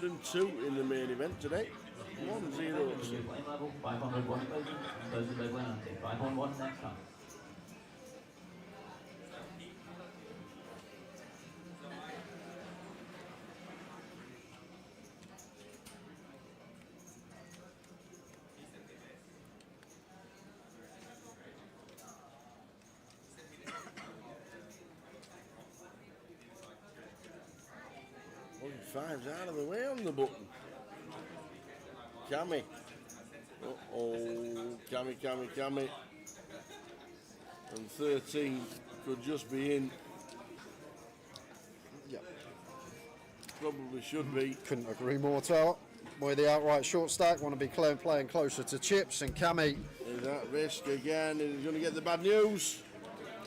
102 in the main event today. 1-0. 501 next time. Five's out of the way on the button. Cammy. Cammy. And 13 could just be in. Yep. Probably should be. Couldn't agree more, Tower. Boy, the outright short stack want to be playing closer to chips, and Cammy Is at risk again, and he's going to get the bad news.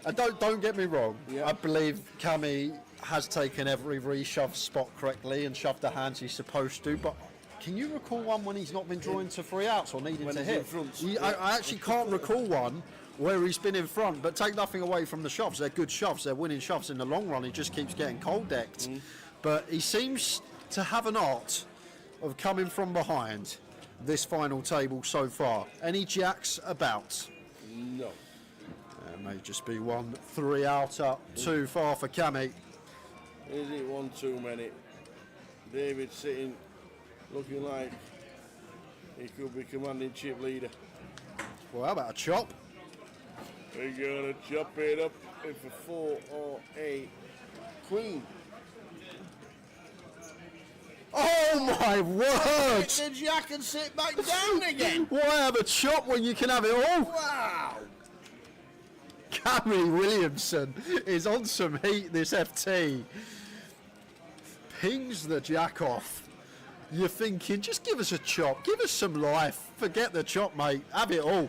And don't get me wrong. Yeah. I believe Cammy has taken every reshove spot correctly and shoved the hands he's supposed to. But can you recall one when he's not been drawing to 3 outs or needing When to he's hit? in front. I actually can't recall one where he's been in front. But take nothing away from the shoves. They're good shoves. They're winning shoves in the long run. He just keeps getting cold decked. But he seems to have an art of coming from behind this final table so far. Any jacks about? No. It may just be 1 3 outer too far for Cammy. Is it one too many? David sitting, looking like he could be commanding chip leader. Well, how about a chop? We're gonna chop it up if a 4 or a queen. Oh my word! Take the jack and sit back down again. Why have a chop when you can have it all? Wow. Cammy Williamson is on some heat, this FT. Pings the jack off. You're thinking, just give us a chop, give us some life. Forget the chop, mate. Have it all.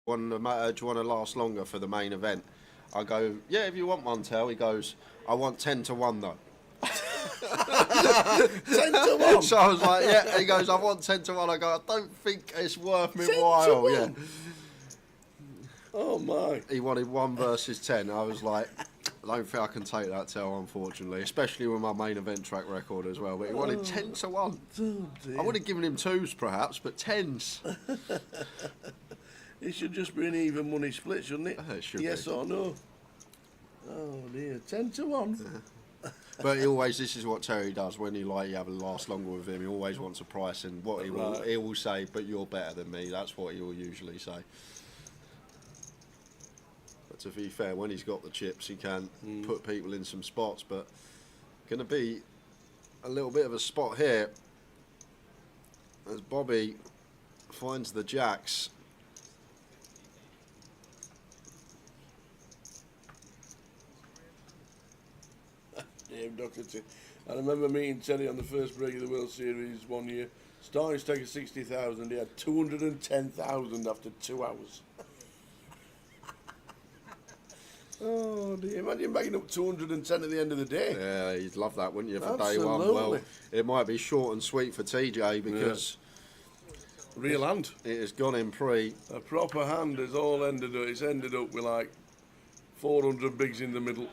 Do you want to last longer for the main event? I go, yeah, if you want one, Tel. He goes, I want 10 to 1 though. 10 to 1. So I was like, yeah. He goes, I want 10 to 1. I go, I don't think it's worth me 10 to while. 1? Yeah. Oh my. He wanted 1 versus 10. I was like, I don't think I can take that, Tel, unfortunately, especially with my main event track record as well. But he wanted 10 to 1. Oh dear. I would have given him 2s perhaps, but 10s. It should just be an even money split, shouldn't it? It should yes be. or no? Oh dear, 10 to 1. But this is what Terry does when you have a last longer with him. He always wants a price, and what he will say, but you're better than me. That's what he will usually say. But to be fair, when he's got the chips, he can put people in some spots. But going to be a little bit of a spot here as Bobby finds the jacks. Dave Doherty. I remember meeting Terry on the first break of the World Series one year. Starting stake of 60,000, he had 210,000 after 2 hours. Oh dear, imagine bagging up 210 at the end of the day. Yeah, you'd love that, wouldn't you, for day Absolutely. one? Well, it might be short and sweet for TJ because Real hand. it has gone in pre. A proper hand has all ended up, it's ended up with like 400 bigs in the middle.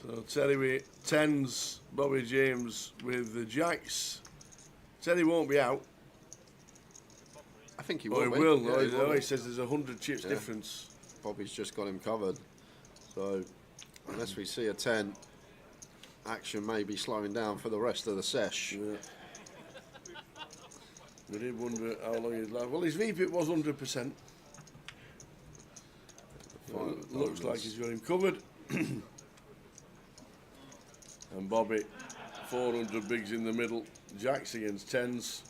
So Terry with 10s, Bobby James with the jacks. Terry won't be out. I think he Oh, will. he will. Yeah, Oh, he will. he says there's 100 chips difference. Bobby's just got him covered. So unless we see a 10, action may be slowing down for the rest of the sesh. Yeah. We did wonder how long he'd last. Well, his VP was 100%. Well, looks like he's got him covered. And Bobby, 400 bigs in the middle. Jacks against 10s.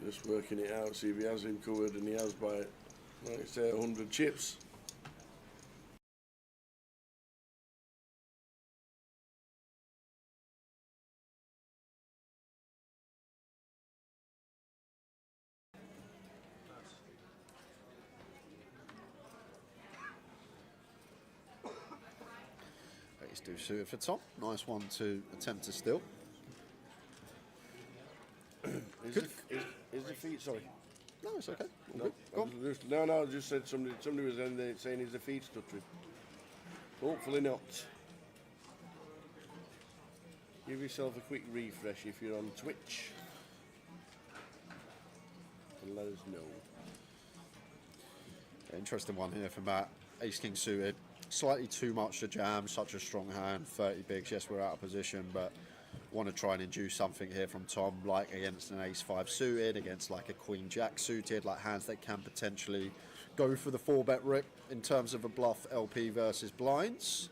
Just working it out, see if he has him covered, and he has by, like I say, 100 chips. Ace deuce suited for Tom. Nice one to attempt to steal. Is the feet, sorry. No, it's okay. All No, good. Go on. no, I just said somebody was in there saying is the feet stuttering. Hopefully not. Give yourself a quick refresh if you're on Twitch. And let us know. Interesting one here for Matt. Ace king suited. Slightly too much to jam. Such a strong hand. 30 bigs. Yes, we're out of position, but want to try and induce something here from Tom, like against an ace 5 suited, against like a queen jack suited, like hands that can potentially go for the 4-bet rip in terms of a bluff LP versus blinds.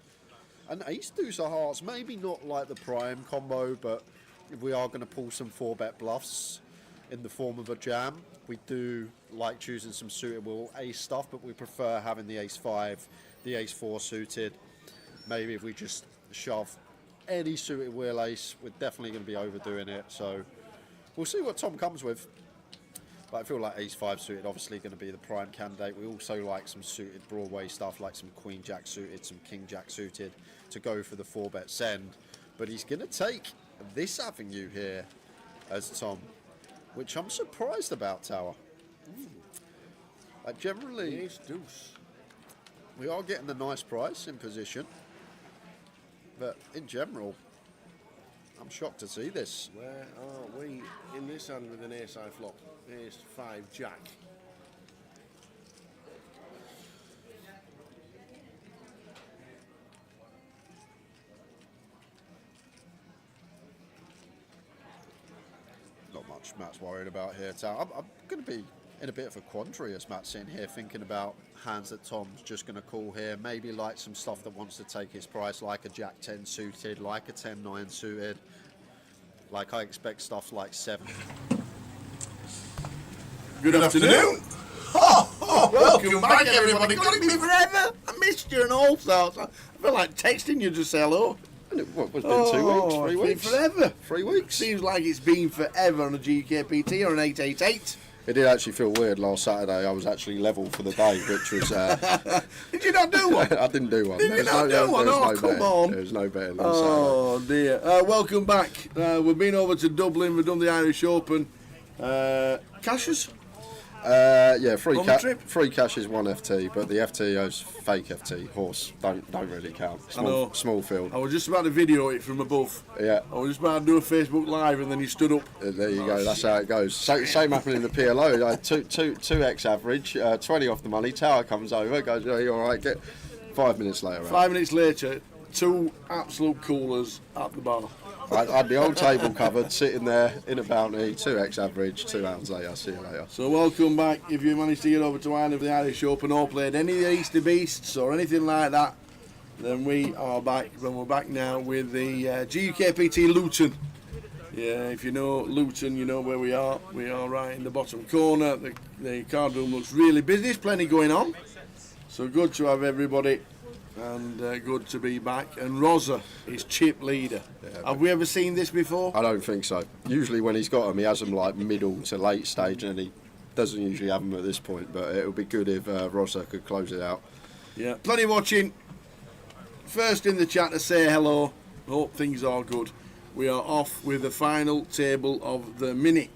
And ace deuce of hearts, maybe not like the prime combo, but if we are going to pull some 4-bet bluffs in the form of a jam, we do like choosing some suitable ace stuff, but we prefer having the ace 5, the ace 4 suited. Maybe if we just shove any suited wheel ace, we're definitely going to be overdoing it. So we'll see what Tom comes with. But I feel like ace 5 suited obviously going to be the prime candidate. We also like some suited Broadway stuff, like some queen jack suited, some king jack suited to go for the 4-bet send. But he's going to take this avenue here as Tom, which I'm surprised about, Tower. Generally, Ace deuce. we are getting a nice price in position. But in general, I'm shocked to see this. Where are we in this hand with an ace high flop? Ace 5 jack. Not much Matt's worried about here, Tal. I'm going to be in a bit of a quandary as Matt's sitting here thinking about hands that Tom's just going to call here. Maybe like some stuff that wants to take his price, like a jack 10 suited, like a 10-9 suited. Like I expect stuff like 7. Good afternoon. Welcome back, everybody. Got me forever. I missed you and all sorts. I feel like texting you to say hello. And it's been 2 weeks, 3 It's weeks? been forever. 3 weeks. Seems like it's been forever on a GUKPT or an 888. It did actually feel weird last Saturday. I was actually level for the day, which was... Did you not do one? I didn't do one. Did you not do one? Oh, come on. There was no betting on Oh, dear. Welcome back. We've been over to Dublin. We've done the Irish Open. Cashes? Yeah, free On the trip? free cash is 1 FT, but the FT is fake FT. Horse don't really count. I know. Small field. I was just about to video it from above. Yeah. I was just about to do a Facebook Live and then he stood up. There you go. That's how it goes. Same happened in the PLO. 2x average, 20 off the money. Tower comes over, goes, "Oh, you all right?" Get 5 minutes later. 5 minutes later, 2 absolute coolers at the bar. I had the old table covered, sitting there in a bounty. 2x average. 2 hours later. See you later. So welcome back. If you managed to get over to Ireland for the Irish Open or played any of the Easter Beasts or anything like that, then we are back. And we're back now with the GUKPT Luton. Yeah, if you know Luton, you know where we are. We are right in the bottom corner. The card room looks really busy. There's plenty going on. So good to have everybody. And good to be back. And Rosa is chip leader. Yeah, have we ever seen this before? I don't think so. Usually when he's got them, he has them like middle to late stage, and he doesn't usually have them at this point. But it would be good if Rosa could close it out. Yeah, plenty watching. First in the chat to say hello. Hope things are good. We are off with the final table of the minute.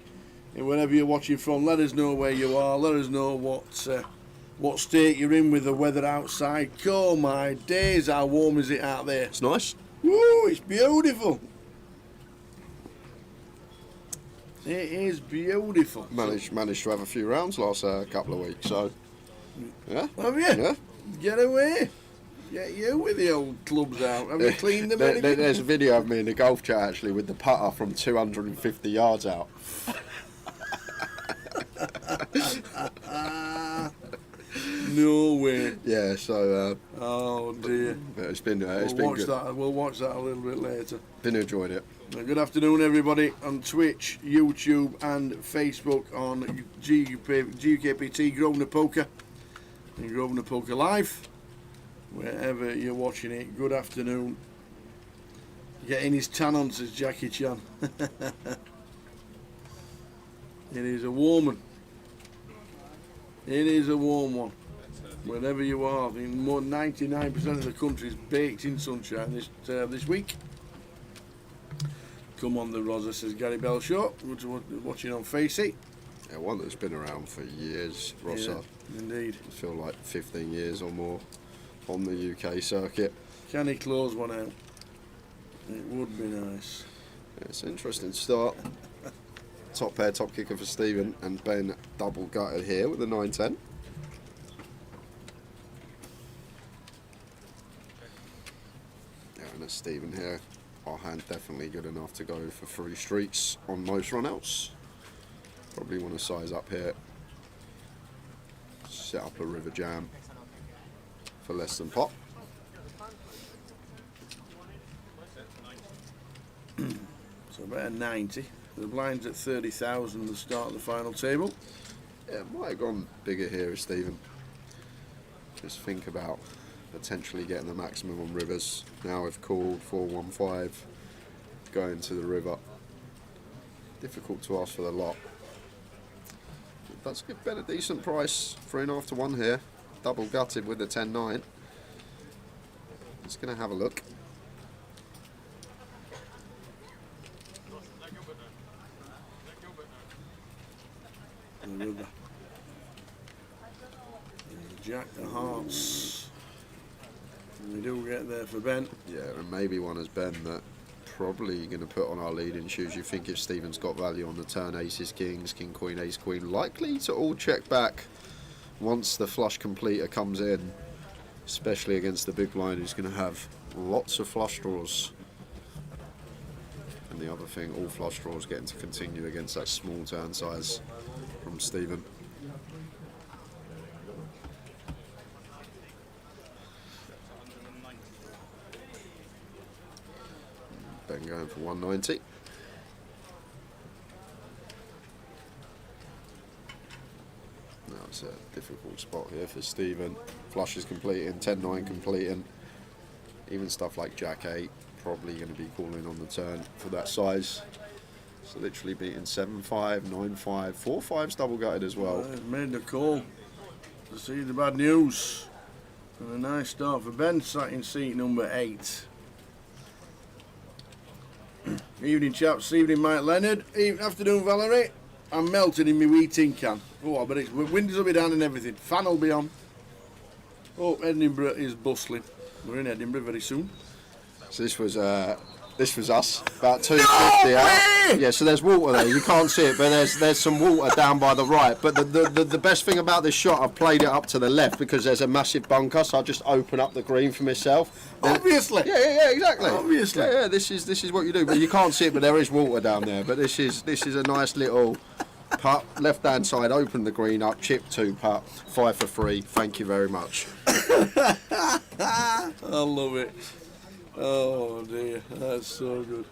And wherever you're watching from, let us know where you are. Let us know what state you're in with the weather outside. Oh my days, how warm is it out there? It's nice. Woo, it's beautiful. It is beautiful. Managed to have a few rounds last couple of weeks, so yeah. Have you? Yeah. Get away. Get you with the old clubs out. Have you cleaned them? There's a video of me in the golf chat actually with the putter from 250 yards out. No way. Yeah, so Oh dear. it's been We'll good. We'll watch that a little bit later. Been enjoying it. Good afternoon, everybody, on Twitch, YouTube, and Facebook on GUKPT Grosvenor Poker and Grosvenor Poker Live. Wherever you're watching it, good afternoon. Getting his tan on, says Jackie Chan. It is a warm one. It is a warm one. wherever you are. I think more 99% of the country is baked in sunshine this week. Come on, the Rosa, says Gary Bell Show. Watching on Facey. Yeah, one that's been around for years, Rossa. Yeah, indeed. I feel like 15 years or more on the UK circuit. Can he close one out? It would be nice. Yeah, it's an interesting start. Top pair, top kicker for Stephen, and Ben double gutted here with a 9-10. Yeah, and that's Stephen here. Our hand definitely good enough to go for 3 streets on most runouts. Probably want to size up here. Set up a river jam for less than pot. So about a 90. The blind's at 30,000 at the start of the final table. Yeah, might have gone bigger here, Stephen. Just think about potentially getting the maximum on rivers. Now we've called 415, going to the river. Difficult to ask for the lot. That's give Ben a decent price, 3.5 to 1 here. Double gutted with the 10-9. Just going to have a look. The river. Jack the hearts. And we do get there for Ben. Yeah, and maybe one as Ben that probably going to put on our leading shoes. You think if Stephen's got value on the turn, aces, kings, king, queen, ace, queen, likely to all check back once the flush completer comes in, especially against the big blind who's going to have lots of flush draws. And the other thing, all flush draws getting to continue against that small turn size from Stephen. Ben going for 190. Now it's a difficult spot here for Stephen. Flush is completing, 10-9 completing. Even stuff like Jack 8 probably going to be calling on the turn for that size. So literally beating 7-5, 9-5, 4-5's double gutted as well. Made the call to see the bad news. And a nice start for Ben, sat in seat number 8. Evening chaps, evening Mike Leonard, afternoon Valerie. I'm melting in my wee tin can. Oh, but windows will be down and everything. Fan will be on. Oh, Edinburgh is bustling. We're in Edinburgh very soon. So this was us, about 250 out. Yeah, so there's water there. You can't see it, but there's some water down by the right. But the best thing about this shot, I've played it up to the left because there's a massive bunker, so I just open up the green for myself. Obviously. Yeah, exactly. Obviously. Yeah, this is what you do. But you can't see it, but there is water down there. But this is a nice little putt, left hand side, open the green up, chip 2 putt, 5 for 3. Thank you very much. I love it. Oh dear, that's so good.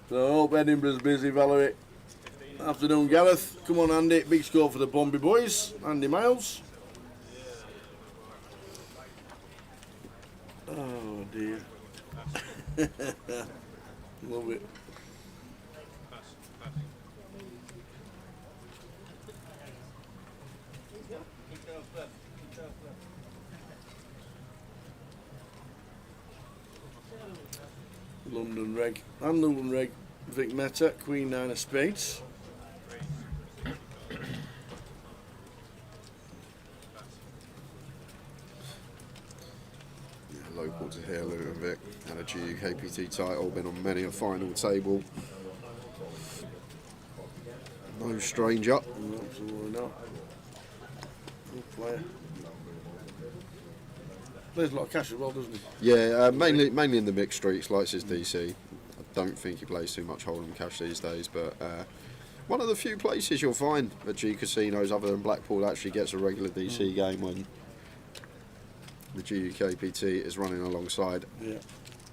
So I hope Edinburgh's busy, Valerie. Afternoon, Gareth. Come on, Andy. Big score for the Bombay boys. Andy Miles. Oh dear. Love it. London Reg and Luton Reg, Vic Meta, Queen 9 of Spades. Yeah, local to here, Luton Vic, had a GUKPT title, been on many a final table. No stranger. No, absolutely not. Good player. Plays a lot of cash as well, doesn't he? Yeah, mainly in the mixed streets, likes his DC. I don't think he plays too much hold'em cash these days, but one of the few places you'll find at G casinos other than Blackpool actually gets a regular DC game when the GUKPT is running alongside. Yeah.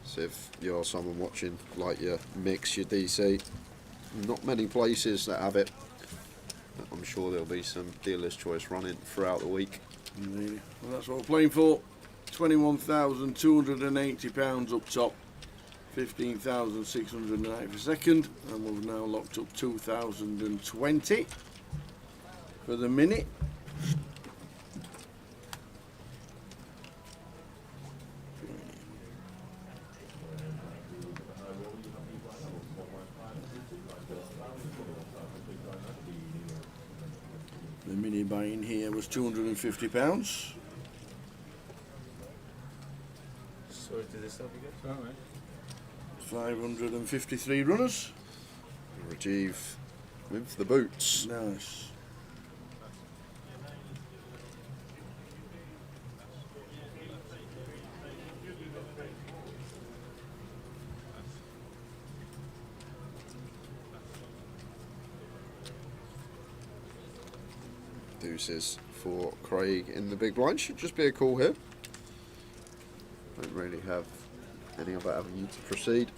So if you're someone watching, like your mix, your DC, not many places that have it. I'm sure there'll be some dealer's choice running throughout the week. Indeed. Well, that's what we're playing for. £21,280 up top, 15,690 for second, and we've now locked up 2,020 for the minute. buy-in here was £250. Sorry to disturb you guys. All right. 553 runners. Rajiv with the boots. Nice. Deuces for Craig in the big blind. Should just be a call here. Don't really have any other avenue to proceed.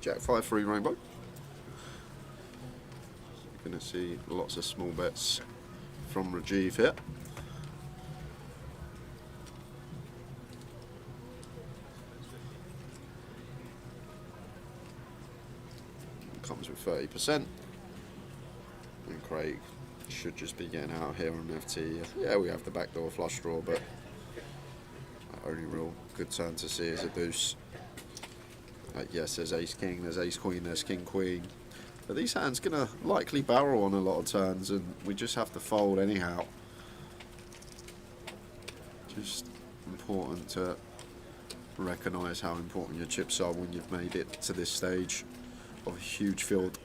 Jack 5-3 rainbow. You're going to see lots of small bets from Rajiv here. Comes with 30%. And Craig should just be getting out here on FT. Yeah, we have the backdoor flush draw, but the only real good turn to see is a deuce. Yes, there's ace king, there's ace queen, there's king queen. But these hands gonna likely barrel on a lot of turns, and we just have to fold anyhow. Just important to recognise how important your chips are when you've made it to this stage of a huge field.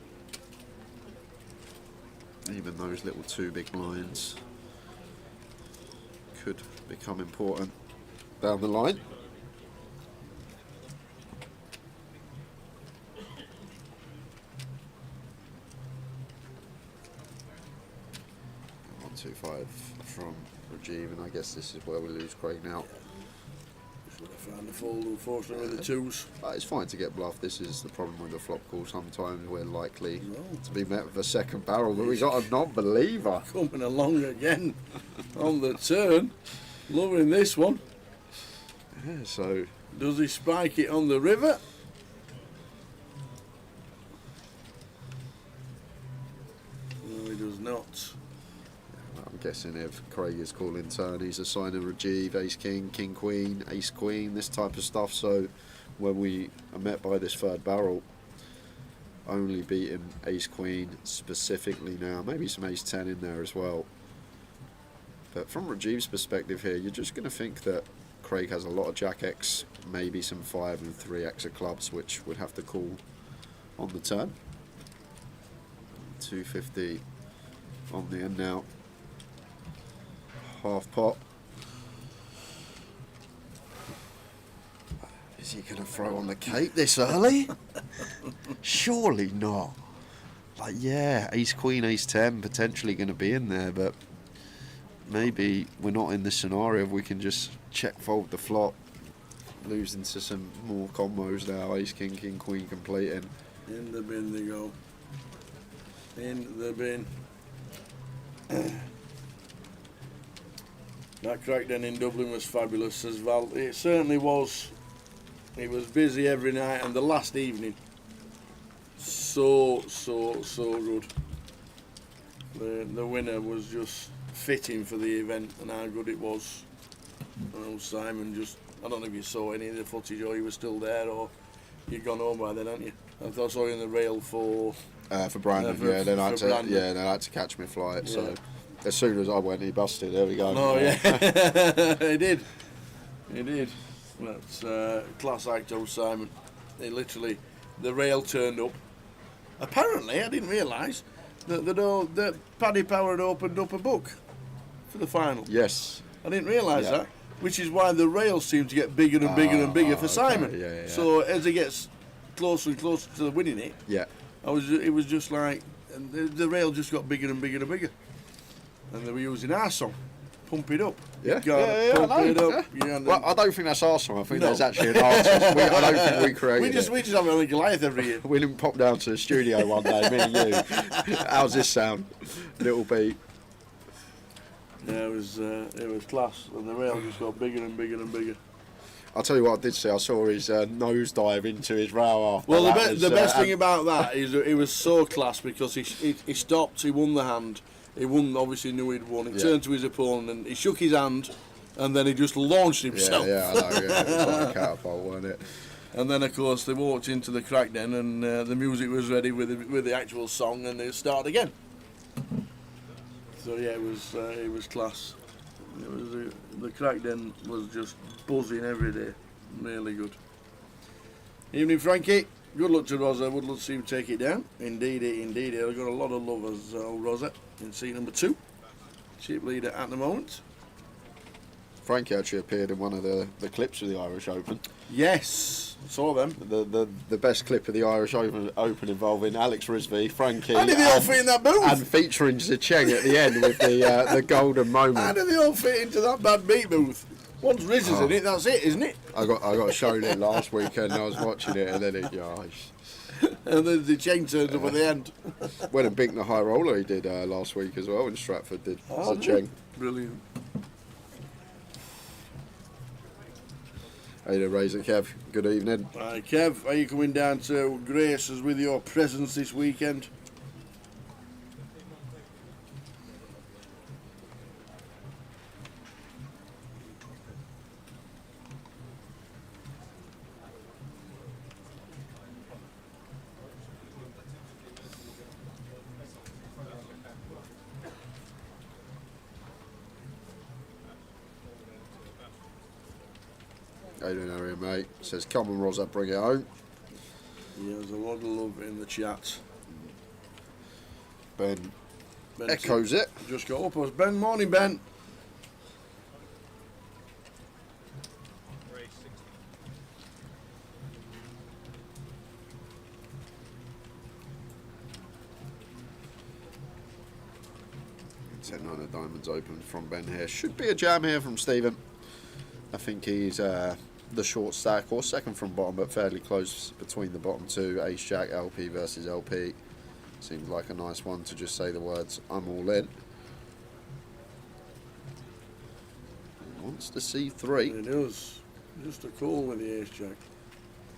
Even those little two big blinds could become important down the line. From Rajiv, and I guess this is where we lose Craig now. Just would have found the fold, unfortunately, with the twos. It's fine to get bluffed. This is the problem with the flop call. Sometimes we're likely to be met with a second barrel, but we got a non-believer. Coming along again on the turn. Loving this one. Yeah, so does he spike it on the river? No, he does not. I'm guessing if Craig is calling turn, he's assigning Rajiv ace king, king queen, ace queen, this type of stuff. So when we are met by this third barrel, only beating ace queen specifically now, maybe some ace 10 in there as well. But from Rajiv's perspective here, you're just going to think that Craig has a lot of jack X, maybe some 5 and 3 X of clubs, which would have to call on the turn. 250 on the end now. Half pot. Is he going to throw on the cape this early? Surely not. Like, yeah, ace queen, ace 10 potentially going to be in there, but maybe we're not in the scenario if we can just check fold the flop, lose into some more combos now. Ace king, king queen completing. In the bin they go. In the bin. That crackdown in Dublin was fabulous as well. It certainly was. It was busy every night, and the last evening, so good. The winner was just fitting for the event and how good it was. Simon just, I don't know if you saw any of the footage or you were still there or you'd gone home by then, hadn't you? I thought I saw you in the rail for Brandon, they like to catch me flight, yeah. So as soon as I went, he busted. There we go. Oh yeah, he did. That's class act, Simon. He literally, the rail turned up. Apparently, I didn't realise that Paddy Power had opened up a book for the final. Yes. I didn't realise that, which is why the rails seem to get bigger and bigger and bigger for Simon. Yeah. So as he gets closer and closer to winning it, it was just like the rail just got bigger and bigger and bigger, and they were using our song, "Pump It Up." Yeah. Pump it up. Yeah, well, I don't think that's our song. I think there's actually an artist. I don't think we created it. We just have it on Goliath every year. We didn't pop down to the studio one day, me and you. How's this sound? Little beat. Yeah, it was class, and the rail just got bigger and bigger and bigger. I'll tell you what I did see. I saw his nose dive into his row after. Well, that the best was, thing about that is that he was so class because he stopped, he won the hand, he won, obviously knew he'd won, he turned to his opponent and he shook his hand and then he just launched himself. Yeah, I know. Yeah, it was like a catapult, wasn't it? And then, of course, they walked into the crack den and the music was ready with the actual song and they started again. So, yeah, it was class. It was the crack den was just buzzing every day. Really good. Evening, Frankie. Good luck to Rosa. Would love to see him take it down. Indeed. I've got a lot of lovers, old Rosa, in seat number 2. Chip leader at the moment. Frankie actually appeared in one of the clips of the Irish Open. Yes, saw them. The best clip of the Irish Open involving Alex Risby, Frankie, How did they all fit in that booth? and featuring Zicheng at the end with the golden moment. How did they all fit into that bad beat booth? Once Riz is in it, that's it, isn't it? I got shown it last weekend. I was watching it, and then And then the chain turns up at the end. went and binked the high roller he did last week as well in Stratford. Did Zicheng. Brilliant. Hey there, Razor Kev. Good evening. Right, Kev, are you coming down to grace us with your presence this weekend? How you doing, area, mate? Says, come on, Rosa, bring it home. Yeah, there's a lot of love in the chat. Ben Ben echoes it. Just got up us. Ben, morning, Ben. $10 of diamonds open from Ben here. Should be a jam here from Stephen. I think he's the short stack or second from bottom, but fairly close between the bottom two. Ace Jack LP versus LP. Seems like a nice one to just say the words, I'm all in. Wants to see 3. It is. Just a call with the ace jack.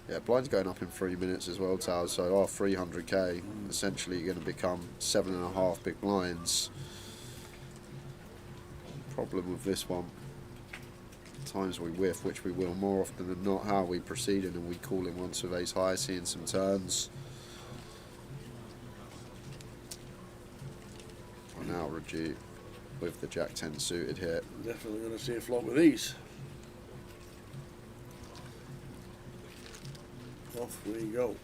Yeah, blind's going up in 3 minutes as well, Towers. So our 300k essentially going to become 7.5 big blinds. Problem with this one, times we whiff, which we will more often than not, how are we proceeding? And we call in once with ace high, seeing some turns. We're now reduced with the jack 10 suited here. Definitely going to see a flop with these. Off we go.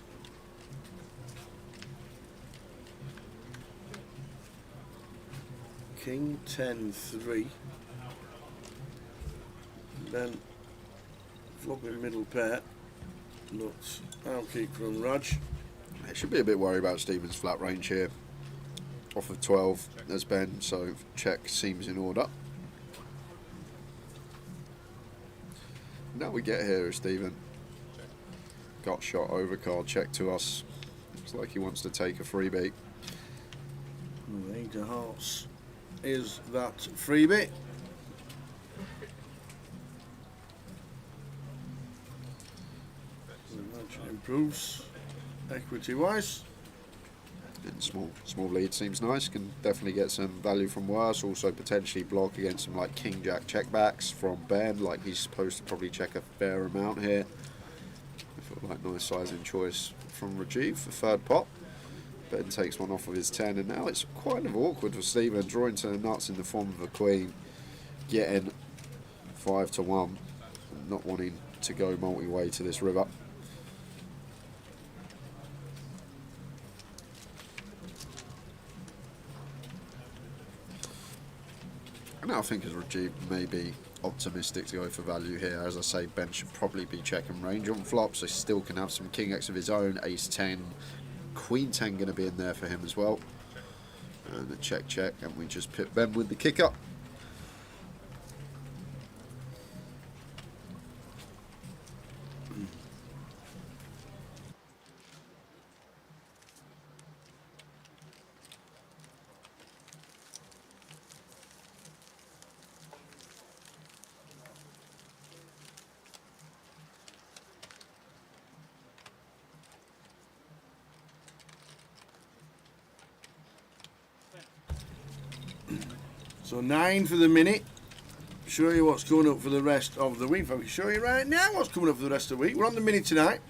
King 10 3. Then flopping middle pair. Looks out kick from Raj. It should be a bit worried about Stephen's flat range here. Off of 12 as Ben, so check seems in order. Now we get here, Stephen. Got shot overcard, check to us. Looks like he wants to take a freebie. 8 of hearts is that freebie. Raj improves equity wise. And small lead seems nice, can definitely get some value from worse, also potentially block against some like King Jack checkbacks from Ben, like he's supposed to probably check a fair amount here. I feel like nice sizing choice from Rajiv for third pot. Ben takes one off of his 10, and now it's quite awkward for Stephen, drawing to the nuts in the form of a queen, getting 5 to 1, and not wanting to go multi-way to this river. Now I think as Rajiv may be optimistic to go for value here. As I say, Ben should probably be checking range on flop, so still can have some King X of his own, Ace 10, Queen 10 going to be in there for him as well. And a check, and we just pit Ben with the kick up. So 9 for the minute. Show you what's coming up for the rest of the week. If I can show you right now what's coming up for the rest of the week. We're on the minute tonight.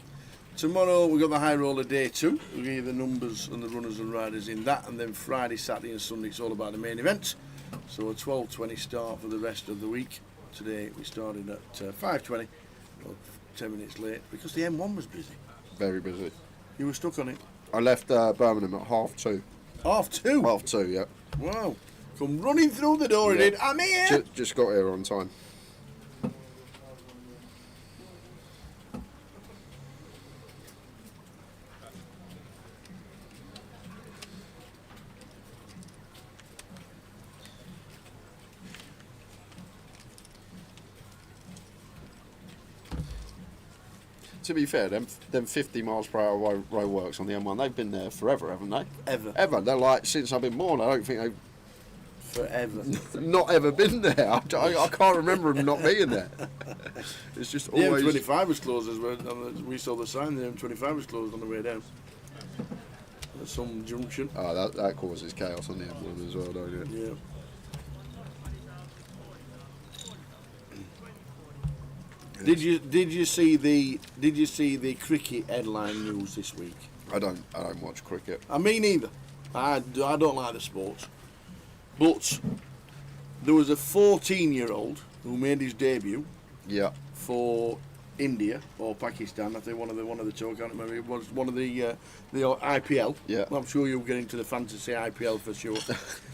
Tomorrow we've got the high roller day 2. We'll give you the numbers and the runners and riders in that. And then Friday, Saturday and Sunday it's all about the main event. So a 12:20 start for the rest of the week. Today we started at 5:20. Well, 10 minutes late because the M1 was busy. Very busy. You were stuck on it. I left Birmingham at 2:30. 2:30? 2:30, yeah. Wow. Come running through the door, Yeah. he did. I'm here! Just got here on time. To be fair, them 50 miles per hour road works on the M1, they've been there forever, haven't they? Ever. They're like, since I've been born, I don't think Forever. they've not ever been there. I can't remember them not being there. It's just The always... M25 was closed as well. We saw the sign, the M25 was closed on the way down. At some junction. Oh, that causes chaos on the M1 as well, don't it? Yeah. Did you see the cricket headline news this week? I don't watch cricket. I mean, neither. I don't like the sports. But there was a 14-year-old who made his debut Yeah. for India or Pakistan. I think one of the two. I can't remember. It was one of the IPL. Yeah. I'm sure you'll get into the fantasy IPL for sure.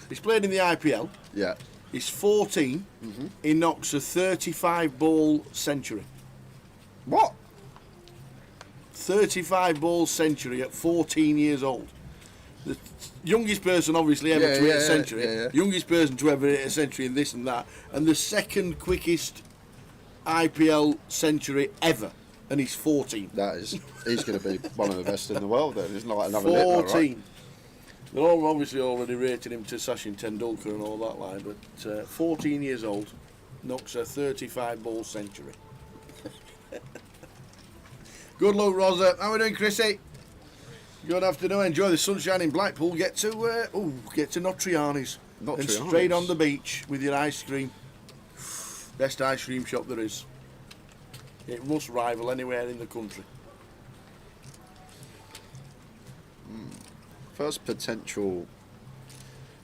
He's played in the IPL. Yeah. He's 14. He knocks a 35-ball century. What? 35-ball century at 14 years old. The youngest person, obviously, ever to hit a century. yeah. Youngest person to ever hit a century in this and that. And the second quickest IPL century ever. And he's 14. He's going to be one of the best in the world then. He's like another Littler, 14. right? They're all obviously already rated him to Sachin Tendulkar and all that line, but 14 years old, knocks a 35-ball century. Good luck, Rosa. How are we doing, Chrissy? Good afternoon. Enjoy the sunshine in Blackpool. Get to Notriani's. And straight on the beach with your ice cream. Best ice cream shop there is. It must rival anywhere in the country. First potential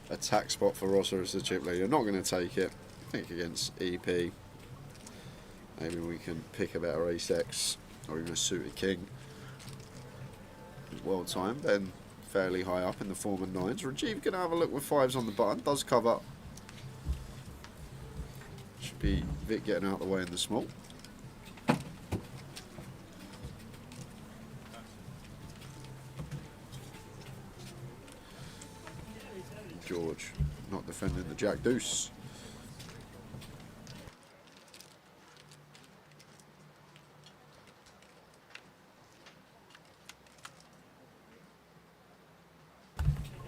attack spot for Rossa is the chip lead. You're not going to take it. I think against EP. Maybe we can pick a better ace-X or even a suited king. Well timed, then fairly high up in the form of 9s. Rajiv going to have a look with 5s on the button. Does cover. Should be Vic getting out of the way in the small. George not defending the Jack Deuce.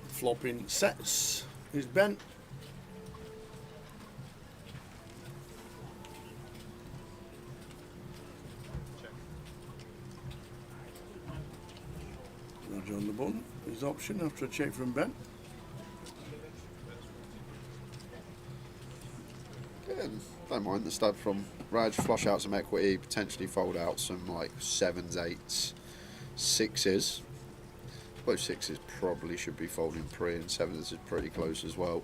Flopping sets is Ben. Roger on the button. His option after a check from Ben. Good. Don't mind the stud from Raj. Flush out some equity, potentially fold out some like 7s, 8s, 6s. Both 6s probably should be folding pre, and 7s is pretty close as well.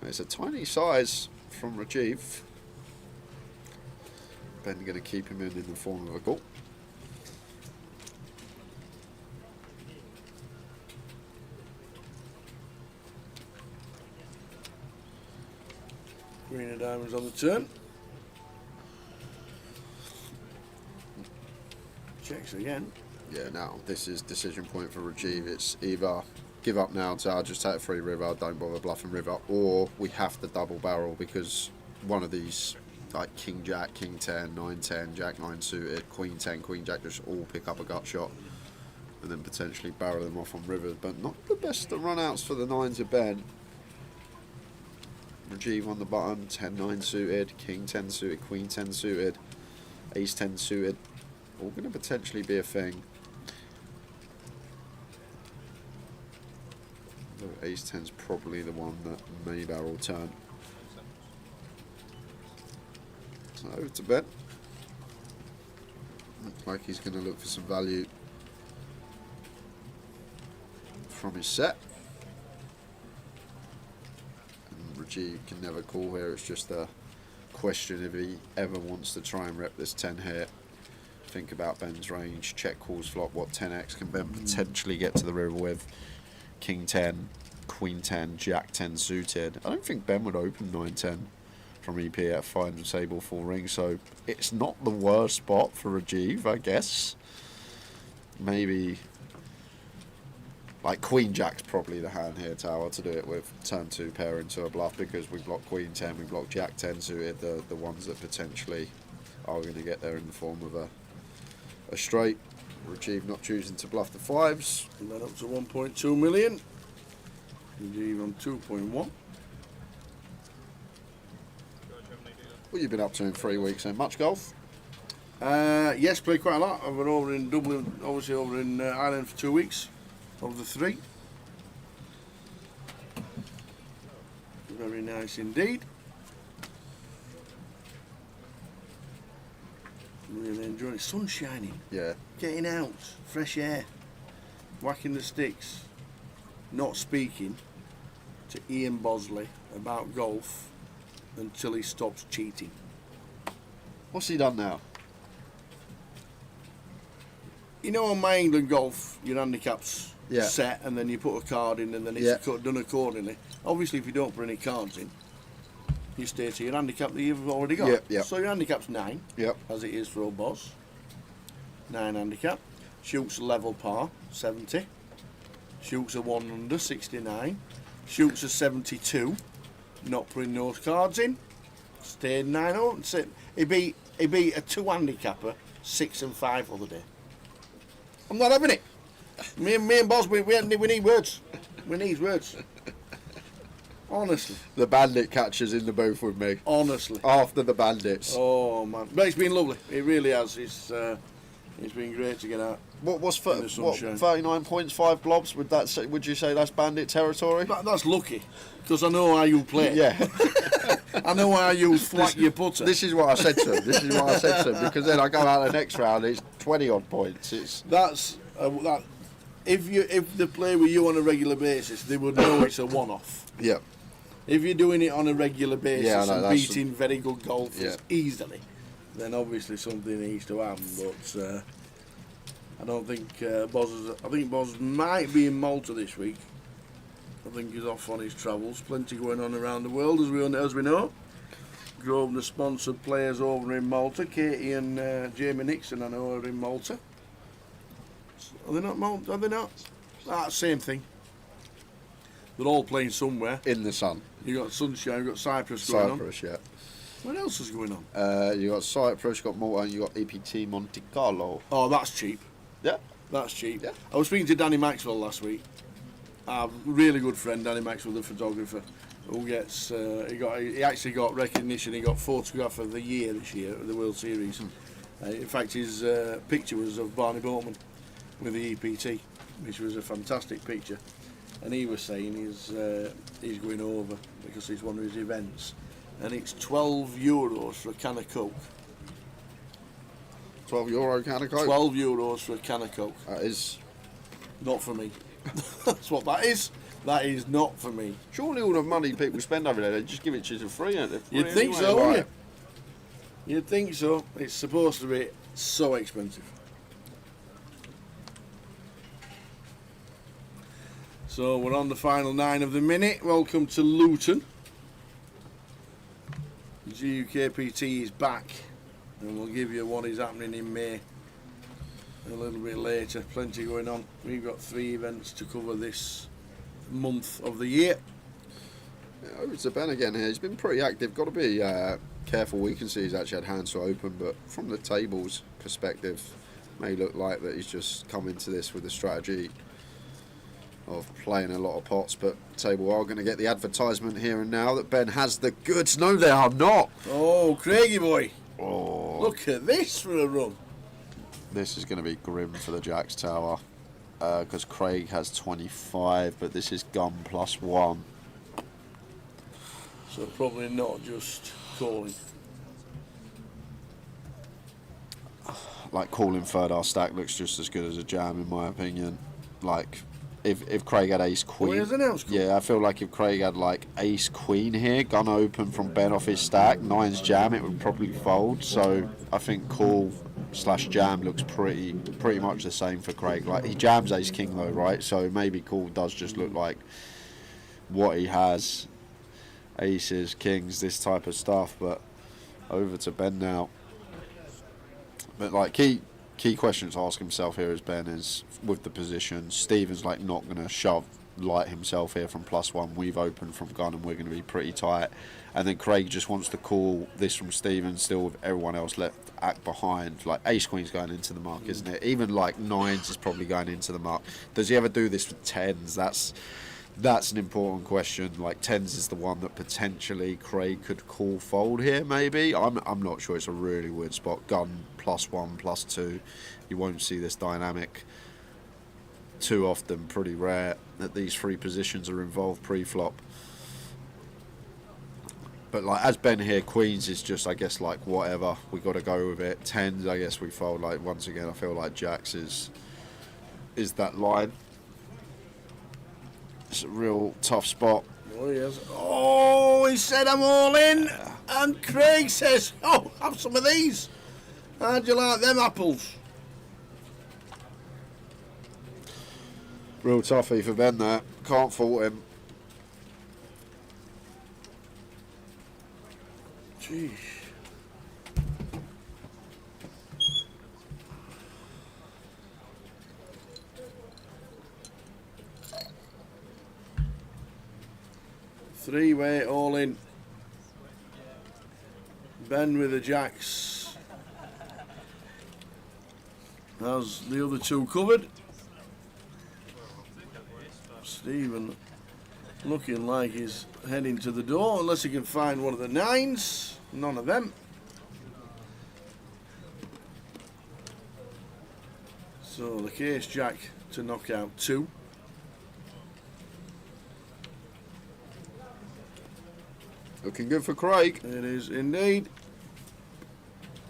It's a tiny size from Rajiv. Ben going to keep him in the form of a call. Queen of diamonds on the turn. Checks again. Yeah, now this is decision point for Rajiv. It's either give up now to just take a free river, don't bother bluffing river, or we have to double barrel because one of these, like King Jack, King 10, 9 10, Jack 9 suited, Queen 10, Queen Jack, just all pick up a gut shot and then potentially barrel them off on rivers. But not the best of run outs for the 9s of Ben. Rajiv on the button, 10 9 suited, King 10 suited, Queen 10 suited, Ace 10 suited. All going to potentially be a thing. Ace 10's probably the one that may barrel turn. So over to Ben. Looks like he's going to look for some value from his set. And Rajiv can never call here. It's just a question if he ever wants to try and rep this 10 here. Think about Ben's range. Check calls flop. What 10x can Ben potentially get to the river with? King 10, Queen 10, Jack 10 suited. I don't think Ben would open 9-10 from EP at 5 and table full ring, so it's not the worst spot for Rajiv, I guess. Maybe like Queen Jack's probably the hand here, Tower, to do it with. Turn 2 pair into a bluff because we block Queen 10, we block Jack 10 suited, the ones that potentially are going to get there in the form of a straight. Rajiv not choosing to bluff the 5s. And then up to 1.2 million. Rajiv on 2.1. What you been up to in 3 weeks then? Much golf? Yes, played quite a lot. I've been over in Dublin, obviously over in Ireland for 2 weeks of the 3. Very nice indeed. Really enjoying it. Sun shining, Yeah. getting out, fresh air, whacking the sticks, not speaking to Ian Bosley about golf until he stops cheating. What's he done now? You know, on my England golf, your handicap's Yeah. set, and then you put a card in, and then it's Yeah. done accordingly. Obviously, if you don't put any cards in, you stay to your handicap that you've already got. Yep, yep. So your handicap's 9, Yep. as it is for old boss. 9 handicap. Shoots a level par, 70. Shoots a 1 under, 69. Shoots a 72. Not putting those cards in. Stayed 9 over. He beat a 2 handicapper, 6 and 5 other day. I'm not having it. Me and Boss, we need words. We need words. Honestly. The bandit catches in the booth with me. Honestly. After the bandits. Oh man, but it's been lovely. It really has. It's been great to get out. What 39 points, 5 blobs? Would you say that's bandit territory? That's lucky, because I know how you play. Yeah. I know how you flack your putter. This is what I said to him. Because then I go out the next round, it's 20 odd points. That's that. If they play with you on a regular basis, they would know it's a one-off. Yeah. If you're doing it on a regular basis Yeah, I know, and that's beating very good golfers Yeah. easily, then obviously something needs to happen. But I don't think I think Boz might be in Malta this week. I think he's off on his travels. Plenty going on around the world, as we know. Grosvenor sponsored players over in Malta. Katie and Jamie Nixon, I know, are in Malta. Are they not Malta? Are they not? Same thing. They're all playing somewhere. In the sun. You got Sunshine, you got Cyprus going on. Cyprus, yeah. What else is going on? You got Cyprus, you got Malta, and you got EPT Monte Carlo. Oh, that's cheap. Yeah. That's cheap. Yeah. I was speaking to Danny Maxwell last week. A really good friend, Danny Maxwell, the photographer, who gets he actually got recognition. He got photographer of the year this year at the World Series. In fact, his picture was of Barney Boatman with the EPT, which was a fantastic picture. And he was saying he's going over because it's one of his events, and it's €12 for a can of Coke. €12 can of Coke? €12 for a can of Coke. That is... Not for me. That's what that is. That is not for me. Surely all the money people spend over there, they just give it to you for free, don't they? You'd think so, wouldn't you? You'd think so. It's supposed to be so expensive. So we're on the final 9 of the minute. Welcome to Luton. GUKPT is back, and we'll give you what is happening in May a little bit later. Plenty going on. We've got 3 events to cover this month of the year. Yeah, over to Ben again here. He's been pretty active. Got to be careful. We can see he's actually had hands to open, but from the tables perspective, may look like that he's just come into this with a strategy of playing a lot of pots, but table are going to get the advertisement here and now that Ben has the goods. No, they are not. Oh, Craigie boy. Oh, Look at this for a run. this is going to be grim for the Jacks Tower. because Craig has 25, but this is gun +1. So probably not just calling. Like calling third our stack looks just as good as a jam in my opinion. Like if Craig had ace queen, Where's an house call? yeah, I feel like if Craig had like ace queen here, gun open from Ben off his stack, nines jam, it would probably fold. So I think call / jam looks pretty much the same for Craig. Like he jams ace king though, right? So maybe call does just look like what he has, aces, kings, this type of stuff. But over to Ben now. But like key question to ask himself here as Ben is with the position. Stephen's like not going to shove light himself here from +1. We've opened from gun and we're going to be pretty tight. And then Craig just wants to call this from Stephen still with everyone else left act behind. Like ace queen's going into the mark, isn't it? Even like nines is probably going into the mark. Does he ever do this with tens? That's an important question. Like tens is the one that potentially Craig could call fold here. Maybe I'm not sure. It's a really weird spot. Gun +1 +2. You won't see this dynamic too often. Pretty rare that these three positions are involved pre-flop. But like as Ben here, queens is just I guess like whatever. We got to go with it. Tens I guess we fold. Like once again I feel like jacks is that line. It's a real tough spot. Oh, yes. Oh, he said I'm all in. And Craig says, oh, have some of these. How'd you like them apples? Real toughie for Ben there. Can't fault him. Jeez. Three-way all in. Ben with the jacks. Has the other two covered. Stephen looking like he's heading to the door unless he can find one of the nines. None of them. So the case jack to knock out 2. Looking good for Craig. It is indeed.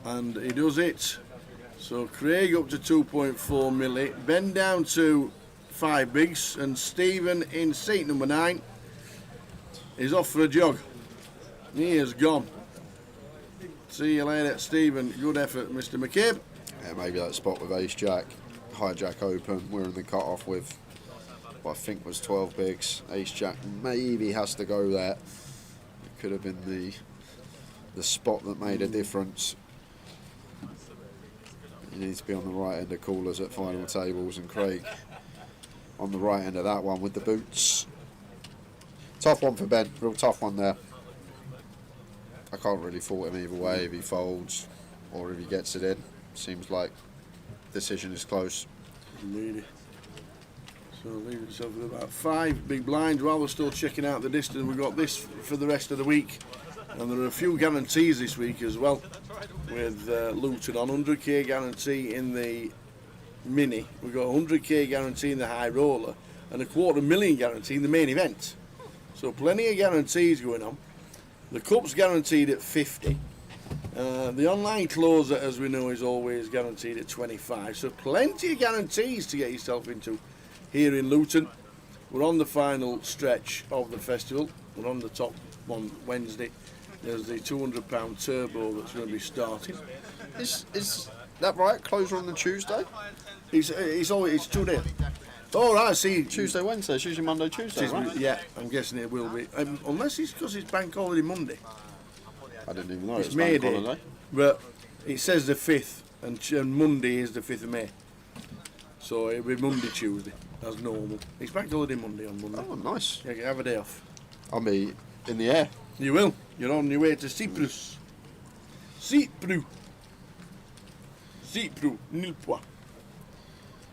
And he does it. So Craig up to 2.4 milli. Ben down to 5 bigs. And Stephen in seat number 9 is off for a jog. He is gone. See you later, Stephen. Good effort, Mr. McCabe. Yeah, maybe that spot with ace jack. High jack open. We're in the cut off with what I think was 12 bigs. Ace jack maybe has to go there. Could have been the spot that made a difference. You need to be on the right end of callers at final tables, and Craig on the right end of that one with the boots. Tough one for Ben, real tough one there. I can't really fault him either way if he folds or if he gets it in. Seems like decision is close. Really. So leave yourself with about 5 big blinds while we're still checking out the distance. We've got this for the rest of the week. And there are a few guarantees this week as well. With Luton on 100k guarantee in the mini. We've got 100k guarantee in the high roller. And a $250,000 guarantee in the main event. So plenty of guarantees going on. The cup's guaranteed at 50. The online closer, as we know, is always guaranteed at 25. So plenty of guarantees to get yourself into here in Luton. We're on the final stretch of the festival. We're on the top on Wednesday. There's the £200 turbo that's going to be starting. Is that right? Closer on the Tuesday? It's 2 days. Oh, right, I see. Tuesday, Wednesday. It's usually Monday, Tuesday, right? Yeah, I'm guessing it will be. Unless it's because it's bank holiday Monday. I didn't even know It's it was May bank Day. holiday. But it says the 5th, and Monday is the 5th of May. So it'll be Monday, Tuesday, as normal. It's bank holiday Monday on Monday. Oh, nice. Yeah, you have a day off. I'll be in the air. You will. You're on your way to Cyprus. Cyprus. Nilpois.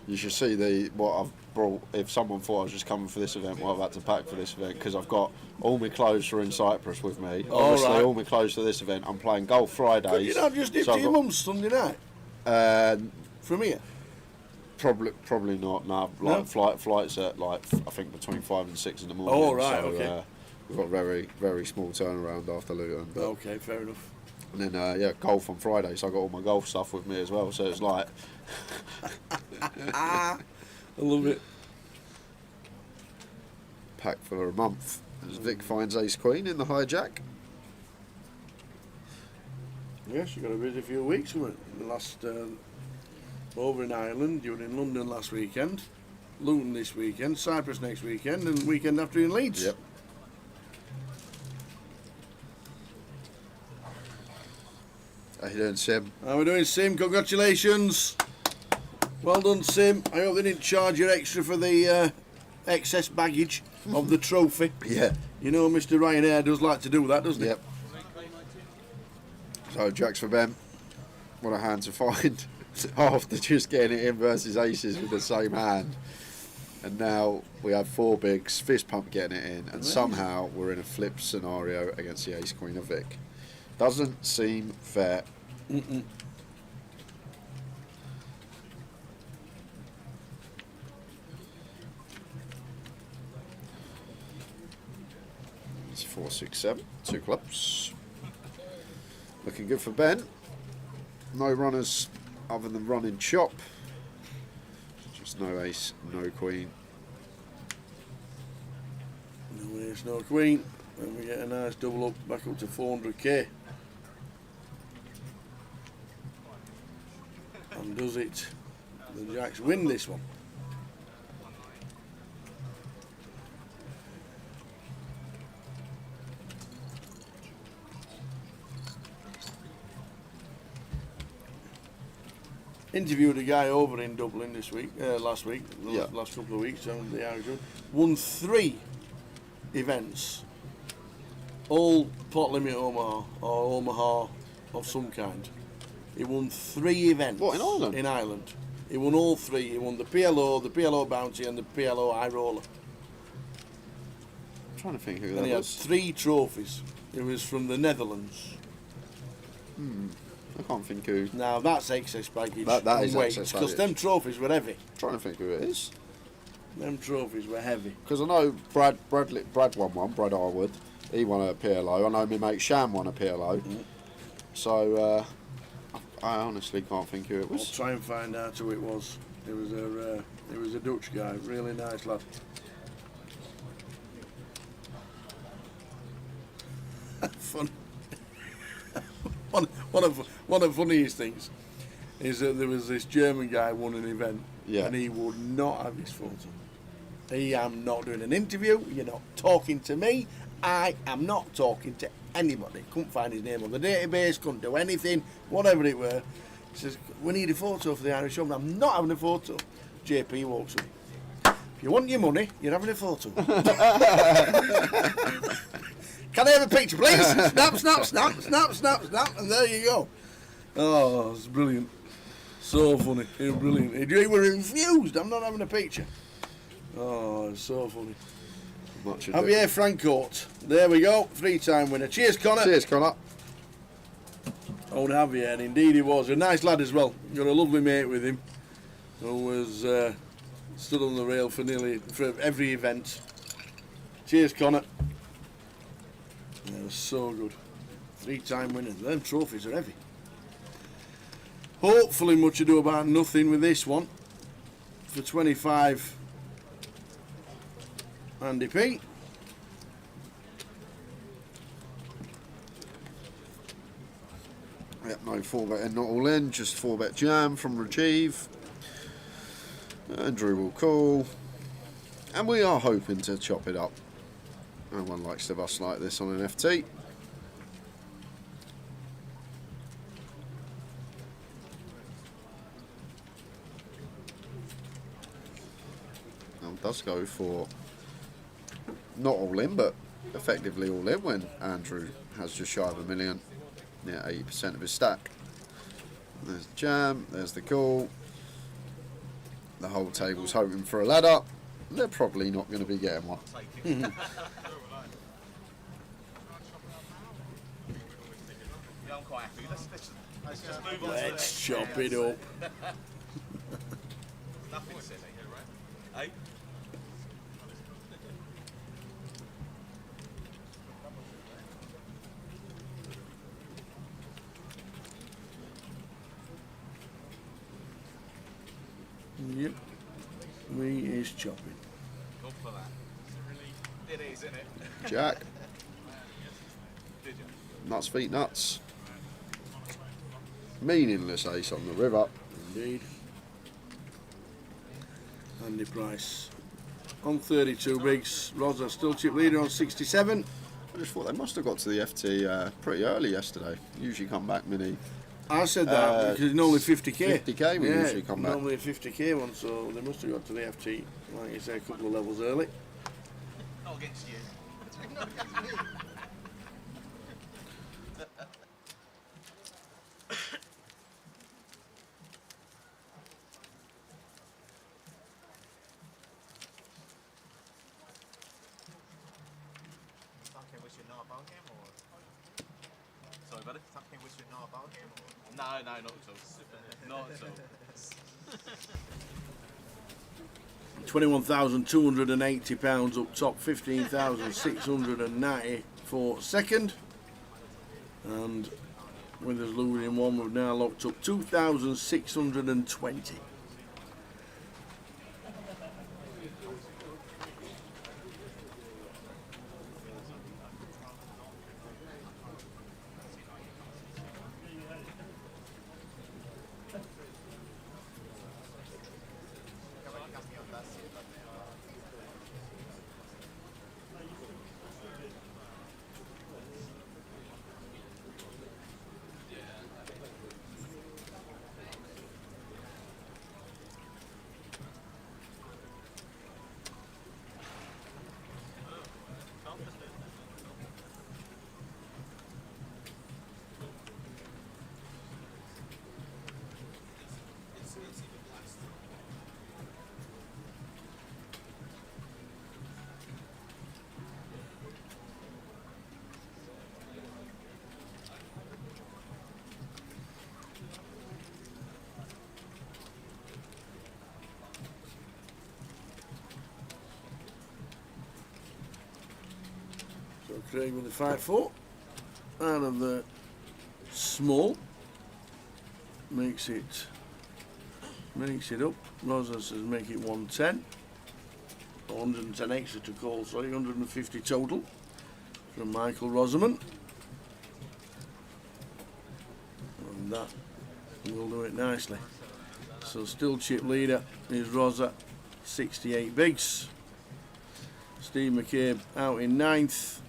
You should see what I've brought. If someone thought I was just coming for this event, what I've had to pack for this event, because I've got all my clothes for in Cyprus with me. Obviously, right. all my clothes for this event. I'm playing Golf Fridays. Could you not just nip so to I've your got- mum's Sunday night? From here? Probably not. No, like flights at like I think between 5 and 6 in the morning. Oh, right, so, okay. We've got very very small turnaround after Luton. But, Okay, fair enough. and then golf on Friday, so I got all my golf stuff with me as well. So it's like I love it. packed for a month. As Vic finds ace queen in the hijack. Yes, you got a busy few weeks, haven't you? The last over in Ireland, you were in London last weekend, Luton this weekend, Cyprus next weekend, and weekend after in Leeds. Yep. How you doing, Sim? How are we doing, Sim? Congratulations. Well done, Sim. I hope they didn't charge you extra for the excess baggage of the trophy. Yeah. You know, Mr. Ryanair does like to do that, doesn't he? Yep. So jacks for Ben. What a hand to find after just getting it in versus aces with the same hand. And now we have 4 bigs, fist pump getting it in, and somehow we're in a flip scenario against the ace queen of Vic. Doesn't seem fair. It's 4, 6, 7, 2 clubs. Looking good for Ben. No runners other than running chop. Just no ace, no queen. No ace, no queen. And we get a nice double up, back up to 400k. And does it? The Jacks win this one. Interviewed a guy over in Dublin this week, last week, last couple of weeks, and the Irish won 3 events, all pot limit Omaha or Omaha of some kind. He won 3 events. What, in Ireland? In Ireland. He won all 3. He won the PLO Bounty, and the PLO High Roller. I'm trying to think who And that he had was. 3 trophies. It was from the Netherlands. I can't think who. Now that's excess baggage. That and is weight, excess because baggage. them trophies were heavy. I'm trying to think who it is. Them trophies were heavy. Because I know Brad won one, Brad Harwood. He won a PLO. I know my mate Sham won a PLO. So I honestly can't think who it I'll was. try and find out who it was. It was a Dutch guy, really nice lad. Fun. One of the funniest things is that there was this German guy won an event, Yeah. and he would not have his photo. I am not doing an interview. You're not talking to me. I am not talking to anybody. Couldn't find his name on the database. Couldn't do anything. Whatever it were. He says, "We need a photo for the Irish Open." I'm not having a photo. JP walks up. "If you want your money, you're having a photo." "Can I have a picture, please?" Snap, snap, snap, snap, snap, snap, and there you go. Oh, it's brilliant. So funny. It was brilliant. He was infused. I'm not having a picture. Oh, it's so funny. Much Javier Francourt. There we go. 3-time winner. Cheers, Connor. Cheers, Connor. Old Javier, and indeed he was. A nice lad as well. Got a lovely mate with him who was stood on the rail for every event. Cheers, Connor. That was so good. 3-time winner. Them trophies are heavy. Hopefully much ado about nothing with this one. For 25, Andy P. Yep, no 4-bet and not all in, just 4-bet jam from Rajiv. Andrew will call. And we are hoping to chop it up. No one likes to bust like this on an FT. Does go for not all in, but effectively all in when Andrew has just shy of $1 million, near 80% of his stack. There's the jam, there's the call. The whole table's hoping for a ladder. They're probably not going to be getting one. Let's chop it up. Nothing silly, right? Eh? Yep. We is chopping. Go for that. It is, isn't it? Jack. Did you? Nuts feet nuts. Meaningless ace on the river. Indeed. Andy Price on 32 bigs. Rosa still chip leader on 67. I just thought they must have got to the FT pretty early yesterday. Usually come back mini. I said that because it's normally 50k. 50k we usually come back. Normally a 50k one, so they must have got to the FT, like you say, a couple of levels early. Not against you. Something we should know about him, or Sorry, buddy? something we should know about him, or No, not at all. Not at all. 21,280 pounds up top, 15,690 for second, and with us losing one, we've now locked up 2,620. So Craig with the 5-4 out of the small makes it up. Rosa says make it 110. 110 extra to call, sorry, 150 total from Michael Rosamond. And that will do it nicely. So still chip leader is Rosa, 68 bigs. Steve McCabe out in 9th.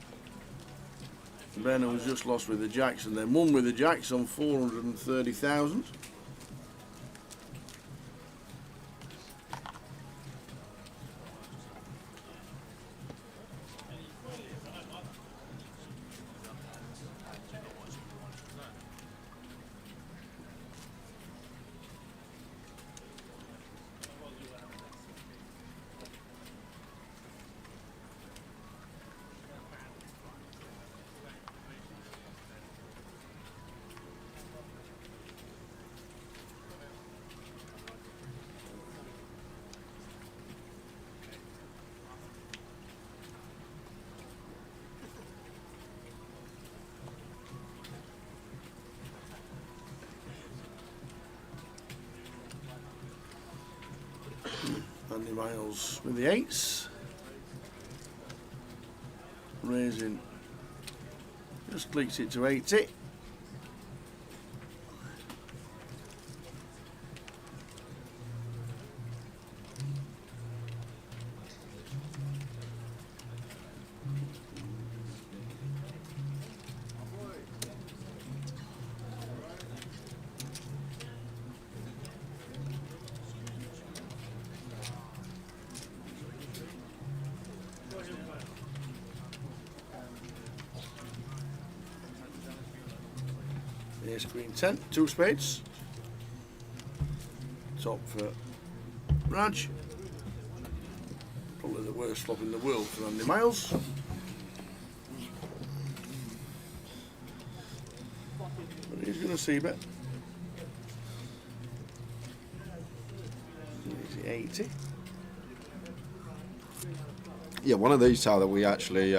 Ben, who was just lost with the Jacks and then won with the Jacks on 430,000. Andy Miles with the 8s. Raising just clicks it to 80. Ace Queen 10, 2 spades. Top for Raj. Probably the worst flop in the world for Andy Miles. But he's going to see bet. Easy 80. Yeah, one of these tell that we actually,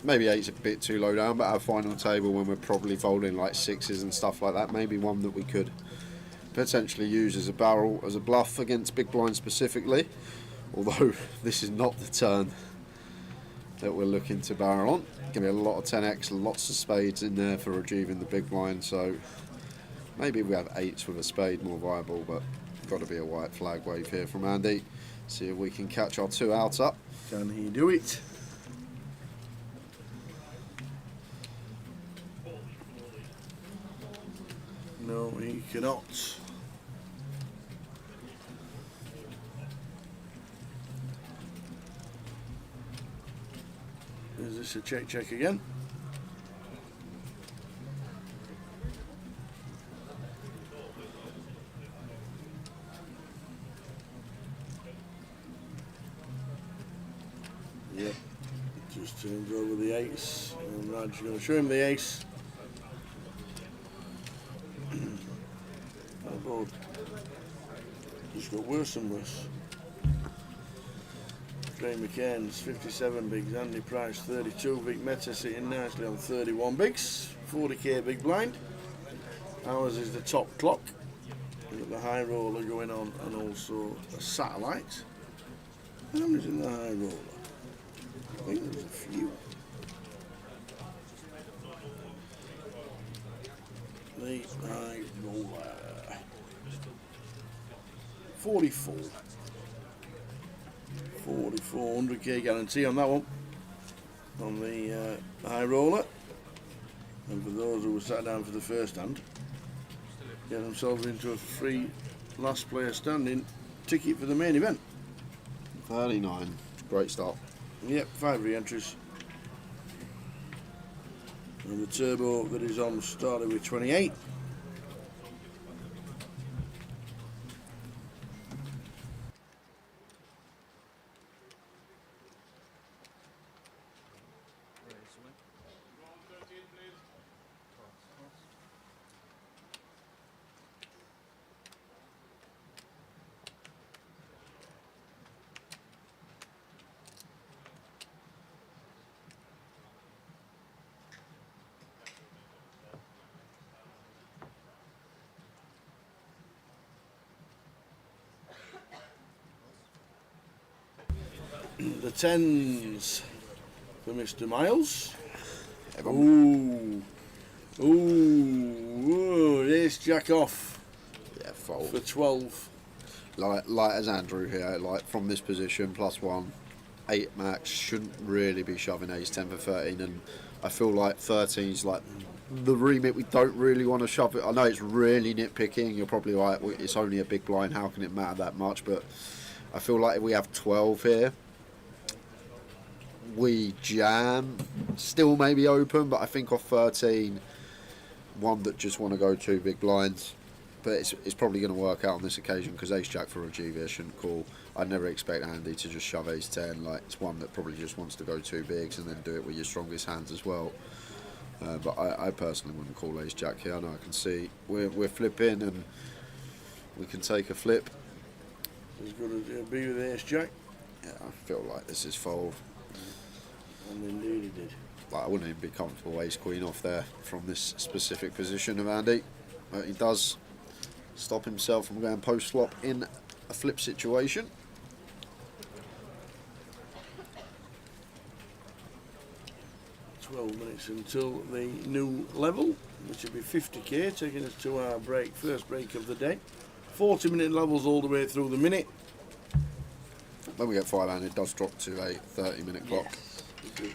maybe 8's a bit too low down, but our final table when we're probably folding like 6s and stuff like that, maybe one that we could potentially use as a barrel, as a bluff against big blind specifically. Although this is not the turn that we're looking to barrel on. Going to be a lot of 10x, lots of spades in there for achieving the big blind, so maybe we have 8s with a spade more viable, but got to be a white flag wave here from Andy. See if we can catch our 2 outs up. Can he do it? No, he cannot. Is this a check again? Yep. Just turns over the ace. And Rad's going to show him the ace. Oh, board. Just got worse and worse. Trey McCain's 57 bigs, Andy Price 32, Vic Meta sitting nicely on 31 bigs, 40k big blind. Ours is the top clock. We've got the high roller going on and also a satellite. How many's in the high roller? I think there's a few. The high roller. 44. 4,400k guarantee on that one. On the high roller. And for those who were sat down for the first hand, get themselves into a free last player standing ticket for the main event. 39. Great start. Yep, 5 re-entries. And the turbo that is on started with 28. The 10s for Mr. Miles. Ooh. Ooh. Ace Jack off. Yeah, fold. For 12. Like as Andrew here, like from this position, +1, 8 max, shouldn't really be shoving ace 10 for 13, and I feel like 13's like the remit we don't really want to shove it. I know it's really nitpicking, you're probably right, it's only a big blind, how can it matter that much, but I feel like if we have 12 here, we jam, still maybe open, but I think off 13, one that just want to go 2 big blinds. But it's probably going to work out on this occasion because ace jack for a GV shouldn't call. I'd never expect Andy to just shove ace 10. Like, it's one that probably just wants to go 2 bigs and then do it with your strongest hands as well. But I personally wouldn't call ace jack here. I know I can see we're flipping and we can take a flip. As good as it'll be with ace jack. Yeah, I feel like this is fold. And indeed he did. Like, I wouldn't even be comfortable ace queen off there from this specific position of Andy. But he does stop himself from going post flop in a flip situation. .12 until the new level, which will be 50k, taking us to our break, first break of the day. 40-minute levels all the way through the minute. When we get 5 hand, it does drop to a 30-minute clock. Yes, we do.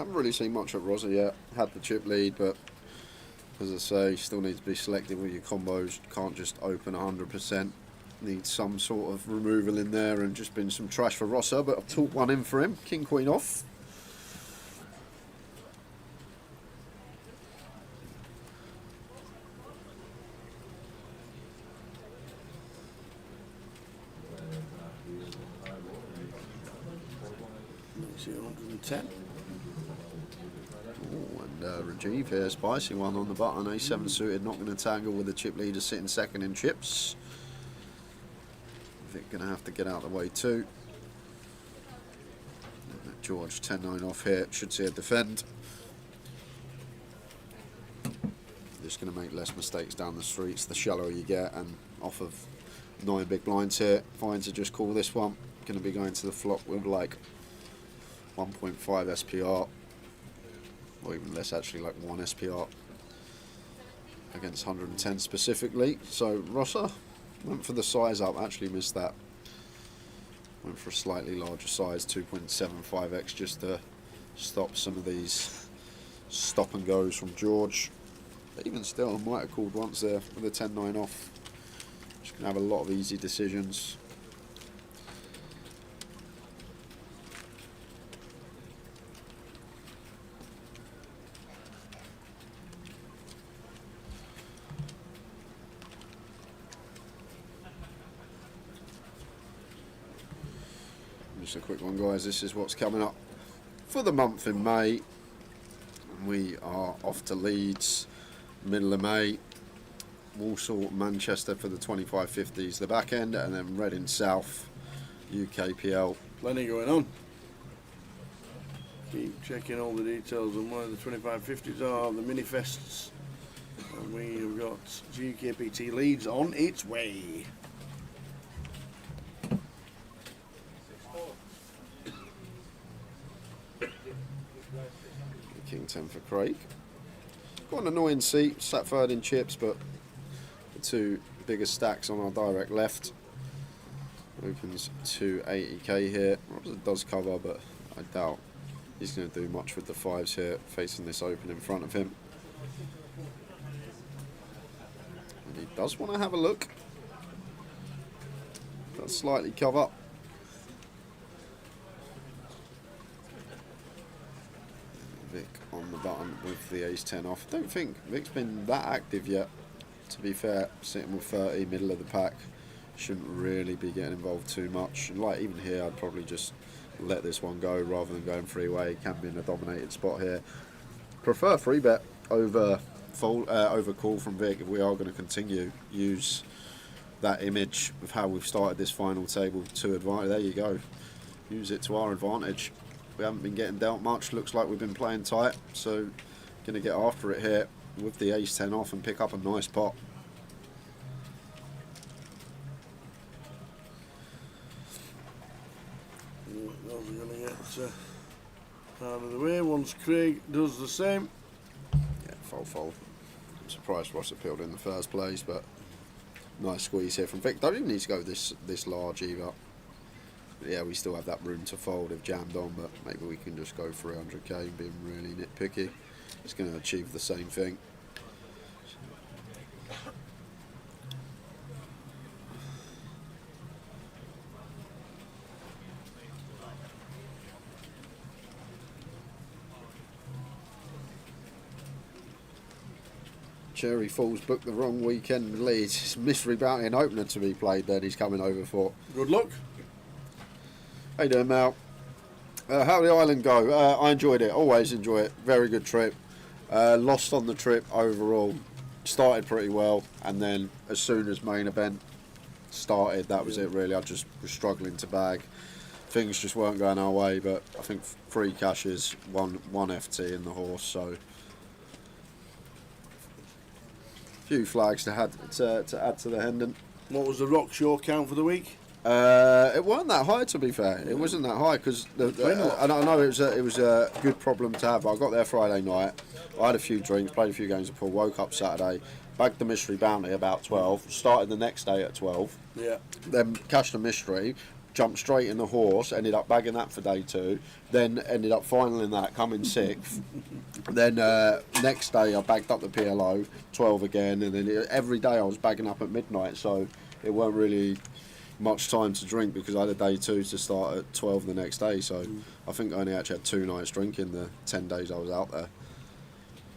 haven't really seen much of Rosa yet. Had the chip lead, but as I say, still need to be selective with your combos. Can't just open 100%. Need some sort of removal in there, and just been some trash for Rossa, but I've talked one in for him. King Queen off. Let's see, 110. Oh, and Rajiv here, spicy one on the button. A7 suited, not going to tangle with the chip leader sitting second in chips. Vic going to have to get out of the way too. George 10-9 off here, should see a defend. Just going to make less mistakes down the streets the shallower you get, and off of 9 big blinds here. Fine to just call this one. Going to be going to the flop with like 1.5 SPR, or even less actually, like 1 SPR against 110 specifically. So Rossa went for the size up, actually missed that. Went for a slightly larger size, 2.75x, just to stop some of these stop and goes from George. But even still, I might have called once there with a 10-9 off. Just going to have a lot of easy decisions. Just a quick one, guys. This is what's coming up for the month in May. We are off to Leeds, middle of May. Walsall, Manchester for the 2550s, the back end, and then Reading South, UKPL. Plenty going on. Keep checking all the details on where the 2550s are, the mini fests. And we have got GUKPT Leeds on its way. King 10 for Craig. Got an annoying seat, sat third in chips, but the two biggest stacks on our direct left. Opens to 80k here. It does cover, but I doubt he's going to do much with the fives here, facing this open in front of him. And he does want to have a look. Does slightly cover. Vic on the button with the ace-10 off. Don't think Vic's been that active yet, to be fair. Sitting with 30, middle of the pack. Shouldn't really be getting involved too much. And like even here, I'd probably just let this one go rather than going three-way. Can be in a dominated spot here. Prefer free bet over over call from Vic if we are going to continue. Use that image of how we've started this final table to advantage. There you go. Use it to our advantage. We haven't been getting dealt much. Looks like we've been playing tight. So going to get after it here with the ace-10 off and pick up a nice pot. Those are going to get out of the way once Craig does the same. Yeah, fold. I'm surprised Ross appealed in the first place, but nice squeeze here from Vic. Don't even need to go this large either. But yeah, we still have that room to fold if jammed on, but maybe we can just go 300k and being really nitpicky. It's going to achieve the same thing. Cherry Falls booked the wrong weekend in Leeds. It's mystery bounty and opener to be played then he's coming over for. Good luck. How you doing, Mal? How did the island go? I enjoyed it, always enjoy it. Very good trip. Lost on the trip overall. Started pretty well, and then as soon as main event started, that was it really. I just was struggling to bag. Things just weren't going our way, but I think 3 cashes, one FT in the horse, so few flags to add to the Hendon. What was the rock show count for the week? It wasn't that high, to be fair. It wasn't that high because I know it was a good problem to have. I got there Friday night. I had a few drinks, played a few games of pool, woke up Saturday, bagged the mystery bounty about 12. Started the next day at 12. Yeah. Then cashed the mystery. jumped straight in the horse, ended up bagging that for day 2, then ended up finaling that, coming 6th. Then next day I bagged up the PLO, 12 again, and then every day I was bagging up at midnight, so it weren't really much time to drink because I had a day 2 to start at 12 the next day, so I think I only actually had 2 nights drinking the 10 days I was out there.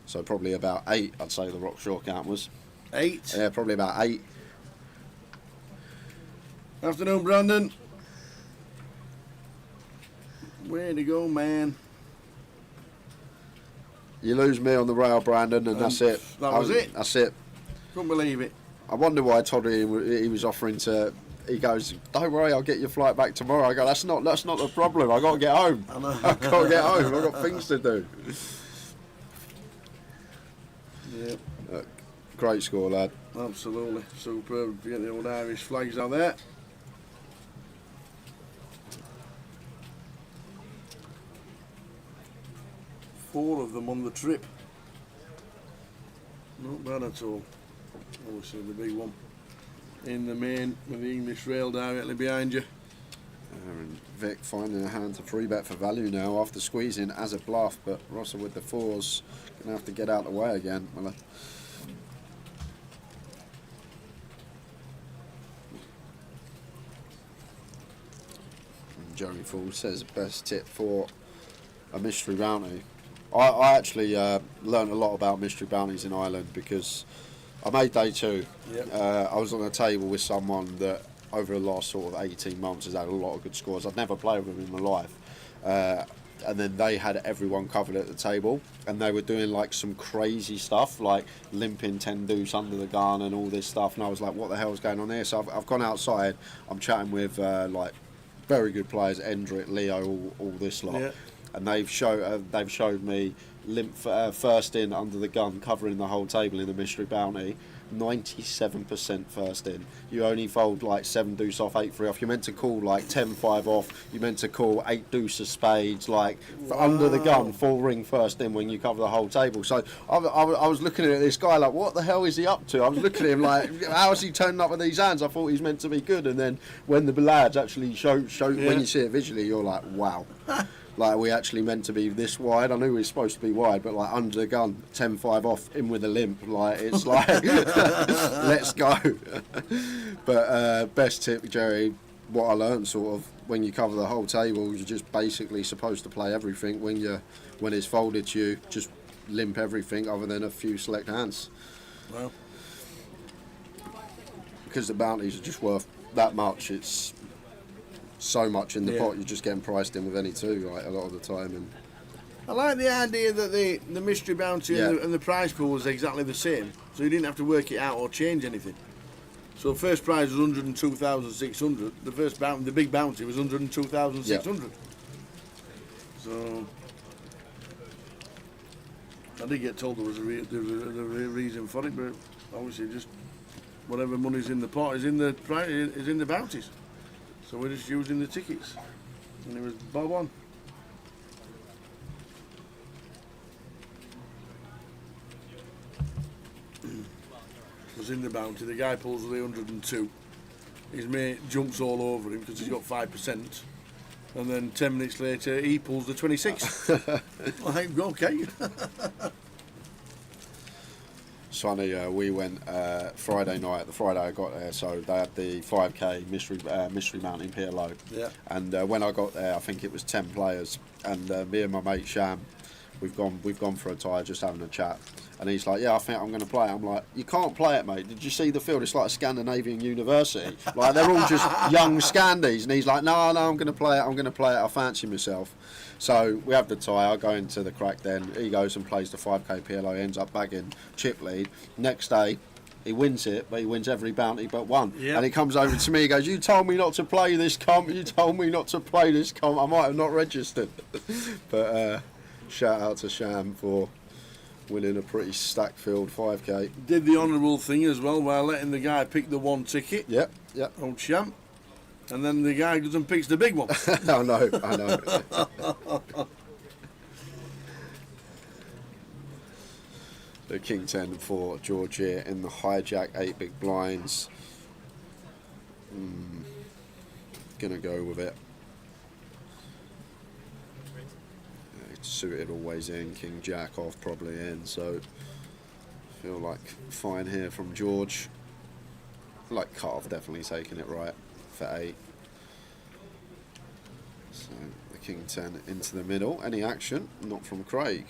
So probably about 8, I'd say the Rock Shore count was. 8? Yeah, probably about 8. Afternoon, Brandon. Way to go, man. You lose me on the rail, Brandon, and that's it. That was it? That's it. Couldn't believe it. I wonder why Toddy he was offering to. He goes, "Don't worry, I'll get your flight back tomorrow." I go, "That's not the problem. I got to get home. I know. I got to get home. I've got things to do." Yeah, Great score, lad. absolutely. Superb. Get the old Irish flags out there. Four of them on the trip. Not bad at all. Obviously the big one in the main with the English rail directly behind you. And Vic finding a hand to 3-bet for value now after squeezing as a bluff, but Russell with the 4s gonna have to get out of the way again. Well, Jeremy Fool says best tip for a mystery bounty. I actually learned a lot about mystery bounties in Ireland because I made day 2. Yep. I was on a table with someone that over the last sort of 18 months has had a lot of good scores. I'd never played with them in my life. And then they had everyone covered at the table, and they were doing like some crazy stuff, like limping 10 deuce under the gun and all this stuff. And I was like, what the hell is going on here? So I've gone outside. I'm chatting with like very good players, Endrick, Leo, all this lot. Yeah. And they've showed me limp first in under the gun, covering the whole table in the mystery bounty. 97% first in. You only fold like 7 deuce off, 8-3 off. You're meant to call like 10-5 off. You're meant to call 8 deuce of spades, like under the gun, full ring first in when you cover the whole table. So I was looking at this guy like, what the hell is he up to? I was looking at him like, how is he turning up with these hands? I thought he's meant to be good. And then when the lads actually show when you see it visually, you're like, wow. Like, we actually meant to be this wide. I knew we were supposed to be wide, but like under the gun, 10-5 off, in with a limp. Like, it's like, let's go. But best tip, Jerry, what I learned sort of, when you cover the whole table, you're just basically supposed to play everything. When it's folded to you, just limp everything other than a few select hands. Well, because the bounties are just worth that much, it's so much in the pot, you're just getting priced in with any 2, like, a lot of the time. And I like the idea that the mystery bounty and the prize pool was exactly the same, so you didn't have to work it out or change anything. So first prize was 102,600. The first bounty, the big bounty, was 102,600. So I did get told there was a reason for it, but obviously just whatever money's in the pot is in the is in the bounties. So we're just using the tickets, and it was bob on. Was in the bounty. The guy pulls the 102. His mate jumps all over him because he's got 5%, and then 10 minutes later he pulls the 26. Like, okay. Sonny, we went Friday night. The Friday I got there, so they had the 5k mystery mountain PLO. Yeah. And when I got there, I think it was 10 players, and me and my mate Sham, we've gone for a tie, just having a chat. And he's like, "Yeah, I think I'm going to play it." I'm like, "You can't play it, mate. Did you see the field? It's like a Scandinavian university. Like, they're all just young Scandies." And he's like, "No, I'm going to play it. I'm going to play it. I fancy myself." So we have the tie. I go into the crack then. He goes and plays the 5k PLO. He ends up bagging chip lead. Next day, he wins it, but he wins every bounty but one. Yep. And he comes over to me, he goes, "You told me not to play this comp. You told me not to play this comp. I might have not registered." But shout out to Sham for winning a pretty stack filled 5k. Did the honourable thing as well by letting the guy pick the one ticket. Yep. Old champ. And then the guy goes and picks the big one. I know. The King 10 for George here in the hijack 8 big blinds. going to go with it. It's suited always in, King Jack off probably in, so feel like fine here from George. Like cut off, definitely taking it right for 8. So the King 10 into the middle. Any action? Not from Craig.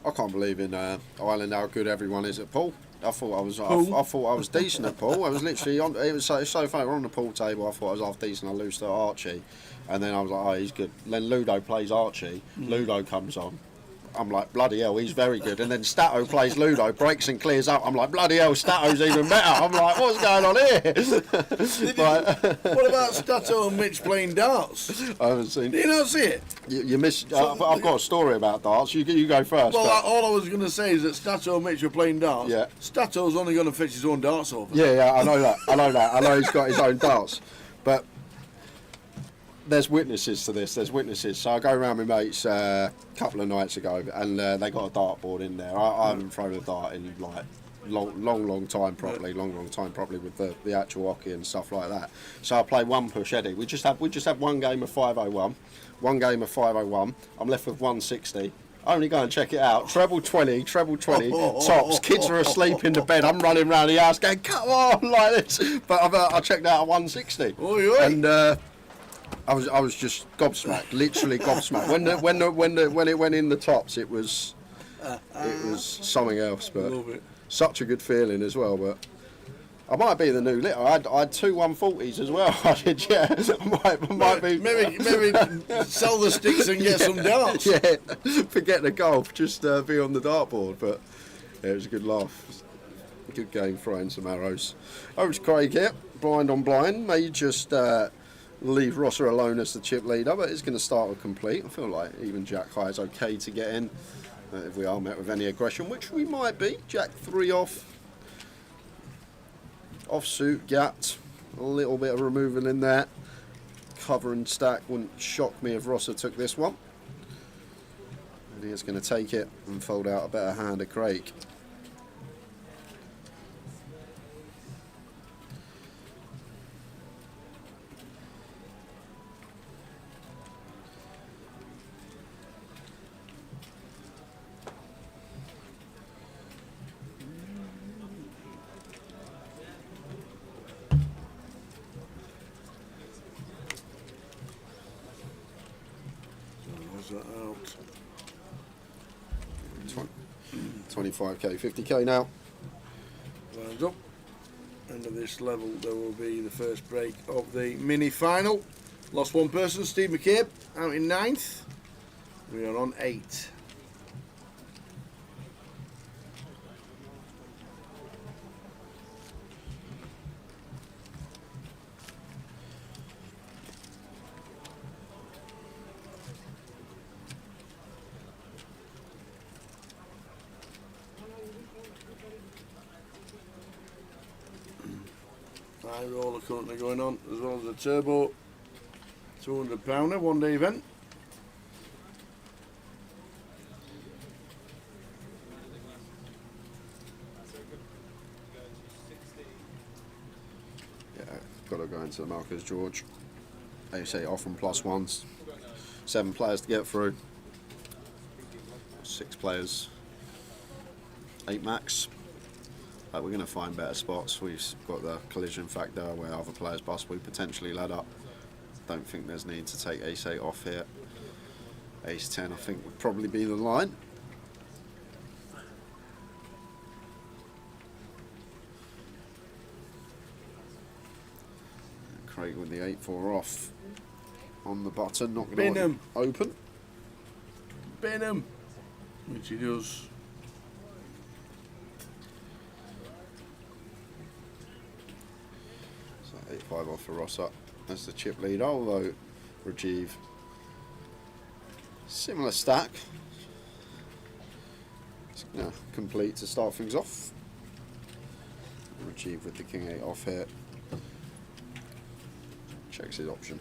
I can't believe in Ireland how good everyone is at pool. I thought I was decent at pool. I was literally on. It was so funny. We're on the pool table. I thought I was half decent. I lose to Archie, and then I was like, oh, he's good. Then Ludo plays Archie. Ludo comes on. I'm like, bloody hell, he's very good. And then Stato plays Ludo, breaks and clears up. I'm like, bloody hell, Stato's even better. I'm like, what's going on here? What about Stato and Mitch playing darts? I haven't seen. Do you not see it? You missed. I've got a story about darts. You go first. Well, all I was going to say is that Stato and Mitch were playing darts. Yeah. Stato's only going to fetch his own darts over. Yeah, I know that. I know he's got his own darts, but there's witnesses to this. There's witnesses. So I go around with mates a couple of nights ago, and they got a dartboard in there. I haven't thrown a dart in like long time properly, long time properly with the actual hockey and stuff like that. So I play one push Eddie. We just have one game of 501, one game of 501. I'm left with 160. Only go and check it out. Treble 20, tops. Kids are asleep in the bed. I'm running around the house going, come on, like this. But I checked out at 160. And I was just gobsmacked, literally gobsmacked. When it went in the tops, it was something else. But such a good feeling as well. But I might be the new little. I had 2 140s as well. I did, yeah. I might be. Maybe sell the sticks and get some darts. Yeah, forget the golf, just be on the dartboard. But yeah, it was a good laugh. Good game, throwing some arrows. Oh, it's Craig here, blind on blind. May just leave Rosser alone as the chip leader, but it's going to start with complete. I feel like even Jack High is okay to get in if we are met with any aggression, which we might be. Jack 3 off. Offsuit, gapped, a little bit of removal in there. Cover and stack, wouldn't shock me if Rosser took this one. And he is going to take it and fold out a better hand of Craig. Out. 25k, 50k now. Lines up. End of this level, there will be the first break of the mini final. Lost one person, Steve McCabe, out in 9th. We are on 8. High roller currently going on, as well as the turbo 200 pounder 1-day event. Yeah, got to go into the markers, George. They say off and +1s. 7 players to get through. 6 players. 8 max. We're going to find better spots. We've got the collision factor where other players bust. We potentially led up. Don't think there's need to take ace-8 off here. Ace-10 I think would probably be the line. Craig with the 8-4 off on the button, not going to open. Bin him, which he does. So 8-5 off for Rosser as the chip lead, although Rajiv similar stack. It's going to complete to start things off. Rajiv with the king 8 off here. Checks his option.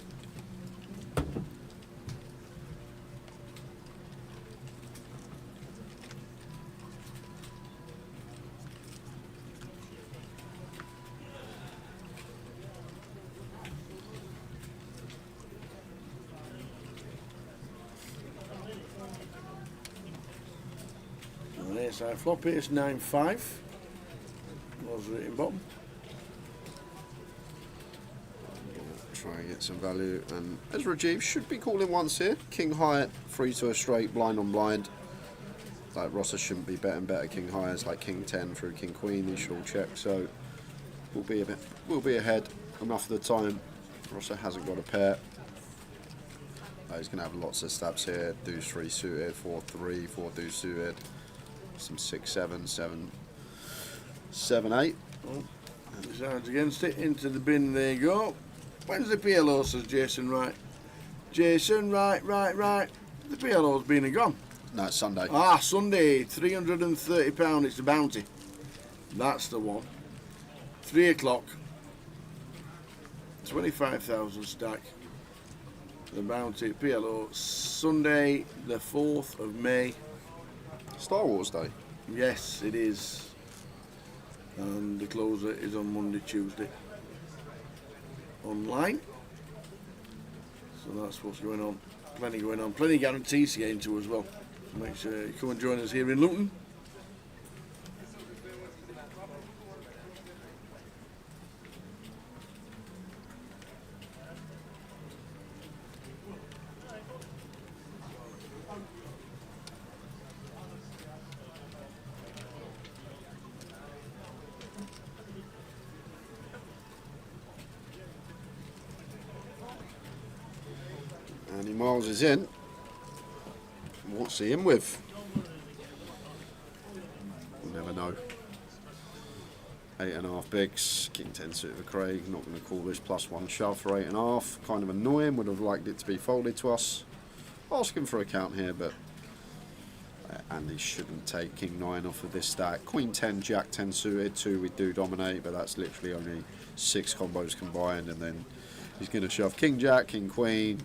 ace high flop, ace 9-5. Was written bottom. Try and get some value. And as Rajiv should be calling once here. King high, 3 to a straight, blind on blind. Like Rosser shouldn't be betting better king hires like king 10 through king queen. He should all check. So we'll be ahead enough of the time. Rosser hasn't got a pair. He's going to have lots of stabs here. Deuce 3 suited, 4-3, 4 deuce suited. Some 6-7, 7-8. Oh, decides against it. Into the bin they go. When's the PLO, says Jason Wright. Jason, right. The PLO's been and gone. No, it's Sunday. Ah, Sunday, £330. It's the bounty. That's the one. 3 o'clock. 25,000 stack. The bounty PLO. Sunday, the 4th of May. Star Wars Day. Yes, it is. And the closer is on Monday, Tuesday. Online. So that's what's going on. Plenty going on. Plenty guarantees to get into as well. So make sure you come and join us here in Luton. Andy Miles is in. What's he in with? We'll never know. 8.5 bigs. King 10 suited for Craig. Not going to call this +1 shove for 8.5. Kind of annoying. Would have liked it to be folded to us. Asking for a count here, but Andy shouldn't take King 9 off of this stack. Queen 10, Jack 10 suited. 2 we do dominate, but that's literally only 6 combos combined, and then he's going to shove King Jack, King Queen,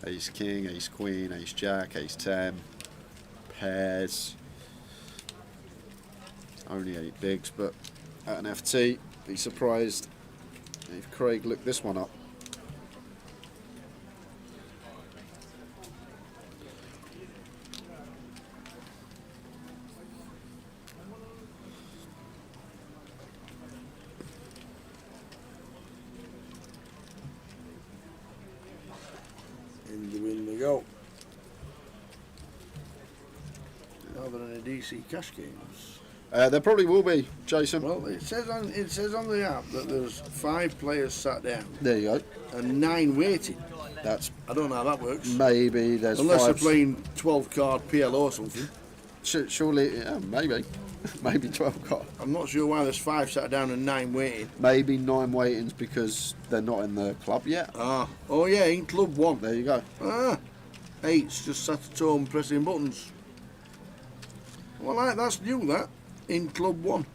Ace King, Ace Queen, Ace Jack, Ace 10, pairs. Only 8 bigs, but at an FT, be surprised if Craig looked this one up. In the win they go. Are there any DC cash games? There probably will be, Jason. Well, it says on the app that there's 5 players sat down There you go. and 9 waiting. That's I don't know how that works. maybe there's Unless they're 5. playing 12 card PLO or something. Surely, yeah, maybe. Maybe 12 got. I'm not sure why there's 5 sat down and 9 waiting. Maybe 9 waitings because they're not in the club yet. Ah, oh yeah, in Club 1. There you go. Ah, 8's just sat at home pressing buttons. Well, that's new, that. In Club 1.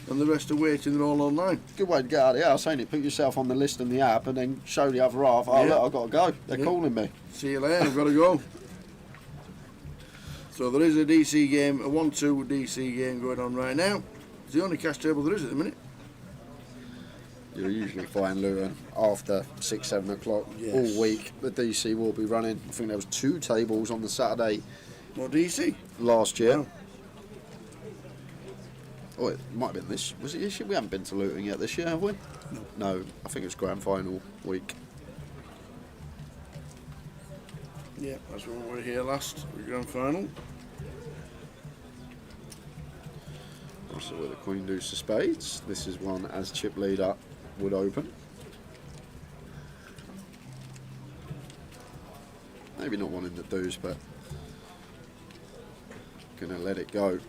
And the rest are waiting, they're all online. Good way to get out of the house, ain't it? Put yourself on the list in the app and then show the other half, oh Yeah. look, I've got to go. They're Yeah. calling me. See you later, I've got to go. So there is a DC game, a 1-2 DC game going on right now. It's the only cash table there is at the minute. You'll usually find Luton after 6, 7 o'clock Yes. all week. The DC will be running. I think there was 2 tables on the Saturday What DC? last year. Oh. Oh, it might have been this. Was it this year? We haven't been to Luton yet this year, have we? No, I think it was grand final week. Yeah, that's when we were here last, the grand final. Also with the Queen Deuce of Spades. This is one as chip leader would open. Maybe not one in the deuce, but gonna let it go.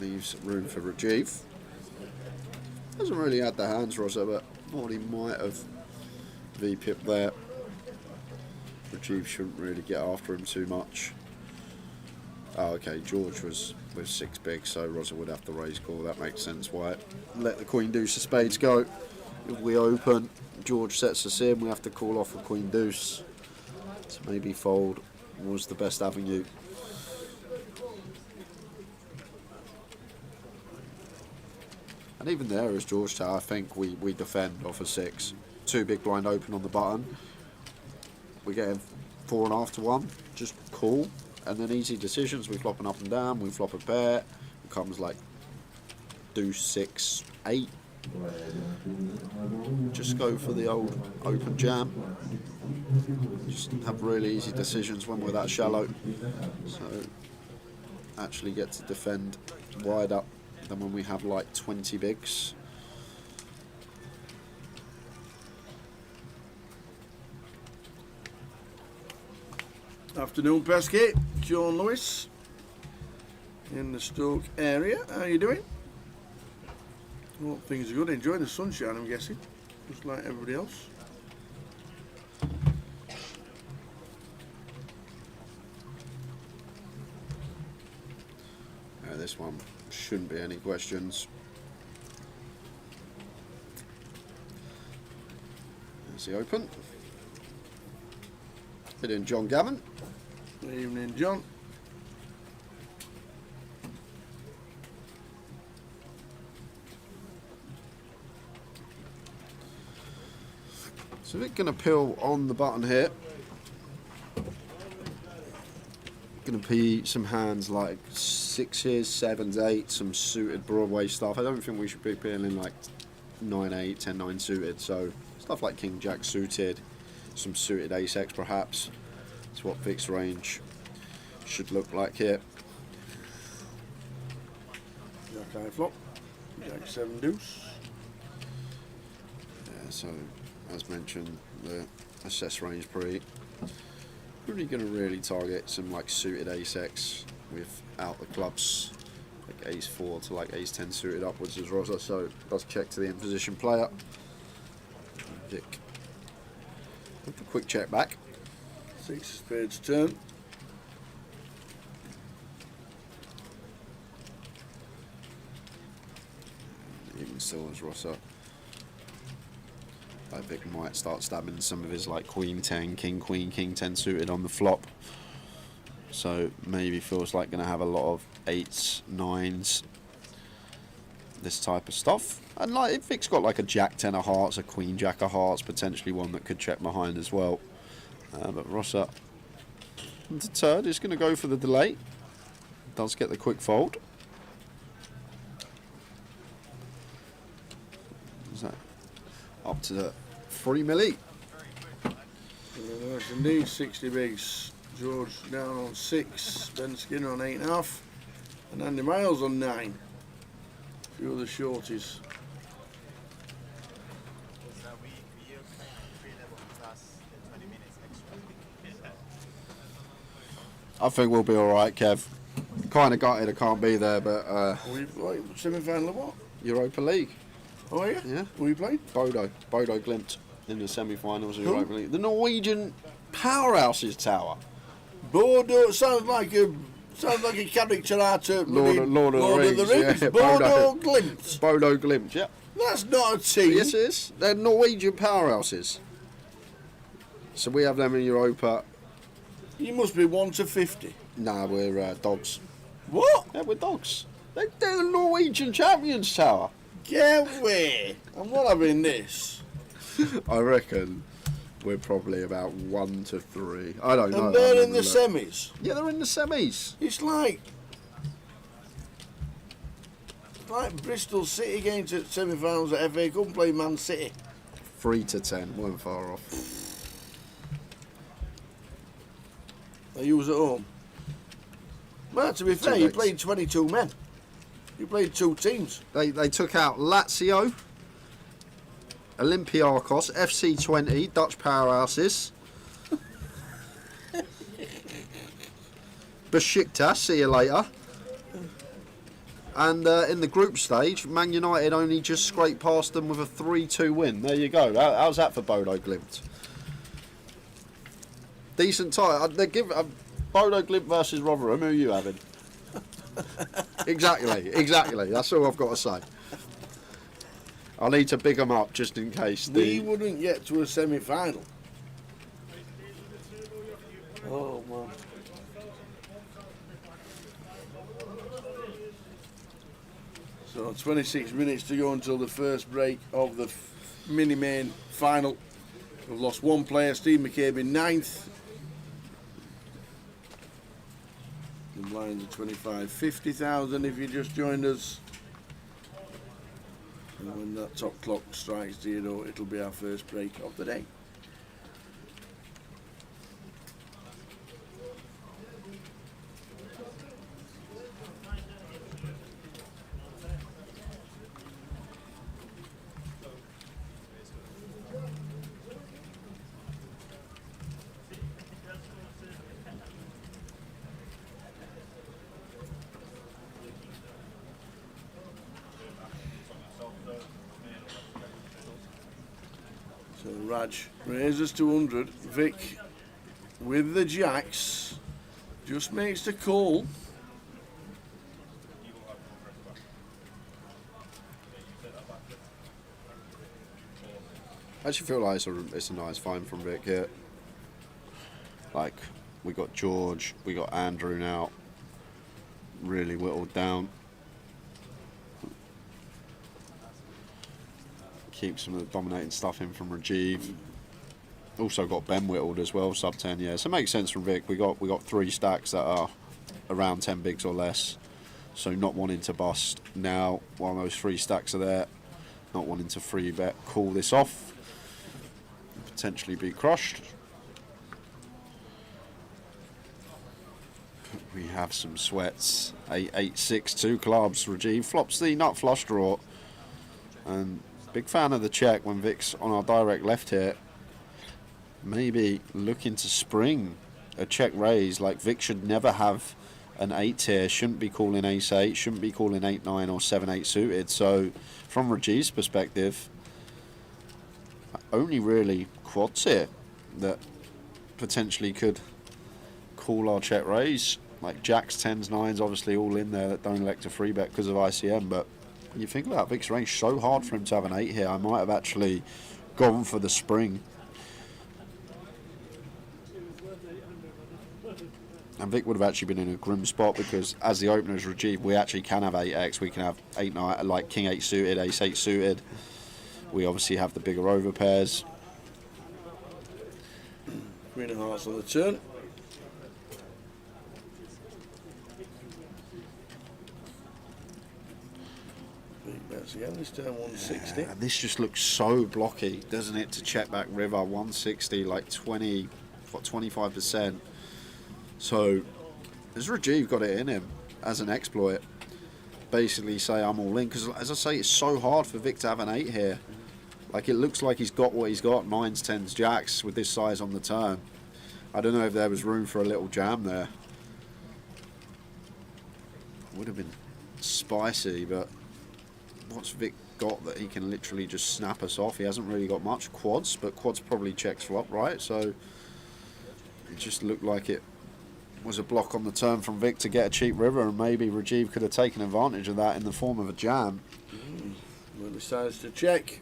Leaves room for Rajiv. Hasn't really had the hands, Rosa, but thought he might have V-pipped there. Rajiv shouldn't really get after him too much. Oh, okay, George was with 6 bigs, so Rosa would have to raise call. That makes sense why let the Queen Deuce of Spades go. If we open, George sets us in, we have to call off a Queen Deuce. So maybe fold was the best avenue. And even there as Georgetown, I think we defend off a 6. 2 big blind open on the button. We're getting 4.5 to 1. Just cool. And then easy decisions, we flop an up and down, we flop a pair, it comes like deuce, 6, 8. Just go for the old open jam. Just have really easy decisions when we're that shallow. So actually get to defend wider than when we have like 20 bigs. Afternoon, Pesky. Sean Lewis in the Stoke area. How you doing? Well, things are good. Enjoying the sunshine, I'm guessing. Just like everybody else. This one shouldn't be any questions. There's the open. Good in John Gavin. Good evening, John. So we're going to peel on the button here. Going to be some hands like 6s, 7s, 8s, some suited Broadway stuff. I don't think we should be peeling like 9-8, 10-9 suited. So stuff like King Jack suited, some suited Ace-X perhaps. That's what fixed range should look like here. Jack high flop. Jack 7 deuce. Yeah, so as mentioned, the assess range pretty. Probably going to really target some like suited Ace-X without the clubs, like Ace-4 to like Ace-10 suited upwards as well. So it does check to the in position player. Vic with the quick check back. 6 of spades turn. Even still as Rosser. Vic might start stabbing some of his like Queen 10, King Queen, King 10 suited on the flop. So maybe feels like going to have a lot of 8s, 9s, this type of stuff. And like if Vic's got like a Jack 10 of hearts, a Queen Jack of hearts, potentially one that could check behind as well. But Rosser, undeterred, is going to go for the delay. Does get the quick fold. Is that up to the 3 milli? Yes, indeed, 60 bigs. George down on 6, Ben Skinner on 8.5, and Andy Miles on 9. A few of the shorties. So we use 3 level plus the 20 minutes extra. I think we'll be alright, Kev. Kind of gutted I can't be there, but We've like semi-final of what? Europa League. Oh yeah? Yeah. Who you played? Bodo Glimt in the semi-finals of Who? Europa League. The Norwegian powerhouses tower. Bodo sounds like a character out of Lord of the Rings, yeah. Bodo Glimt. Bodo Glimt, yeah. That's not a team. Yes, it is. They're Norwegian powerhouses. So we have them in Europa. You must be 1 to 50. Nah, we're dogs. What? Yeah, we're dogs. They're the Norwegian champions tower. Get away. I'm not having this. I reckon we're probably about 1 to 3. I don't know. And they're I'll in the never look. semis. Yeah, they're in the semis. It's like Bristol City going to semi-finals at FA Cup and play Man City. 3 to 10, weren't far off. Are you was at home? Well, to be fair, you played 22 men. You played 2 teams. They took out Lazio, Olympiacos, FC20, Dutch powerhouses, Besiktas, see you later. And in the group stage, Man United only just scraped past them with a 3-2 win. There you go. How's that for Bodo Glimt? Decent tie. They give Bodo Glimt versus Rotherham. Who are you having? Exactly. That's all I've got to say. I need to big them up just in case. We wouldn't get to a semi-final. Oh, man. So 26 minutes to go until the first break of the mini-main final. We've lost 1 player, Steve McCabe in 9th. The blinds are 25, 50,000 if you just joined us. And when that top clock strikes 0, it'll be our first break of the day. So Raj raises to 100. Vic with the jacks just makes the call. I actually feel like it's a nice find from Vic here. Like, we got George, we got Andrew now, really whittled down. Keep some of the dominating stuff in from Rajiv. Also got Ben whittled as well, sub 10, yeah. So it makes sense from Vic. We got 3 stacks that are around 10 bigs or less. So not wanting to bust now while those 3 stacks are there. Not wanting to free bet, call this off. Potentially be crushed. We have some sweats. 8-8-6, 2 clubs. Rajiv flops the nut flush draw. And big fan of the check when Vic's on our direct left here. Maybe looking to spring a check raise. Like, Vic should never have an 8 here. Shouldn't be calling ace-8. Shouldn't be calling 8-9 or 7-8 suited. So from Rajiv's perspective, only really quads here that potentially could call our check raise. Like jacks, 10s, 9s, obviously all in there that don't elect a free bet because of ICM. But when you think about Vic's range, so hard for him to have an 8 here. I might have actually gone for the spring. And Vic would have actually been in a grim spot because as the openers, Rajiv, we actually can have 8x. We can have 8-9, like king 8 suited, ace 8 suited. We obviously have the bigger over pairs. Queen of hearts on the turn. Big bets again, this turn 160. This just looks so blocky, doesn't it, to check back river. 160, like 25%. So has Rajiv got it in him as an exploit? Basically say I'm all in, because as I say, it's so hard for Vic to have an 8 here. Like, it looks like he's got what he's got, 9s, 10s, jacks with this size on the turn. I don't know if there was room for a little jam there. Would have been spicy, but what's Vic got that he can literally just snap us off? He hasn't really got much quads, but quads probably checks flop, right? So it just looked like it was a block on the turn from Vic to get a cheap river, and maybe Rajiv could have taken advantage of that in the form of a jam. Well, decides to check.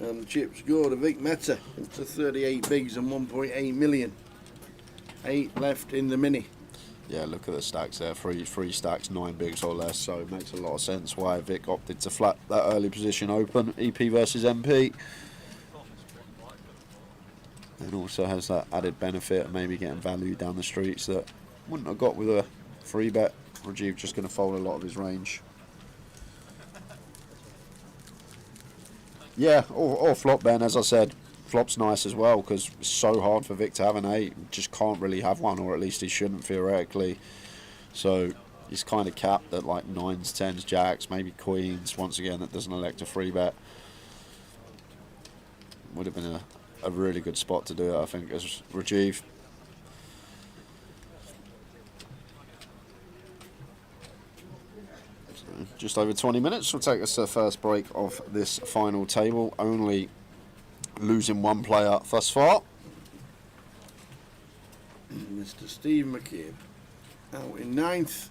And the chips go to Vic Meta. It's a 38 bigs and 1.8 million. 8 left in the mini. Yeah, look at the stacks there. Three stacks, 9 bigs or less. So it makes a lot of sense why Vic opted to flat that early position open. EP versus MP. And also has that added benefit of maybe getting value down the streets that wouldn't have got with a free bet. Rajiv just going to fold a lot of his range. Yeah, or flop, Ben, as I said. Flop's nice as well because it's so hard for Vic to have an 8. Just can't really have one, or at least he shouldn't theoretically. So he's kind of capped at like 9s, 10s, jacks, maybe queens. Once again, that doesn't elect a free bet. Would have been a really good spot to do it, I think, as Rajiv. Just over 20 minutes will take us to the first break of this final table. Only losing one player thus far. Mr. Steve McCabe out in 9th.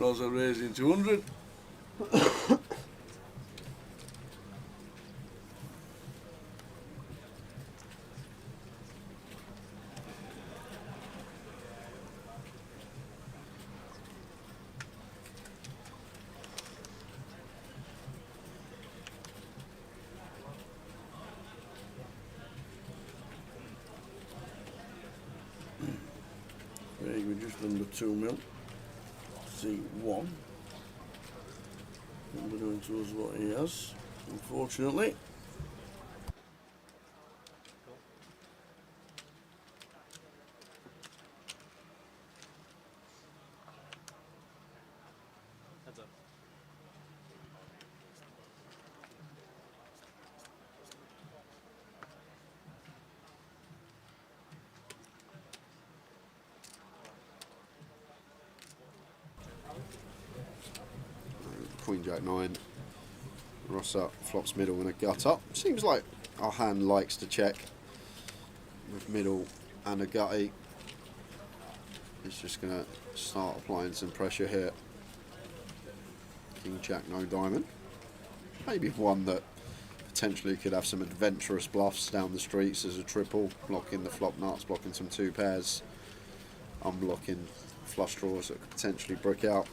Rosa raising 200. We're just under 2 mil. C1. Number doing to us what he has, unfortunately. Heads up. Queen Jack 9. Ross up, flops middle and a gut up. Seems like our hand likes to check with middle and a gutty. He's just going to start applying some pressure here. King Jack, no diamond. Maybe one that potentially could have some adventurous bluffs down the streets as a triple, blocking the flop nuts, blocking some 2 pairs, unblocking flush draws that could potentially brick out.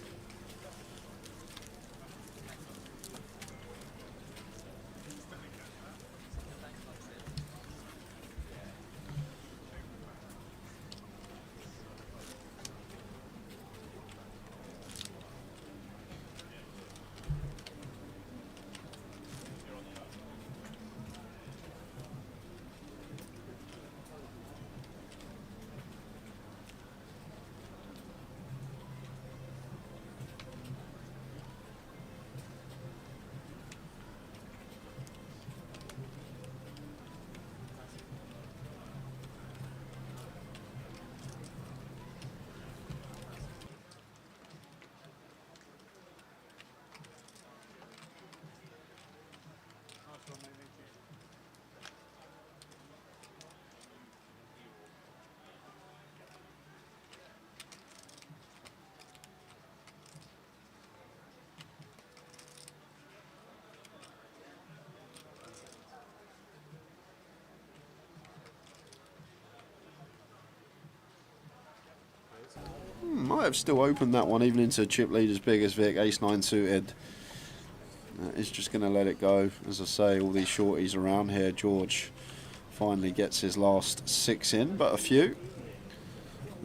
Might have still opened that one even into chip lead as big as Vic, ace 9 suited. He's just going to let it go. As I say, all these shorties around here. George finally gets his last 6 in, but a few.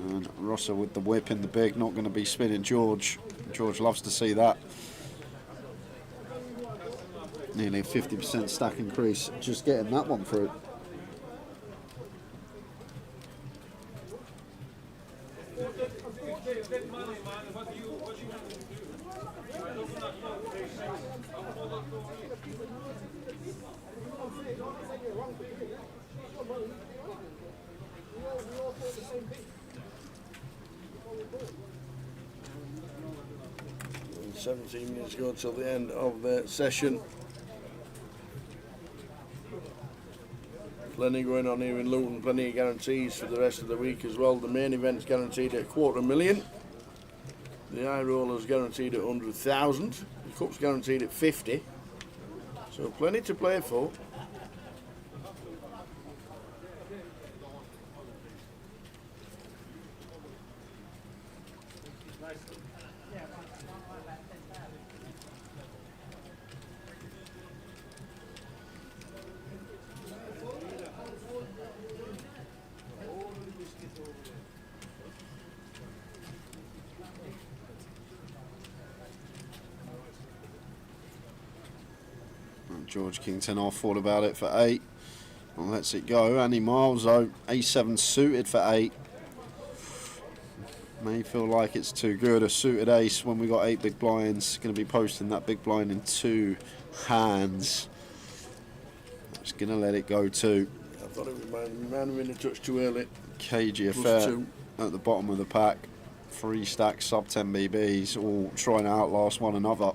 And Rossa with the whip in the big, not going to be spinning George. George loves to see that. Nearly a 50% stack increase, just getting that one through. And 17 minutes ago till the end of the session. Plenty going on here in Luton, plenty of guarantees for the rest of the week as well. The main event's guaranteed at $250,000. The eye roller's guaranteed at 100,000. The cup's guaranteed at 50. So plenty to play for. George Kington off, all about it for 8. Well, lets it go. Andy Miles though, A7 suited for 8. May feel like it's too good. A suited ace when we got 8 big blinds. Going to be posting that big blind in 2 hands. Just going to let it go too. I thought it might have been a touch too early. Cagey affair +2. at the bottom of the pack. 3 stacks, sub 10 BBs, all trying to outlast one another.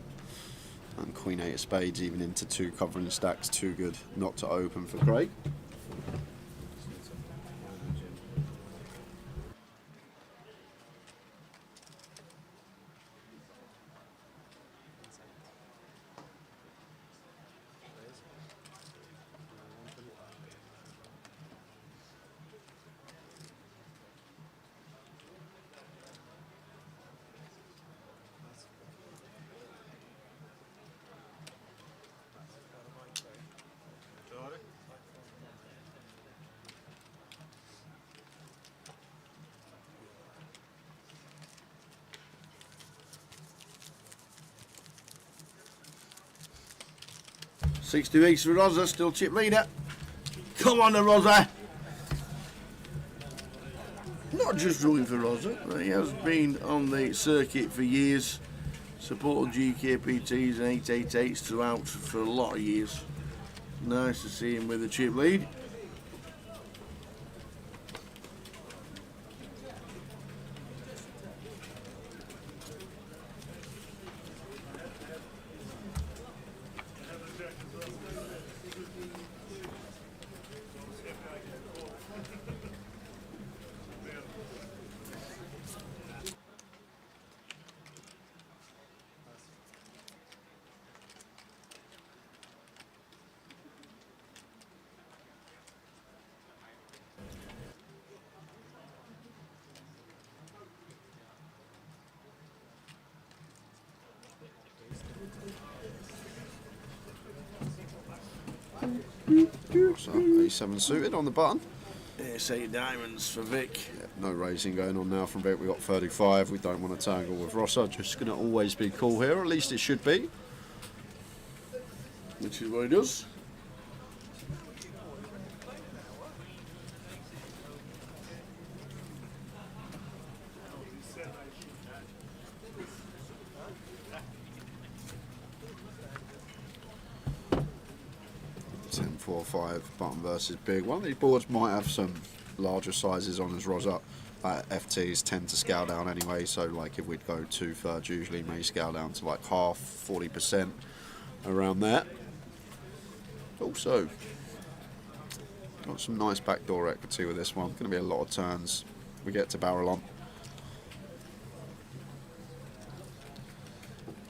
And Queen 8 of spades even into 2 covering stacks, too good not to open for Craig. 60 weeks for Rosa, still chip leader. Come on, the Rosa. Not just rooting for Rosa, but he has been on the circuit for years. Supported GUKPTs and 888s throughout for a lot of years. Nice to see him with a chip lead. So A7 suited on the button. It's 8 diamonds for Vic. Yeah, no raising going on now from Vic. We got 35. We don't want to tangle with Rossa. Just going to always be cool here, or at least it should be. Which is what he does. Ten, 4, 5 button versus big. One of these boards might have some larger sizes on as Rossa. FTs tend to scale down anyway, so like if we'd go 2/3, usually may scale down to like half, 40% around there. Also, got some nice backdoor equity with this one. Going to be a lot of turns we get to barrel on.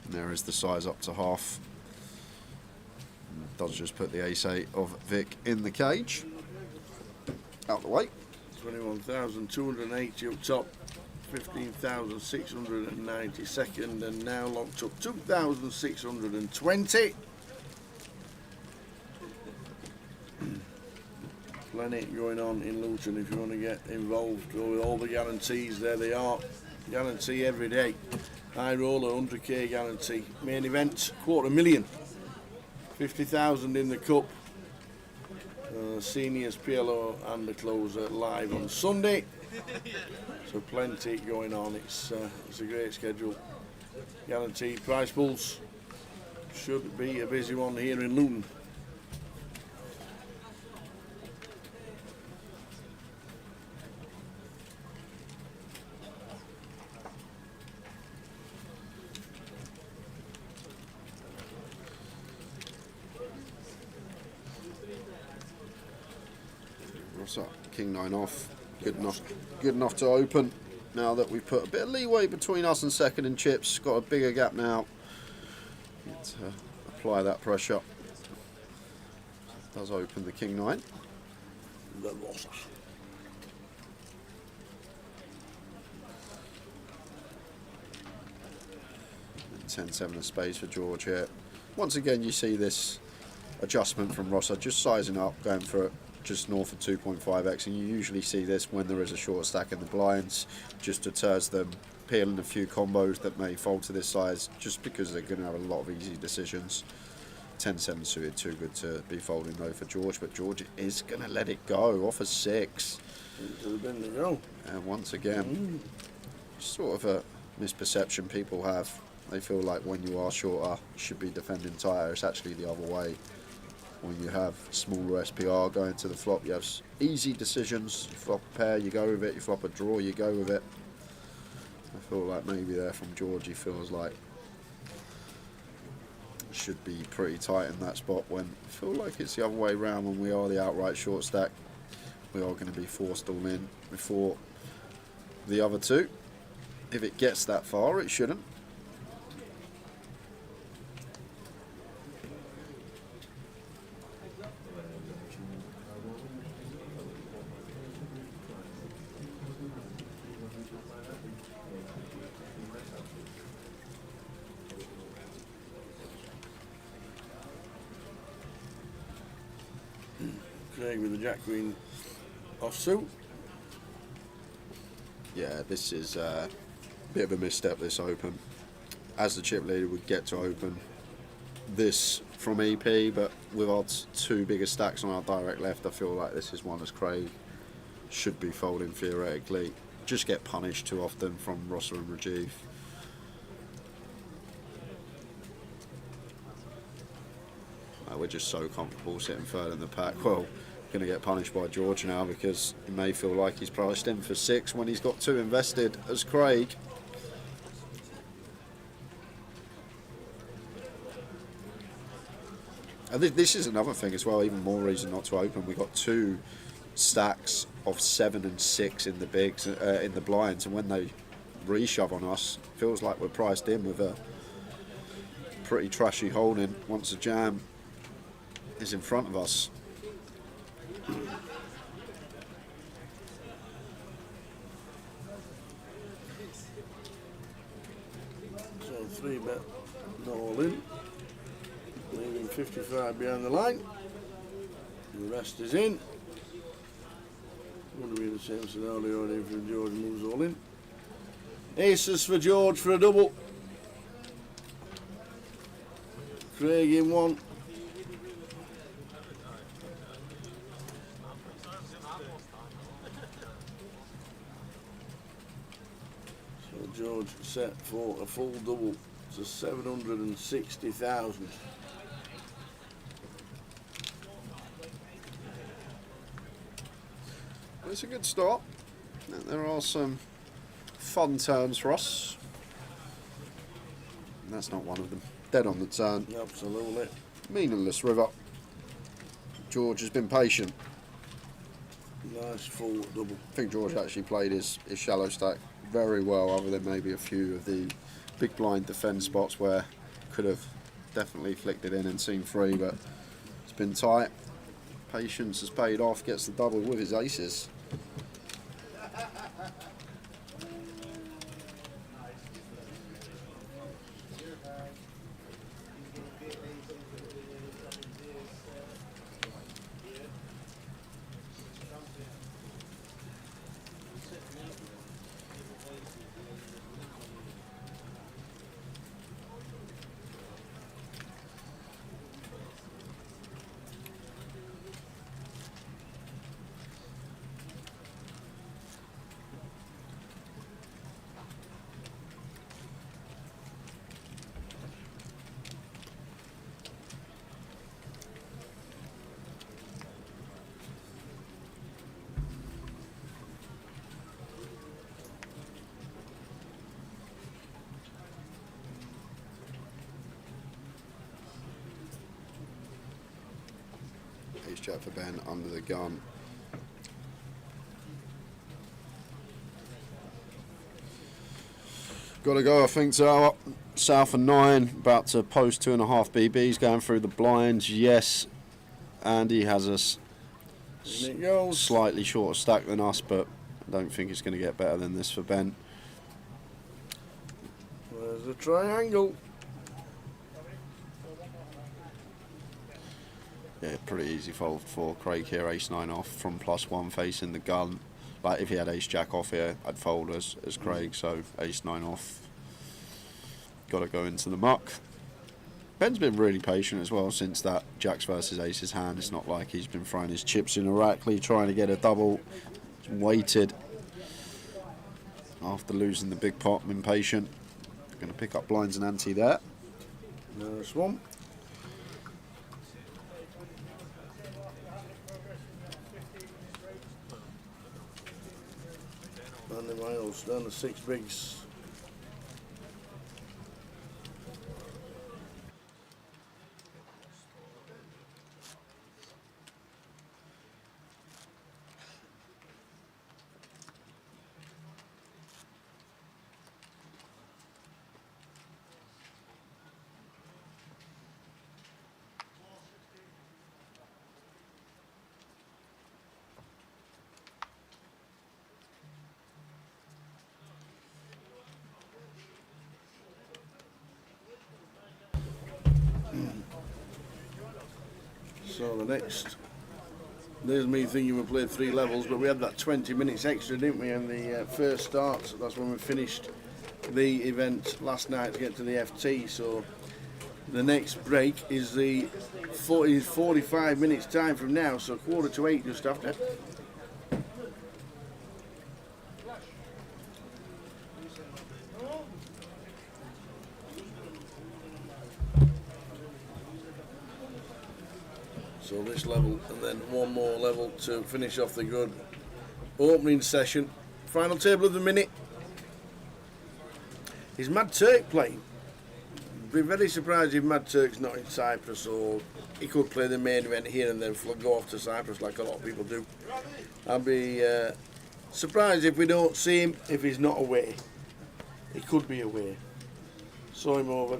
And there is the size up to half. Does just put the ace-8 of Vic in the cage. Out the way. 21,280 up top. 15,690 second, and now locked up 2,620. Plenty going on in Luton if you want to get involved with all the guarantees. There they are. Guarantee every day. High roller, 100k guarantee. Main event, $250,000. 50,000 in the cup. Seniors, PLO and the closer live on Sunday. So plenty going on. It's a great schedule. Guaranteed prize pools. Should be a busy one here in Luton. What's up? King 9 off. Good enough to open. Now that we've put a bit of leeway between us and second and chips, got a bigger gap now. Let's apply that pressure. Does open the King 9. The Rossa. And 10-7 of space for George here. Once again, you see this adjustment from Rossa, just sizing up, going for it. Just north of 2.5x, and you usually see this when there is a short stack in the blinds. Just deters them peeling a few combos that may fold to this size, just because they're going to have a lot of easy decisions. 10-7 suited, too good to be folding though for George, but George is going to let it go off a 6. Into the bin they go. And once again, sort of a misperception people have. They feel like when you are shorter, you should be defending tighter. It's actually the other way. When you have smaller SPR going to the flop, you have easy decisions. You flop a pair, you go with it. You flop a draw, you go with it. I feel like maybe there from George, he feels like it should be pretty tight in that spot, when I feel like it's the other way around. When we are the outright short stack, we are going to be forced all in before the other two. If it gets that far, it shouldn't. Craig with the Jack Queen offsuit. Yeah, this is a bit of a misstep, this open. As the chip leader would get to open this from EP, but with odds 2 bigger stacks on our direct left, I feel like this is one as Craig should be folding theoretically. Just get punished too often from Rosser and Rajiv. We're just so comfortable sitting third in the pack. Well, going to get punished by George now because he may feel like he's priced in for 6 when he's got 2 invested as Craig. And this is another thing as well, even more reason not to open. We've got 2 stacks of 7 and 6 in the bigs, in the blinds, and when they reshove on us, feels like we're priced in with a pretty trashy holding once the jam is in front of us. So 3 bet, not all in. Leaving 55 behind the line. The rest is in. Would be the same scenario if George moves all in. Aces for George for a double. Craig in 1. So George set for a full double to 760,000. It's a good start. There are some fun turns for us. And that's not one of them. Dead on the turn. Absolutely. Meaningless river. George has been patient. Nice full double. I think George actually played his shallow stack very well, other than maybe a few of the big blind defend spots where could have definitely flicked it in and seen free, but it's been tight. Patience has paid off, gets the double with his aces. Ace jack for Ben under the gun. Got to go, I think, so. South and 9, about to post 2.5 BBs, going through the blinds. Yes, Andy has us slightly shorter stack than us, but I don't think it's going to get better than this for Ben. There's the triangle. Yeah, pretty easy fold for Craig here. Ace 9 off from +1 facing the gun. Like if he had ace jack off here, I'd fold as Craig. So ace 9 off. Got to go into the muck. Ben's been really patient as well since that jacks versus aces hand. It's not like he's been throwing his chips in erratically trying to get a double. He's waited after losing the big pot. Been patient. Going to pick up blinds and ante there. Nice one. Andy Miles down to 6 bigs. So the next, there's me thinking we played 3 levels, but we had that 20 minutes extra, didn't we, in the first start. So that's when we finished the event last night to get to the FT. So the next break is the 45 minutes time from now, so 7:45 just after. So this level and then one more level to finish off the good opening session. Final table of the minute. Is Mad Turk playing? Be very surprised if Mad Turk's not in Cyprus, or he could play the main event here and then go off to Cyprus like a lot of people do. I'd be surprised if we don't see him if he's not away. He could be away. Saw him over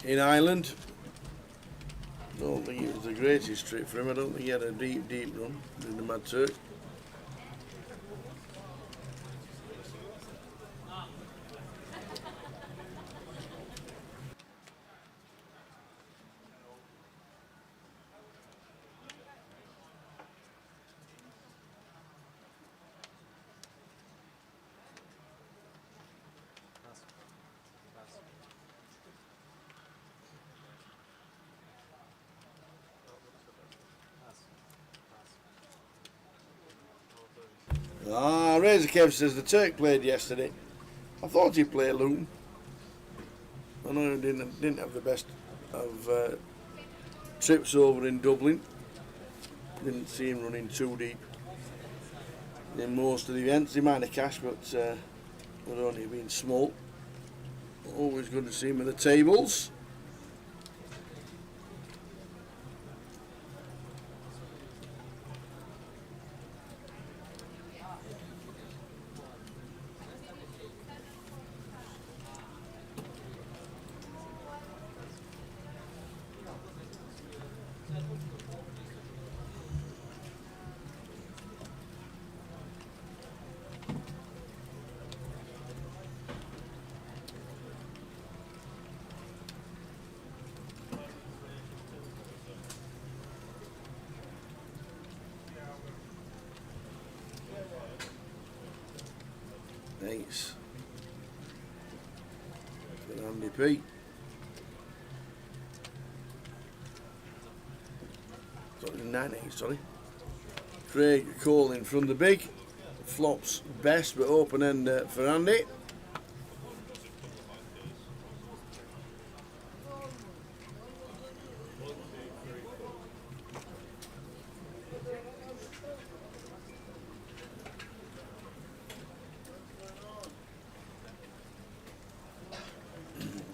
in Ireland. I don't think it was the greatest trip for him. I don't think he had a deep run in the Mad Turk. Razor Kev says the Turk played yesterday. I thought he'd play Luton. I know he didn't have the best of trips over in Dublin. Didn't see him running too deep in most of the events. He might have cashed, but would only have been small. Always good to see him at the tables. Thanks. For Andy P. Sorry, 9-8, sorry. Craig calling from the big. Flops best, but open end for Andy.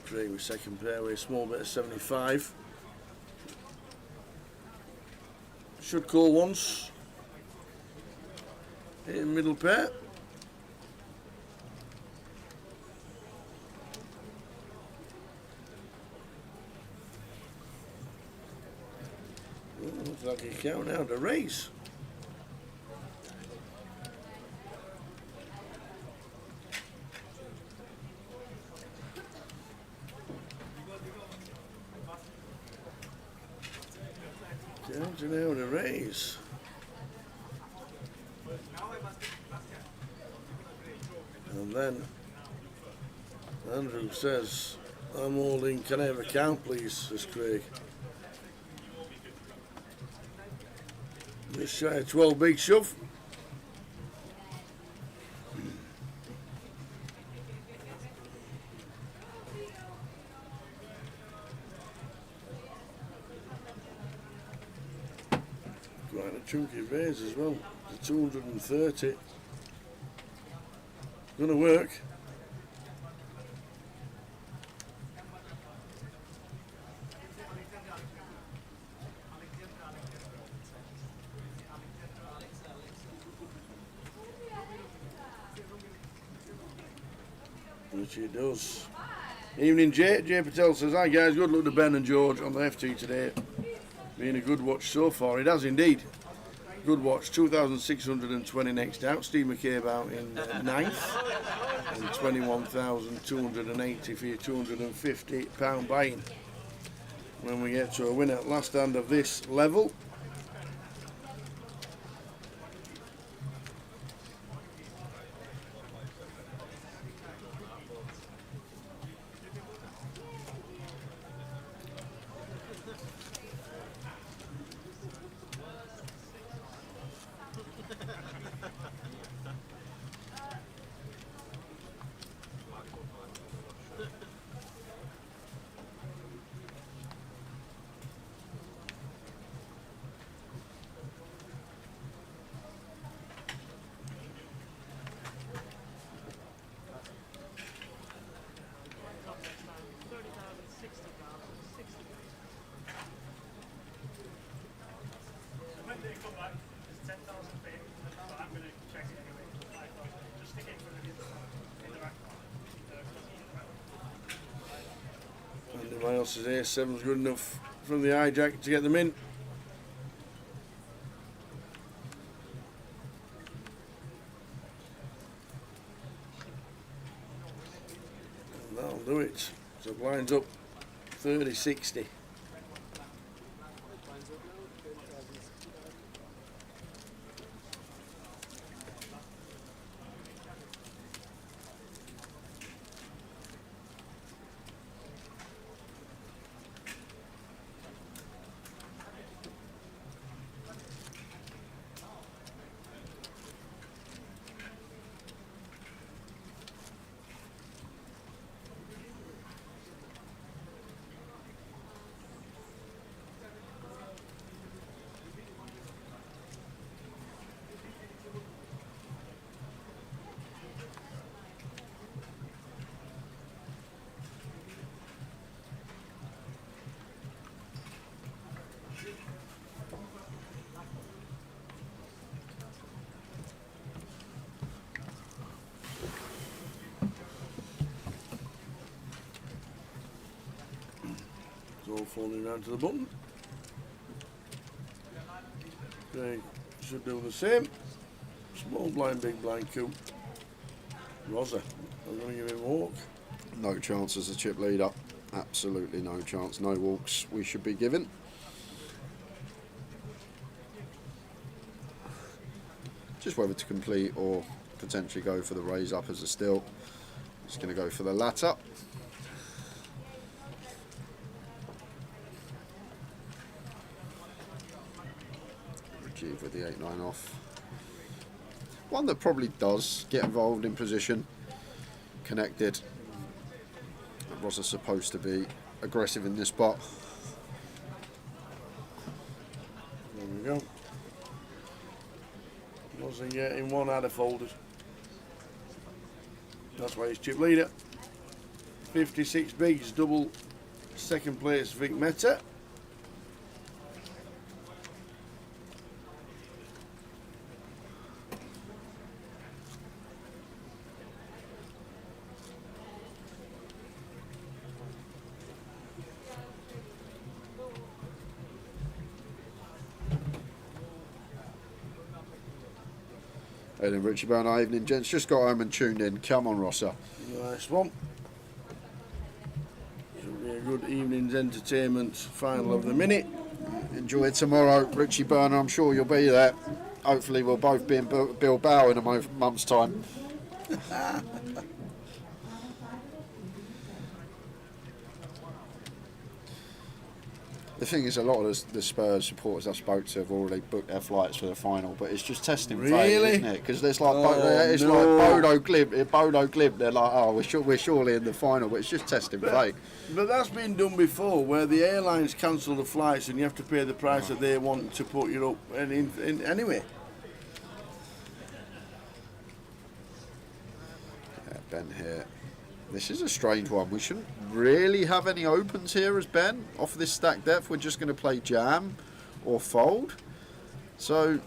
Craig with second pair with a small bit of 75. Should call once. In middle pair. Oh, looks like he's counting out a race. Counting out a race. And then Andrew says, I'm holding, can I have a count please, says Craig. Just shy of 12 big shove. Quite a chunky raise as well, the 230. Gonna work. Which it does. Evening, Jay. Jay Patel says, hi guys, good luck to Ben and George on the FT today. Been a good watch so far. It has indeed. Good watch. 2,620 next out. Steve McCabe out in ninth. And 21,280 for your £250 buy-in. When we get to a winner last hand of this level. Ross is ace 7's good enough from the hijack to get them in. And that'll do it. So blinds up 30-60. It's all falling around to the button. Okay, should do the same. Small blind, big blind coup. Rosa, I'm going to give him a walk. No chance as a chip leader. Absolutely no chance. No walks we should be given. Just whether to complete or potentially go for the raise up as a still. Just going to go for the latter. Retrieve with the 8-9 off. One that probably does get involved in position. Connected. Rosa supposed to be aggressive in this spot. There we go. Wasn't getting one out of folded. That's why he's chip leader. 56 bigs, double second place Vic Meta. And then Richie Byrne, evening gents, just got home and tuned in. Come on, Rossa. Nice one. Should be a good evening's entertainment. Final of the minute. Enjoy it tomorrow, Richie Byrne. I'm sure you'll be there. Hopefully, we'll both be in Bilbao in a month's time. The thing is, a lot of the Spurs supporters I spoke to have already booked their flights for the final, but it's just testing fate, isn't it? Because there's like like Bodo Glimt. They're like, oh, we're surely in the final, but it's just testing fate. But that's been done before, where the airlines cancel the flights and you have to pay the price that they want to put you up. And anyway. Yeah, Ben here. This is a strange one. We shouldn't really have any opens here as Ben. Off this stack depth, we're just going to play jam or fold. So,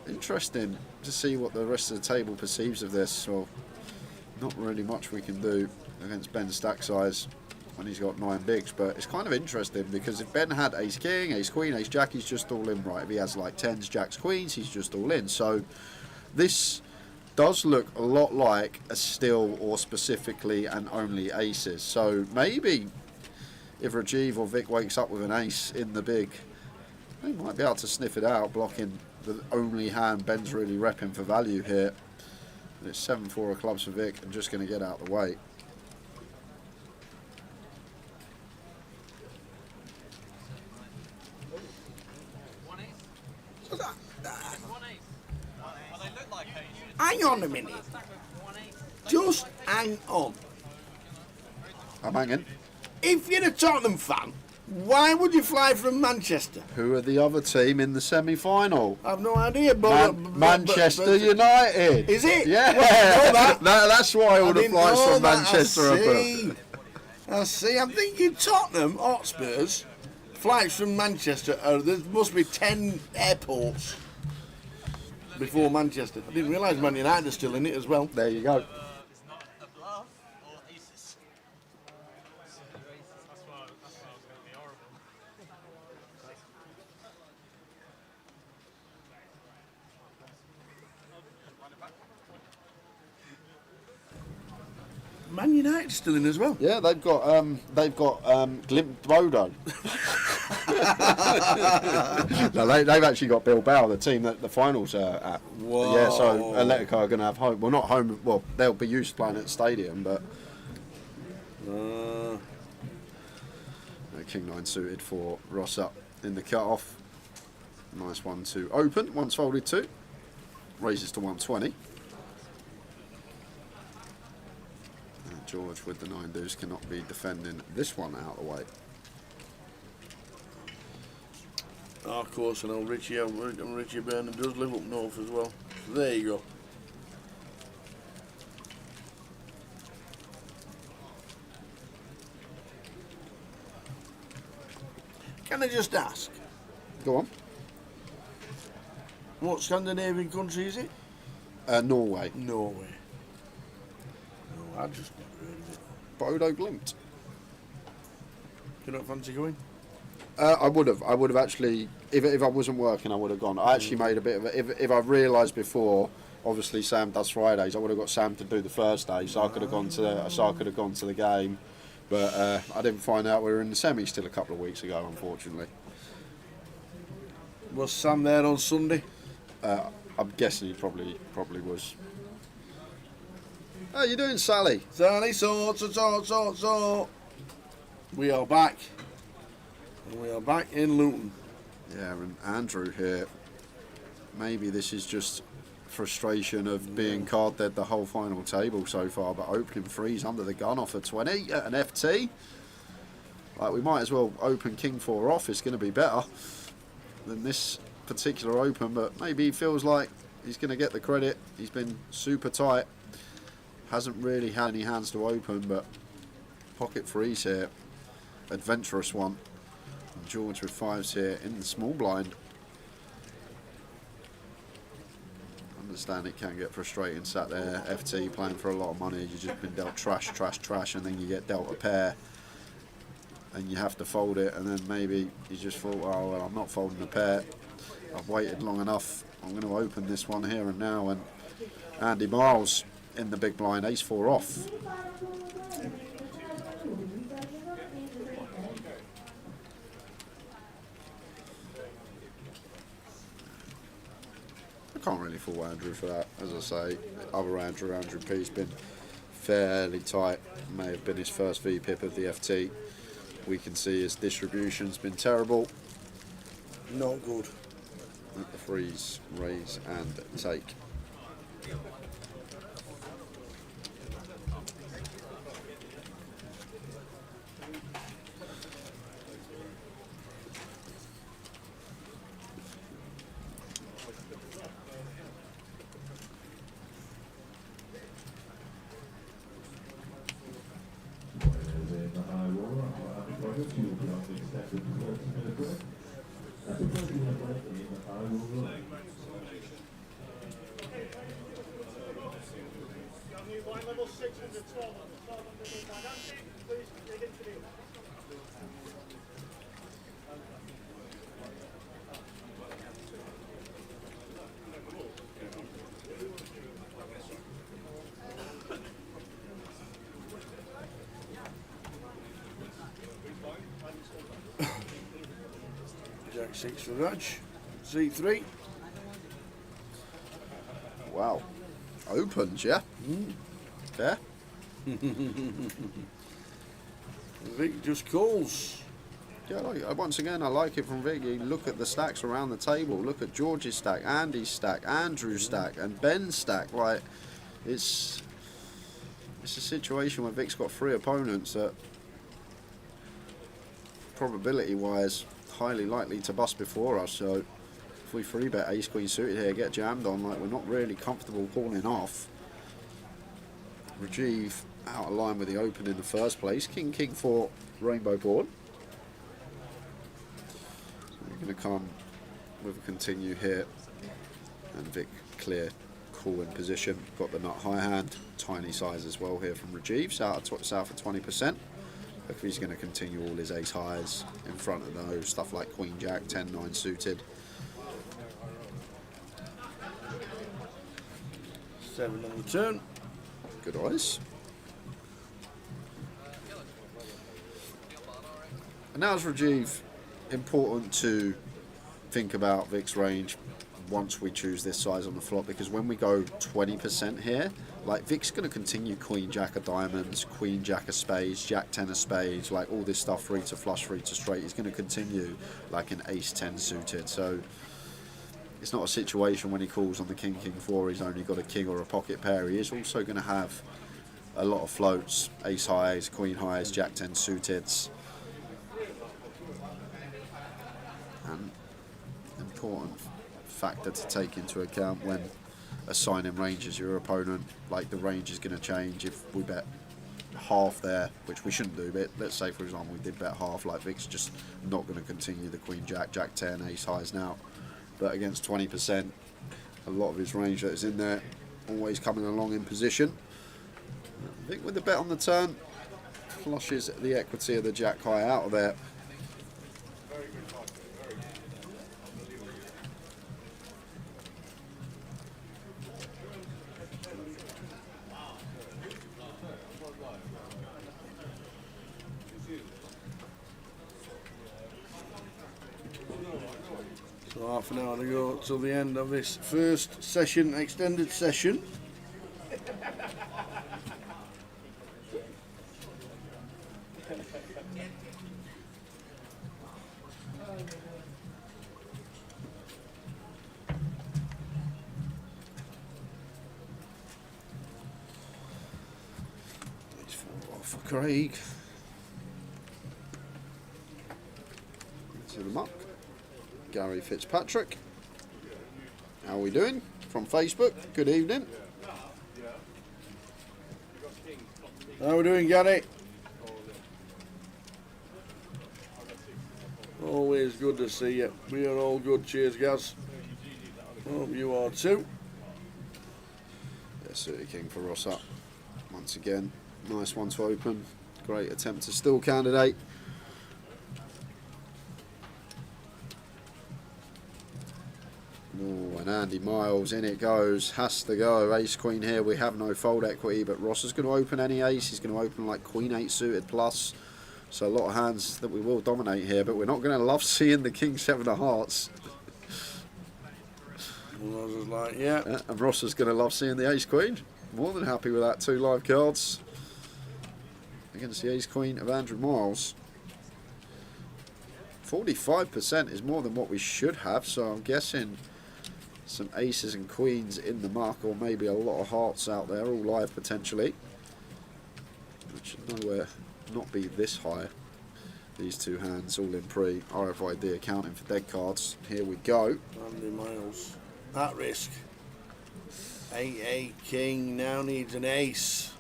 interesting to see what the rest of the table perceives of this. So, not really much we can do against Ben's stack size when he's got 9 bigs. But it's kind of interesting because if Ben had ace king, ace queen, ace jack, he's just all in, right? If he has like 10s, jacks, queens, he's just all in. So, this does look a lot like a still or specifically and only aces. So maybe if Rajiv or Vic wakes up with an ace in the big, they might be able to sniff it out, blocking the only hand Ben's really repping for value here. And it's 7-4 of clubs for Vic and just going to get out of the way. Hang on a minute. Just hang on. I'm hanging. If you're a Tottenham fan, why would you fly from Manchester? Who are the other team in the semi-final? I've no idea. But Manchester United. Is it? Yeah. Well, that's why all the didn't flights know from that. Manchester are booked. I see. I'm thinking Tottenham Hotspurs. Flights from Manchester. There must be 10 airports before Manchester. I didn't realise Man United are still in it as well. There you go. It's not a bluff or aces. Man United still in as well. Yeah, they've got Glimt Bodo. No, they've actually got Bilbao, the team that the finals are at. Whoa. Yeah, so Atletico are going to have home. Well, not home. Well, they'll be used to playing at the stadium, but King 9 suited for Ross up in the cut-off. Nice one to open. Once folded 2. Raises to 120. And George with the 9 deuce cannot be defending this one out of the way. Oh, of course, I know Richie Burnham does live up north as well. So there you go. Can I just ask, Go on. what Scandinavian country is it? Norway. Norway. No, I just never heard of it. Bodo Glimt. You don't fancy going? I would have actually, if I wasn't working, I would have gone. I actually made a bit of a, if I realised before, obviously Sam does Fridays, I would have got Sam to do the Thursday, so I could have gone to the game, but I didn't find out we were in the semi still a couple of weeks ago, unfortunately. Was Sam there on Sunday? I'm guessing he probably was. How you doing, Sally? Sally, so. We are back. And we are back in Luton. Yeah, and Andrew here. Maybe this is just frustration of being card dead the whole final table so far, but opening threes under the gun off a 20 at an FT. Like, we might as well open King 4 off. It's going to be better than this particular open, but maybe he feels like he's going to get the credit. He's been super tight. Hasn't really had any hands to open, but pocket threes here. Adventurous one. And George with 5s here in the small blind. Understand it can get frustrating sat there, FT playing for a lot of money. You've just been dealt trash, and then you get dealt a pair and you have to fold it, and then maybe you just thought, oh well, I'm not folding a pair. I've waited long enough. I'm going to open this one here and now, and Andy Miles in the big blind, ace 4 off. I can't really fault Andrew for that. As I say, other Andrew P's been fairly tight. May have been his first VPIP of the FT. We can see his distribution's been terrible. Not good. At the freeze, raise and take. Jack 6 for Raj. C3. Wow. Opens, yeah? Fair. Vic just calls. Yeah, once again, I like it from Vic. You look at the stacks around the table. Look at George's stack, Andy's stack, Andrew's stack, and Ben's stack. Like, it's a situation where Vic's got 3 opponents that, probability-wise, highly likely to bust before us. So, if we 3-bet ace queen suited here, get jammed on, like, we're not really comfortable calling off. Rajiv out of line with the open in the first place. King 4 rainbow board. We're going to come with a continue here, and Vic clear, cool in position. Got the nut high hand, tiny size as well here from Rajiv, south of 20%. If he's going to continue all his ace highs in front of those, stuff like Queen Jack, 10-9 suited. 7 on the turn. Good eyes. And now as Rajiv, important to think about Vic's range once we choose this size on the flop, because when we go 20% here, like Vic's going to continue Queen Jack of diamonds, Queen Jack of spades, Jack 10 of spades, like all this stuff, free to flush, free to straight. He's going to continue like an ace 10 suited. So it's not a situation when he calls on the king 4 he's only got a king or a pocket pair. He is also going to have a lot of floats, ace highs, queen highs, Jack 10 suiteds. And important factor to take into account when assigning ranges your opponent, like the range is going to change if we bet half there, which we shouldn't do, but let's say for example we did bet half, like Vic's just not going to continue the queen jack, jack 10, ace highs now, but against 20%, a lot of his range that is in there always coming along in position. Vic with the bet on the turn flushes the equity of the jack high out of there. So half an hour to go till the end of this first session, extended session. It's 4 off for Craig. To the muck. Gary Fitzpatrick. How are we doing? From Facebook. Good evening. How are we doing, Gary? Always good to see you. We are all good. Cheers, Gaz. Hope you are too. Yeah, Suited King for Rossa. Once again, nice one to open. Great attempt to still candidate. Oh, and Andy Miles, in it goes, has to go. Ace Queen here, we have no fold equity, but Ross is going to open any ace. He's going to open like Queen 8 suited plus. So a lot of hands that we will dominate here, but we're not going to love seeing the King 7 of hearts. Ross is like, yeah. And Ross is going to love seeing the Ace Queen. More than happy with that. 2 live cards against the Ace Queen of Andrew Miles. 45% is more than what we should have, so I'm guessing some aces and queens in the muck, or maybe a lot of hearts out there, all live potentially. Which should nowhere not be this high. These two hands all in pre. RFID accounting for dead cards. Here we go. Andy Miles at risk. 8 King now needs an ace.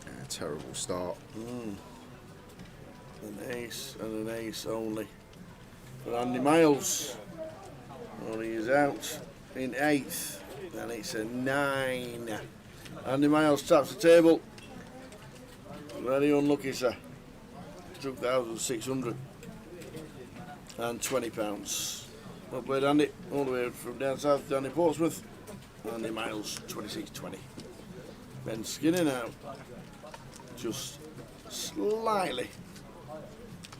Yeah, terrible start. An ace and an ace only for Andy Miles. Well, he is out in 8th, and it's a 9. Andy Miles taps the table. Very unlucky, sir. £2,620. Well played, Andy. All the way from down south, down in Portsmouth. Andy Miles, 26-20. Ben Skinner now. Just slightly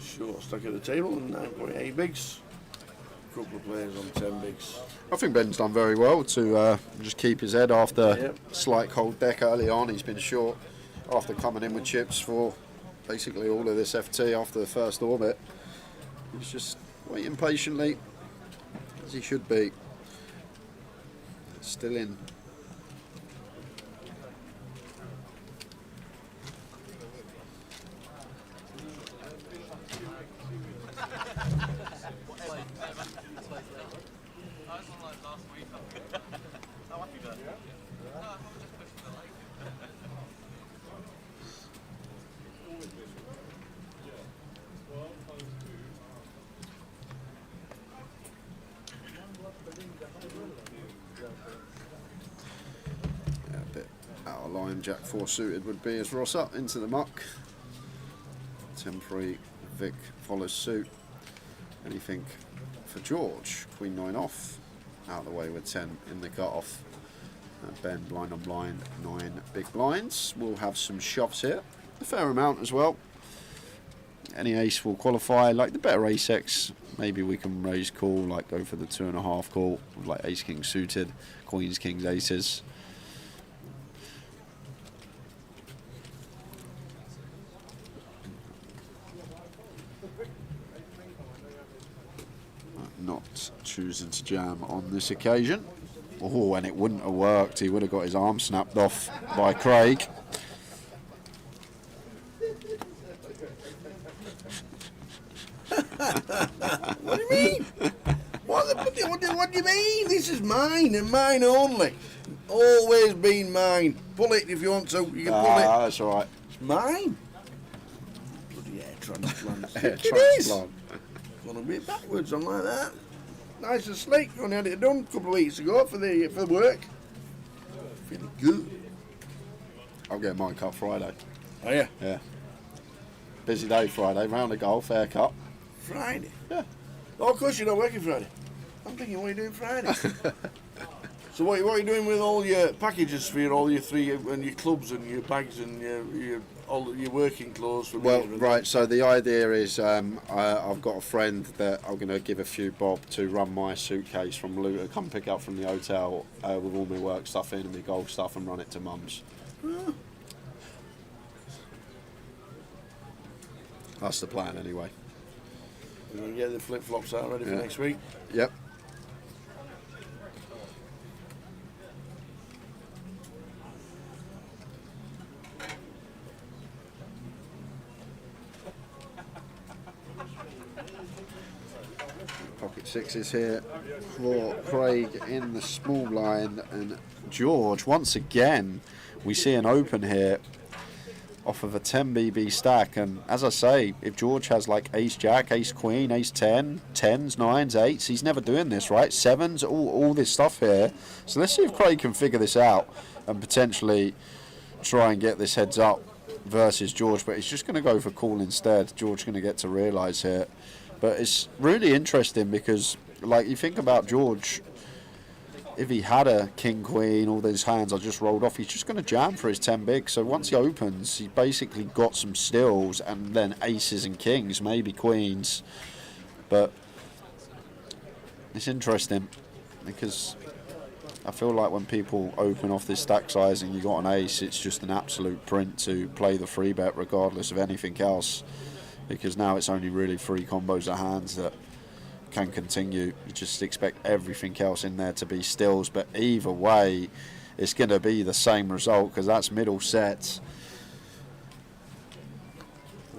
short stack at the table and 9.8 bigs. A couple of players on 10 bigs. I think Ben's done very well to just keep his head after Yep. slight cold deck early on. He's been short after coming in with chips for basically all of this FT after the first orbit. He's just waiting patiently, as he should be. Still in. Jack 4 suited would be as Ross up into the muck. 10-3, Vic follows suit. Anything for George? Queen 9 off. Out of the way with 10 in the cut off. Ben blind on blind, 9 big blinds. We'll have some shoves here, a fair amount as well. Any ace will qualify. Like the better ace X, maybe we can raise call, like go for the 2.5 call, with like ace king suited, queens, kings, aces. Not choosing to jam on this occasion. Oh, and it wouldn't have worked. He would have got his arm snapped off by Craig. What do you mean? What do you mean? This is mine and mine only. Always been mine. Pull it if you want to. You can pull it. That's all right. It's mine. Bloody hair transplant. Hair It is. transplant. Gone a bit backwards on like that. Nice and sleek. Only had it done a couple of weeks ago for the work. Feeling good. I'll get mine cut Friday. Oh yeah. Yeah. Busy day Friday. Round the golf, haircut. Friday. Yeah. Oh, of course you're not working Friday. I'm thinking, what are you doing Friday? So what are you doing with all your packages for all your three and your clubs and your bags and all your working clothes? For Well, me? right. So the idea is, I've got a friend that I'm going to give a few bob to run my suitcase from Luton, come pick up from the hotel with all my work stuff in and my golf stuff, and run it to Mum's. Oh. That's the plan, anyway. We're going to get the flip flops out ready for Yeah. next week. Yep. Pocket sixes here for Craig in the small blind, and George once again. We see an open here off of a 10 BB stack, and as I say, if George has like ace jack, ace queen, ace 10, 10s, 9s, 8s, he's never doing this, right? 7s, all this stuff here. So let's see if Craig can figure this out and potentially try and get this heads up versus George, but he's just going to go for call instead. George going to get to realise here. But it's really interesting because, like, you think about George, if he had a king, queen, all those hands I just rolled off, he's just going to jam for his 10 big. So once he opens, he's basically got some stills and then aces and kings, maybe queens. But it's interesting because I feel like when people open off this stack size and you got an ace, it's just an absolute print to play the free bet regardless of anything else, because now it's only really 3 combos of hands that can continue. You just expect everything else in there to be stills, but either way it's going to be the same result because that's middle sets.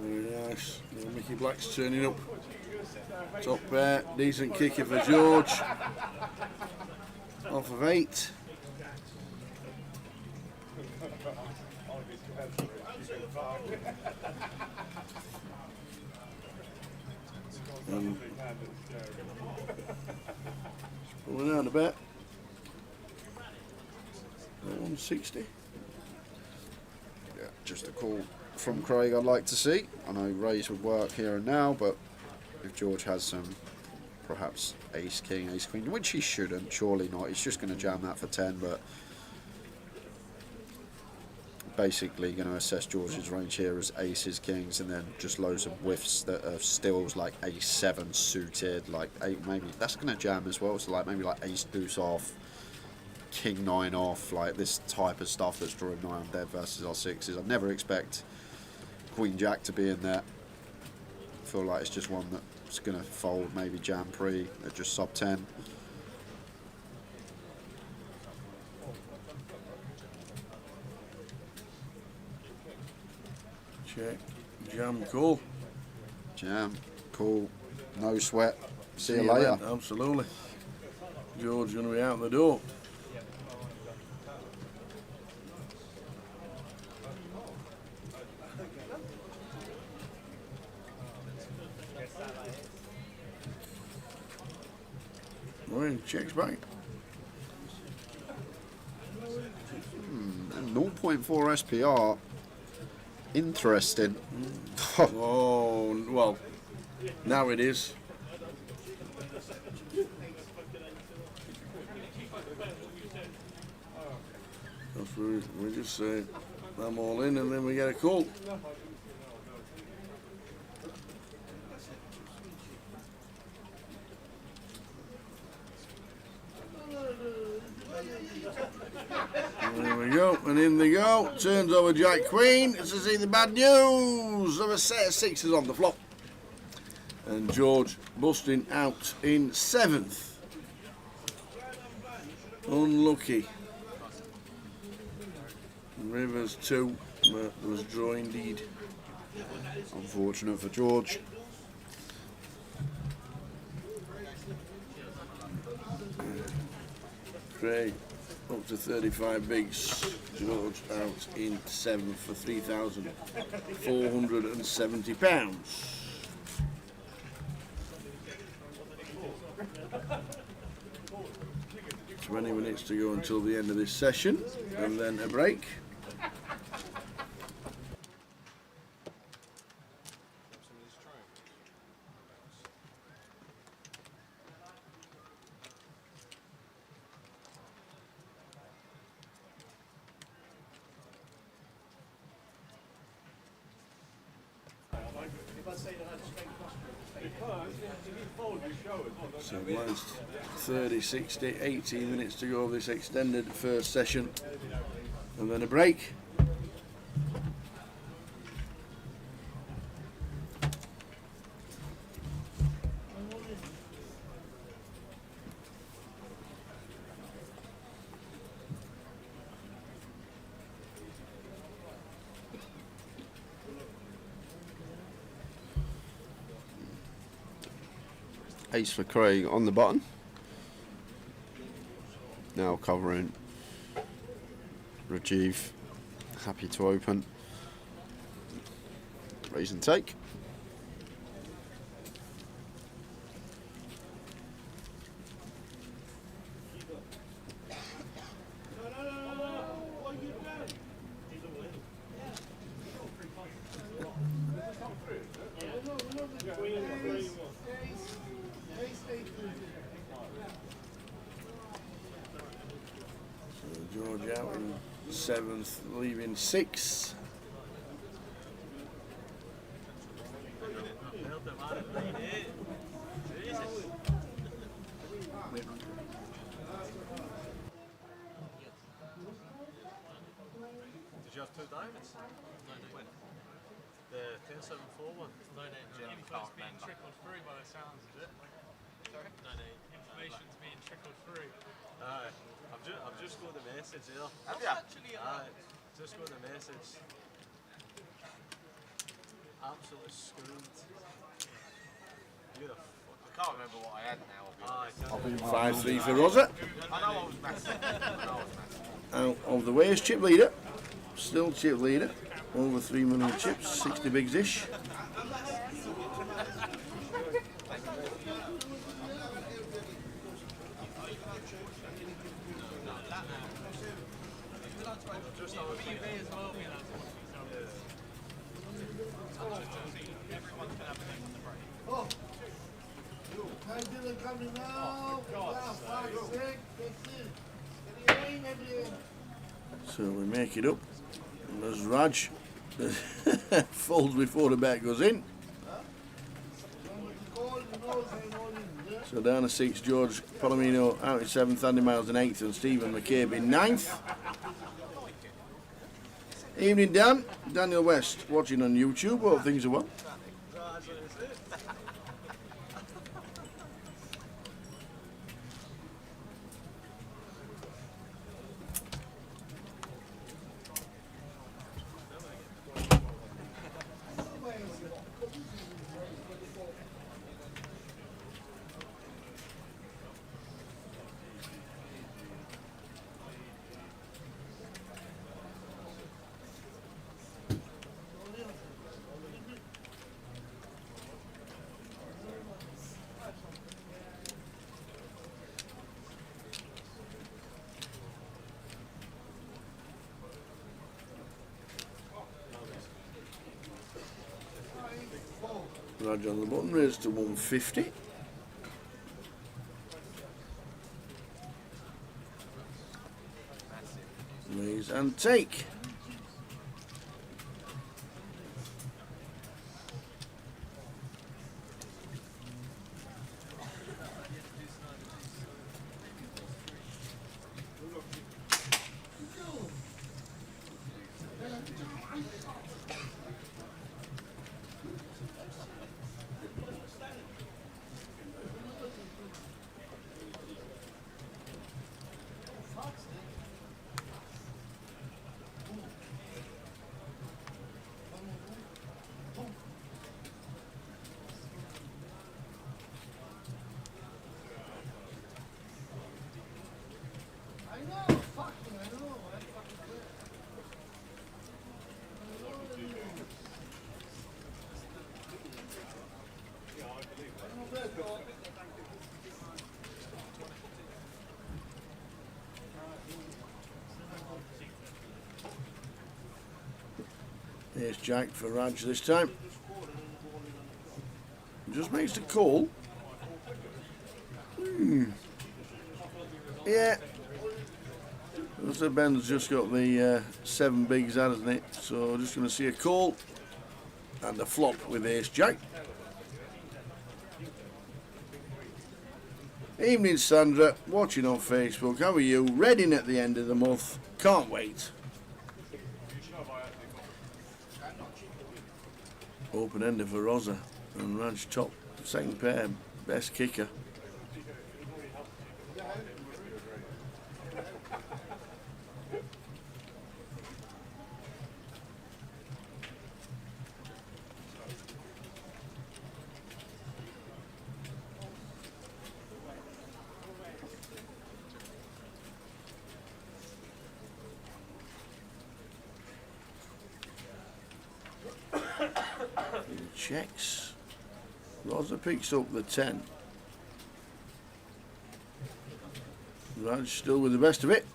Very nice. Mickey Black's turning up. Top pair, decent kicker for George. Off of 8. Pulling out a bet. 160. Yeah, just a call from Craig I'd like to see. I know raise would work here and now, but if George has some perhaps ace king, ace queen, which he shouldn't, surely not, he's just going to jam that for 10, but basically going to assess George's range here as aces, kings, and then just loads of whiffs that are stills like ace 7 suited, like 8 maybe, that's going to jam as well, so like maybe like ace deuce off, king 9 off, like this type of stuff that's drawing 9 on dead versus our 6s. I'd never expect queen jack to be in there. I feel like it's just one that's going to fold, maybe jam pre at just sub 10. Check. Jam, call. Jam, cool, no sweat. See you See later. then, absolutely. George going to be out the door. Well, checks back. 0.4 SPR. Interesting. Oh, well, now it is. That's what we just say them all in and then we get a call. There we go, and in they go. Turns over Jack Queen to see the bad news of a set of sixes on the flop. And George busting out in 7th. Unlucky. Rivers 2, but there was draw indeed. Unfortunate for George. Craig up to 35 bigs. George out in 7th for £3,470. 20 minutes to go until the end of this session, and then a break. So last 30, 60, 18 minutes to go of this extended first session, and then a break. Ace for Craig on the button. Now covering Rajiv. Happy to open. Raise and take. George out in 7th, leaving 6. Did you have 2 diamonds? No, when? The 1074 one? No, information's being trickled through by the sounds of it. Sorry? No, information's being trickled through. I've just got the message here. Have you? Actually, just got the message. Absolutely screwed. You're the fuck. I can't remember what I had now. 5-3 for Rosa. I know I was massive. Out of the way is chip leader. Still chip leader. Over 3 million chips, 60 bigs-ish. So we make it up. And there's Raj. Folds before the bet goes in. So down to 6, George Palomino out in 7th, Andy Miles in 8th, and Stephen McCabe in 9th. Evening, Dan. Daniel West watching on YouTube. Hope things are well. Raj on the button, raised to 150. Raise and take. Here's Jack for Raj this time. Just makes the call. Yeah. So Ben's just got the 7 bigs out, hasn't it? So just going to see a call and a flop with Ace Jack. Evening Sandra, watching on Facebook. How are you? Reading at the end of the month. Can't wait. Open ender for Rosa and Raj top. Second pair, best kicker. Checks. Rosa picks up the 10. Raj still with the best of it.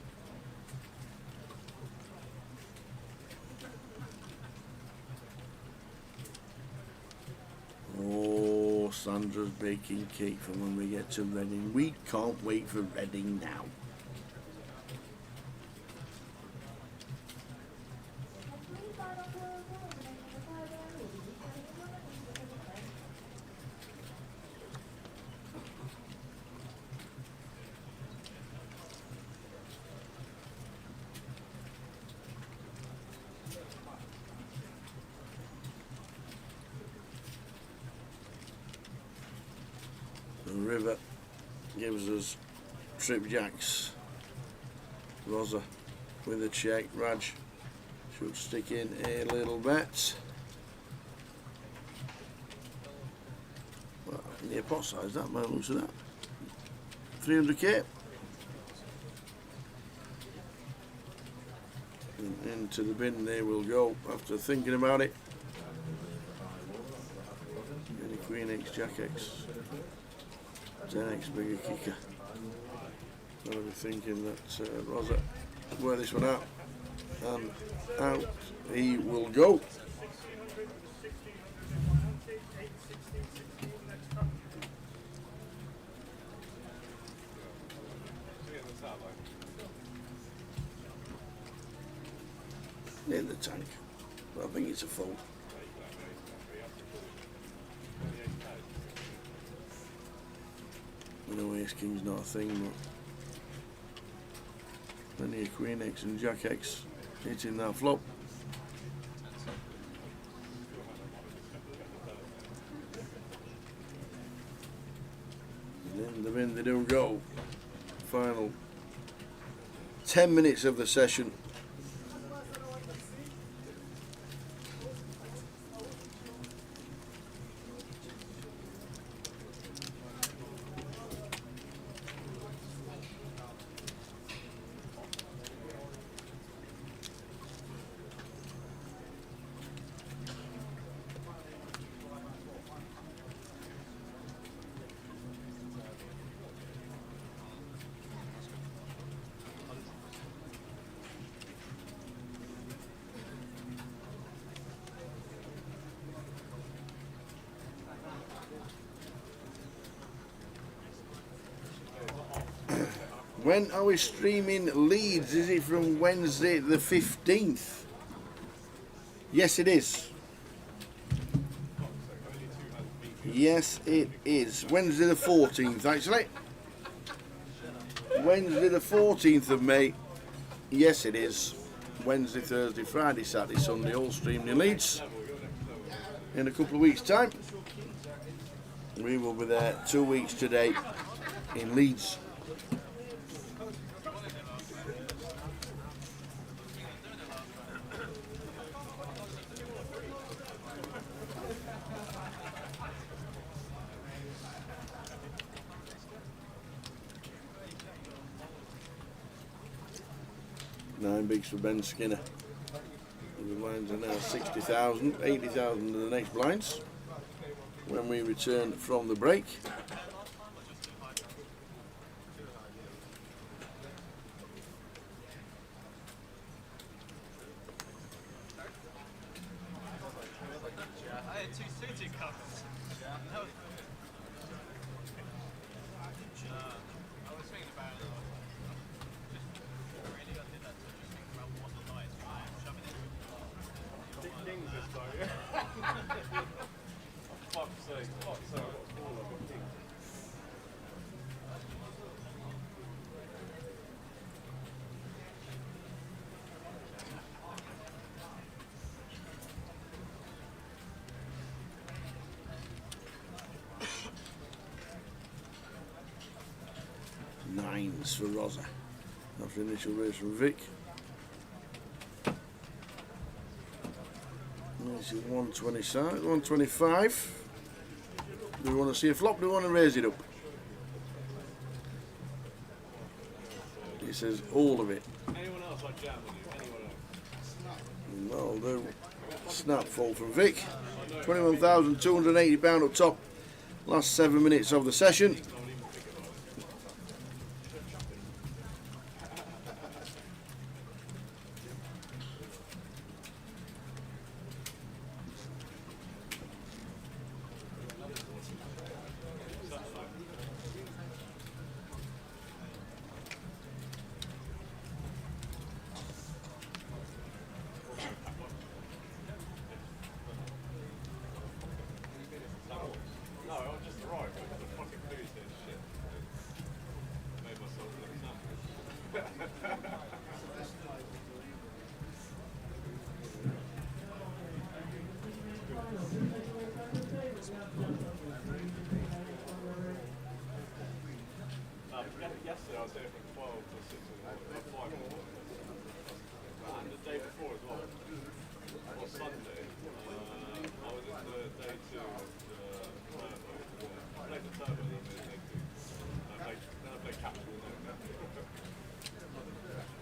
Oh, Sandra's baking cake for when we get to Reading. We can't wait for Reading now. River gives us trip jacks. Rosa with a check. Raj should stick in a little bit. Well, near pot size that by the looks of that. 300k. And into the bin they will go after thinking about it. And a Queen X, Jack X. 10x bigger kicker. I'll be thinking that Rosa wear this one out, and out he will go. In the tank, but I think it's a fold. I know Ace King's not a thing, but plenty of Queen X and Jack X hitting that flop. And in the bin they do go. Final 10 minutes of the session. When are we streaming Leeds? Is it from Wednesday the 15th? Yes, it is. Yes, it is. Wednesday the 14th, actually. Wednesday the 14th of May. Yes, it is. Wednesday, Thursday, Friday, Saturday, Sunday, all streamed in Leeds. In a couple of weeks' time, we will be there 2 weeks today in Leeds. Nine bigs for Ben Skinner. The blinds are now 60,000, 80,000 in the next blinds when we return from the break. I had 2 suited covers. I was thinking about it. Really, I did that to just think about what the lights were shoving it. Big things this time, fuck's sake, fuck's sake. Nines for Rosa. After initial raise from Vic. This is 125. Do we want to see a flop? Do we want to raise it up? He says all of it. Anyone else like jam with you? Anyone else? That'll do. Snap fall from Vic. £21,280 up top. Last 7 minutes of the session. No, I just arrived. The fucking food is shit. Made myself look nuts. Yesterday I was there from 12 to 6 in the morning, 5 and the day before as well. On Sunday, I was in the day 2 of the turbo. I played the turbo and then the day 2. Then I played captain and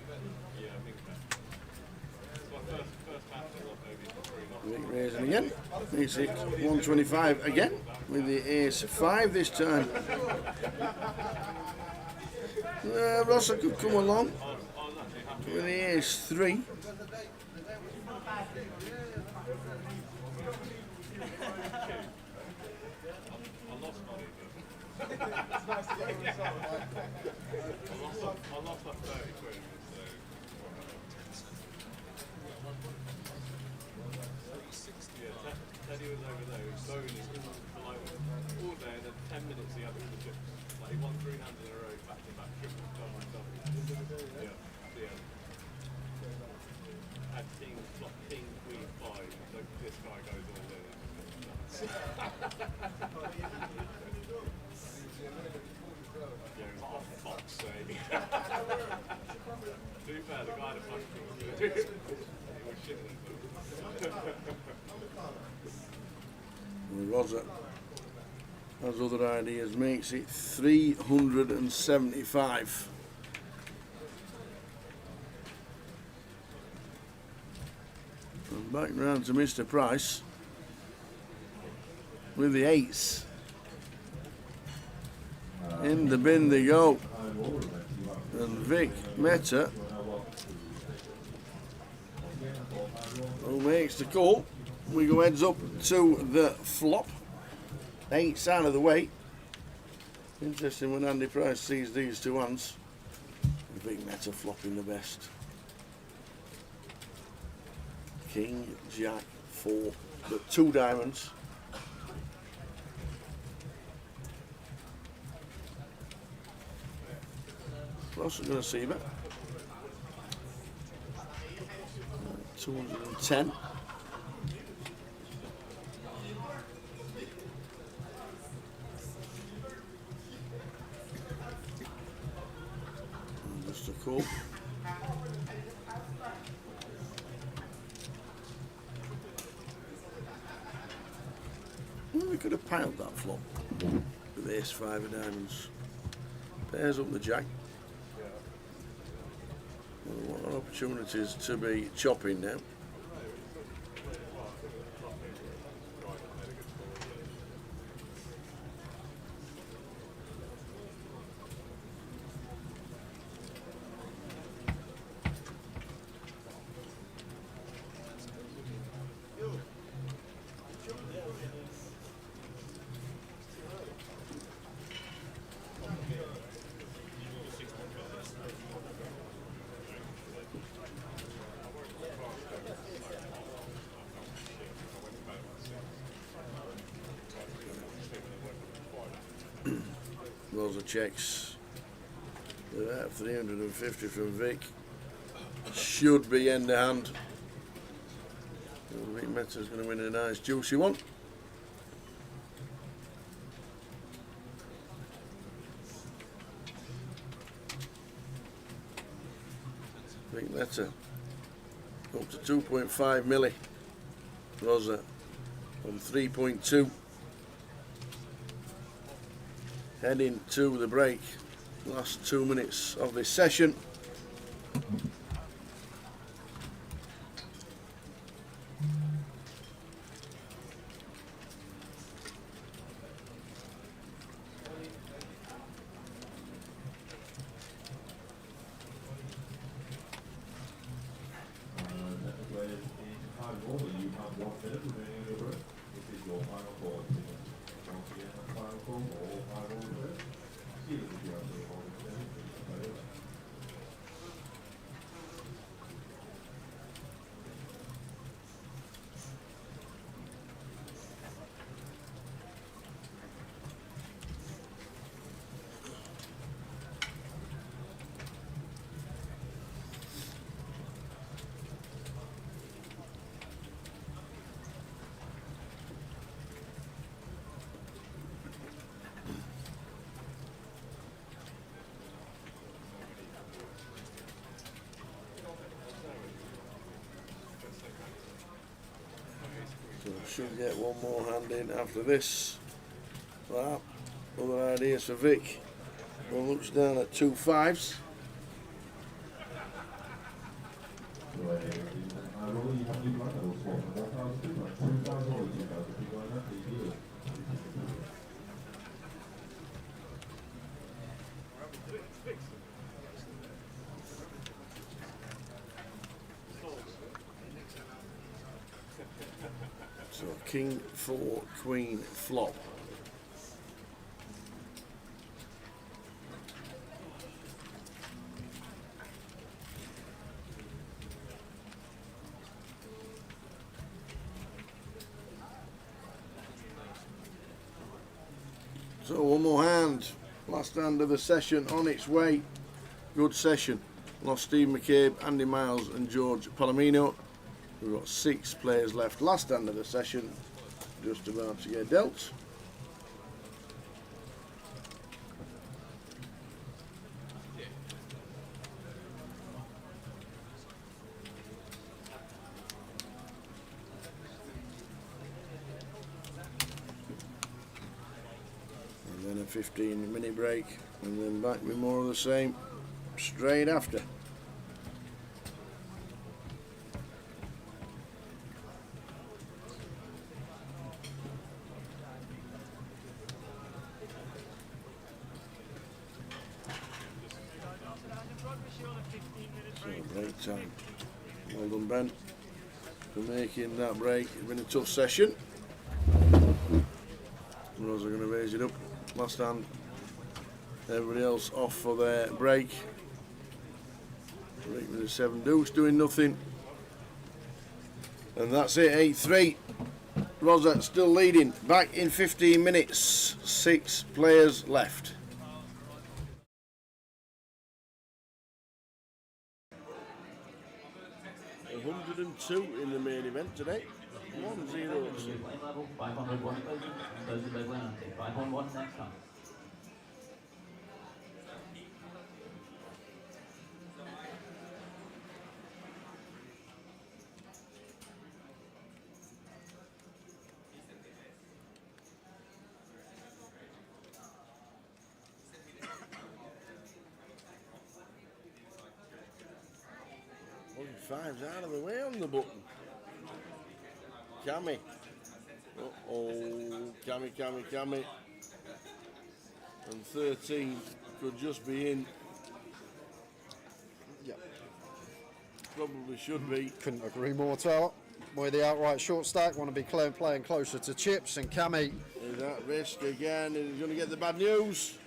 then yeah, I think that. It's my first match I love maybe for 3 Vic raising again. It's it 125 again with the ace 5 this time. Rossa could come along with the ace 3. I lost like 30 quid. Teddy was over there, he was moaning all day, and then 10 minutes he had all the chips. Like he won 3 hands in a row, back to back, triple, double, double. Yeah, yeah. Had king, flop, king, queen, 5. So this guy goes all in. Yeah, he was like, oh fuck's sake. To be fair, the guy had a fucking king. He was shitting. Rosa has other ideas, makes it 375. And back round to Mr. Price with the eights. In the bin they go. And Vic Meta, who makes the call. We go heads up to the flop. Eights out of the way. Interesting when Andy Price sees these two hands. Big Meta flopping the best. King, Jack, 4, but 2 diamonds. Ross is going to see that. 210. Just a call. Well, we could have piled that flop with ace 5 of diamonds. Pairs up the jack. Well, what opportunities to be chopping now. Those are checks. 350 from Vic. Should be end of hand. Vic Meta's going to win a nice juicy one. Vic Meta up to 2.5 milli. Rosa on 3.2. Heading to the break. Last 2 minutes of this session. So should get one more hand in after this. Well, other ideas for Vic. One looks down at 2 5s. So King 4, Queen flop. So one more hand, last hand of the session on its way. Good session. Lost Steve McCabe, Andy Miles and George Palomino. We've got 6 players left. Last hand of the session, just about to get dealt. And then a 15-minute break, and then back with more of the same straight after. So break time. Well done, Ben, for making that break. It's been a tough session. Rose are going to raise it up. Last hand. Everybody else off for their break. Break with a 7 deuce, doing nothing. And that's it, 8-3. Rosette still leading. Back in 15 minutes. 6 players left. $102 in the main event today. 1-0. 5-on-1 next time. Five's out of the way on the button. Cammy. Uh-oh. Cammy. And 13 could just be in. Yep. Probably should be. Couldn't agree more, Tower. With the outright short stack, want to be playing closer to chips, and Cammy. Is that risk again? Is he going to get the bad news?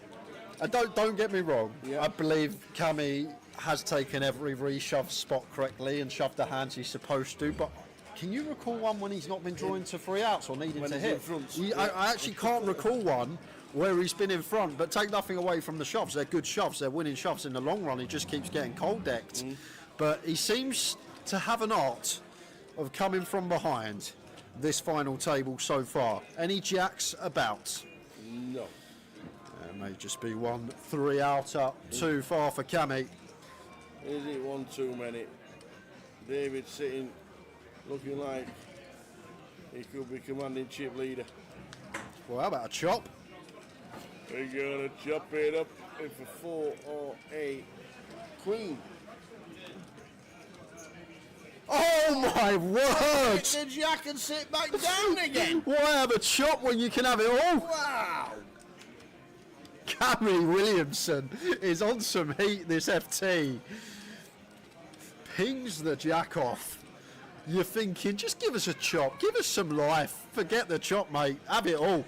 Don't get me wrong. Yeah. I believe Cammy has taken every reshove spot correctly and shoved the hands he's supposed to, but can you recall one when he's not been drawing to 3 outs or needing When to he's hit? in front. I actually can't recall one where he's been in front, but take nothing away from the shoves. They're good shoves. They're winning shoves in the long run. He just keeps getting cold decked. But he seems to have an art of coming from behind this final table so far. Any jacks about? No. There may just be 1 3 outer too far for Cammy. Is it one too many? David sitting, looking like he could be commanding chip leader. Well, how about a chop? We're gonna chop it up if a 4 or a queen. Oh my word! The jack and sit back down again. Why have a chop when you can have it all? Wow. Cammy Williamson is on some heat, this FT. Pings the jack off. You're thinking, just give us a chop, give us some life. Forget the chop, mate. Have it all.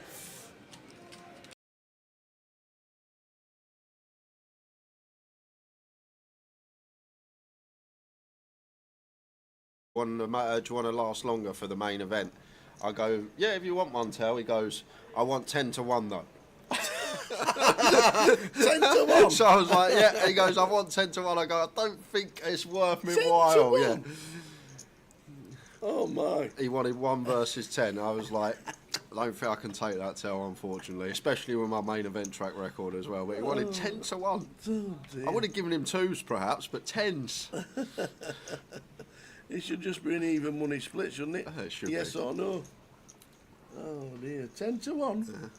Do you want to last longer for the main event? I go, yeah, if you want one, Tel. He goes, I want 10-1 though. 10-1. So I was like, yeah. He goes, I want 10-1. I go, I don't think it's worth me while. Yeah. Oh my. He wanted 1 versus 10. I was like, I don't think I can take that, Tel, unfortunately, especially with my main event track record as well. But he wanted 10-1. Oh, dear. I would have given him 2s perhaps, but 10s. It should just be an even money split, shouldn't it? It should yes be. or no? Oh dear, 10-1.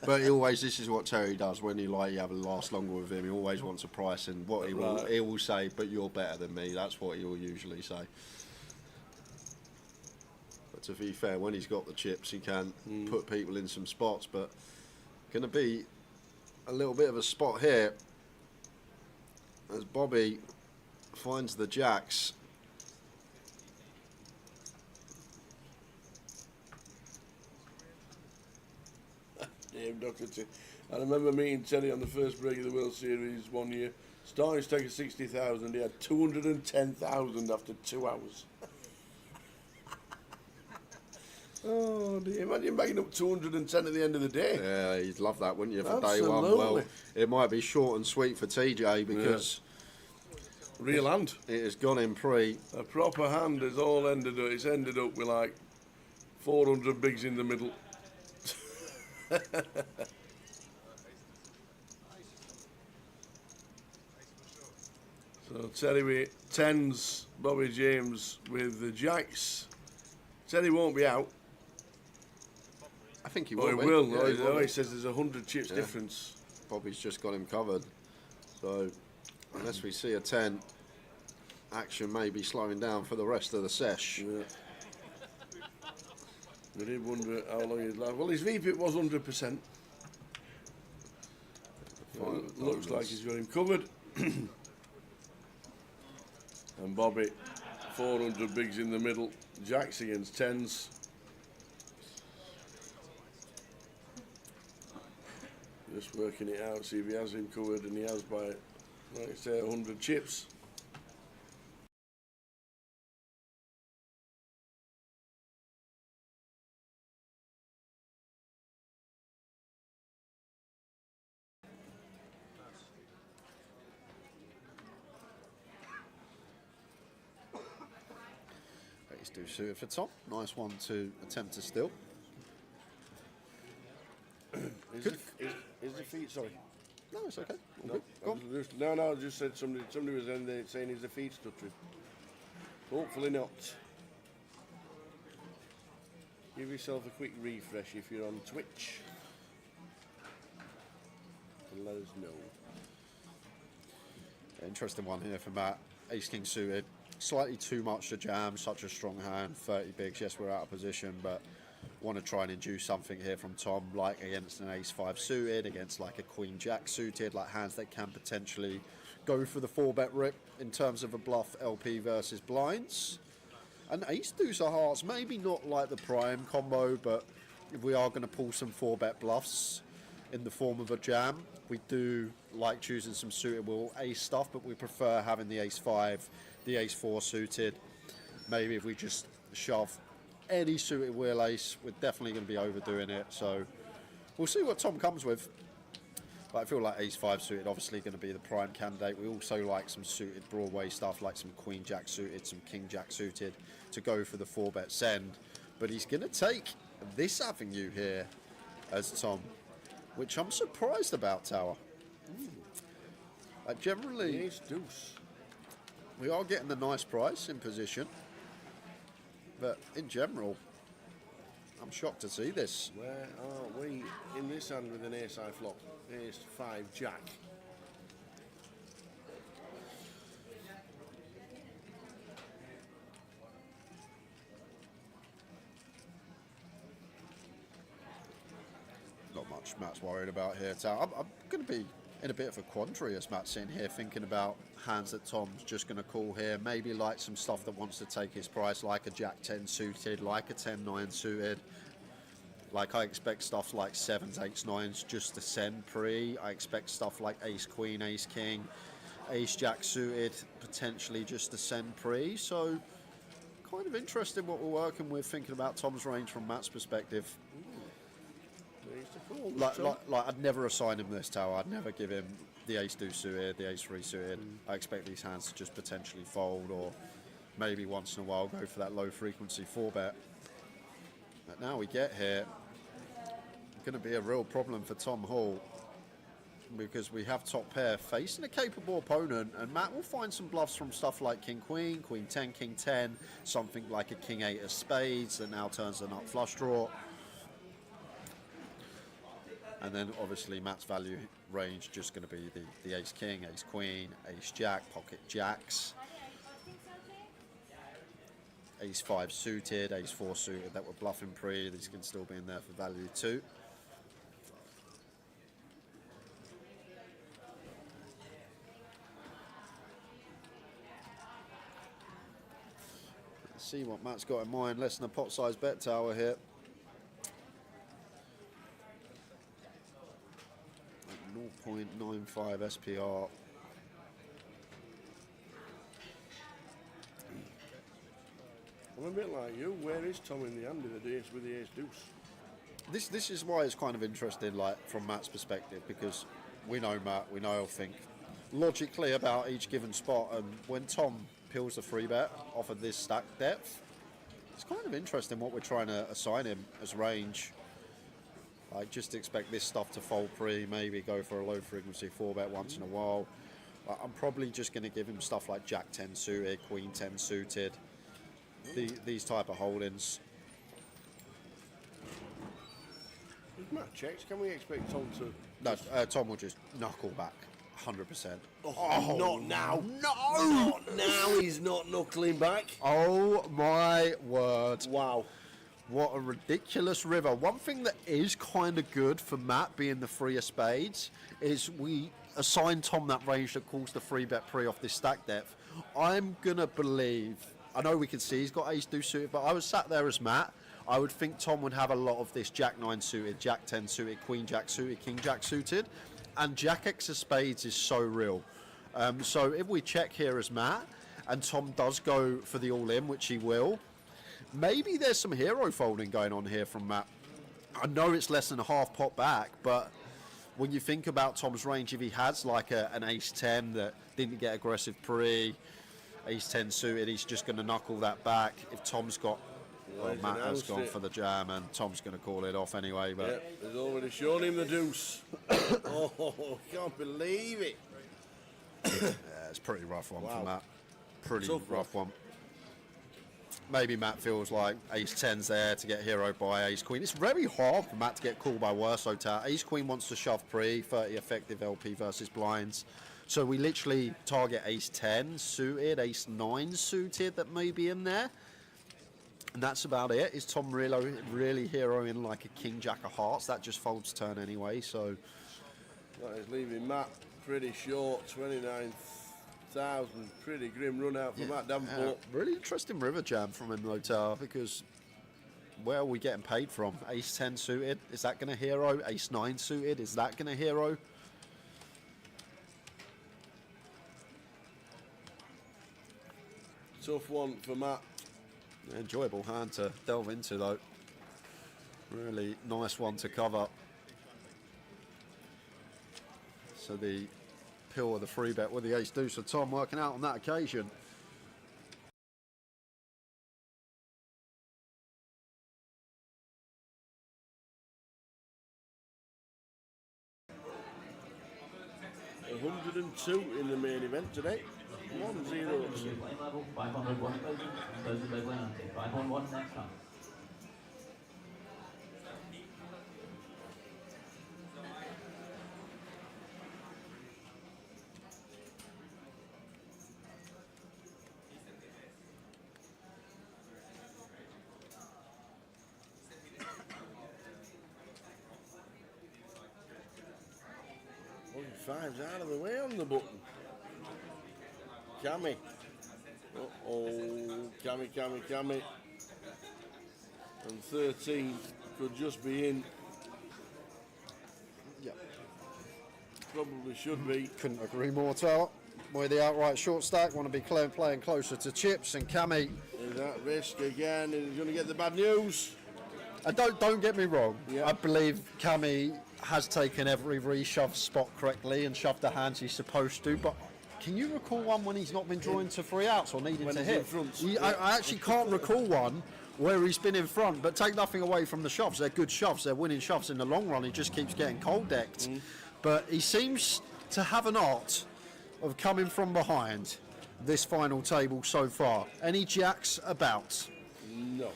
But this is what Terry does when you have a last longer with him. He always wants a price, and what he will say, but you're better than me. That's what he will usually say. But to be fair, when he's got the chips, he can put people in some spots. But going to be a little bit of a spot here as Bobby finds the jacks. Dave Doherty. I remember meeting Terry on the first break of the World Series one year. Starting stake of 60,000, he had 210,000 after 2 hours. Oh dear, imagine bagging up 210 at the end of the day. Yeah, you'd love that, wouldn't you, for day Absolutely. one? Well, it might be short and sweet for TJ because Real hand. it has gone in pre. A proper hand has all ended up. It's ended up with like 400 bigs in the middle. So Terry with 10s, Bobby James with the jacks. Terry won't be out. I think he Oh, will. he will. Yeah, Oh, he will. he says there's 100 chips difference. Bobby's just got him covered. So unless we see a 10, action may be slowing down for the rest of the sesh. Yeah. We did wonder how long he'd last. Well, his VPIP was 100%. Well, looks like he's got him covered. And Bobby, 400 bigs in the middle. Jacks against 10s. Just working it out, see if he has him covered, and he has by, like I say, 100 chips. deuce suited for Tom. Nice one to attempt to steal. Is the feet? Sorry. No, it's okay. All No, good. Go on. I just said somebody was in there saying is the feet stuttering. Hopefully not. Give yourself a quick refresh if you're on Twitch. And let us know. Interesting one here for Matt. Ace King suited. Slightly too much to jam, such a strong hand. 30 bigs. Yes, we're out of position, but want to try and induce something here from Tom, like against an Ace 5 suited, against like a Queen Jack suited, like hands that can potentially go for the 4-bet rip in terms of a bluff LP versus blinds. And Ace Deuce of Hearts, maybe not like the prime combo, but if we are going to pull some 4-bet bluffs in the form of a jam, we do like choosing some suitable ace stuff, but we prefer having the Ace 5, the Ace 4 suited. Maybe if we just shove any suited wheel ace, we're definitely going to be overdoing it. So we'll see what Tom comes with. But I feel like Ace 5 suited obviously going to be the prime candidate. We also like some suited Broadway stuff, like some Queen Jack suited, some King Jack suited, to go for the 4-bet send. But he's going to take this avenue here as Tom, which I'm surprised about, Tower. Generally, Ace Deuce. we are getting the nice price in position. But in general, I'm shocked to see this. Where are we in this hand with an ace high flop? Ace 5 Jack. Not much Matt's worried about here, Tal. I'm going to be in a bit of a quandary as Matt's sitting here thinking about hands that Tom's just going to call here. Maybe like some stuff that wants to take his price, like a Jack 10 suited, like a 10-9 suited. Like I expect stuff like 7s, 8s, 9s just to send pre. I expect stuff like Ace Queen, Ace King, Ace Jack suited potentially just to send pre. So kind of interesting what we're working with, thinking about Tom's range from Matt's perspective. Like I'd never assign him this tower. I'd never give him the Ace Deuce suited, the Ace 3 suited. I expect these hands to just potentially fold, or maybe once in a while go for that low frequency 4-bet. But now we get here, going to be a real problem for Tom Hall, because we have top pair facing a capable opponent, and Matt will find some bluffs from stuff like King Queen, Queen 10, King 10, something like a King 8 of spades that now turns a nut flush draw. And then obviously Matt's value range just going to be the Ace King, Ace Queen, Ace Jack, Pocket Jacks, Ace 5 suited, Ace 4 suited that were bluffing pre. These can still be in there for value too. Let's see what Matt's got in mind. Less than a pot size bet tower here. 0.95 SPR. I'm a bit like you. Where is Tom in the hand with the Ace Deuce? This is why it's kind of interesting, like from Matt's perspective, because we know Matt, we know he'll think logically about each given spot, and when Tom peels the 3-bet off of this stack depth, it's kind of interesting what we're trying to assign him as range. I just expect this stuff to fold pre, maybe go for a low frequency 4-bet once in a while. I'm probably just going to give him stuff like Jack 10 suited, Queen 10 suited, these type of holdings. If Matt checks, can we expect Tom to... No, Tom will just knuckle back 100%. Oh, not now. No! Not now, he's not knuckling back. Oh my word. Wow. What a ridiculous river. One thing that is kind of good for Matt being the 3 of spades is we assign Tom that range that calls the 3-bet pre off this stack depth. I'm going to believe, I know we can see he's got Ace Deuce suited, but I was sat there as Matt. I would think Tom would have a lot of this Jack 9 suited, Jack 10 suited, Queen Jack suited, King Jack suited. And Jack X of spades is so real. So if we check here as Matt, and Tom does go for the all-in, which he will, maybe there's some hero folding going on here from Matt. I know it's less than a half pot back, but when you think about Tom's range, if he has like an Ace 10 that didn't get aggressive pre, Ace 10 suited, he's just going to knuckle that back. If Tom's got, well, he's Matt has announced gone it. for the jam, and Tom's going to call it off anyway. But Yep, he's already shown him the deuce. Oh, can't believe it. yeah, it's a pretty rough one Wow. from Matt. Pretty Tough rough one. Maybe Matt feels like Ace 10's there to get hero by Ace Queen. It's very hard for Matt to get called by Worso Tower. Ace Queen wants to shove pre, 30 effective LP versus blinds. So we literally target Ace 10 suited, Ace 9 suited that may be in there. And that's about it. Is Tom really heroing like a King Jack of Hearts? That just folds turn anyway, so... That is leaving Matt pretty short, 29,000. Pretty grim run out for Matt Davenport. Really interesting river jam from him though, Tower, because where are we getting paid from? Ace 10 suited, is that going to hero? Ace 9 suited, is that going to hero? Tough one for Matt. Enjoyable hand to delve into though. Really nice one to cover. So the pill of the free bet with the ace deuce for Tom working out on that occasion. A 102 in the main event today. 1-0. Play level, 500 one voting, voted by Bluffing. 5 on 1 next time. Five's out of the way on the button. Cammy. Uh-oh. Cammy. And 13 could just be in. Yep. Probably should be. Couldn't agree more, Tower. Boy, the outright short stack want to be playing closer to chips, and Cammy. Is that risk again? Is he going to get the bad news? Don't get me wrong. Yeah. I believe Cammy has taken every reshove spot correctly and shoved the hands he's supposed to, but can you recall one when he's not been drawing to 3 outs or needing When to he's hit? in front. I actually can't recall one where he's been in front, but take nothing away from the shoves. They're good shoves. They're winning shoves in the long run. He just keeps getting cold decked. But he seems to have an art of coming from behind this final table so far. Any jacks about? No.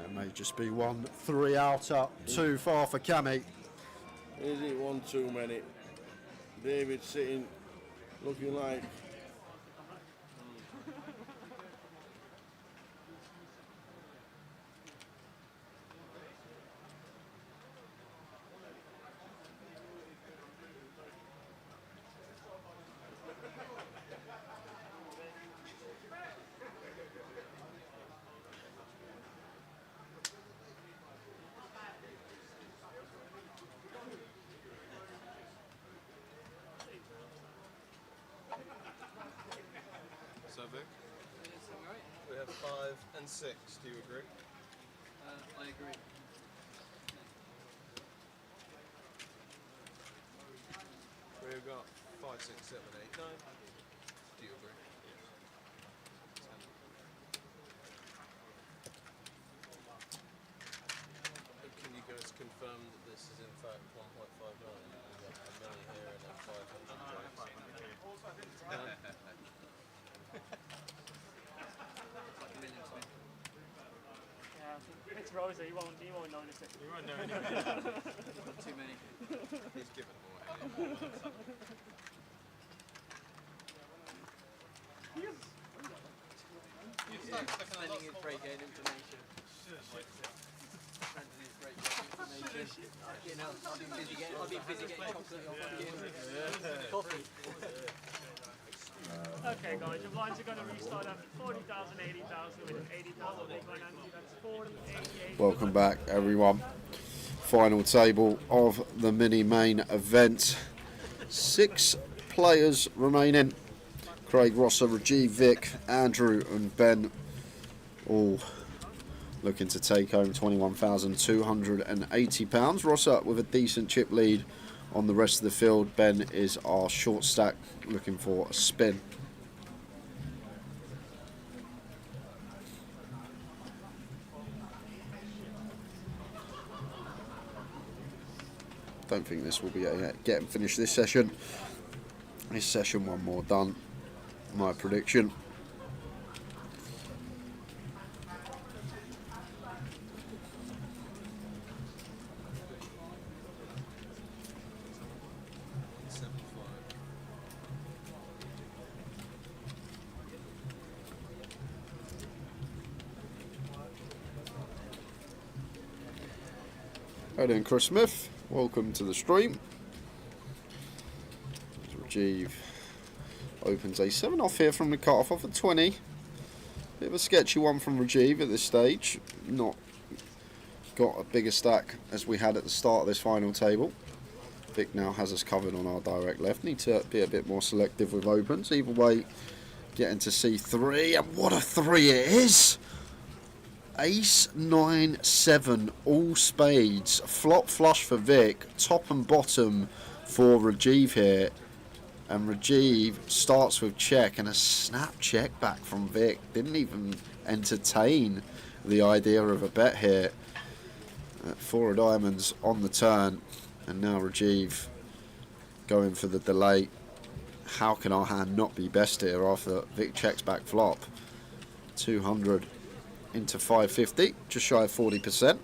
It may just be 1 3 outer too far for Cammy. Is it one too many? David sitting, looking like. So Vic? We have 5 and 6. Do you agree? I agree. We've got 5, 6, 7, 8, 9. Do you agree? 10. Can you guys confirm that this is in fact 1.59? We've got a million here and then 500 It's Rosa, you won't notice it. You won't know anything. Too many. He's given more. Sending his break gain information. Sending his break gain information. You know, I've been busy getting chocolate off coffee. Okay guys, your blinds are going to restart after 40,000, 80,000 with an 80,000 big one, Andy. That's 488. Welcome back, everyone. Final table of the mini main event. 6 players remaining. Craig, Rosser, Rajiv, Vic, Andrew and Ben all looking to take home £21,280. Rosser with a decent chip lead on the rest of the field. Ben is our short stack looking for a spin. Don't think this will be getting finished this session. This session, one more done. My prediction. How doing, Chris Smith? Welcome to the stream. Rajiv opens a 7-off here from the cut-off of a 20. Bit of a sketchy one from Rajiv at this stage. Not got a bigger stack as we had at the start of this final table. Vic now has us covered on our direct left. Need to be a bit more selective with opens. Either way, getting to C3, and what a 3 it is! Ace, 9, 7, all spades. Flop flush for Vic, top and bottom for Rajiv here. And Rajiv starts with check, and a snap check back from Vic. Didn't even entertain the idea of a bet here. 4 of diamonds on the turn, and now Rajiv going for the delay. How can our hand not be best here after Vic checks back flop? 200 into 550, just shy of 40%.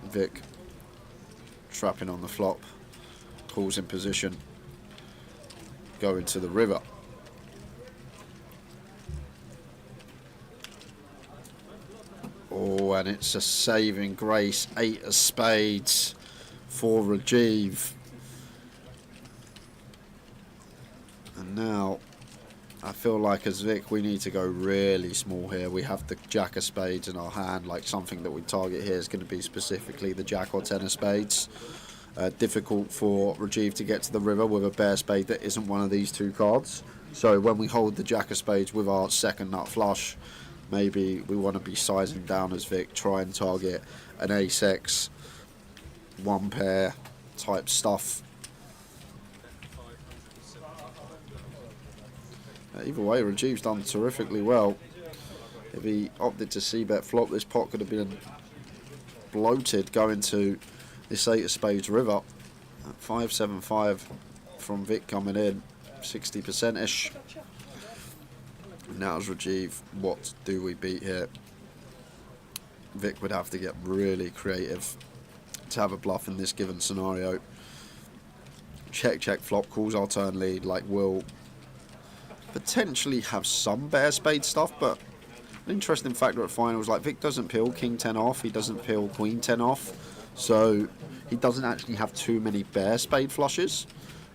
Vic trapping on the flop, calls in position, going to the river. Oh, and it's a saving grace, 8 of spades for Rajiv. And now I feel like as Vic we need to go really small here. We have the jack of spades in our hand, like something that we target here is going to be specifically the jack or 10 of spades. Difficult for Rajiv to get to the river with a bare spade that isn't one of these 2 cards. So when we hold the jack of spades with our second nut flush, maybe we want to be sizing down as Vic, try and target an ace-x, 1 pair type stuff. Either way, Rajiv's done terrifically well. If he opted to c-bet flop, this pot could have been bloated going to this 8 of spades river. 5-7-5 from Vic coming in, 60%-ish. Now as Rajiv, what do we beat here? Vic would have to get really creative to have a bluff in this given scenario. Check, check, flop, calls our turn lead, like will potentially have some bare spade stuff, but an interesting factor at finals, like Vic doesn't peel king 10 off, he doesn't peel queen 10 off, so he doesn't actually have too many bare spade flushes,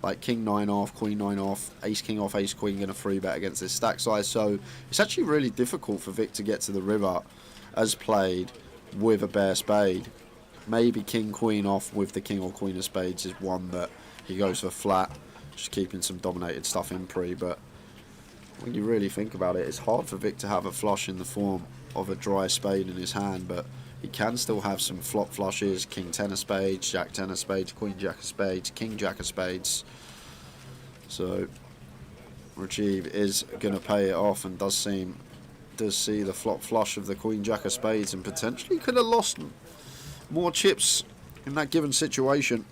like king 9 off, queen 9 off, ace king off, ace queen in a free bet against this stack size. So it's actually really difficult for Vic to get to the river as played with a bare spade. Maybe king queen off with the king or queen of spades is one that he goes for flat, just keeping some dominated stuff in pre, but when you really think about it, it's hard for Vic to have a flush in the form of a dry spade in his hand, but he can still have some flop flushes, king 10 of spades, jack 10 of spades, queen jack of spades, king jack of spades. So Rajiv is going to pay it off and does see the flop flush of the queen jack of spades, and potentially could have lost more chips in that given situation.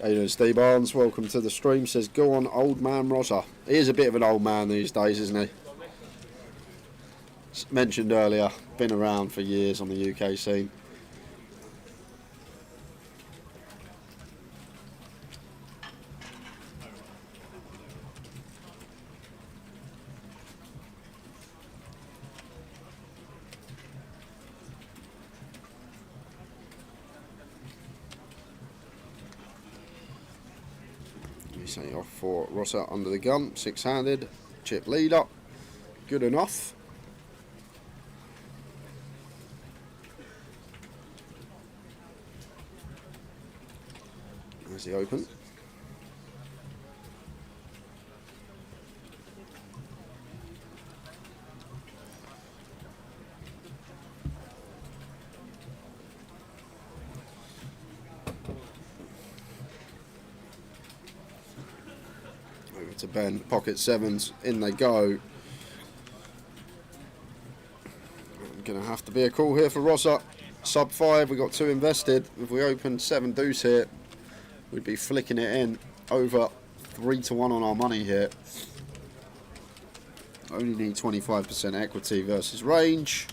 How you doing, Steve Barnes? Welcome to the stream. Says, go on, old man Roger. He is a bit of an old man these days, isn't he? Mentioned earlier, been around for years on the UK scene. Off for Rosser under the gun, 6-handed, chip leader, good enough. There's the open. Back to Ben, pocket sevens, in they go. Going to have to be a call here for Rosser. Sub 5, we got 2 invested. If we open 7 deuce here, we'd be flicking it in over 3 to 1 on our money here. Only need 25% equity versus range.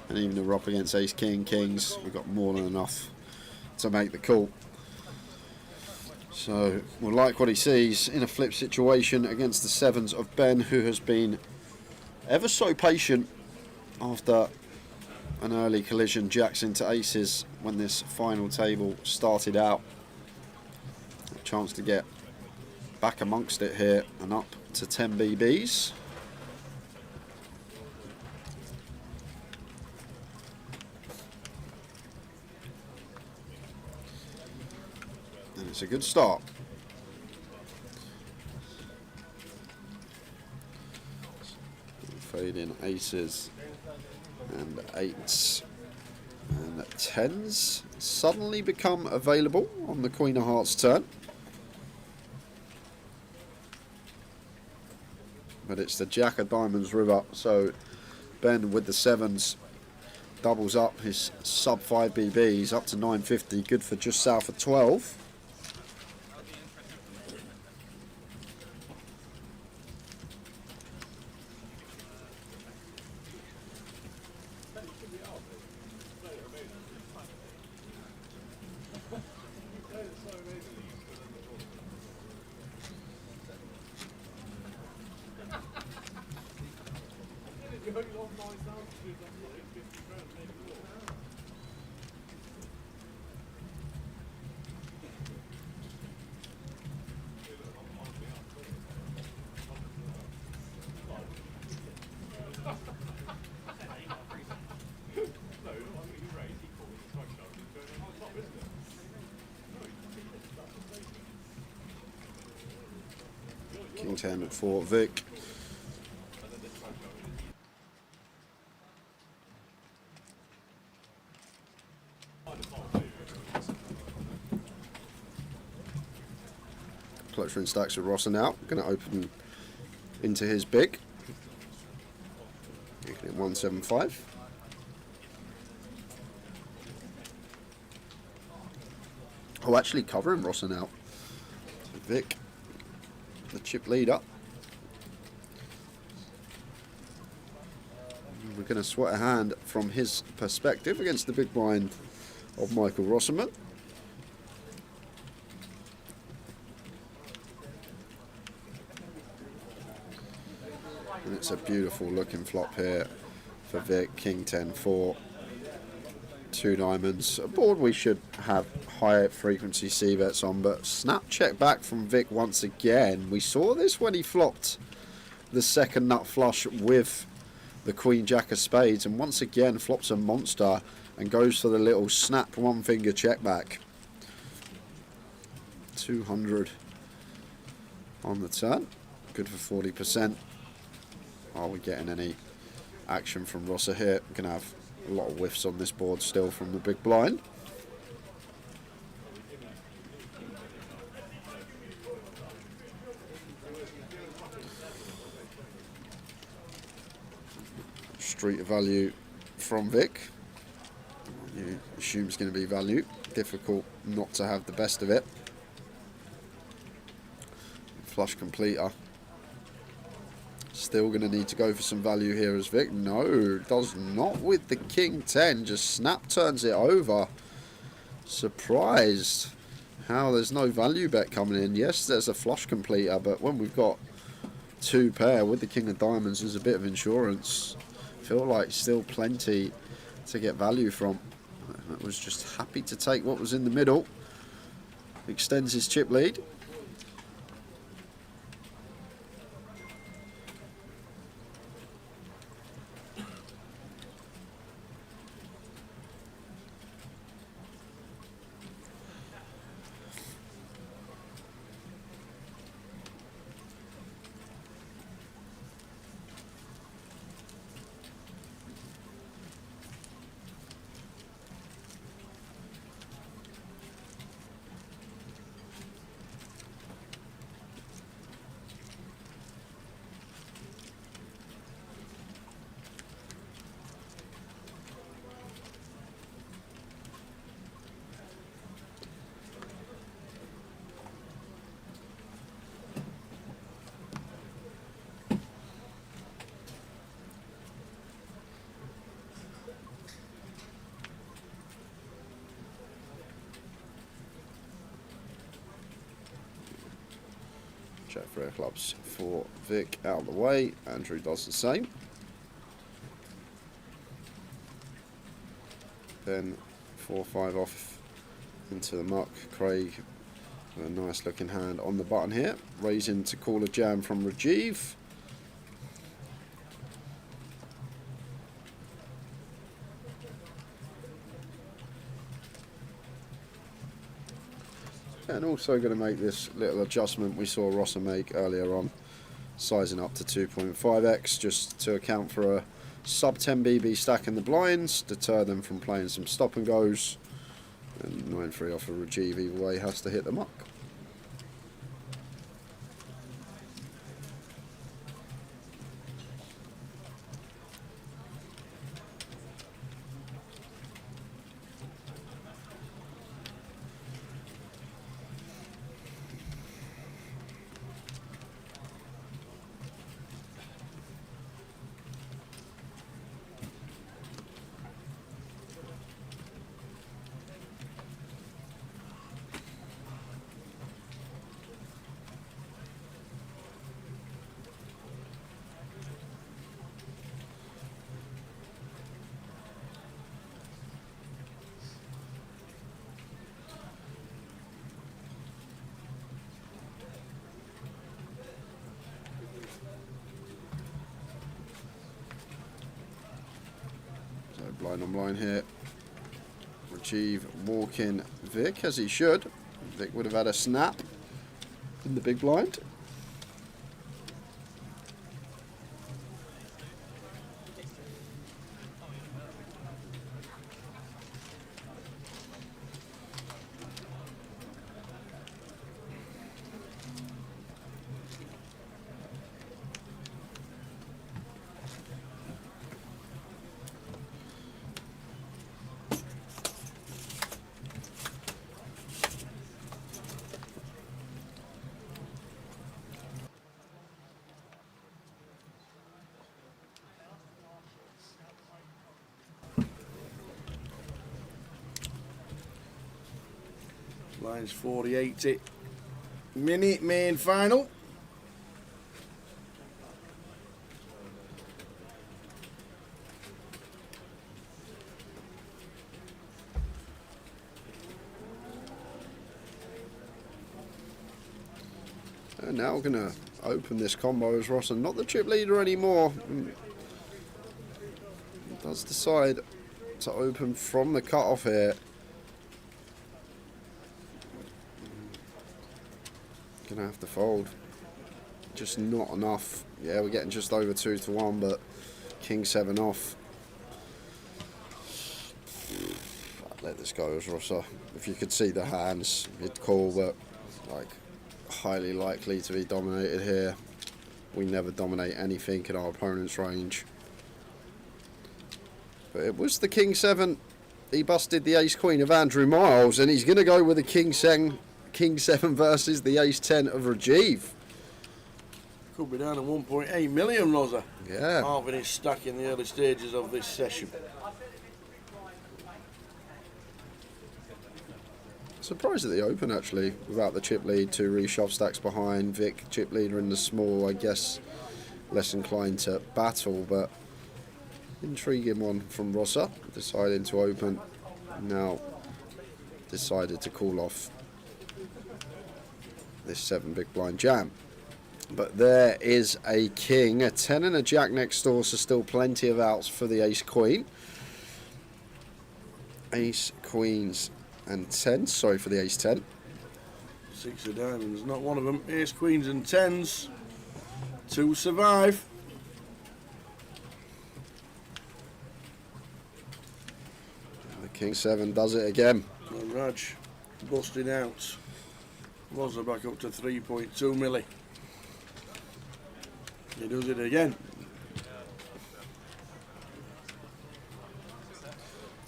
And even if we're up against ace, king, kings, we've got more than enough to make the call. So we'll like what he sees in a flip situation against the sevens of Ben, who has been ever so patient after an early collision, jacks into aces when this final table started out. A chance to get back amongst it here and up to 10 BBs. And it's a good start. Fade in aces and 8s and 10s suddenly become available on the Queen of Hearts turn. But it's the Jack of Diamonds river, so Ben with the 7s doubles up his sub 5 BBs up to 950, good for just south of 12. King 10 for Vic. Clutcher in stacks with Rosser now. Going to open into his big. Making it 175. Oh, actually covering Rosser now. So Vic, the chip leader. We're going to sweat a hand from his perspective against the big blind of Michael Rosserman. And it's a beautiful looking flop here for Vic. King 10-4, 2 diamonds. A board we should have higher frequency C-bets on, but snap check back from Vic once again. We saw this when he flopped the second nut flush with the Queen Jack of Spades, and once again flops a monster and goes for the little snap one finger check back. 200 on the turn, good for 40%. Are we getting any action from Rosser here? We're going to have a lot of whiffs on this board still from the big blind. Street of value from Vic. You assume it's going to be value. Difficult not to have the best of it. Flush completer. Still going to need to go for some value here as Vic. No, does not with the King 10. Just snap turns it over. Surprised how there's no value bet coming in. Yes, there's a flush completer, but when we've got 2 pair with the King of Diamonds, there's a bit of insurance. Feel like still plenty to get value from. That was just happy to take what was in the middle. Extends his chip lead. Jack 3 of clubs for Vic out of the way. Andrew does the same. Then 4-5 off into the muck. Craig with a nice looking hand on the button here. Raising to call a jam from Rajiv. And also going to make this little adjustment we saw Rosser make earlier on, sizing up to 2.5x just to account for a sub 10 BB stack in the blinds, deter them from playing some stop and goes, and 9-3 off of Rajiv either way has to hit the muck. Blind on blind here. Rajiv walking Vic as he should. Vic would have had a snap in the big blind. Lines 40-80. Mini main final. And now we're going to open this combo as Rosser, not the chip leader anymore. Does decide to open from the cutoff here. Gonna have to fold. Just not enough. Yeah, we're getting just over 2-1, but King 7 off. I'd let this go as Rosser. If you could see the hands, you'd call, but like highly likely to be dominated here. We never dominate anything in our opponent's range. But it was the King 7. He busted the Ace Queen of Andrew Miles, and he's going to go with the King 7 versus the Ace 10 of Rajiv. Could be down to 1.8 million, Rosa. Yeah. Halving his stack in the early stages of this session. Surprised at the open actually, without the chip lead, 2 reshove stacks behind. Vic, chip leader in the small, I guess less inclined to battle, but intriguing one from Rosser, deciding to open. Now decided to call off this 7 big blind jam. But there is a king, a 10 and a jack next door, so still plenty of outs for the ace queen. Ace, queens and 10, sorry for the ace 10. 6 of diamonds, not one of them. Ace, queens and 10s. 2 survive. The king 7 does it again. And Raj busting out. Rosa back up to 3.2 milli. He does it again.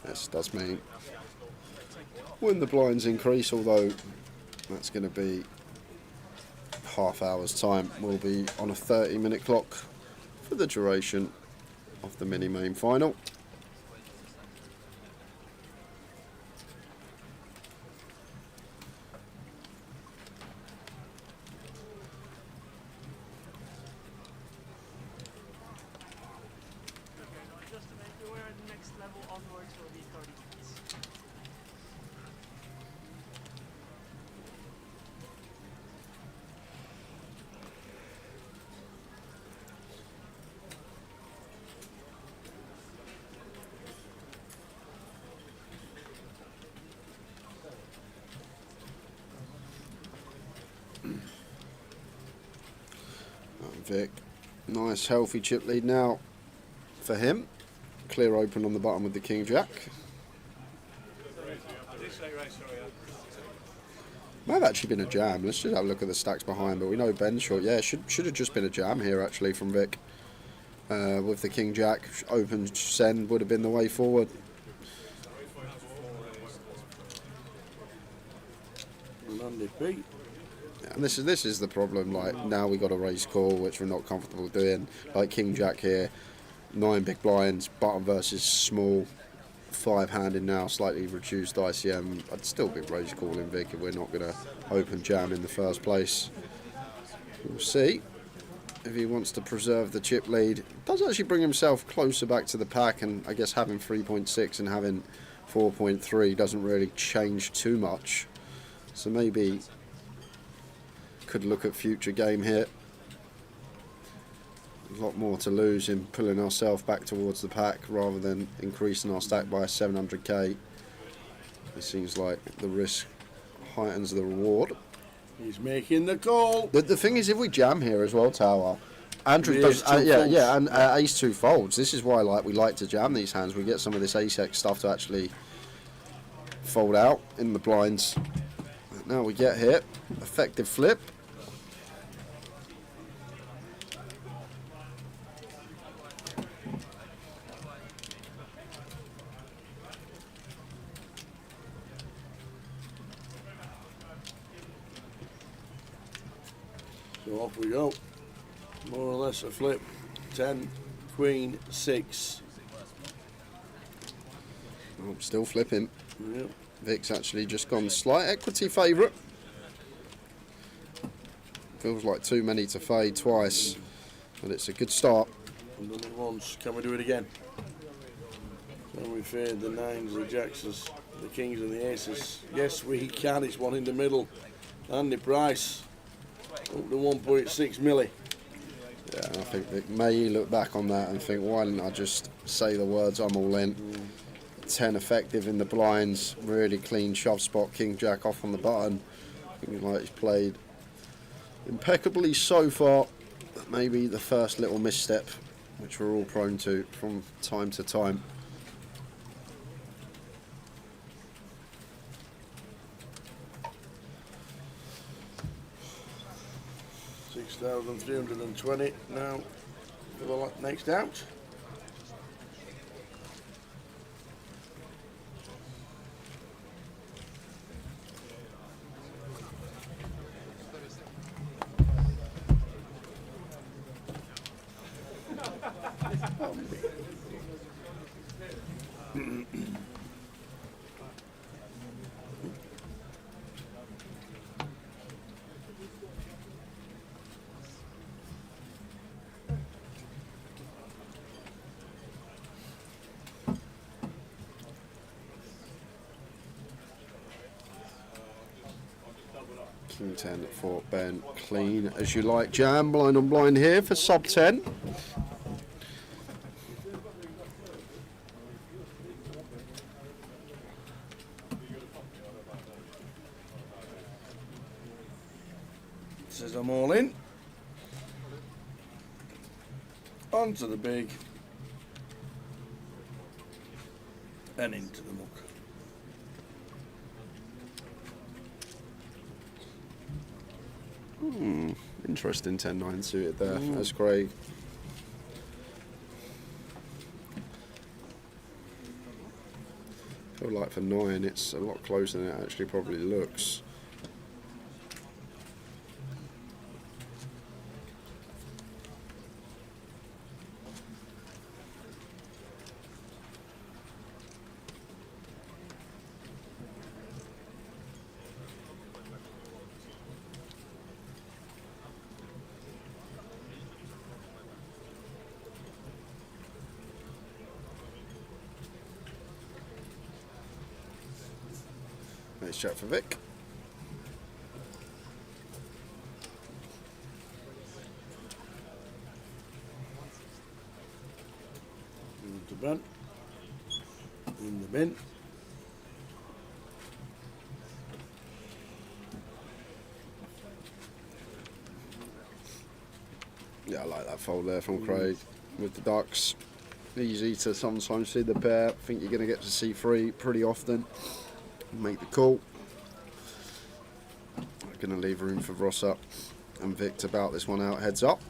This does mean when the blinds increase, although that's going to be half hour's time, we'll be on a 30-minute clock for the duration of the mini main final. Vic, nice healthy chip lead now for him. Clear open on the button with the King Jack. Might have actually been a jam. Let's just have a look at the stacks behind, but we know Ben's short. Yeah, should have just been a jam here actually from Vic. With the King Jack, open send would have been the way forward. And this is the problem. Like now we got a raise call, which we're not comfortable doing. Like King Jack here, 9 big blinds, button versus small, 5-handed now, slightly reduced ICM. I'd still be raise calling Vic if we're not going to open jam in the first place. We'll see if he wants to preserve the chip lead. Does actually bring himself closer back to the pack, and I guess having 3.6 and having 4.3 doesn't really change too much. So maybe could look at future game here. A lot more to lose in pulling ourselves back towards the pack rather than increasing our stack by 700k. It seems like the risk heightens the reward. He's making the call. The thing is, if we jam here as well, Tower, Andrew does, and ace 2 folds. This is why we like to jam these hands. We get some of this ace X stuff to actually fold out in the blinds. Now we get here, effective flip. So off we go. More or less a flip. 10, Queen, 6. Oh, still flipping. Yep. Vic's actually just gone slight equity favourite. Feels like too many to fade twice, but it's a good start. And done it once. Can we do it again? Can we fade the 9s, the jacks, the kings and the aces? Yes, we can. It's one in the middle. Andy Price. Up to 1.6 milli. Yeah, I think Vic may look back on that and think, why didn't I just say the words I'm all in? 10 effective in the blinds, really clean shove spot, King Jack off on the button. Looking like he's played impeccably so far. But maybe the first little misstep, which we're all prone to from time to time. $6,320 now for the next out. King 10 for Ben, clean as you like. Jam, blind on blind here for sub 10. Says I'm all in. Onto the big. And into the muck. Interesting 10-9 suited there. That's Craig. I feel like for 9 it's a lot closer than it actually probably looks. Nice shot for Vic. Into Ben. In the bin. Yeah, I like that fold there from Craig with the ducks. Easy to sometimes see the pair. I think you're going to get to see 3 pretty often. Make the call. I'm going to leave room for Rosser and Vic to bout this one out heads up.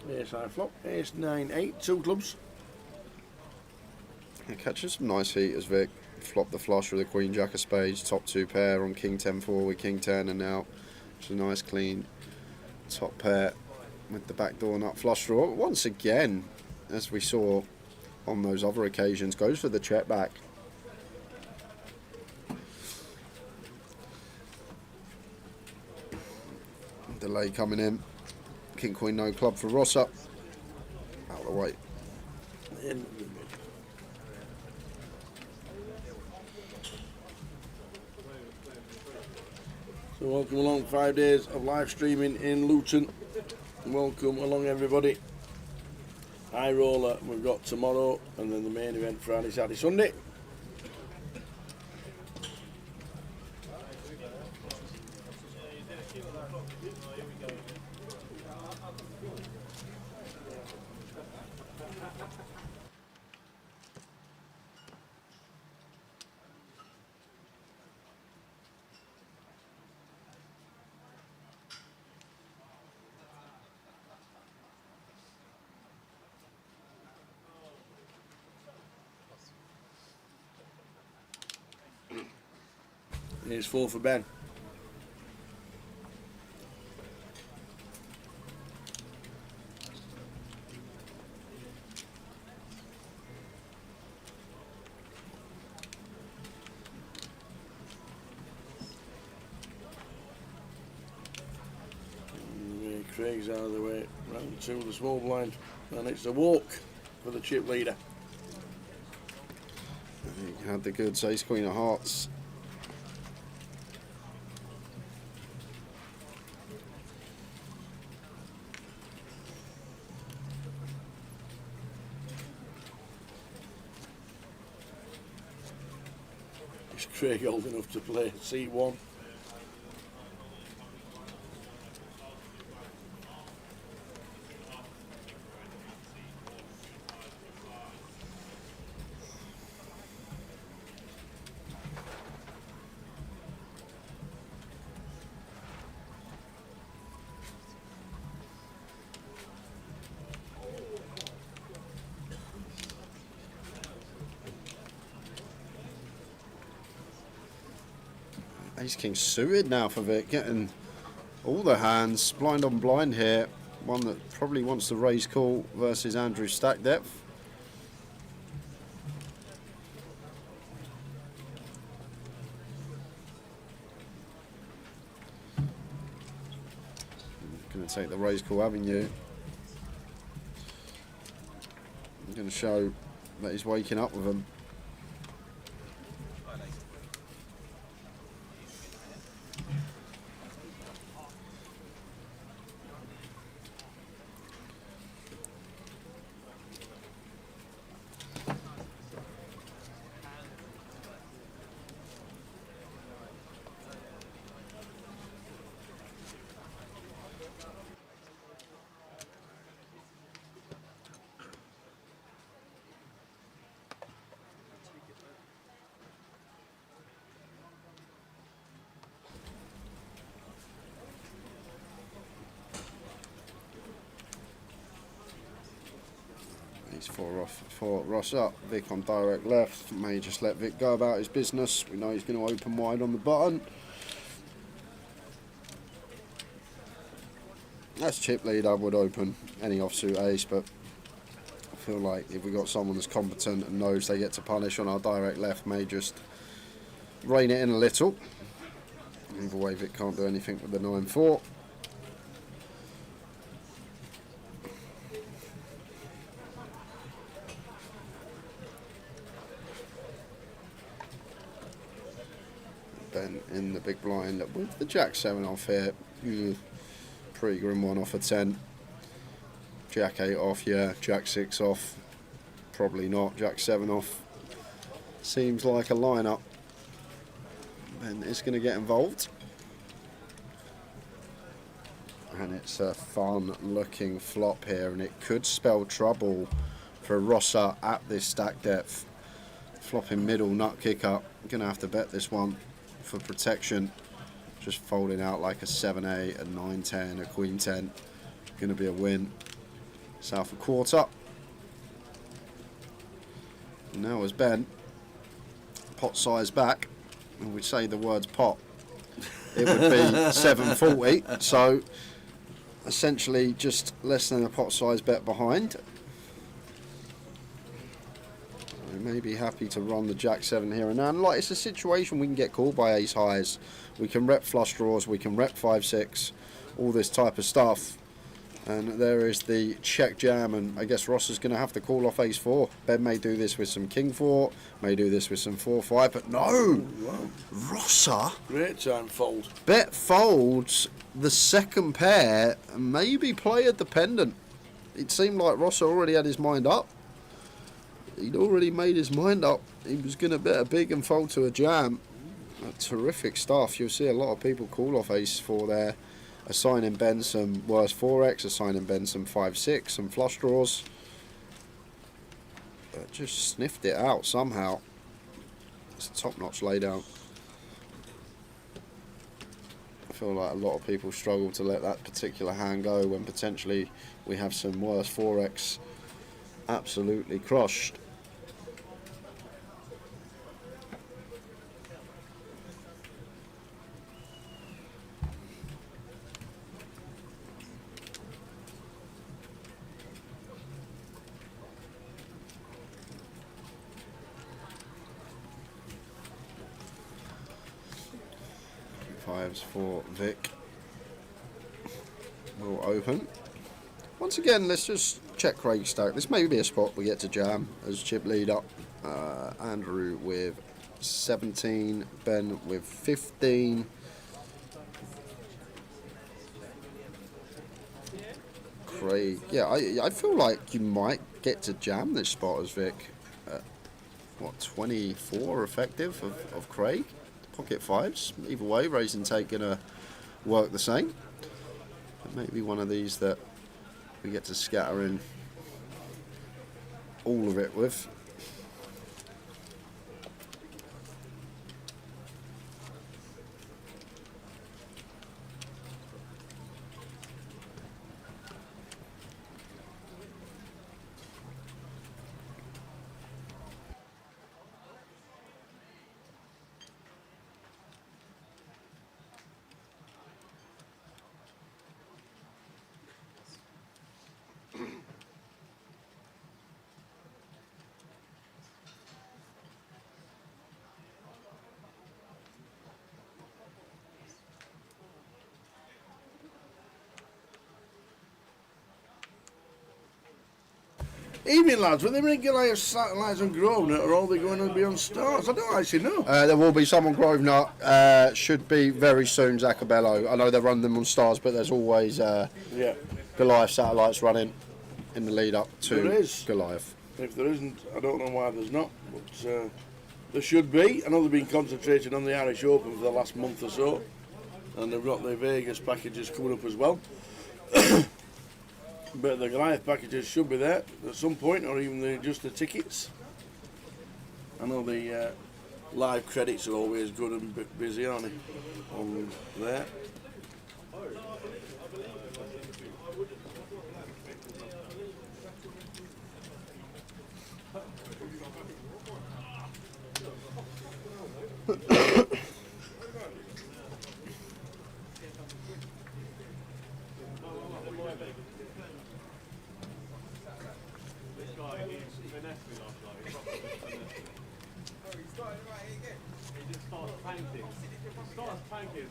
Ace high flop, ace 9 8, 2 clubs. It catches some nice heaters, Vic. Flop the flush with the Queen Jack of Spades, top 2 pair on King 10-4 with King 10, and now it's a nice clean top pair with the backdoor nut flush draw. Once again, as we saw on those other occasions, goes for the check back. Delay coming in. King Queen no club for Rosser. Out of the way. In. So welcome along, 5 days of live streaming in Luton. Welcome along everybody. High roller we've got tomorrow, and then the main event Friday, Saturday, Sunday. Here's 4 for Ben. Craig's out of the way. Round 2 of the small blind. And it's a walk for the chip leader. He had the goods, ace queen of hearts. Is Craig old enough to play C1? Ace King suited now for Vic, getting all the hands, blind on blind here. One that probably wants to raise call versus Andrew's stack depth. Going to take the raise call, haven't you? I'm going to show that he's waking up with him. For Ross up, Vic on direct left. May just let Vic go about his business. We know he's going to open wide on the button. That's chip lead, I would open any offsuit ace, but I feel like if we got someone that's competent and knows they get to punish on our direct left, may just rein it in a little. Either way, Vic can't do anything with the 9-4. Ben in the big blind with the Jack 7 off here. Pretty grim one off a 10. Jack 8 off, yeah. Jack 6 off, probably not. Jack 7 off. Seems like a lineup. Ben is going to get involved. And it's a fun looking flop here, and it could spell trouble for Rosser at this stack depth. Flopping middle, nut kicker. Gonna have to bet this one for protection. Just folding out like a 7-8, a 9-10, a Queen 10. Gonna be a win. South a quarter. And now as Ben, pot size back, and we say the words pot, it would be 740. So essentially just less than a pot size bet behind. I may be happy to run the Jack 7 here and now. And like, it's a situation we can get called by ace highs. We can rep flush draws, we can rep 5-6, all this type of stuff. And there is the check jam, and I guess Ross is going to have to call off ace 4. Ben may do this with some king 4, may do this with some 4-5, but no! Wow. Rosser Great time fold. bet folds the second pair, maybe player dependent. It seemed like Rosser already had his mind up. He'd already made his mind up. He was going to bet a big and fold to a jam. Terrific stuff. You'll see a lot of people call off ace 4 there. Assigning Ben some worse 4x, assigning Ben some 5-6, some flush draws. But just sniffed it out somehow. It's a top-notch laydown. I feel like a lot of people struggle to let that particular hand go when potentially we have some worse 4x absolutely crushed. Fives for Vic. Will open. Once again, let's just check Craig's stack. This may be a spot we get to jam as chip leader. Andrew with 17, Ben with 15. Craig, yeah, I feel like you might get to jam this spot as Vic. What, 24 effective of Craig? Pocket 5s. Either way, raise and take gonna work the same. But maybe one of these that we get to scatter in all of it with. Evening, lads. Will they make Goliath satellites on Grosvenor, or are they going to be on Stars? I don't actually know. There will be some on Grosvenor. Should be very soon, Zacabello. I know they run them on Stars, but there's always Goliath satellites running in the lead up to There is. Goliath. If there isn't, I don't know why there's not, but there should be. I know they've been concentrating on the Irish Open for the last month or so, and they've got the Vegas packages coming up as well. But the Goliath packages should be there at some point, or even just the tickets. I know the live credits are always good and a bit busy, aren't they? On there.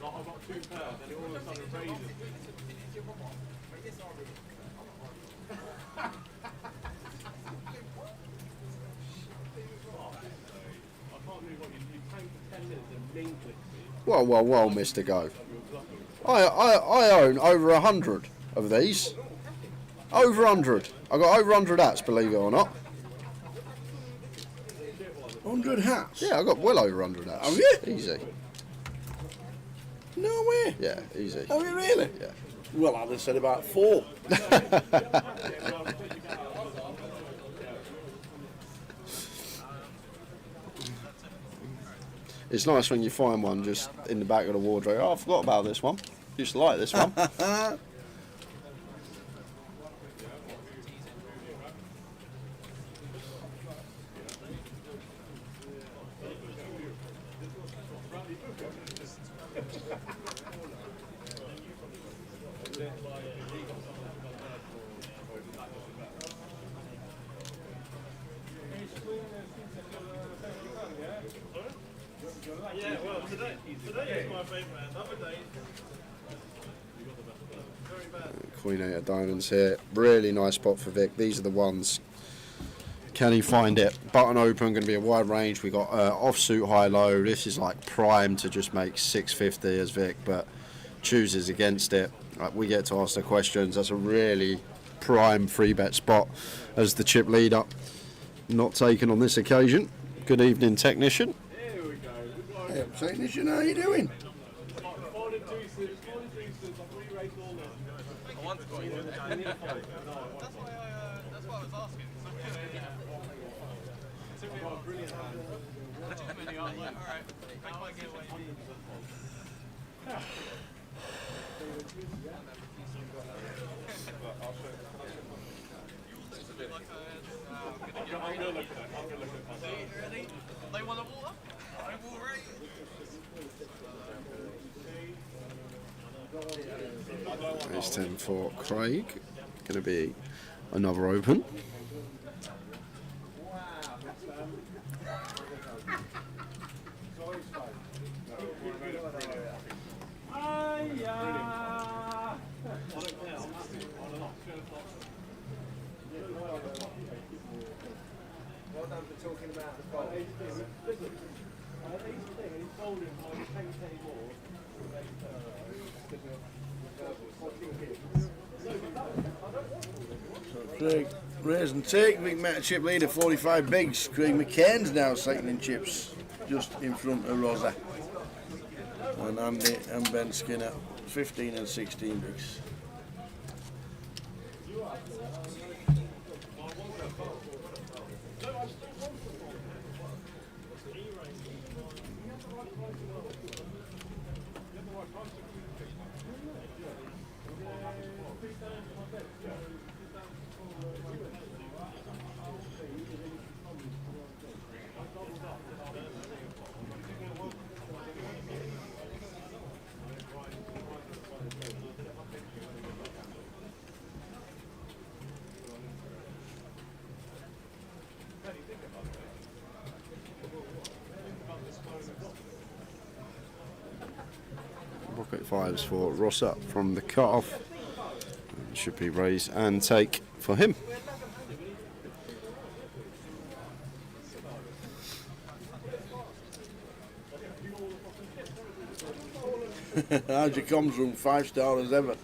I've got 2 pairs, and it all of a sudden raises. Well, Mr. Go. I own over 100 of these. Over 100. I got over 100 hats, believe it or not. 100 hats? Yeah, I got well over 100 hats. Have you? Easy. No way. Yeah, easy. Have you really? Yeah. Well, I'd have said about 4. It's nice when you find one just in the back of the wardrobe. Oh, I forgot about this one. Used to like this one. Yeah, well, today is my favourite. Another day. Very bad. Queen 8 of diamonds here. Really nice spot for Vic. These are the ones. Can he find it? Button open, going to be a wide range. We got offsuit high low. This is like prime to just make 650 as Vic, but chooses against it. We get to ask the questions. That's a really prime free bet spot as the chip leader. Not taken on this occasion. Good evening, technician. Hey, technician, how you doing? They want the water? I will rate. It's 10 for Craig. Going to be another open. Well done for talking about the fault. Craig, raise and take. Vic met a chip leader, 45 bigs. Craig McCain's now second in chips, just in front of Rosa. And Andy and Ben Skinner, 15 and 16 bigs. Pocket fives for Rossa from the cut-off. Should be raise and take for him. How's your comms room? 5-star as ever.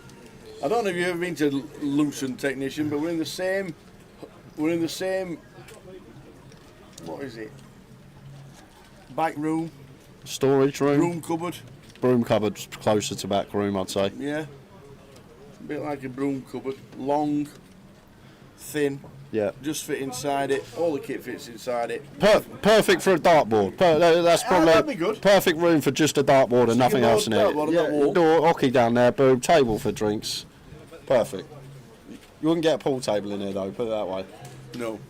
I don't know if you've ever been to Luton, technician, but we're in the same. We're in the same. What is it? Back room, Storage room. room cupboard. Broom cupboard's closer to back room, I'd say. Yeah, a bit like a broom cupboard. Long, thin, Yeah. just fit inside it. All the kit fits inside it. Perfect for a dartboard. That's probably that'd be good. perfect room for just a dartboard and nothing can else in load it. dartboard on Yeah, that wall. door, hockey down there, boom, table for drinks. Perfect. You wouldn't get a pool table in here though, put it that way. No.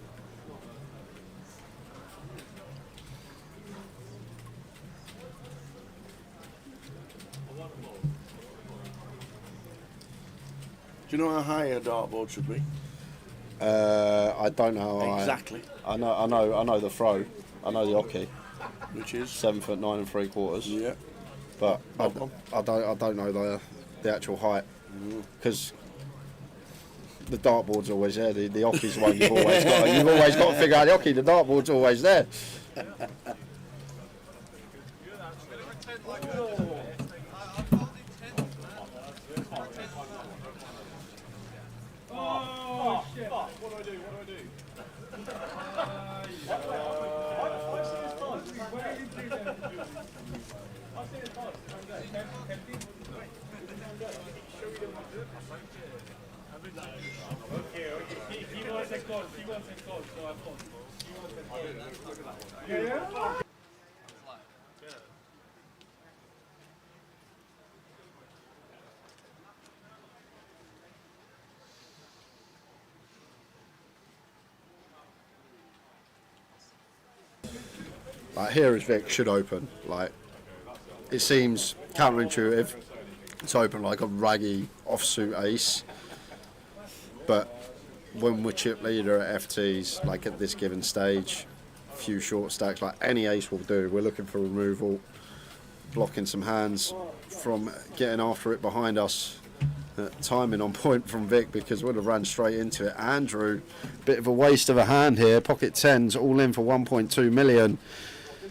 Do you know how high a dartboard should be? I don't know how Exactly. I know the throw. I know the hockey. Which is? 7 foot 9 3/4. Yeah. But I Problem. don't know the actual height because the dartboard's always there. The hockey's the one you've always got. You've always got to figure out the hockey. The dartboard's always there. Like here as Vic should open. Like it seems counterintuitive to open like a raggy offsuit ace, but when we're chip leader at FTs, like at this given stage, few short stacks, like any ace will do. We're looking for removal, blocking some hands from getting after it behind us. Timing on point from Vic because would have ran straight into it. Andrew, bit of a waste of a hand here. Pocket tens all in for 1.2 million.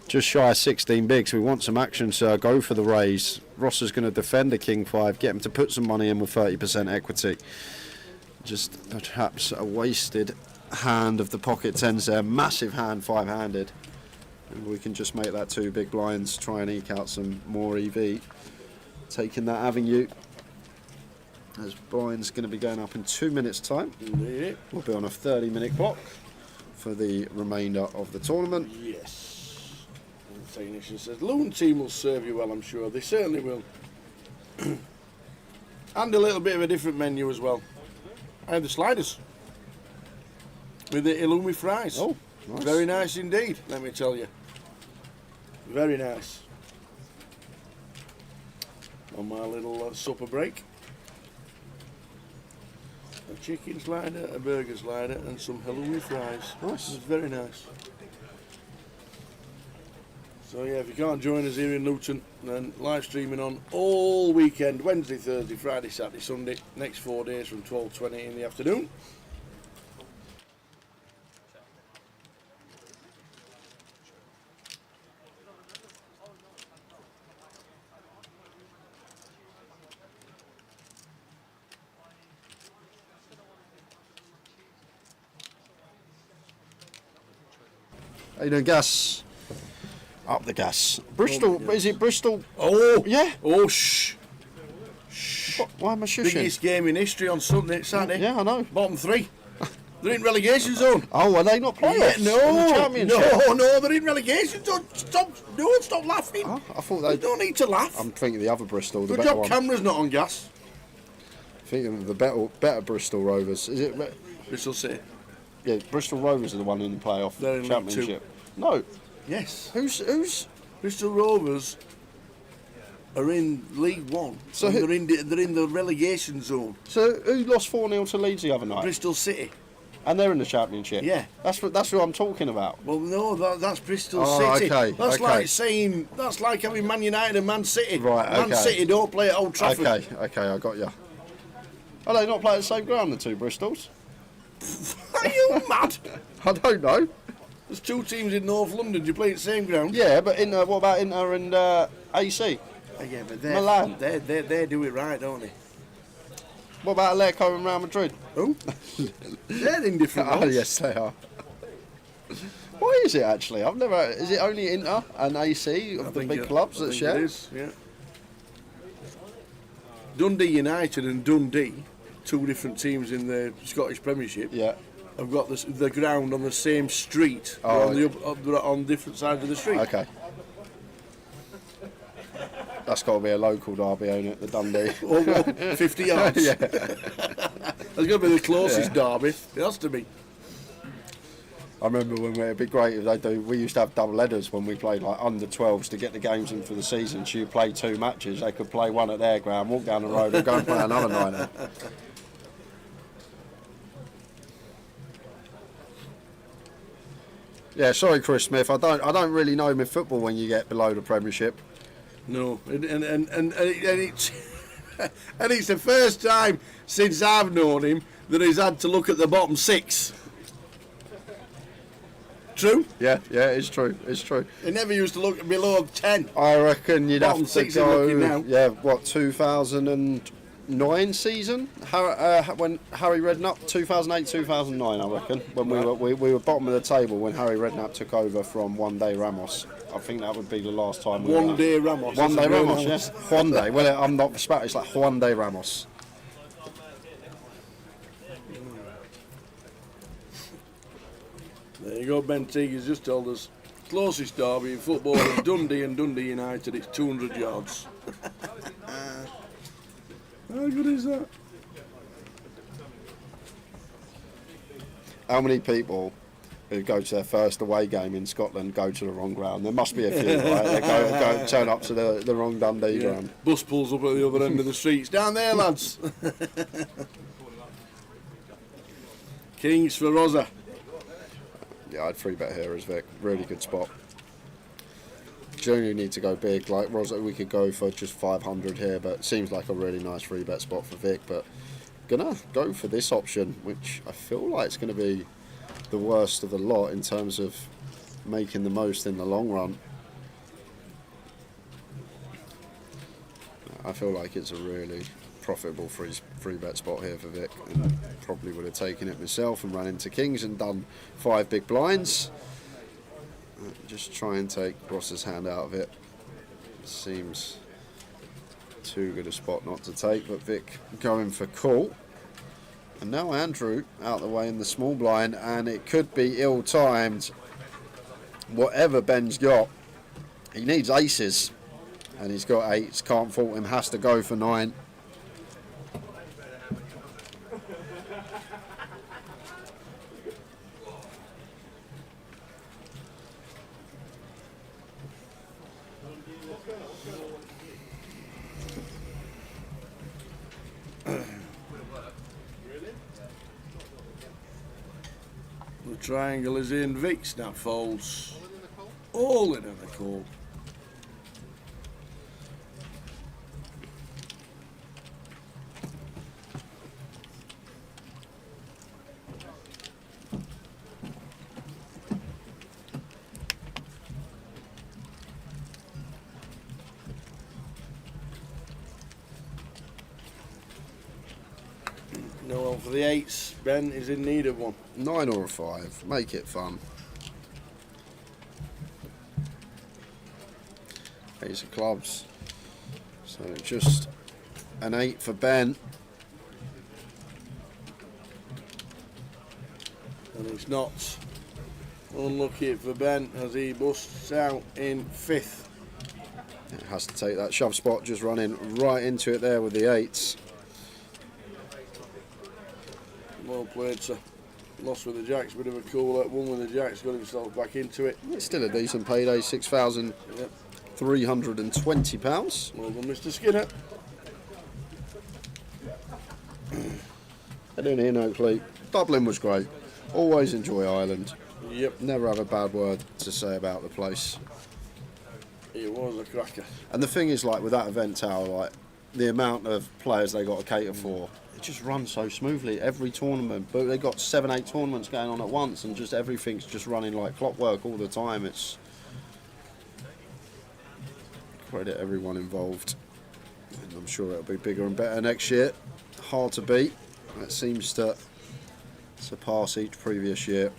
Just shy of 16 bigs. We want some action, sir. Go for the raise. Ross is going to defend the king 5, get him to put some money in with 30% equity. Just perhaps a wasted hand of the pocket tens there. Massive hand, 5-handed. And we can just make that 2 big blinds, try and eke out some more EV. Taking that avenue. As blind's going to be going up in 2 minutes' time. Indeed. We'll be on a 30-minute clock for the remainder of the tournament. Yes. Technician says, Luton team will serve you well, I'm sure. They certainly will. And a little bit of a different menu as well. I have the sliders. With the Illumi fries. Oh, nice. Very nice indeed, let me tell you. Very nice. On my little supper break. A chicken slider, a burger slider, and some halloumi fries. Nice. It's very nice. So yeah, if you can't join us here in Luton, then live streaming on all weekend, Wednesday, Thursday, Friday, Saturday, Sunday, next 4 days from 12:20 in the afternoon. How you doing, Gas? Up the gas. Bristol, is it Bristol? Oh! Yeah. Oh, shh! Why am I shushing? Biggest game in history on Saturday. Yeah, I know. Bottom 3. They're in relegation zone. Oh, are they not playoffs? Yeah, In the championship? no, they're in relegation zone. Stop laughing. Oh, I thought they. You don't need to laugh. I'm thinking the other Bristol, the Good better job one. camera's not on gas. Thinking of the better Bristol Rovers. Is it? Bristol City. Yeah, Bristol Rovers are the one in the playoff They're in League championship. No, Yes. who's? Bristol Rovers are in League One. So So who- they're in the relegation zone. So who lost 4-0 to Leeds the other night? Bristol City. And they're in the championship. Yeah. That's who I'm talking about. Well, no, that's Bristol Oh, City. okay, That's okay. like saying that's like having Man United and Man City. Right, Man okay. City don't play at Old Trafford. Okay, I got you. Are they not playing the same ground, the two Bristols? Are you mad? I don't know. There's 2 teams in North London. Do you play at the same ground? Yeah, but what about Inter and AC? Yeah, but Milan. they do it right, don't they? What about Atletico and Real Madrid? Oh, they're in different Oh, roles. yes, they are. Why is it actually? I've never. Is it only Inter and AC of the big clubs I that think share? It is, yeah. Dundee United and Dundee, 2 different teams in the Scottish Premiership, Yeah. have got the ground on the same street, Oh, on different sides of the street. Okay. That's got to be a local derby, ain't it? The Dundee. Oh, 50 yards. Yeah. That's going to be the closest derby. It has to be. I remember when it'd be great if they do. We used to have double headers when we played like under 12s to get the games in for the season. So you play 2 matches. They could play one at their ground, walk down the road, and go and play another night. Yeah, sorry, Chris Smith. I don't really know him in football when you get below the Premiership. No, and it's and it's the first time since I've known him that he's had to look at the bottom 6. True? Yeah, it's true. It's true. He never used to look below 10. I reckon you'd Bottom have to 6 are go. looking now. Yeah, what 2009 season? When Harry Redknapp, 2008, 2009, I reckon. When we were bottom of the table when Harry Redknapp took over from One Day Ramos. I think that would be the last time. One Day Ramos. One That's Day a real Ramos, one. yes. Juan Day. Well, I'm not Spanish. It's like Juan Day Ramos. There you go, Ben Teague has just told us. Closest derby in football is Dundee and Dundee United. It's 200 yards. How good is that? How many people who go to their first away game in Scotland go to the wrong ground? There must be a few, right? They go turn up to the wrong Dundee ground. Bus pulls up at the other end of the streets. Down there, lads. Kings for Rosa. Yeah, I'd 3-bet here as Vic. Really good spot. Generally need to go big. Like Rosa, we could go for just 500 here, but it seems like a really nice 3-bet spot for Vic. But gonna go for this option, which I feel like it's going to be the worst of the lot in terms of making the most in the long run. I feel like it's a really profitable free bet spot here for Vic, and probably would have taken it myself and ran into kings and done 5 big blinds. Just try and take Ross's hand out of it. Seems too good a spot not to take, but Vic going for call. And now Andrew out the way in the small blind, and it could be ill-timed. Whatever Ben's got, he needs aces, and he's got 8s. Can't fault him, has to go for 9. The triangle is in. Vic snap folds. All in at the call. No one for the 8s. Ben is in need of one. 9 or a 5. Make it fun. Ace of clubs. So just an 8 for Ben. And it's not unlucky for Ben as he busts out in 5th. It has to take that shove spot, just running right into it there with the 8s. Well played, sir. Lost with the jacks, bit of a cooler. Won with the jacks, got himself back into it. It's still a decent payday, £6,320. Well done, Mr. Skinner. Heading in Oakley. Dublin was great. Always enjoy Ireland. Yep, Never have a bad word to say about the place. it was a cracker. And the thing is, like with that event tower, like the amount of players they got to cater for, it just runs so smoothly every tournament. But they got 7-8 tournaments going on at once, and just everything's just running like clockwork all the time. It's credit everyone involved, and I'm sure it'll be bigger and better next year. Hard to beat. It seems to surpass each previous year.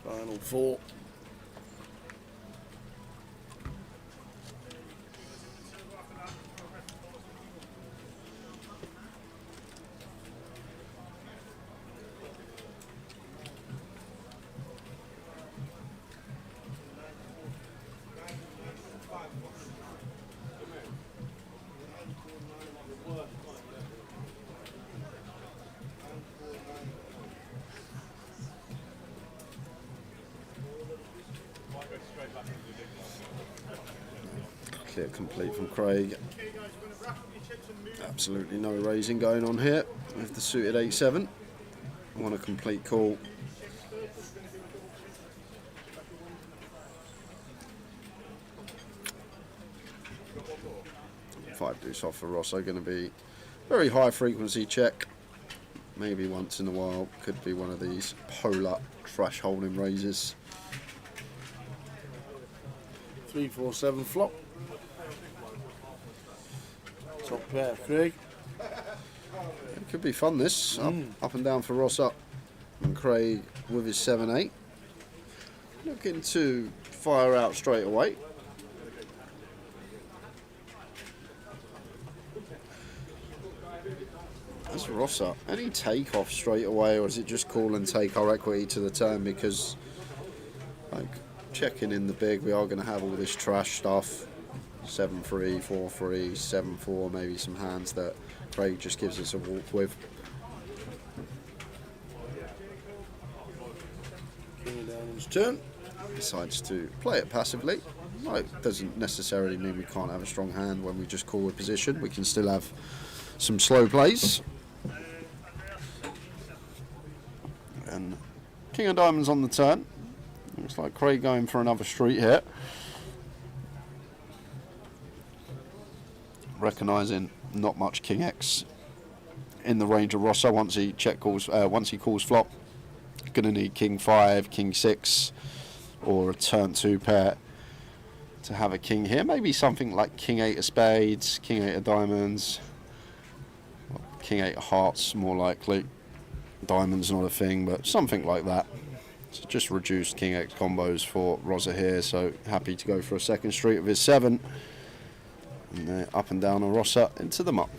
Final 4. Clear complete from Craig. Absolutely no raising going on here with the suited 8-7. Want a complete call. Five deuce off for Rosso, going to be very high frequency check. Maybe once in a while, could be one of these polar trash holding raises. 3-4-7 flop. Top pair, Craig. It could be fun, this. Up and down for Ross up. And Craig with his 7-8. Looking to fire out straight away. That's Ross up. Any take off straight away, or is it just call and take our equity to the turn? Because, like, checking in the big, we are going to have all this trash stuff. 7-3, 4-3, 7-4, maybe some hands that Craig just gives us a walk with. King of Diamonds turn. Decides to play it passively. Well, it doesn't necessarily mean we can't have a strong hand when we just call with position. We can still have some slow plays. And King of Diamonds on the turn. Looks like Craig going for another street here. Recognising not much King X in the range of Rosso once he once he calls flop. Gonna need King 5, King 6, or a turn 2 pair to have a king here. Maybe something like King 8 of spades, King 8 of diamonds, King 8 of hearts more likely. Diamonds not a thing, but something like that. So just reduced King X combos for Rosa here, so happy to go for a second street of his 7. And they're up and down on Rossa into the muck.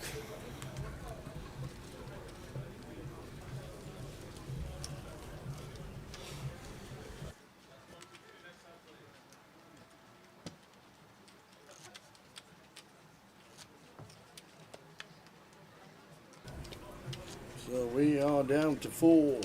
So we are down to 4.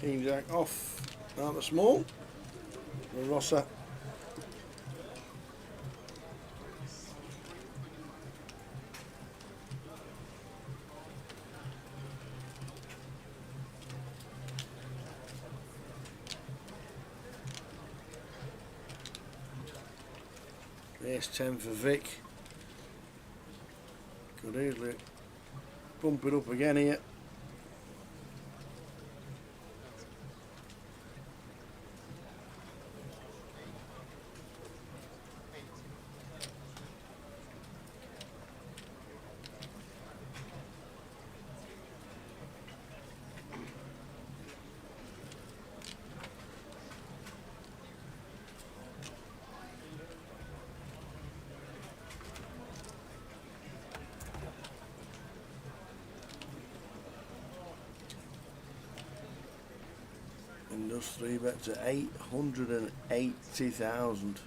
King Jack off, out the small, the Rossa. Ace 10 for Vic. Could easily bump it up again here. And those 3 bets at 880,000.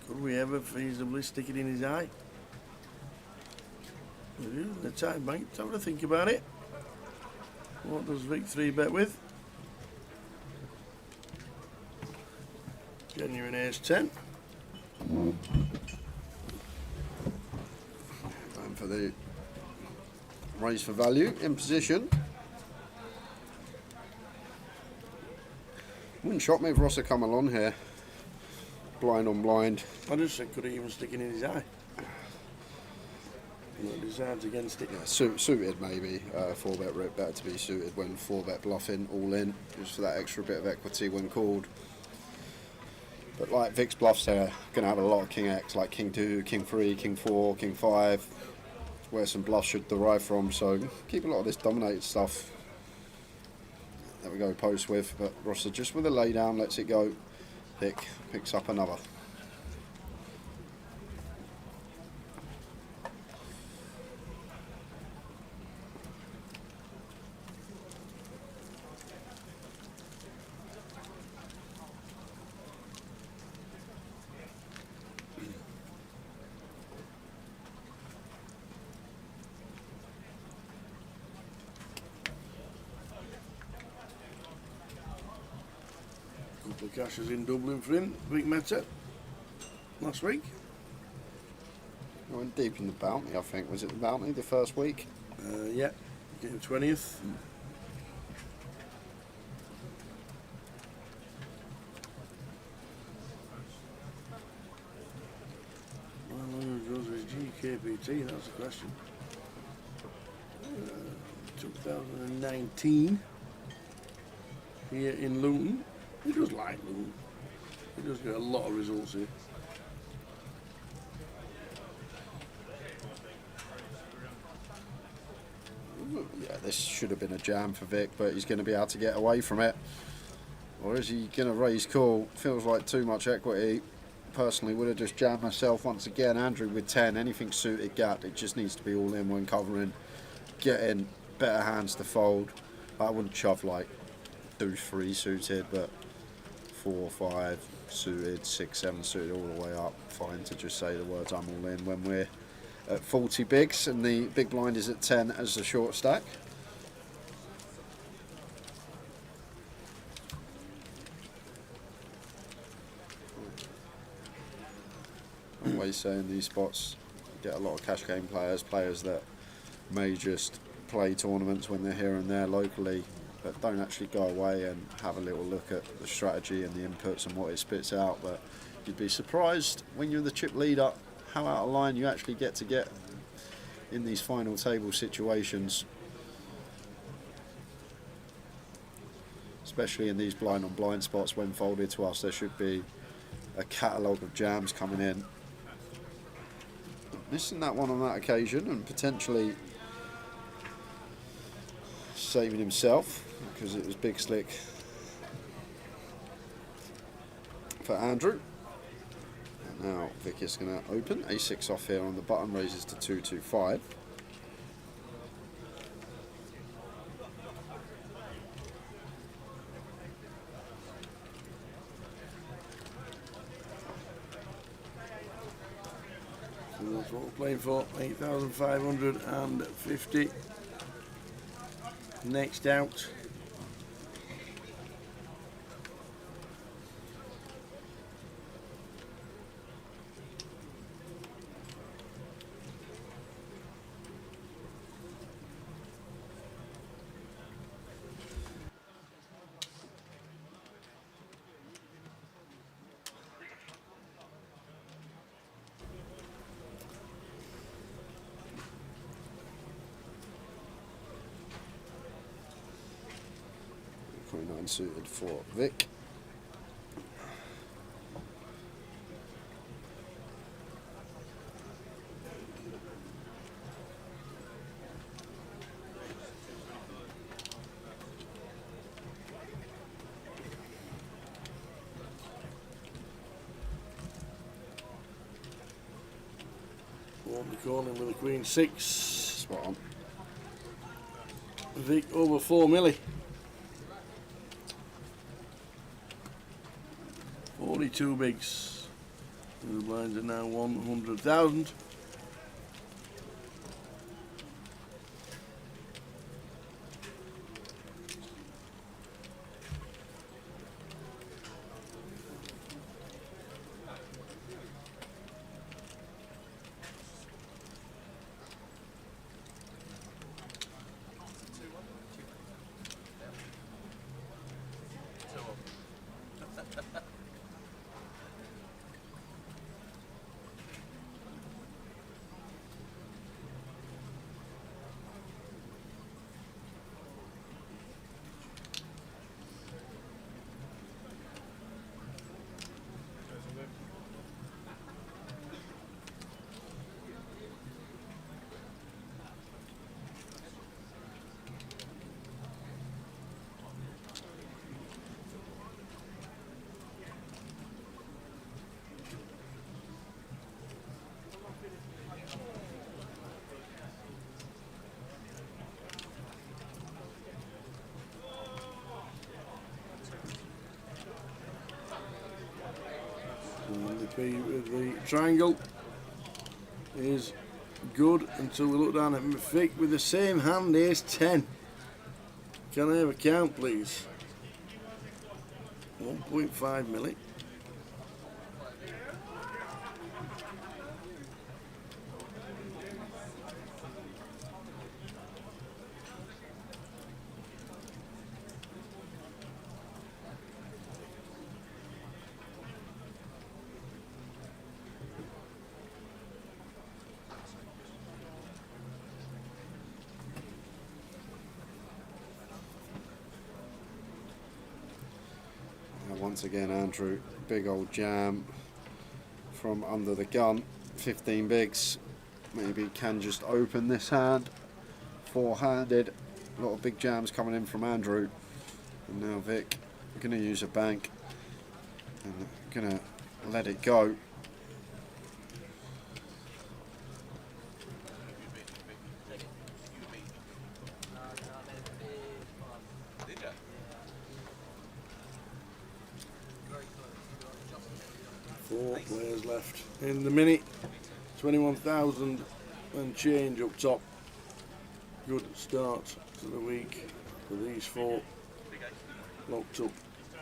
Could we ever feasibly stick it in his eye? The time bank, let's have a think about it. What does Vic 3 bet with? Genuine ace 10. Time for the raise for value in position. Wouldn't shock me if Rossa come along here. Blind on blind. I just said, could he even stick it in his eye? No designs against it. Yeah, suited maybe. 4-bet rip, better to be suited when 4-bet bluffing all in, just for that extra bit of equity when called. But like Vic's bluffs there, going to have a lot of King X, like King 2, King 3, King 4, King 5, where some bluffs should derive from. So keep a lot of this dominated stuff. There we go, post with, but Rossa just with a lay down, lets it go. Vic picks up another. cashes in Dublin for him. Vic Meta last week. I went deep in the bounty, I think. Was it the bounty the first week? Yeah, getting 20th. How long ago was GUKPT? That's the question. 2019 here in Luton. He does like Luton. He does get a lot of results here. Yeah, this should have been a jam for Vic, but he's going to be able to get away from it. Or is he going to raise call? Feels like too much equity. Personally, would have just jammed myself once again. Andrew with 10, anything suited gap. It just needs to be all in when covering. Getting better hands to fold. I wouldn't shove like deuce 3 suited, but 4, 5 suited, 6, 7 suited, all the way up. Fine to just say the words I'm all in when we're at 40 bigs and the big blind is at 10 as the short stack. Always saying these spots get a lot of cash game players that may just play tournaments when they're here and there locally, but don't actually go away and have a little look at the strategy and the inputs and what it spits out. But you'd be surprised when you're the chip leader how out of line you actually get in these final table situations, especially in these blind on blind spots. When folded to us, there should be a catalogue of jams coming in. Missing that one on that occasion and potentially saving himself because it was big slick for Andrew. And now Vic is going to open a6 off here on the button, raises to 225. So that's what we're playing for, 8,550. Next out. Queen 9 suited for Vic. Won't be calling with a Queen 6. Spot on. Vic over 4 milli. 42 bigs. The blinds are now 100,000. And the P with the triangle is good until we look down at Vic with the same hand, ace 10. Can I have a count, please? 1.5 milli. Once again, Andrew, big old jam from under the gun, 15 bigs. Maybe can just open this hand, four-handed. A lot of big jams coming in from Andrew. And now Vic, going to use a bank and going to let it go. Four players left in the mini. 21,000 and change up top. Good start to the week for these four. Locked up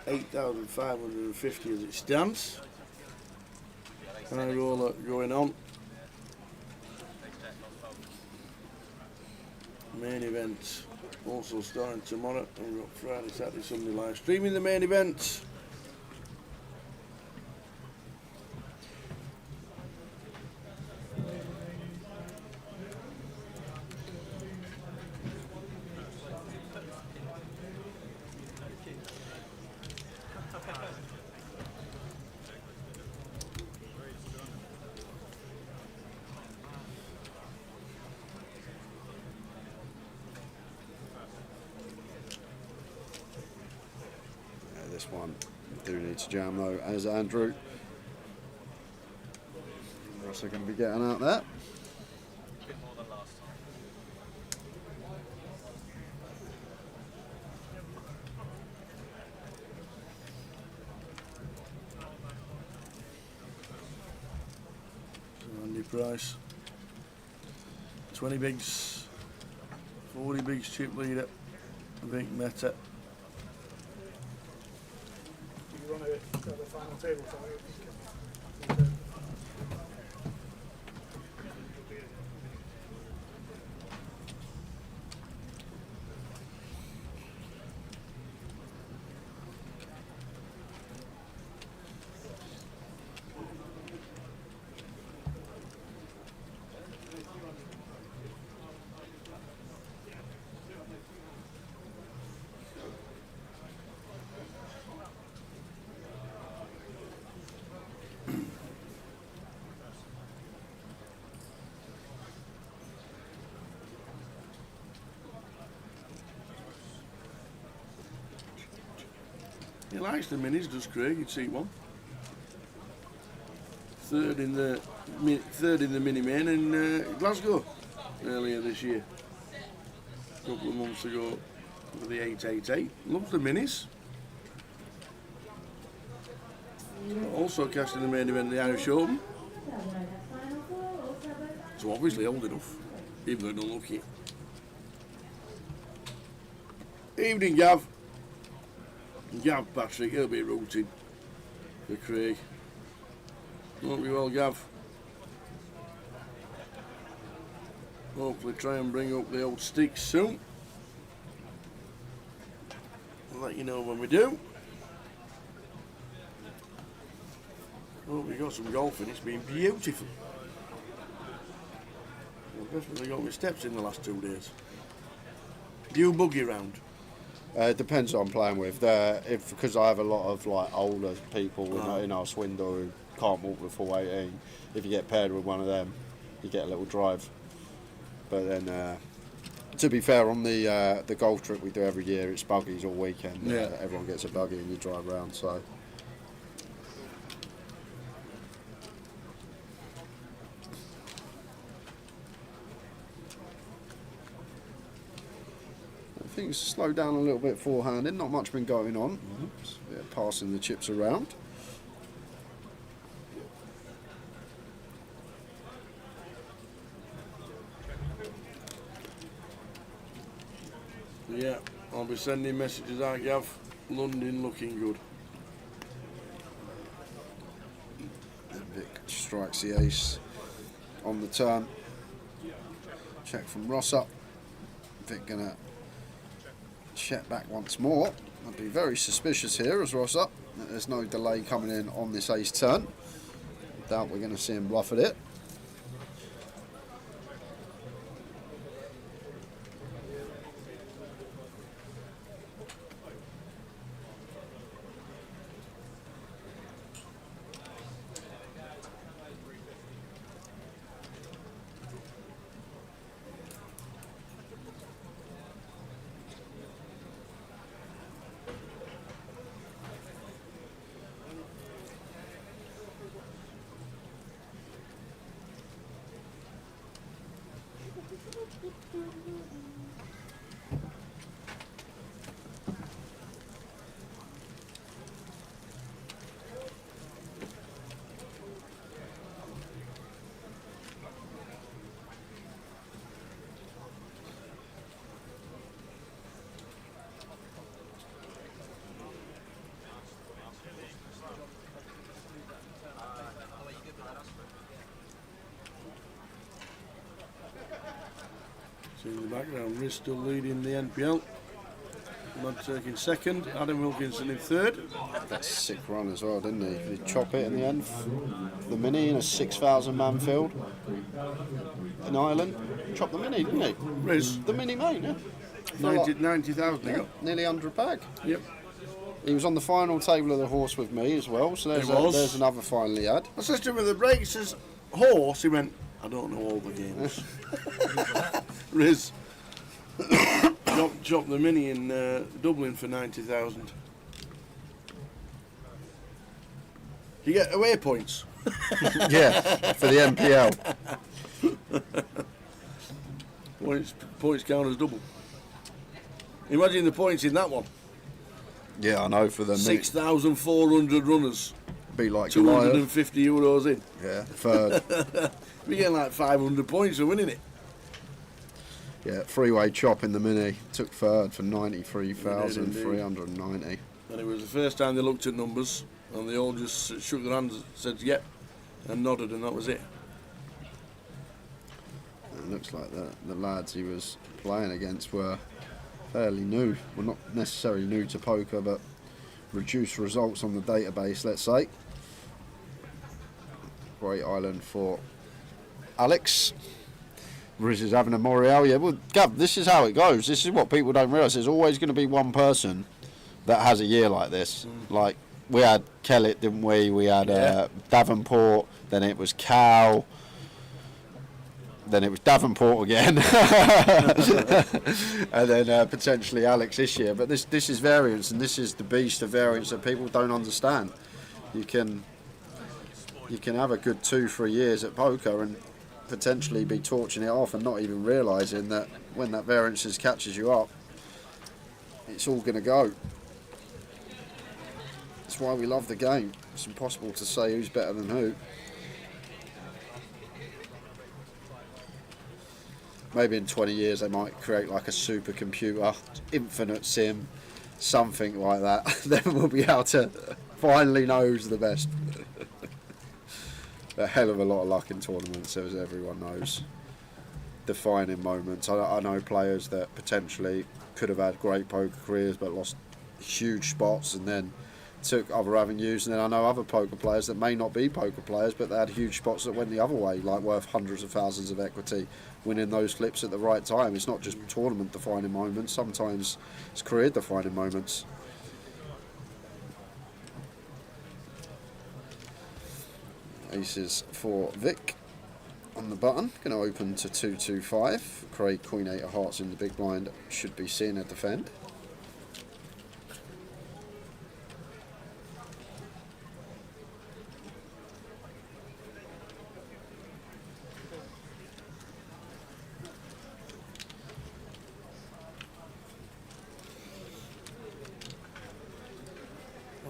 8,550 as it stands. High roller going on. Main event also starting tomorrow. And we've got Friday, Saturday, Sunday live streaming the main event. This one do need to jam though, as Andrew. We're also going to be getting out there. bit more than last time. Andy Price. 20 bigs, 40 bigs chip leader, big meta. You want to go to the final table for me? He likes the minis, does Craig? You'd see one. Third in the mini main in Glasgow earlier this year. A couple of months ago with the 888. Loves the minis. Also cashed in the main event of the Irish Open. So obviously old enough, even though don't look it. Evening, Gav. Gav Patrick, he'll be rooting for Craig. Hope you well, Gav. Hopefully try and bring up the old sticks soon. I'll let you know when we do. Hope we got some golfing, it's been beautiful. I've definitely got my steps in the last 2 days. Do you buggy round? It depends what I'm playing with. Because I have a lot of like older people in our swindle who can't walk the full 18. If you get paired with one of them, you get a little drive. But then, to be fair, on the golf trip we do every year, it's buggies all weekend. Yeah. Everyone gets a buggy and you drive around. So. Things slowed down a little bit forehanded, not much been going on. Just a bit of passing the chips around. Yeah, I'll be sending messages out, Gav. London looking good. strikes the ace on the turn. Check from Rosser. Vic gonna check back once more. I'd be very suspicious here as Rosser. There's no delay coming in on this ace turn. Doubt we're going to see him bluff at it. So in the background, Riz still leading the NPL. Mud Turk in second, Adam Wilkinson in third. That's a sick run as well, didn't he? Did he chop it in the end? The mini in a 6,000 man field in Ireland. Chopped the mini, didn't he? Riz, The mini main, yeah. 90,000 he got. Nearly 100 bag. Yep. He was on the final table of the horse with me as well, so there's another final he had. I said to him with the break, he says, horse, he went, I don't know all the games. Riz chopped the mini in Dublin for 90,000. You get away points. Yeah, for the NPL. Points count as double. Imagine the points in that one. Yeah, I know, for the 6,400 runners. Be like 250 euros in. Yeah, third. We're getting like 500 points for winning it. Yeah, three-way chop in the mini. Took third for 93,390. And it was the first time they looked at numbers, and they all just shook their hands, said yep, and nodded, and that was it. It looks like the lads he was playing against were fairly new. Well, not necessarily new to poker, but reduced results on the database, let's say. Great island for Alex. Riz is having a Moriel. Yeah, well, Gav, this is how it goes. This is what people don't realise. There's always going to be one person that has a year like this. Like, we had Kellett, didn't we? We had Davenport, then it was Cal, then it was Davenport again, and then potentially Alex this year. But this is variance, and this is the beast of variance that people don't understand. You can have a good 2-3 years at poker and potentially be torching it off and not even realising that when that variance catches you up, it's all going to go. That's why we love the game. It's impossible to say who's better than who. Maybe in 20 years they might create like a supercomputer, infinite sim, something like that. Then we'll be able to finally know who's the best. A hell of a lot of luck in tournaments, as everyone knows. Defining moments. I know players that potentially could have had great poker careers but lost huge spots and then took other avenues, and then I know other poker players that may not be poker players but they had huge spots that went the other way, like worth hundreds of thousands of equity, winning those flips at the right time. It's not just tournament defining moments, sometimes it's career defining moments. Aces for Vic on the button, going to open to 225. Craig, Queen 8 of hearts in the big blind, should be seeing a defend.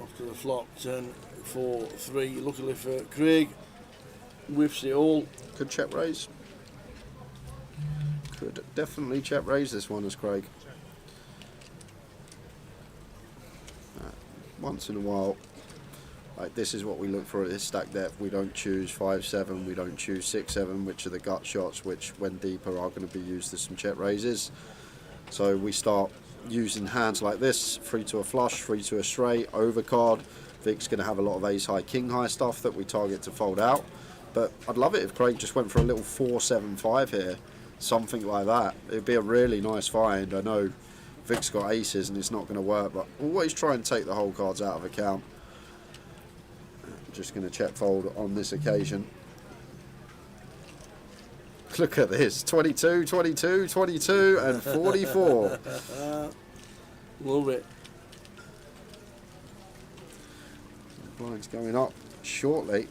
After the flop, 10, 4, 3. Luckily for Craig, whiffs it all. Could check raise. Could definitely check raise this one as Craig. Once in a while, Like, this is what we look for at this stack depth. We don't choose 5-7, we don't choose 6-7, which are the gut shots, which when deeper are going to be used as some check raises. So we start using hands like this, 3 to a flush, 3 to a straight, overcard. Vic's going to have a lot of ace high, king high stuff that we target to fold out. But I'd love it if Craig just went for a little 4-7-5 here, something like that. It'd be a really nice find. I know Vic's got aces and it's not going to work, but always try and take the whole cards out of account. I'm just going to check fold on this occasion. Look at this, 22, 22, 22 and 44. Love it. Blinds going up shortly.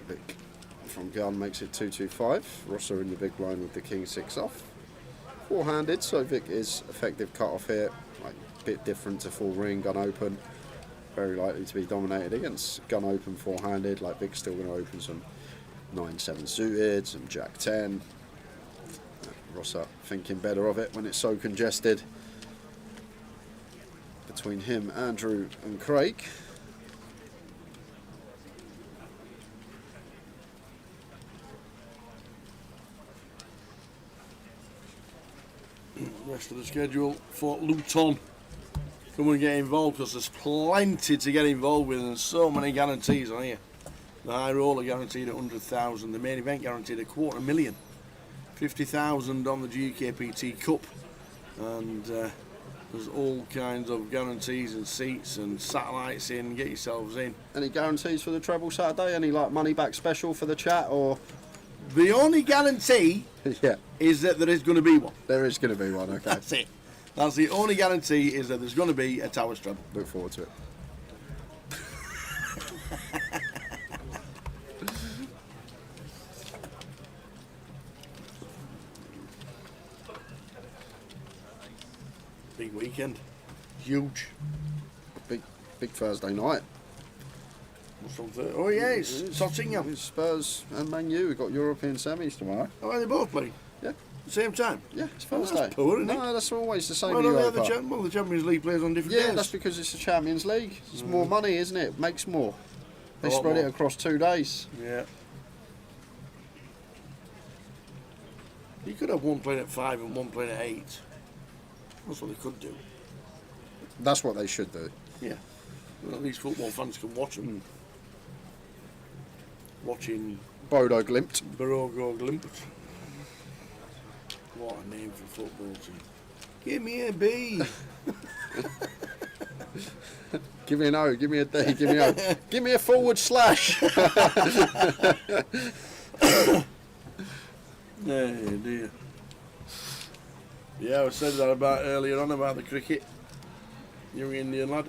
Vic from gun makes it 2-2-5. Rosser in the big blind with the king 6 off. Four-handed, so Vic is effective cut off here. Like, a bit different to full ring, gun open. Very likely to be dominated against gun open four-handed. Like, Vic's still going to open some 9-7 suited, some jack 10. Rosser thinking better of it when it's so congested. Between him, Andrew and Craig. Rest of the schedule for Luton. Come and get involved, because there's plenty to get involved with, and there's so many guarantees on here. The high roller guaranteed at 100,000, the main event guaranteed at $250,000, 50,000 on the GUKPT Cup, and there's all kinds of guarantees and seats and satellites in. Get yourselves in. Any guarantees for the treble Saturday? Any like money back special for the chat, or? The only guarantee Yeah, is that there is going to be one. there is going to be one. Okay, That's it. That's the only guarantee, is that there's going to be a tower treble. look forward to it. Big weekend. Huge. Big Thursday night. What's on Thursday? Oh yeah, it's Tottingham. It's Spurs and Man U. We've got European semis tomorrow. Oh, are they both playing? Yeah. Same time? Yeah, it's Oh, Thursday. that's poor, isn't it? No, that's always the same. Well, in no, Europa. the Champions League plays on different Yeah, days. that's because it's the Champions League. It's more money, isn't it? Makes more. They A lot spread more. it across 2 days. Yeah. You could have one playing at 5 and one playing at 8. That's what they could do. That's what they should do. Yeah. Well, at least football fans can watch them. Watching Bodo Glimt. Barogo Glimp. What a name for a football team. Give me a B. Give me an O, give me a D, give me a give me a forward slash. Oh dear. Yeah, I said that about earlier on about the cricket. Young Indian lad.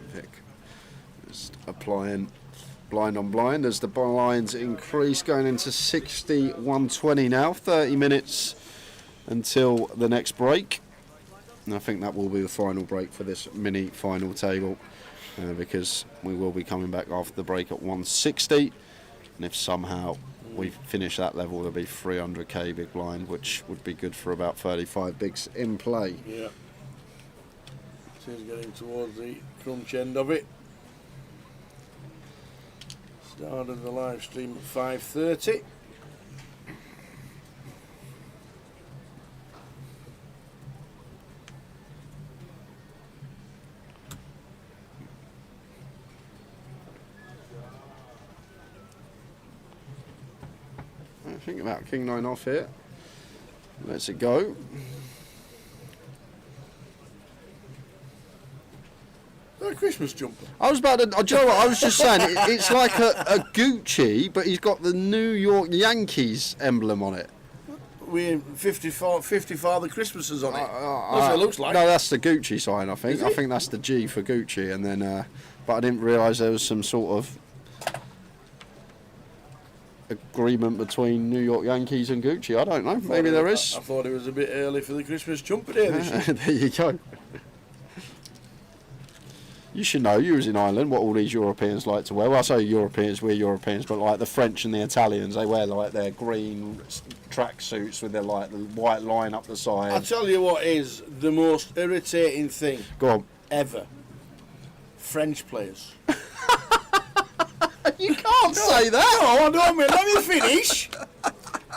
Vic just applying blind on blind as the blinds increase, going into 61-20 now. 30 minutes until the next break. And I think that will be the final break for this mini final table, because we will be coming back after the break at 160. And if somehow we finish that level, there'll be 300k big blind, which would be good for about 35 bigs in play. Yeah. Seems getting towards the crunch end of it. Started the live stream at 5:30. Think about King 9 off here. Let's it go. A Christmas jumper. I was about to. Do you know what? I was just saying, it's like a Gucci, but he's got the New York Yankees emblem on it. With 50 Father Christmases on it. That's what it looks like. No, that's the Gucci sign, I think. I think that's the G for Gucci, and then, but I didn't realise there was some sort of agreement between New York Yankees and Gucci. I don't know. Maybe there is. I thought it was a bit early for the Christmas jumper day this year. There you go. You should know, you was in Ireland, what all these Europeans like to wear. Well, I say Europeans, we're Europeans, but like the French and the Italians, they wear like their green track suits with their like the white line up the side. I'll tell you what is the most irritating thing Go on. ever. French players. You can't say that. No, I don't mean. Let me finish.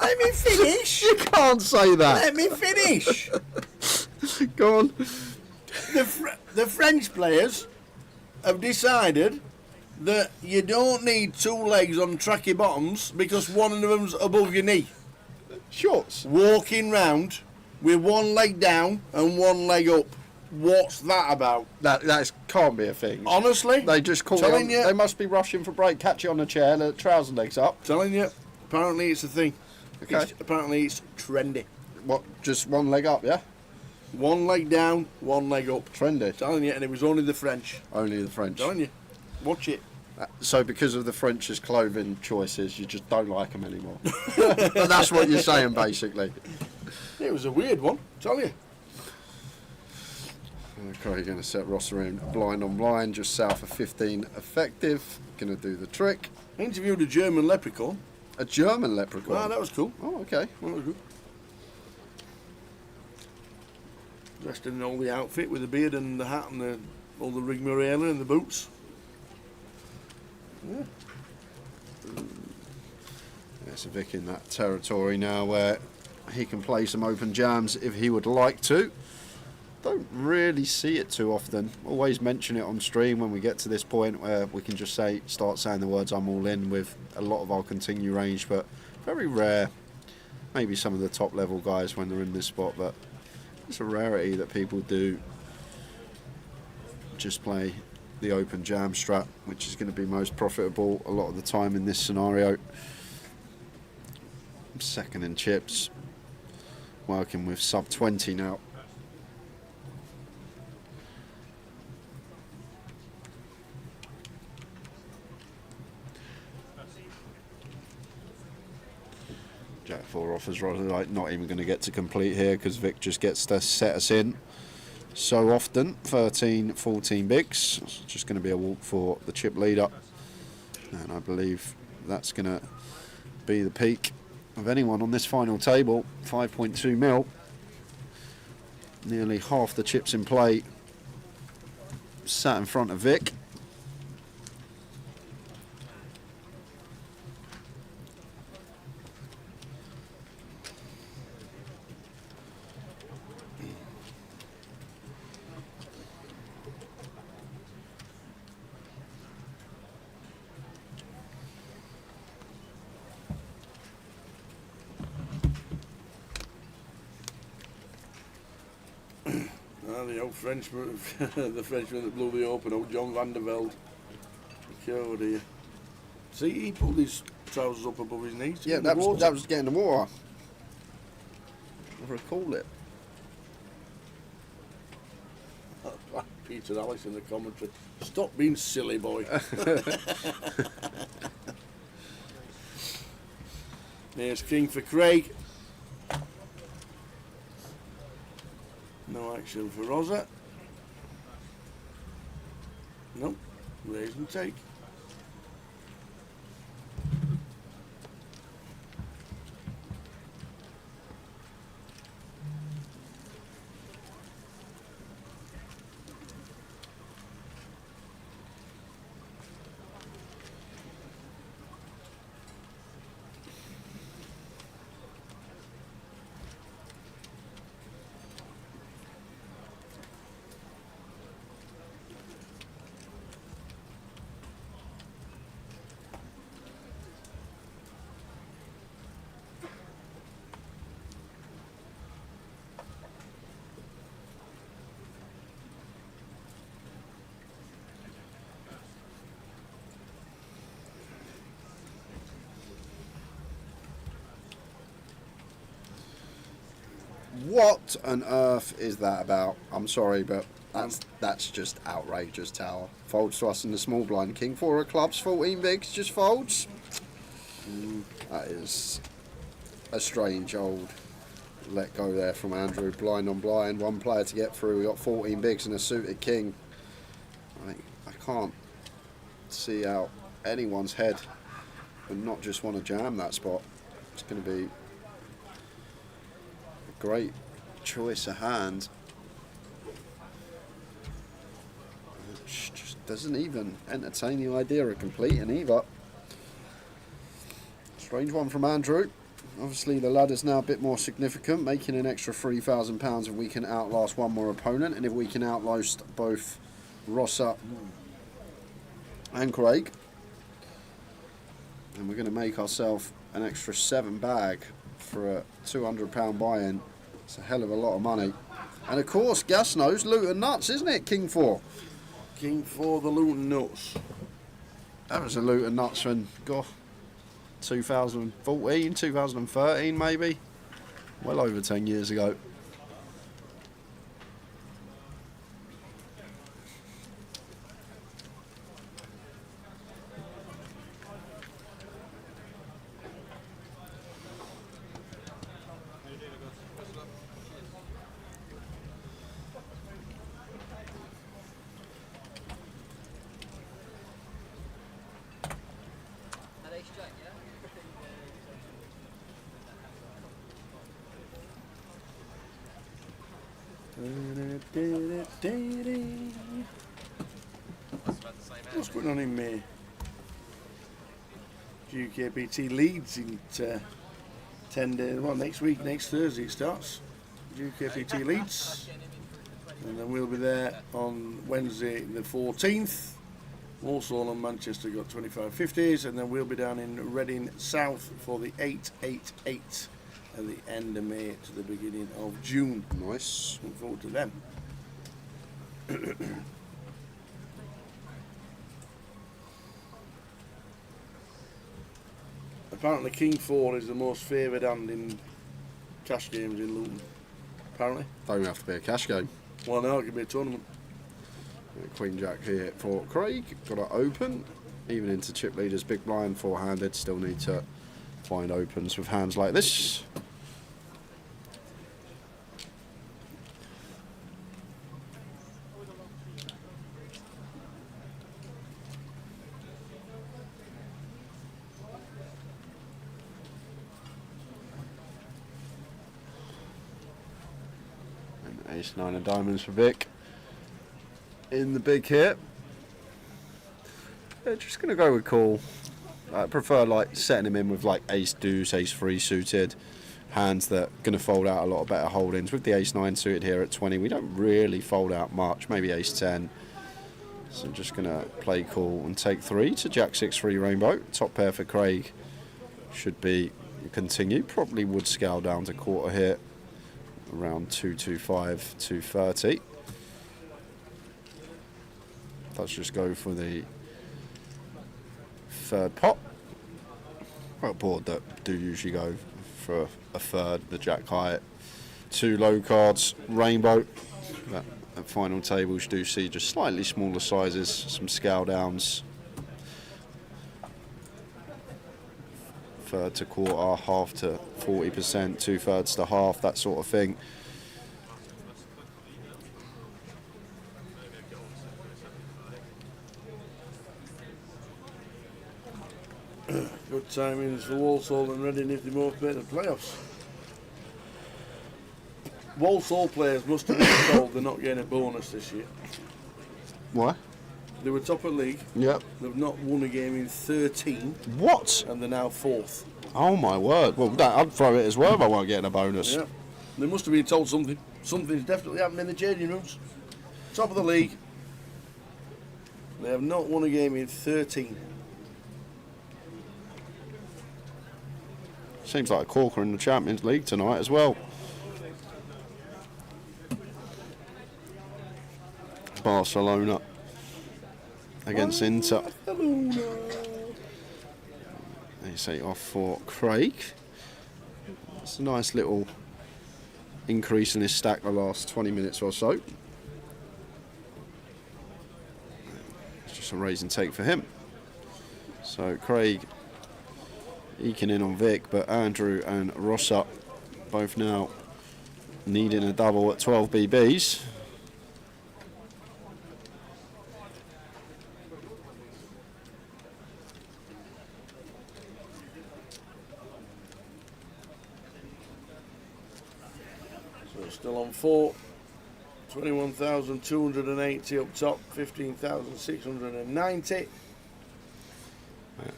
Let me finish. You can't say that. Let me finish. Go on. The French players have decided that you don't need two legs on tracky bottoms because one of them's above your knee. Shorts. Walking round with one leg down and one leg up. What's that about? That can't be a thing. Honestly, They just call telling it. you, They must be rushing for break, catch it on the chair, the trouser legs up. telling you. Apparently, it's a thing. Okay. Apparently, it's trendy. What? Just one leg up, yeah? One leg down, one leg up. Trendy. Telling you, and it was only the French. Only the French. Telling you, watch it. So because of the French's clothing choices, you just don't like them anymore. But that's what you're saying, basically. It was a weird one. Tell you. Okay, you're going to set Rosser in blind on blind, just south of 15 effective. Going to do the trick. I interviewed a German leprechaun. A German leprechaun. Ah, that was cool. Oh, okay. That was good. Dressed in all the outfit with the beard and the hat and all the rigmarole and the boots. Yeah. There's a Vic in that territory now where he can play some open jams if he would like to. Don't really see it too often. Always mention it on stream when we get to this point where we can just start saying the words "I'm all in" with a lot of our continue range, but very rare. Maybe some of the top level guys when they're in this spot, but it's a rarity that people do just play the open jam strat, which is going to be most profitable a lot of the time in this scenario. Second in chips, working with sub 20 now. Jack 4 offers rather like not even going to get to complete here because Vic just gets to set us in so often. 13, 14 bigs. It's just going to be a walk for the chip leader, and I believe that's going to be the peak of anyone on this final table. 5.2 mil. Nearly half the chips in play sat in front of Vic. The old Frenchman, the Frenchman that blew the open, old John van der Velde. Oh dear. See, he pulled his trousers up above his knees. Yeah, that was getting the water. I recall it. Peter Alice in the commentary. Stop being silly, boy. There's king for Craig. No action for Rosa. Nope. Raise and take. What on earth is that about? I'm sorry, but that's just outrageous, Tower. Folds to us in the small blind. King 4 of clubs, 14 bigs, just folds. That is a strange old let go there from Andrew. Blind on blind, one player to get through. We got 14 bigs and a suited king. I can't see out anyone's head and not just want to jam that spot. It's going to be a great choice of hand. Just doesn't even entertain the idea of completing either. Strange one from Andrew. Obviously the ladder's now a bit more significant, making an extra £3,000 if we can outlast one more opponent, and if we can outlast both Rossa and Craig. And we're going to make ourselves an extra 7 bag for a £200 buy-in. It's a hell of a lot of money. And of course, Gas knows Luton nuts, isn't it, King 4? King 4, the Luton nuts. That was a Luton nuts when, God, 2014, 2013 maybe. Well over 10 years ago. What's going on in May? GUKPT Leeds in 10 days. Well, next week, next Thursday it starts. GUKPT Leeds. And then we'll be there on Wednesday the 14th. Walsall and Manchester got 25/50s, and then we'll be down in Reading South for the 888 at the end of May to the beginning of June. Nice. Look forward to them. Apparently King 4 is the most favoured hand in cash games in Luton. Apparently. Don't have to be a cash game. Well, no, it could be a tournament. Queen Jack here for Craig. Got to open. Even into chip leaders, big blind, four-handed. Still need to find opens with hands like this. And ace 9 of diamonds for Vic. In the big hit. Yeah, just going to go with call. I prefer like setting him in with like ace deuce, ace 3 suited. Hands that are going to fold out a lot of better holdings. With the ace 9 suited here at 20, we don't really fold out much. Maybe ace 10. So I'm just going to play call and take 3 to Jack 6-3 rainbow. Top pair for Craig should be continue. Probably would scale down to quarter hit. Around 225, 230. Let's just go for the third pot. Well, board that do usually go for a third, the Jack high. 2 low cards, rainbow. At final tables do see just slightly smaller sizes, some scale downs. Third to quarter, half to 40%, 2/3 to half, that sort of thing. Good timings for Walsall and Reading if they both make the playoffs. Walsall players must have been told they're not getting a bonus this year. What? They were top of league. Yep. They've not won a game in 13. What? And they're now 4th. Oh my word. Well, I'd throw it as well if I weren't getting a bonus. Yeah. They must have been told something. Something's definitely happened in the changing rooms. Top of the league. They have not won a game in 13. Seems like a corker in the Champions League tonight as well. Barcelona against Inter. Ace 8 off for Craig. It's a nice little increasing his stack the last 20 minutes or so. It's just a raise and take for him. So Craig eking in on Vic, but Andrew and Rossa both now needing a double at 12 BBs. So it's still on 4. 21,280 up top, 15,690.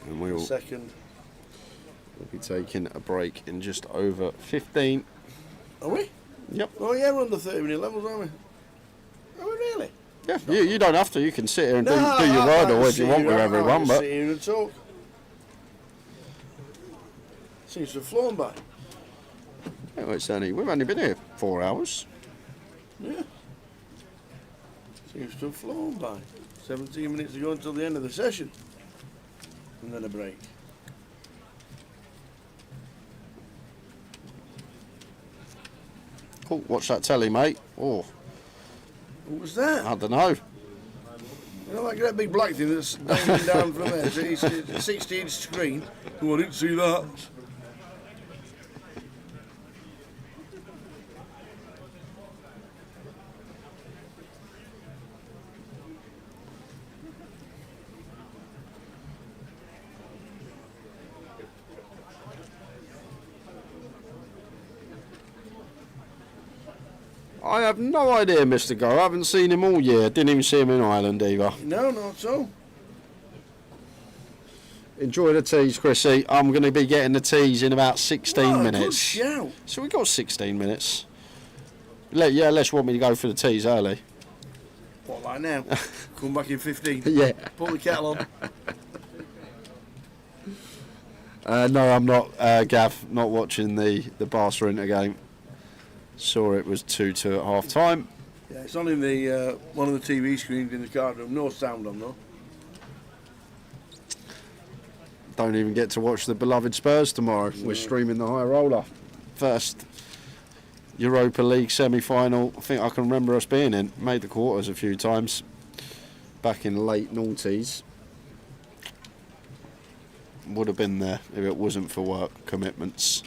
And we'll Second. be taking a break in just over 15. Are we? Yep. Oh yeah, we're on the 30-minute levels, aren't we? Are we really? Yeah, you don't have to. You can sit here and do your I word or can if you sit want here, with I everyone, can but sit here and talk. Seems to have flown by. well, we've only been here 4 hours. Yeah. Seems to have flown by. 17 minutes to go until the end of the session. And then a break. Cool. Watch that telly, mate. Oh, What was that? I don't know. You know that great big black thing that's dangling down from there? It's a 60-inch screen. Oh, I didn't see that. I have no idea, Mr. Go. I haven't seen him all year. Didn't even see him in Ireland either. No, not so. Enjoy the teas, Chrissy. I'm going to be getting the teas in about 16 Good minutes. shout. So we got 16 minutes. Yeah, unless you want me to go for the teas early. What, like now? Come back in 15. Yeah. Pull the kettle on. No, I'm not, Gav. Not watching the Barca Inter game. Saw it was 2-2 at half time. Yeah, it's on in the one of the TV screens in the card room. No sound on though. Don't even get to watch the beloved Spurs tomorrow. We're streaming the high roller. First Europa League semi-final I think I can remember us being in. Made the quarters a few times back in late noughties. Would have been there if it wasn't for work commitments.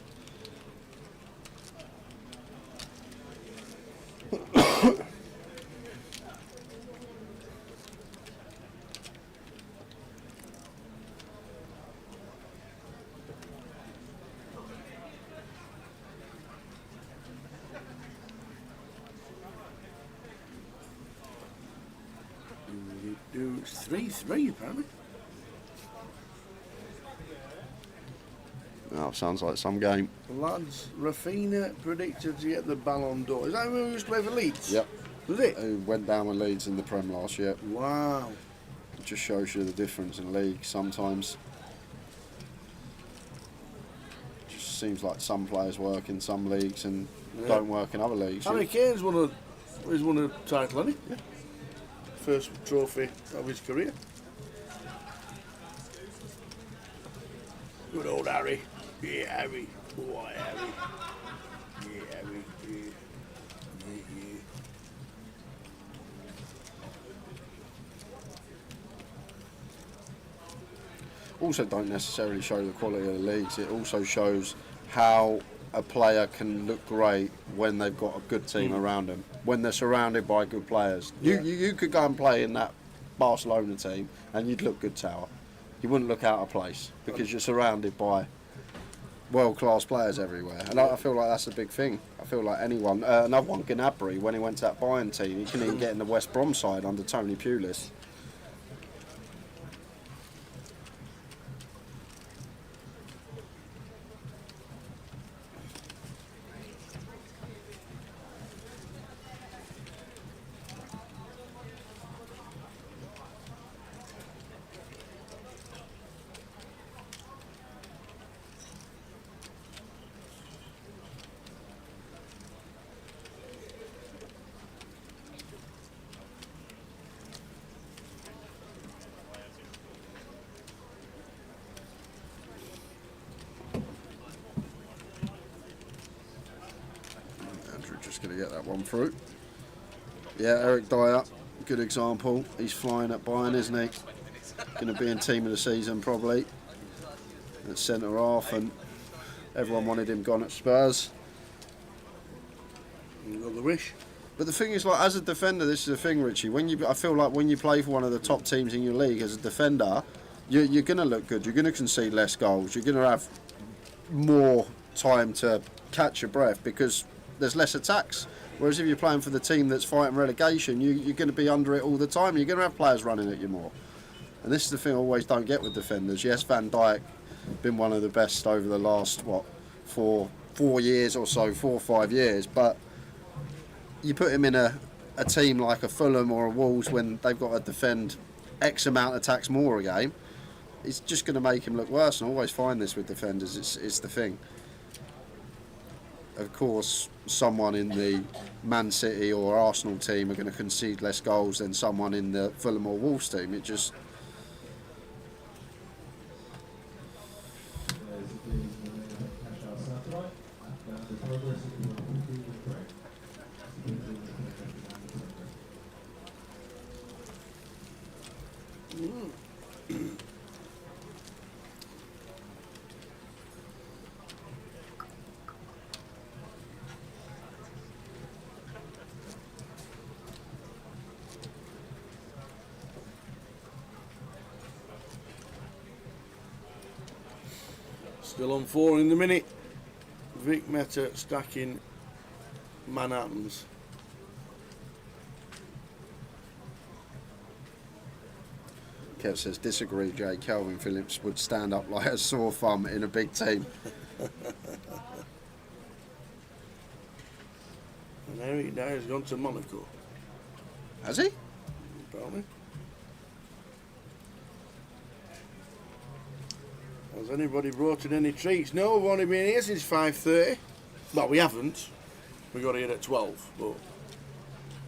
It's 3-3 apparently. Oh, sounds like some game. Lads, Rafinha predicted to get the Ballon d'Or. Is that who used to play for Leeds? Yep. Was it? Who went down with Leeds in the Prem last year. Wow. It just shows you the difference in league sometimes. Just seems like some players work in some leagues and don't work in other leagues. Harry Kane's won a title, hasn't he? Yeah. First trophy of his career. Good old Harry. Yeah, Harry. Boy, Harry. Yeah, Harry. Yeah. Yeah. Also don't necessarily show the quality of the leagues. It also shows how a player can look great when they've got a good team around them, when they're surrounded by good players. You could go and play in that Barcelona team and you'd look good, Tower. You wouldn't look out of place because you're surrounded by world-class players everywhere. And I feel like that's a big thing. I feel like anyone, another one, Gnabry, when he went to that Bayern team, he couldn't even get in the West Brom side under Tony Pulis. get that one through. Yeah, Eric Dyer, good example. He's flying at Bayern, isn't he? Going to be in team of the season probably at centre half, and everyone wanted him gone at Spurs. You got the wish. But the thing is, like, as a defender, this is the thing, Richie. I feel like when you play for one of the top teams in your league as a defender, you're going to look good. You're going to concede less goals. You're going to have more time to catch your breath because there's less attacks. Whereas if you're playing for the team that's fighting relegation, you're going to be under it all the time. You're going to have players running at you more. And this is the thing I always don't get with defenders. Yes, Van Dijk been one of the best over the last, 4 years or so, 4 or 5 years. But you put him in a team like a Fulham or a Wolves when they've got to defend X amount of attacks more a game, it's just going to make him look worse. And I always find this with defenders, it's the thing. Of course, someone in the Man City or Arsenal team are going to concede less goals than someone in the Fulham or Wolves team. It just... Still on 4 in the minute. Vic Meta stacking Manhattans. Kev says, disagree, Jay. Calvin Phillips would stand up like a sore thumb in a big team. And Eric Dyer's gone to Monaco. Has he? Apparently. Has anybody brought in any treats? No, we've only been here since 5:30. Well, we haven't. We got here at 12, but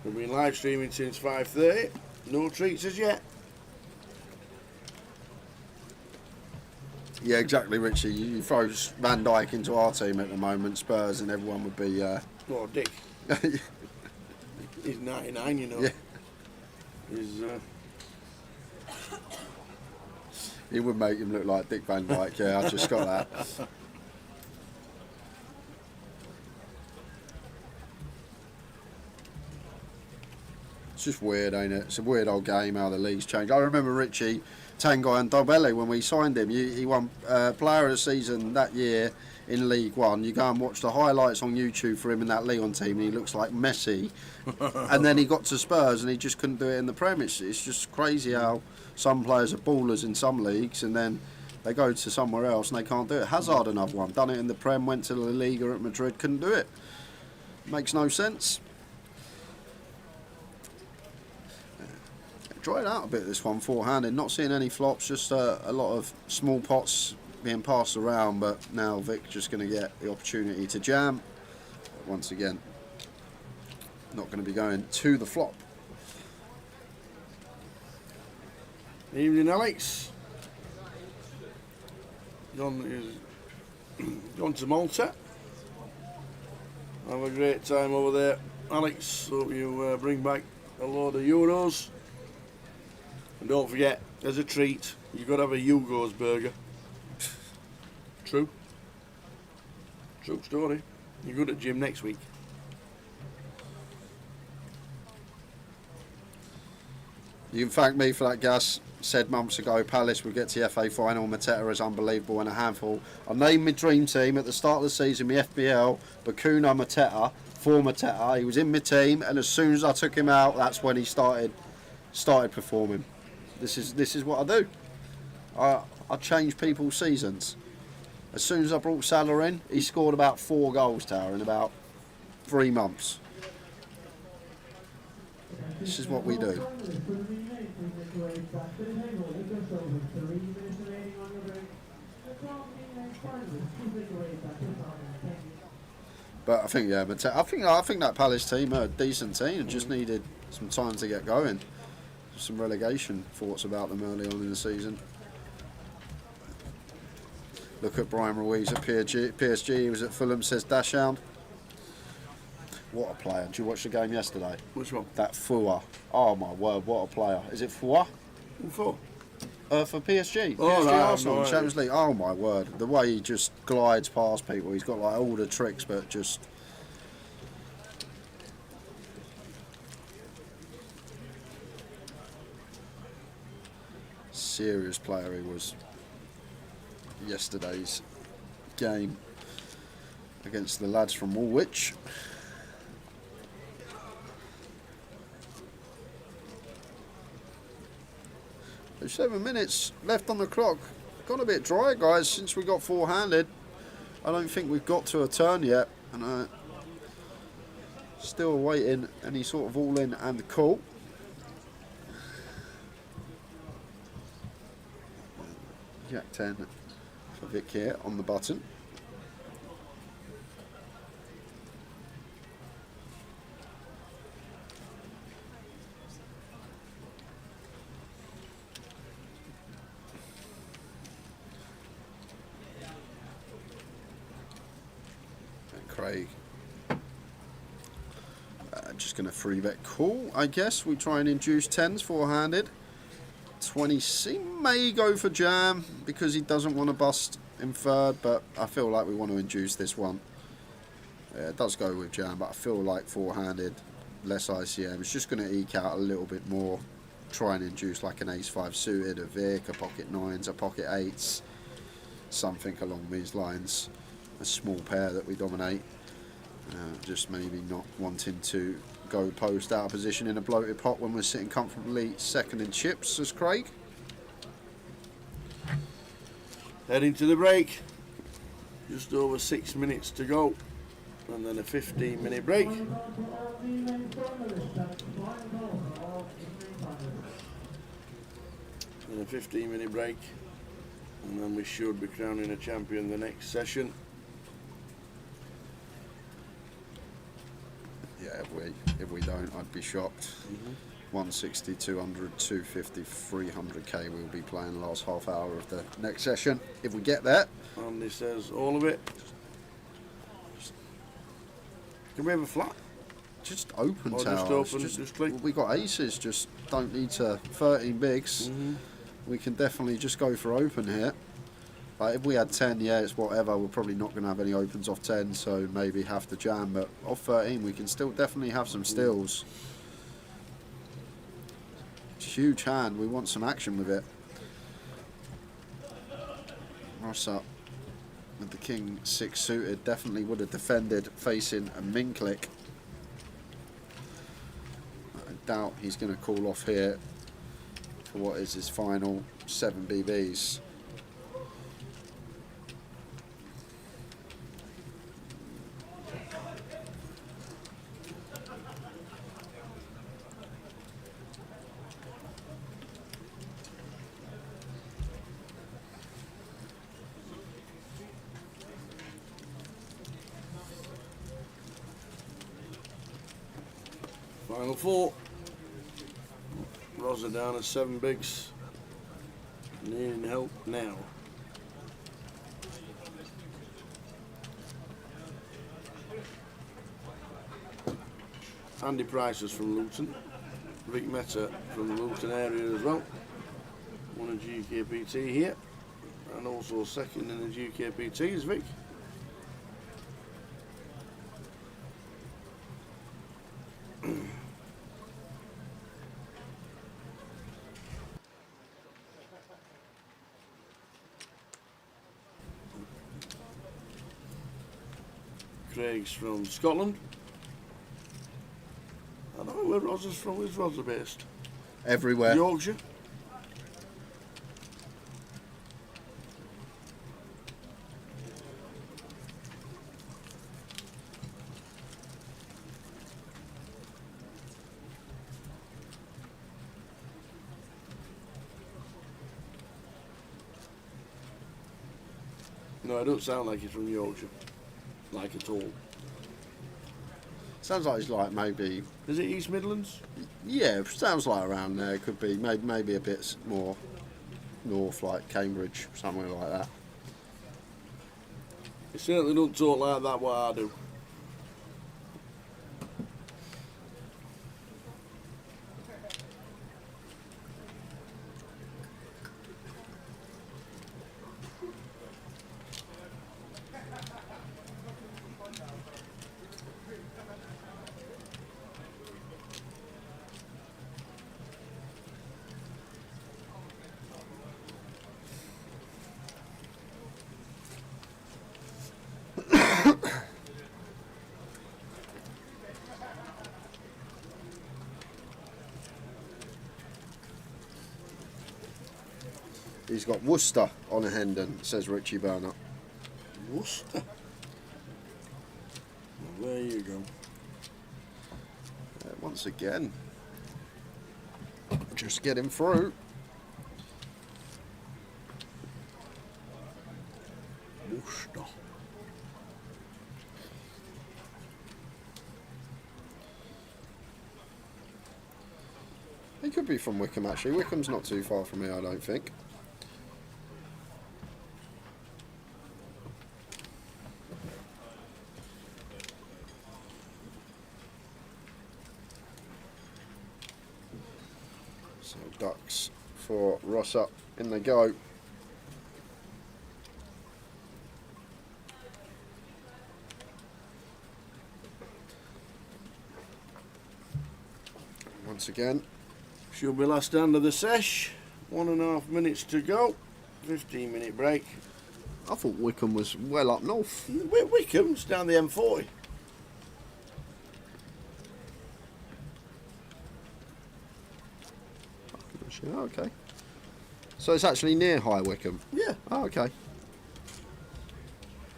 we've been live streaming since 5:30. No treats as yet. Yeah, exactly, Richie. You throw Van Dijk into our team at the moment, Spurs, and everyone would be... Oh, Dick. He's 99, you know. Yeah. He's... He would make him look like Dick Van Dijk, yeah, I just got that. It's just weird, ain't it? It's a weird old game how the league's changed. I remember Richie Tanguy and Dobele when we signed him. He won Player of the Season that year in League One. You go and watch the highlights on YouTube for him in that Leon team and he looks like Messi. And then he got to Spurs and he just couldn't do it in the Prem. It's just crazy how some players are ballers in some leagues and then they go to somewhere else and they can't do it. Hazard, another one, done it in the Prem, went to La Liga at Madrid, couldn't do it. Makes no sense. Dry it out a bit, this one, four-handed. Not seeing any flops, just a lot of small pots being passed around, but now Vic just going to get the opportunity to jam. But once again, not going to be going to the flop. Evening, Alex. Gone to Malta. Have a great time over there, Alex. Hope you bring back a load of euros. And don't forget, as a treat, you've got to have a Hugo's burger. True. True story. You're good at gym next week. You can thank me for that, Gus. Said months ago Palace would get to the FA final. Mateta is unbelievable and a handful. I named my dream team at the start of the season, my FBL, Bakuna Mateta, for Mateta. He was in my team, and as soon as I took him out, that's when he started performing. This is what I do. I change people's seasons. As soon as I brought Salah in, he scored about 4 goals, Tower, in about 3 months. This is what we do. But I think, yeah, I think that Palace team are a decent team. Just needed some time to get going. Some relegation thoughts about them early on in the season. Look at Brian Ruiz at PSG. He was at Fulham, says Dashhound. What a player. Did you watch the game yesterday? Which one? That Fua. Oh my word, what a player. Is it Fua? What for? For PSG. Oh, PSG right, Arsenal in right. Champions League. Oh my word. The way he just glides past people. He's got like all the tricks, but just... serious player he was. Yesterday's game against the lads from Woolwich. There's 7 minutes left on the clock. Gone a bit dry, guys, since we got four-handed. I don't think we've got to a turn yet, and still awaiting any sort of all-in and call. Jack 10 for Vic here on the button. Craig. Just going to 3-bet call, I guess. We try and induce 10s four-handed. 20C may go for jam because he doesn't want to bust in third, but I feel like we want to induce this one. Yeah, it does go with jam, but I feel like four-handed, less ICM. It's just going to eke out a little bit more. Try and induce like an ace-5 suited, a Vic, a pocket 9s, a pocket 8s. Something along these lines. A small pair that we dominate. Just maybe not wanting to go post out of position in a bloated pot when we're sitting comfortably second in chips as Craig. Heading to the break. Just over 6 minutes to go. And then a 15-minute break. And a 15-minute break. And then we should be crowning a champion the next session. Yeah, if we don't, I'd be shocked. 160, 200, 250, 300k we'll be playing the last half hour of the next session. If we get that. Andy says all of it. Can we have a flat? Just open Or towers. just click? We got aces, just don't need to 13 bigs. We can definitely just go for open here. Like if we had 10, yeah, it's whatever. We're probably not going to have any opens off 10, so maybe have to jam. But off 13, we can still definitely have some steals. It's a huge hand. We want some action with it. Ross up with the king 6 suited. Definitely would have defended facing a min click. I doubt he's going to call off here for what is his final 7 BBs. Final 4. Rosa down at 7 bigs. Needing help now. Andy Price is from Luton. Vic Meta from the Luton area as well. Won a GUKPT here. And also second in the GUKPT is Vic. Craig's from Scotland. I don't know where Rosa's from. Where's Rosa based? Everywhere. Yorkshire. No, it don't sound like he's from Yorkshire. Like at all. Sounds like it's like maybe... Is it East Midlands? Yeah, sounds like around there. Could be maybe a bit more north, like Cambridge, somewhere like that. He certainly don't talk like that what I do. He's got Worcester on a Hendon, says Richie Burner. Worcester. Well, there you go. Once again, just get him through. Worcester. He could be from Wickham actually. Wickham's not too far from here, I don't think. So ducks for Rosser in the go. Once again. Should be last stand of the sesh. 1.5 minutes to go. 15-minute break. I thought Wickham was well up north. Wickham's down the M40. Okay. So it's actually near High Wycombe? Yeah. Oh, okay.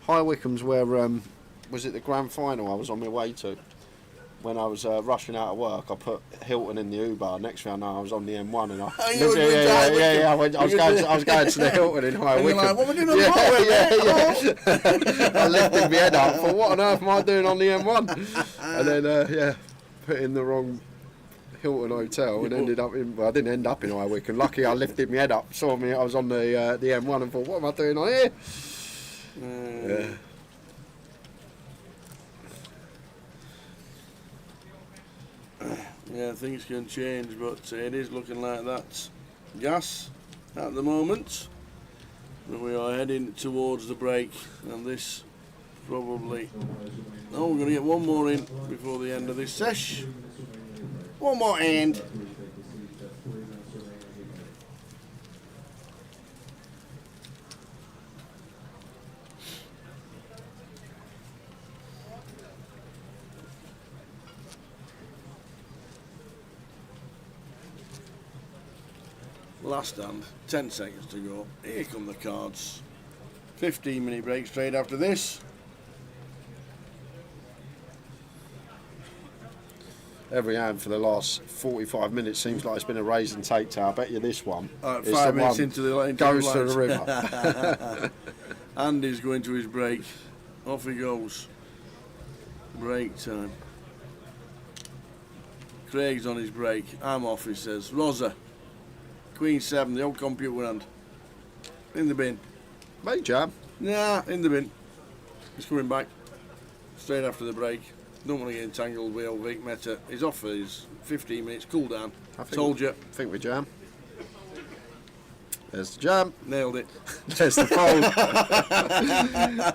High Wycombe's where, was it the grand final I was on my way to? When I was rushing out of work, I put Hilton in the Uber. Next thing I know, I was on the M1 and I. I was going to the Hilton in High And Wycombe. you're like, what are we doing on the motorway, I lifted my head up. For what on earth am I doing on the M1? And then put in the wrong Hilton hotel and ended up in. Well, I didn't end up in High Wycombe. Lucky I lifted my head up, saw me. I was on the M1 and thought, what am I doing on here? Yeah. Yeah, things can change, but it is looking like that's gas at the moment. And we are heading towards the break, and this probably. Oh, we're going to get one more in before the end of this sesh. One more end. Last stand, 10 seconds to go. Here come the cards. 15-minute break straight after this. Every hand for the last 45 minutes seems like it's been a raise and take to. I bet you this one. 5 minutes into the goes to the river. river. Andy's going to his break. Off he goes. Break time. Craig's on his break. I'm off, he says. Rosa. Queen 7, the old computer hand. In the bin. Mate jam. Nah, in the bin. He's coming back. Straight after the break. Don't want to get entangled with old Vic Meta. He's off for his 15 minutes cool down. Told you. I think we jam. There's the jam. Nailed it. There's the fold.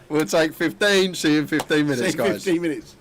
We'll take 15. See you in 15 minutes, See you in guys. 15 minutes.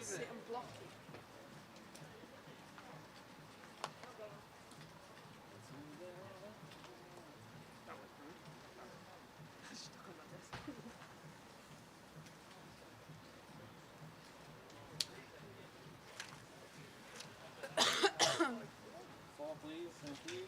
sit and block it. Stuck on that desk. Four, please. Thank you.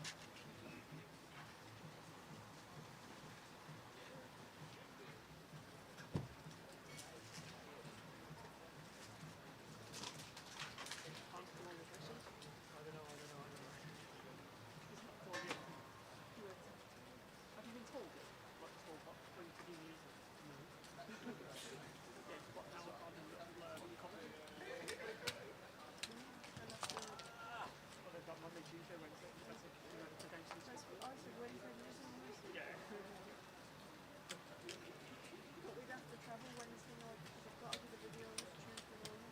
Have you been told it? Like told what when to be used? No. Yeah, what now I've been commenting. Well, they've got Monday, Tuesday, Wednesday. That's it. You know, potentially. I said Wednesday, Thursday. Yeah. But we'd have to travel Wednesday night because I've got to do the video on Tuesday morning.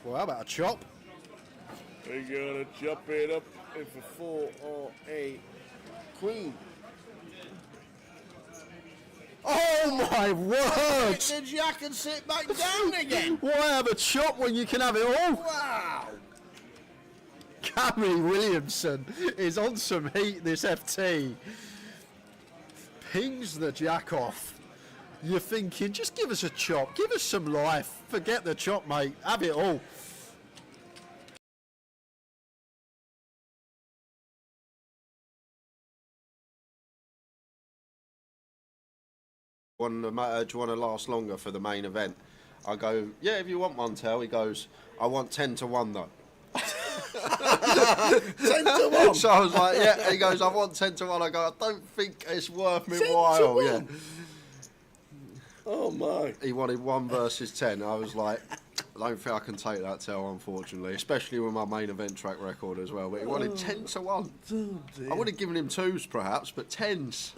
Well, how about a chop? We're gonna chop it up for 4 or a queen. Oh my word! The jack and sit back down again. Why have a chop when you can have it all? Wow. Cammy Williamson is on some heat this FT. Pings the jack off. You're thinking, just give us a chop, give us some life. Forget the chop, mate. Have it all. Do you want to last longer for the main event? I go, yeah, if you want one, Tell. He goes, I want 10 to 1 though. 10-1. So I was like, yeah. He goes, I want 10-1. I go, I don't think it's worth me while. Yeah. Oh my. He wanted 1 versus 10. I was like, I don't think I can take that tell, unfortunately, especially with my main event track record as well. But he wanted 10-1. Oh, dear. I would have given him 2s perhaps, but 10s.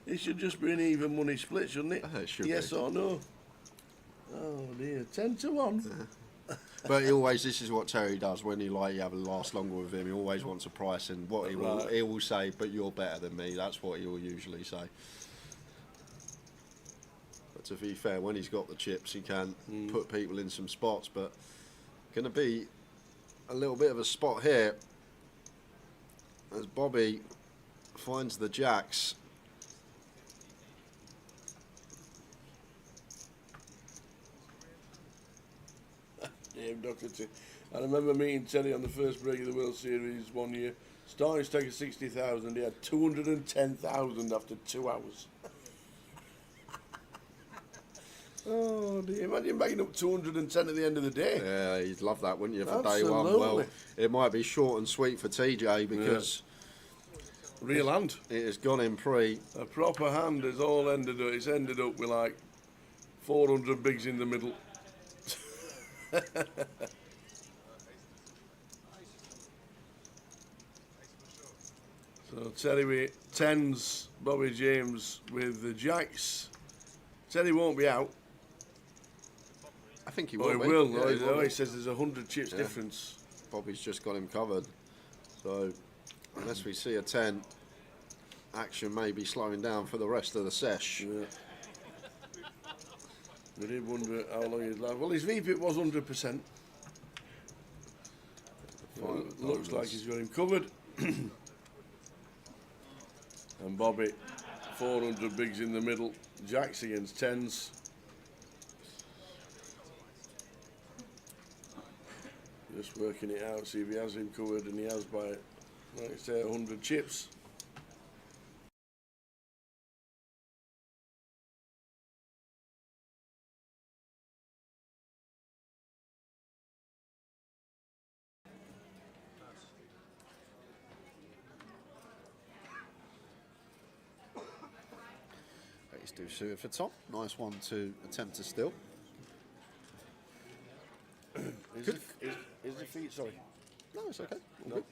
It should just be an even money split, shouldn't it? It should yes be. or no? Oh dear, 10-1. But he always, this is what Terry does when you have a last longer with him. He always wants a price, and what he will say, but you're better than me. That's what he will usually say. But to be fair, when he's got the chips, he can put people in some spots. But going to be a little bit of a spot here as Bobby finds the jacks. Damn, Dr. T. I remember meeting Teddy on the first break of the World Series one year. Starting to take a 60,000. He had 210,000 after 2 hours. Oh dear, imagine bagging up 210 at the end of the day. Yeah, you'd love that, wouldn't you, for day Absolutely. one? Well, it might be short and sweet for TJ because real hand. it has gone in pre. A proper hand has all ended up. It's ended up with like 400 bigs in the middle. So Terry with 10s, Bobby James with the jacks. Terry won't be out. I think he Oh, will. he will. Yeah, he will. He says there's 100 chips difference. Bobby's just got him covered. So, unless we see a 10, action may be slowing down for the rest of the sesh. Yeah. We did wonder how long he'd last. Well, his VP was 100%. Well, looks like he's got him covered. And Bobby, 400 bigs in the middle. Jacks against 10s. Just working it out, see if he has him covered, and he has by, like I say, 100 chips. Let's do suited for Tom. Nice one to attempt to steal. Is the feet, sorry. No, it's okay. All No, good.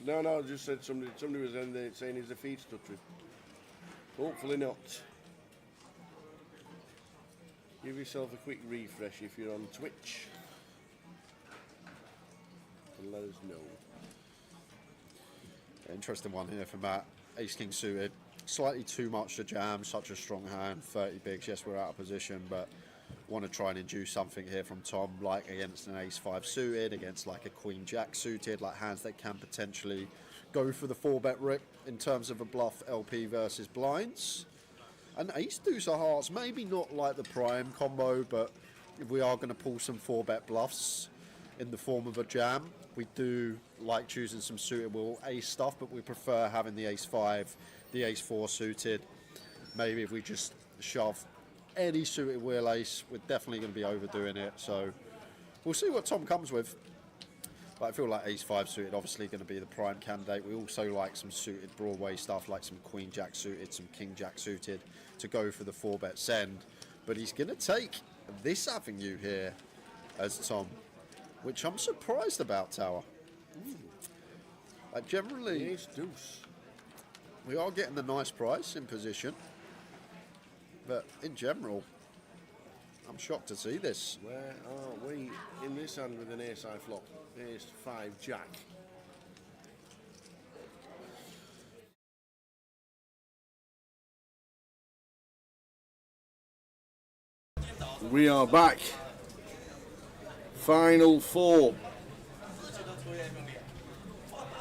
Go on. I just said somebody was in there saying is the feet stuttering. Hopefully not. Give yourself a quick refresh if you're on Twitch. And let us know. Interesting one here for Matt. Ace King suited. Slightly too much to jam, such a strong hand. 30 bigs. Yes, we're out of position, but want to try and induce something here from Tom, like against an Ace 5 suited, against like a Queen Jack suited, like hands that can potentially go for the 4-bet rip in terms of a bluff LP versus blinds. And Ace Deuce of Hearts, maybe not like the prime combo, but if we are going to pull some 4-bet bluffs in the form of a jam, we do like choosing some suitable ace stuff, but we prefer having the Ace 5, the Ace 4 suited. Maybe if we just shove any suited wheel ace, we're definitely going to be overdoing it. So we'll see what Tom comes with. But I feel like Ace 5 suited obviously going to be the prime candidate. We also like some suited Broadway stuff, like some Queen Jack suited, some King Jack suited to go for the 4-bet send. But he's going to take this avenue here as Tom, which I'm surprised about, Tower. Generally, Ace Deuce. we are getting a nice price in position. But in general, I'm shocked to see this. Where are we in this hand with an ace high flop? Ace 5 Jack. We are back. Final 4.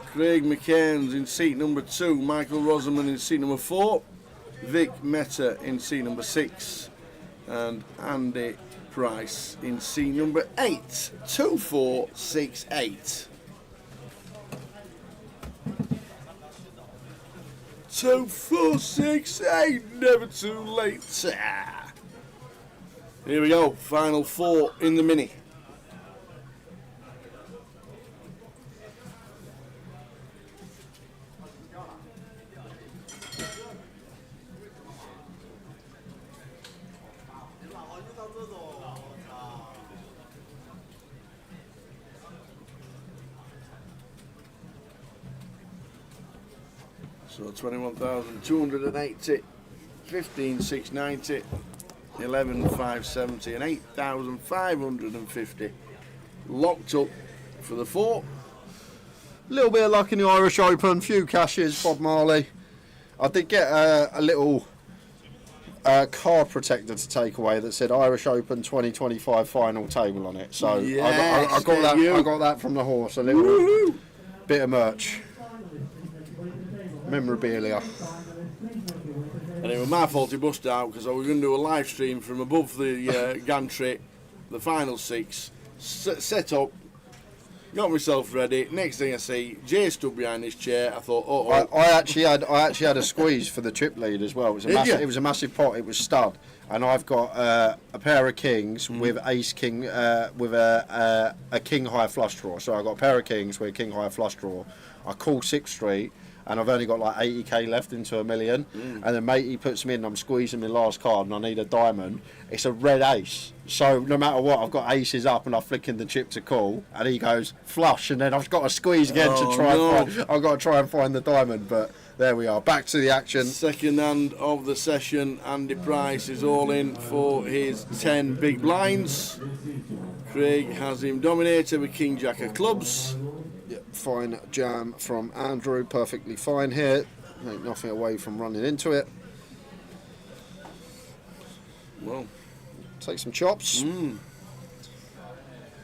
Craig McCairn's in seat number 2. Michael Rosamond in seat number 4. Vic Meta in seat number 6. And Andy Price in seat number 8. 2468. 2468. Never too late. Here we go. Final 4 in the mini. So 21,280, 15,690, 11,570 and 8,550 locked up for the 4. Little bit of luck in the Irish Open, few cashes, Bob Marley. I did get a little card protector to take away that said Irish Open 2025 final table on it. So yes, I got that. I got that from the horse. A little bit of merch, memorabilia. And it was my fault he busted out because I was going to do a live stream from above the gantry, the final 6, set up, got myself ready. Next thing I see, Jay stood behind his chair. I thought, I actually had a squeeze for the chip lead as well. It was a massive pot. It was stud, and I've got a pair of kings with ace king with a king high flush draw. So I got a pair of kings with a king high flush draw. I call 6th Street. And I've only got like 80k left into $1 million. And then matey puts me in, I'm squeezing my last card and I need a diamond. It's a red ace. So no matter what, I've got aces up and I'm flicking the chip to call. And he goes flush, and then I've got to squeeze again to try and find, I've got to try and find the diamond. But there we are, back to the action. Second hand of the session, Andy Price is all in for his 10 big blinds. Craig has him dominated with King Jack of clubs. Fine jam from Andrew, perfectly fine here. Ain't nothing away from running into it. Well, take some chops.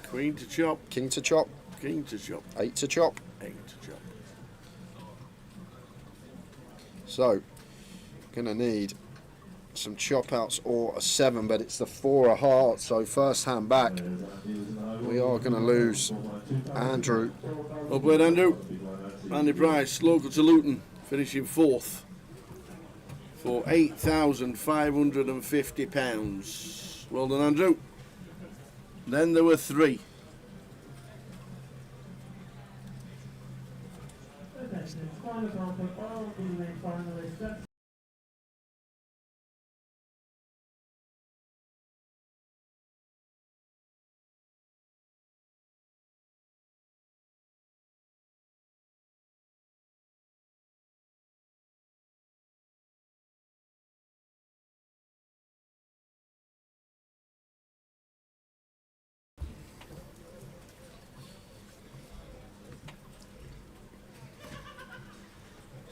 Queen to chop, king to chop, king to chop, 8 to chop, 8 to chop. So, gonna need some chop outs or a 7, but it's the 4 of hearts. So first hand back, we are gonna lose Andrew. Well played, Andrew. Andy Price, local to Luton, finishing 4th for £8,550. Well done, Andrew. Then there were 3.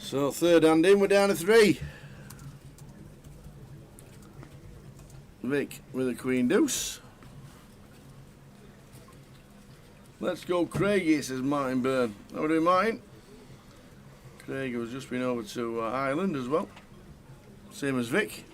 So third hand in, we're down to 3. Vic with a queen deuce. Let's go Craigie, says Martin Byrne. How are we doing, Martin? Craig has just been over to Ireland as well. Same as Vic.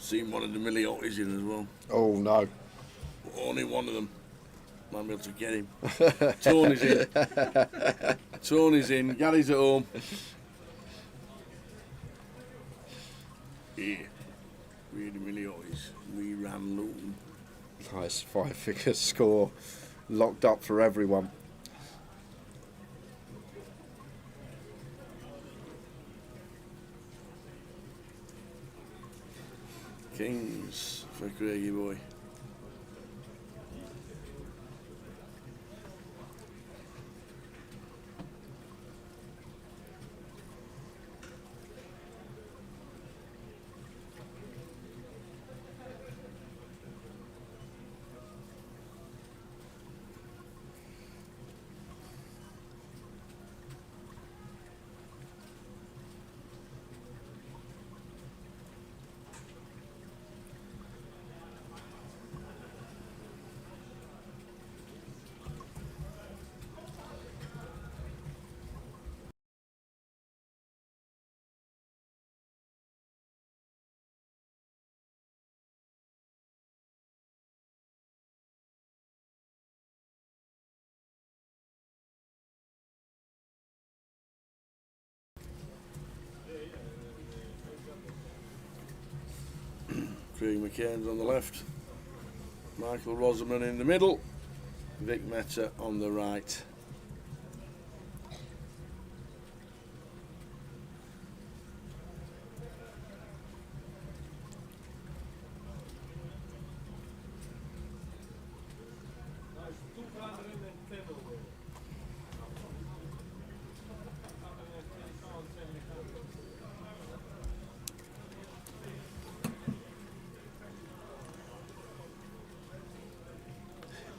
Seen one of the Milliotis in as well. Oh no. Only one of them. Might be able to get him. Tony's in. Tony's in. Gary's at home. Yeah. We the Milliotis. We ran Luton. Nice 5-figure score. Locked up for everyone. Kings for Craigie boy. Craig McCain's on the left. Michael Rosamond in the middle. Vic Meta on the right.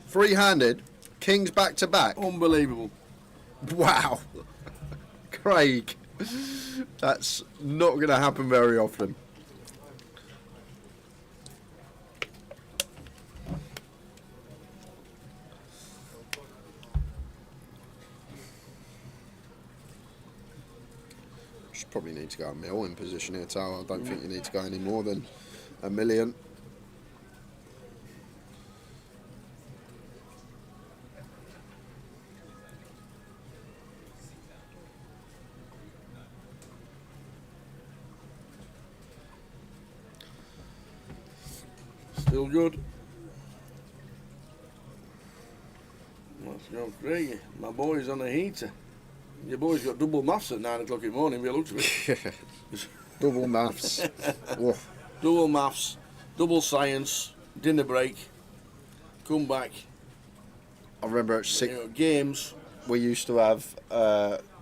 Free-handed, kings back to back. Unbelievable. Wow. Craig. That's not going to happen very often. Just probably need to go a mil in position here, Tal. I don't think you need to go any more than a million. Still good. Let's go, Craig. My boy's on a heater. Your boy's got double maths at 9 o'clock in the morning, by the looks of it. Double maths. Oh. Double maths, double science, dinner break, come back. I remember at six, games. We used to have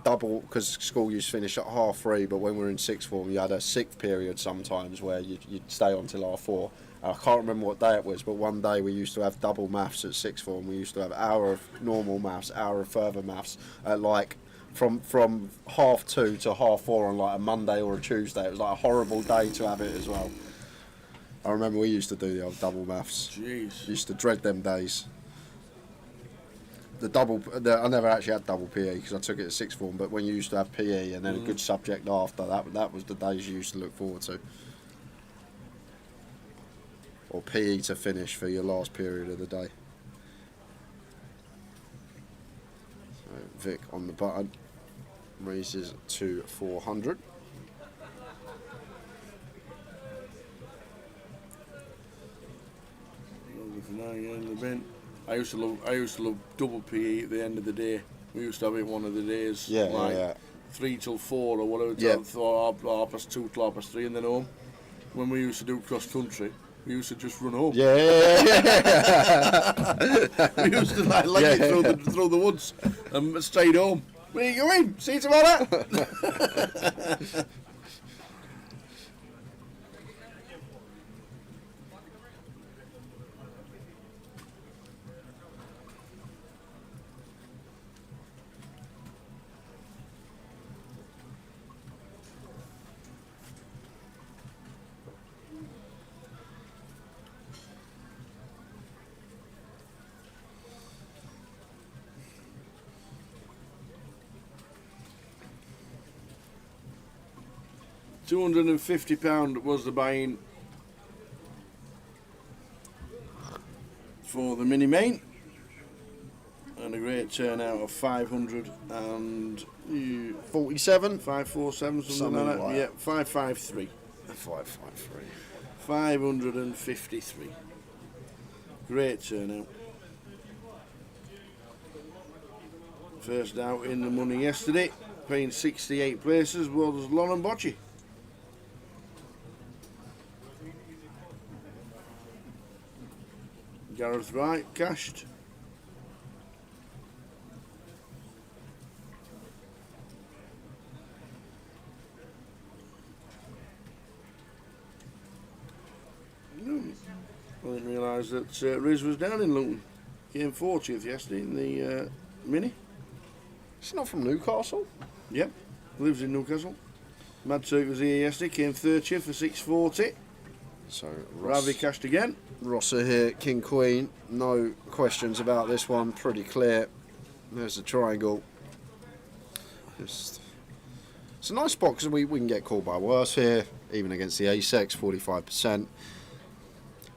double, because school used to finish at 3:30, but when we were in sixth form, you had a sixth period sometimes where you'd stay on till 4:30. I can't remember what day it was, but one day we used to have double maths at sixth form. We used to have hour of normal maths, hour of further maths, at like from 2:30 to 4:30 on like a Monday or a Tuesday. It was like a horrible day to have it as well. I remember we used to do the old double maths. Jeez. Used to dread them days. I never actually had double PE because I took it at sixth form, but when you used to have PE and then a good subject after, that was the days you used to look forward to. Or PE to finish for your last period of the day. So Vic on the button, raises to 400. I used to love double PE at the end of the day. We used to have it one of the days, like 3 till 4 or whatever, till 2:30 till 3, and then home. When we used to do cross country, we used to just run home. We used to like leg it through the woods and straight home. Where are you going? See you tomorrow. £250 was the buy-in for the mini main, and a great turnout of 547, 547, something like that. Yeah, 553. 553. 553. Great turnout. First out in the money yesterday, paying 68 places, was Lauren Bocci. Gareth Wright cashed. I didn't realise that Riz was down in Luton. Came 40th yesterday in the mini. Is he not from Newcastle? Yep, lives in Newcastle. Mad Turk was here yesterday, came 30th for 640. So Ravi cashed again. Rosser here, King Queen. No questions about this one, pretty clear. There's the triangle. It's a nice spot because we can get called by worse here, even against the ASEX, 45%.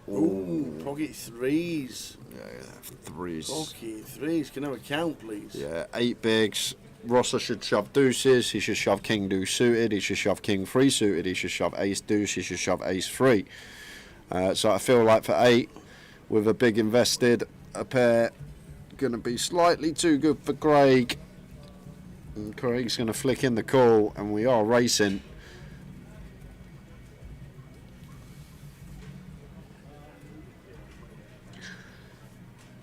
Ooh, pocket threes. Yeah, threes. Pocket threes. Can I have a count, please? Yeah, 8 bigs. Rosser should shove deuces. He should shove king deuce suited. He should shove king 3 suited. He should shove ace deuce. He should shove ace 3. So I feel like for 8, with a big invested, a pair going to be slightly too good for Craig. And Craig's going to flick in the call, and we are racing.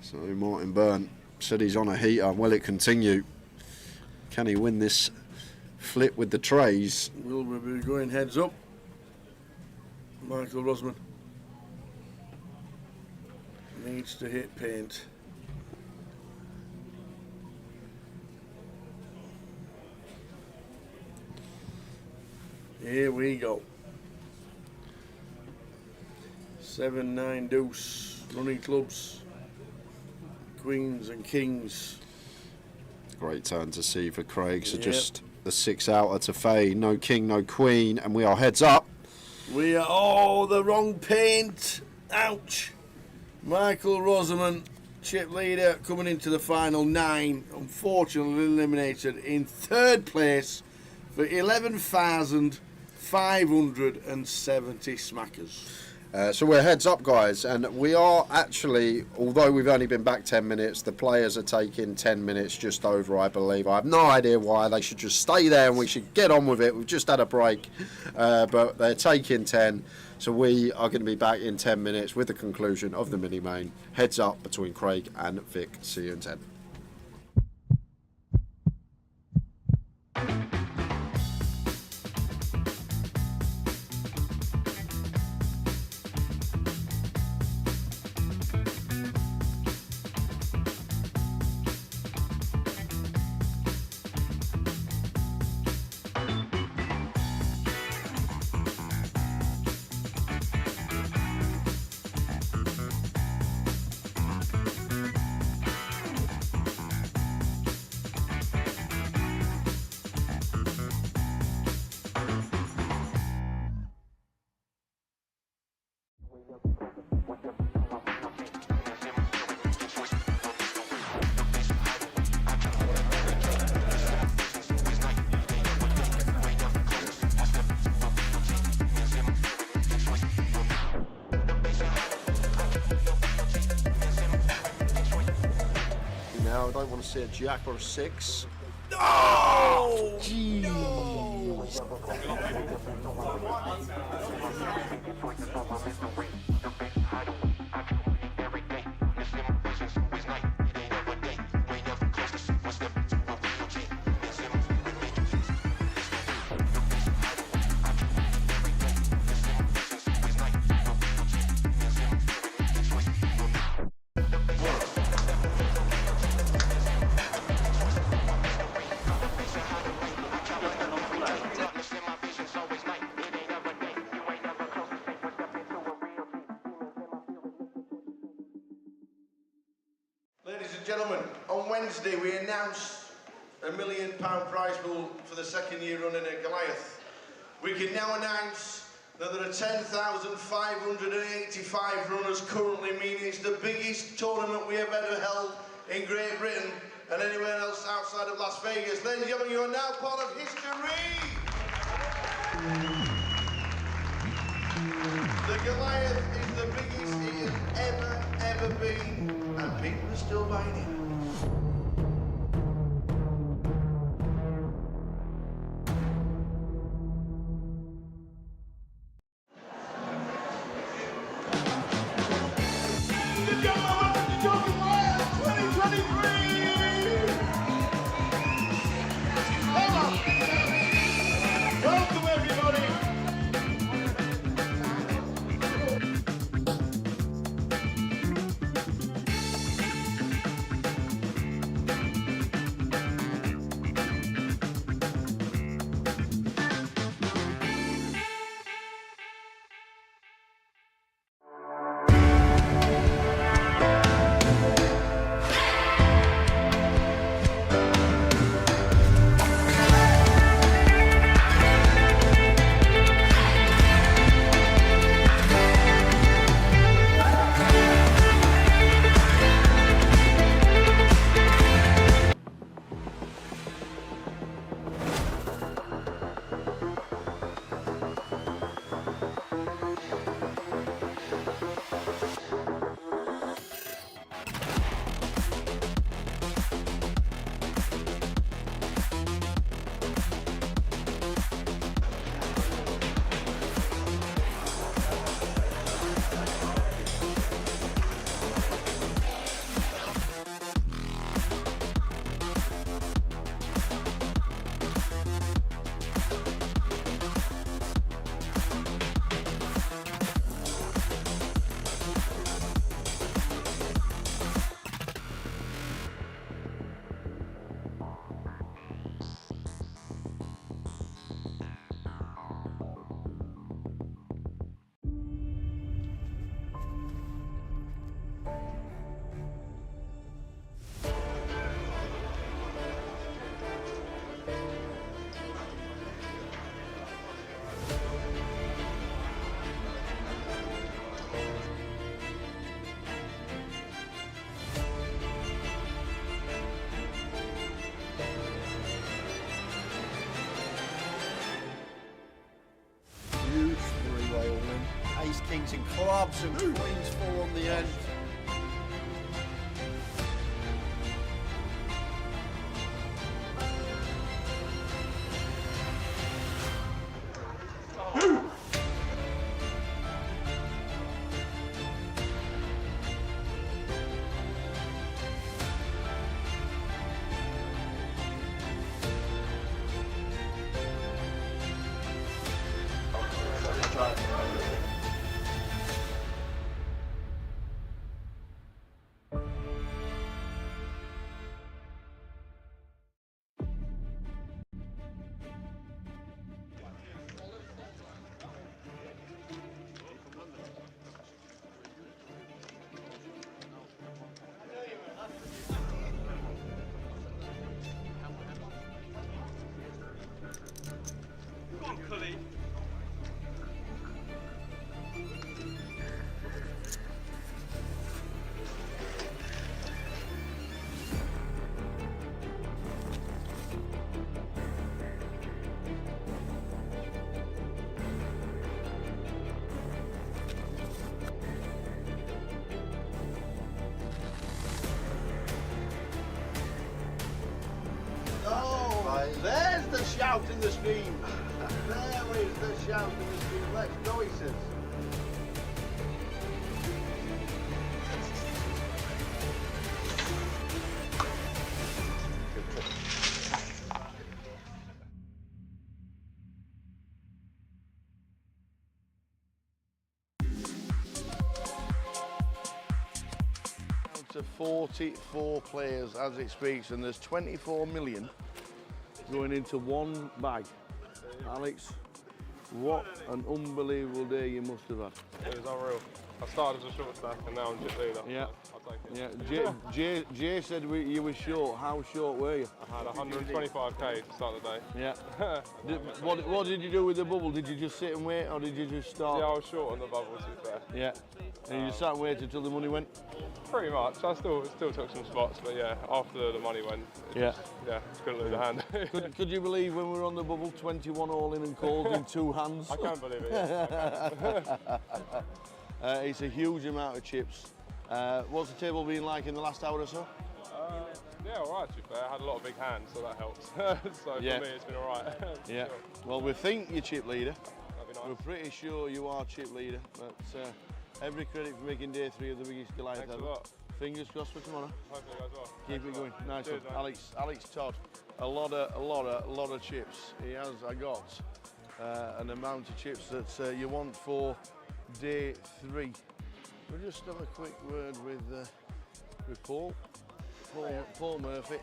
So Martin Byrne said he's on a heater. Will it continue? Can he win this flip with the trays? Will we be going heads up? Michael Rosman needs to hit paint. Here we go. 7-9 deuce, running clubs, queens and kings. Great turn to see for Craig. So Yep. just the 6 outer to Faye. No king, no queen, and we are heads up. We are, oh, the wrong paint. Ouch. Michael Rosamond, chip leader, coming into the final 9. Unfortunately eliminated in 3rd place for 11,570 smackers. So we're heads up, guys, and we are actually, although we've only been back 10 minutes, the players are taking 10 minutes just over, I believe. I have no idea why. They should just stay there and we should get on with it. We've just had a break, but they're taking 10. So we are going to be back in 10 minutes with the conclusion of the mini-main. Heads up between Craig and Vic. See you in 10. Now I don't want to see a jack or a 6. Oh! Ladies and gentlemen, on Wednesday we announced a £1 million prize pool for the 2nd year running at Goliath. We can now announce that there are 10,585 runners currently, meaning it's the biggest tournament we have ever held in Great Britain and anywhere else outside of Las Vegas. Ladies and gentlemen, you are now part of history! The Goliath is the biggest it has ever been, and people are still buying it. hitting clubs and queens full on the end. There's the shout in the stream. There is the shout in the stream. Let's go, he says. To 44 players as it speaks, and there's 24 million going into one bag. Alex, what an unbelievable day you must have had. It was unreal. I started as a short stack and now I'm just leader. Yeah. I'll take it. Yeah. Jay said you were short. How short were you? I had 125k to start the day. Yeah. What did you do with the bubble? Did you just sit and wait, or did you just start? Yeah, I was short on the bubble, to be fair. Yeah. And you just sat and waited until the money went? Pretty much. I still took some spots, but yeah, after the money went, couldn't lose a hand. Could you believe when we were on the bubble, 21 all in and called in 2 hands? I can't believe it. Yeah. It's a huge amount of chips. What's the table been like in the last hour or so? Yeah, all right, to be fair. I had a lot of big hands, so that helps. So for me, it's been all right. Yeah. Sure. Well, we think you're chip leader. That'd be nice. We're pretty sure you are chip leader, but every credit for making day 3 of the biggest Goliath Thanks ever. a lot. Fingers crossed for tomorrow. Hopefully it goes well. Keep it going. Nice Cheers, one. Alex Todd, a lot of chips. He has got an amount of chips that you want for day 3. We'll just have a quick word with Paul Murphy,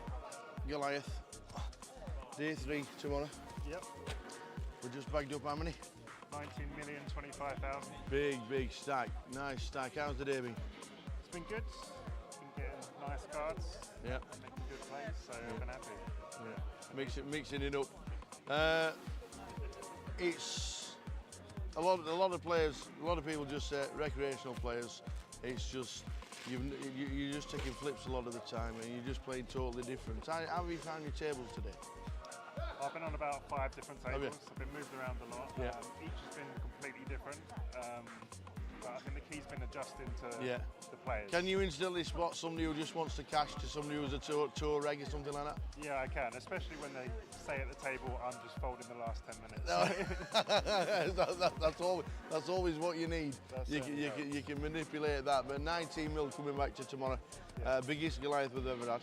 Goliath. Day 3 tomorrow. Yep. We're just bagged up how many? 19,025,000. Big stack. Nice stack. How's the day been? It's been good. Been getting nice cards. Yeah. Making good plays, so I've been happy. Yeah. Mixing it up. It's a lot of players. A lot of people just say recreational players. It's just you're just taking flips a lot of the time, and you're just playing totally different. How have you found your tables today? I've been on about 5 different tables. I've been moved around a lot. Yeah. Each has been completely different. But I think the key's been adjusting to the players. Can you instantly spot somebody who just wants to cash to somebody who's a tour reg or something like that? Yeah, I can, especially when they say at the table, I'm just folding the last 10 minutes. That's always what you need. You can manipulate that. But 19 mil coming back to tomorrow. Biggest Goliath we've ever had.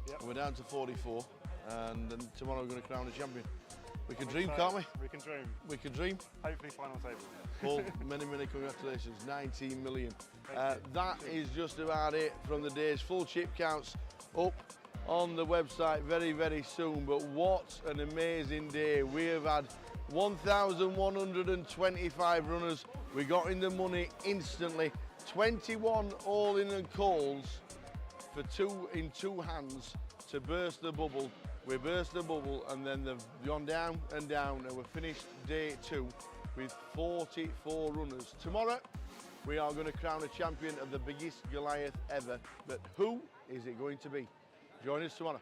Yep. We're down to 44, and then tomorrow we're going to crown a champion. We can dream, can't we? We can dream. We can dream. Hopefully final table. Paul, many congratulations. 19 million. That is just about it from the day's full chip counts up on the website very soon. But what an amazing day. We have had 1,125 runners. We got in the money instantly. 21 all in and calls for 2 in 2 hands to burst the bubble. We burst the bubble, and then they've gone down and down, and we've finished day 2 with 44 runners. Tomorrow, we are going to crown a champion of the biggest Goliath ever. But who is it going to be? Join us tomorrow.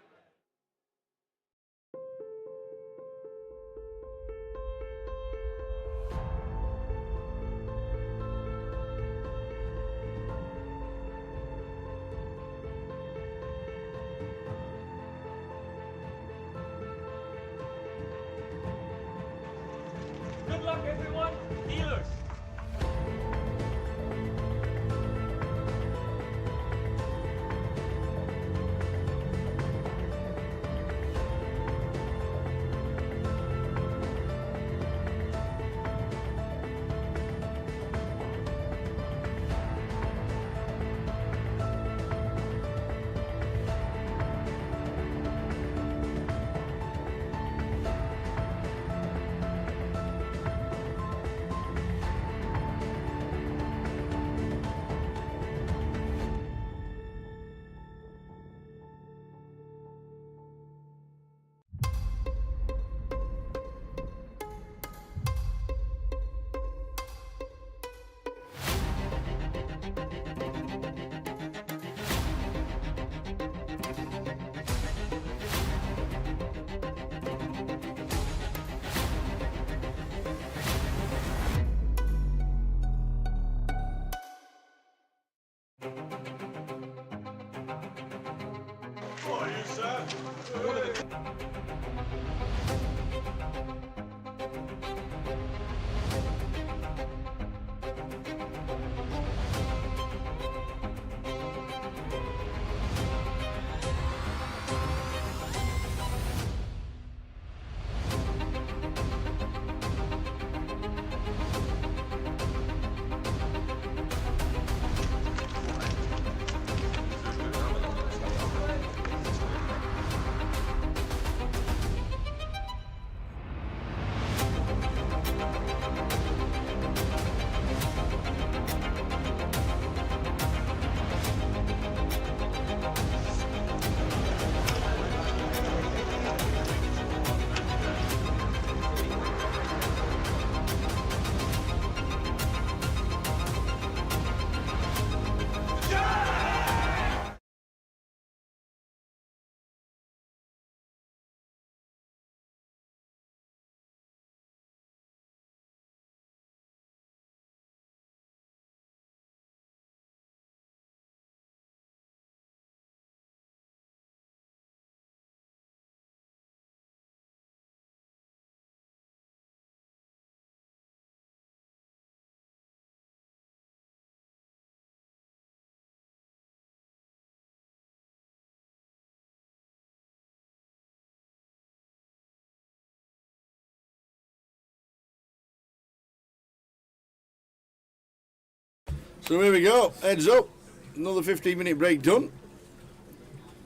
So here we go, heads up, another 15-minute break done.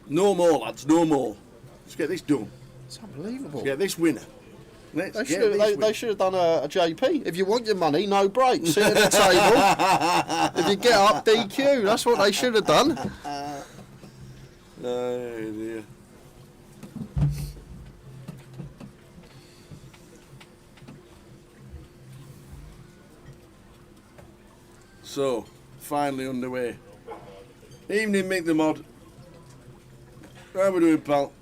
No more, lads, no more. Let's get this done. It's unbelievable. Let's get this winner. They should have done a JP. If you want your money, no break. Sit at the table. If you get up, DQ. That's what they should have done. Oh dear. So, finally underway. Evening, Mick the Mod. How we doing, pal?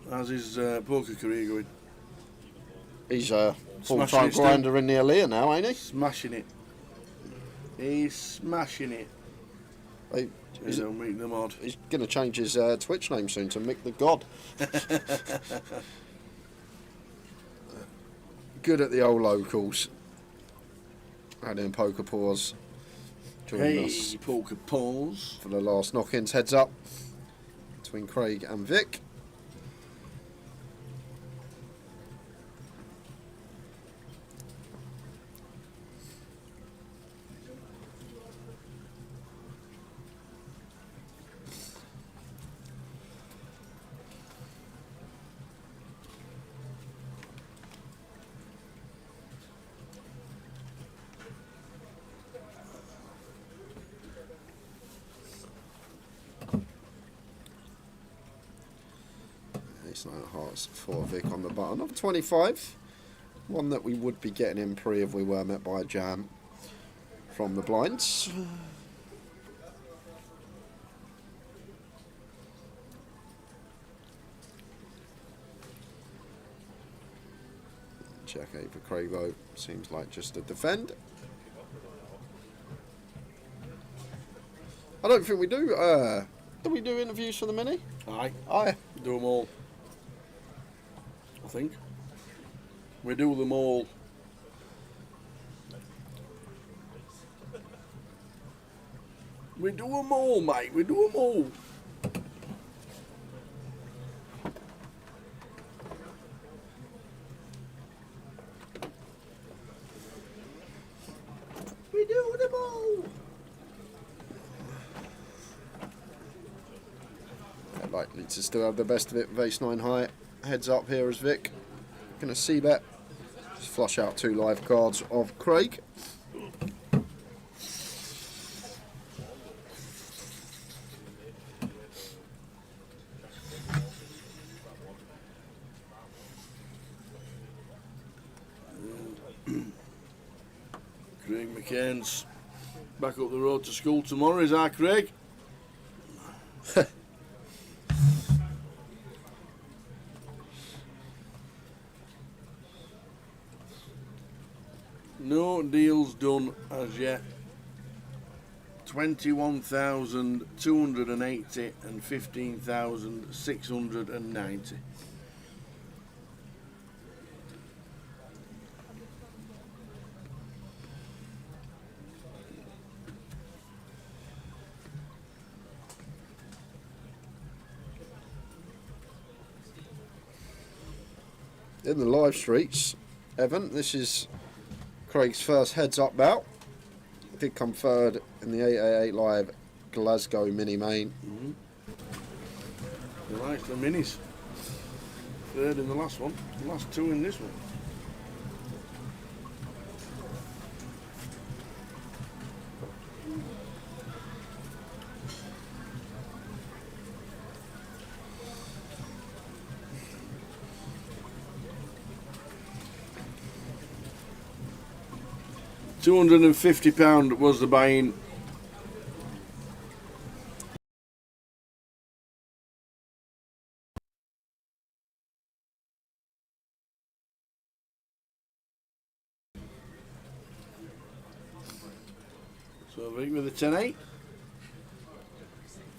How's his poker career going? He's a full-time grinder in the Aliyah now, ain't he? Smashing it. He's smashing it. He's Mick the Mod. He's going to change his Twitch name soon to Mick the God. Good at the old locals. And in Poker Paws. Joining us Poker Paws. For the last knock-ins. Heads up between Craig and Vic. Hearts for Vic on the button of 25. One that we would be getting in pre if we were met by a jam from the blinds. Check 8 for Cravo. Seems like just a defend. I don't think we do. Do we do interviews for the mini? Aye. Aye. Do them all. I think. We do them all. We do them all, mate. We do them all. We do them all. Likely to still have the best of it with ace-9 high. Heads up here as Vic. Gonna see bet. Just flush out 2 live cards of Craig. Craig McCain's back up the road to school tomorrow, is our Craig? No deals done as yet. 21,280 and 15,690. In the live streets, Evan, this is Craig's first heads-up bout. Did come third in the 888 Live Glasgow Mini Main. He likes the minis. Third in the last one, the last two in this one. £250 was the buy-in. So Vic with the 10-8.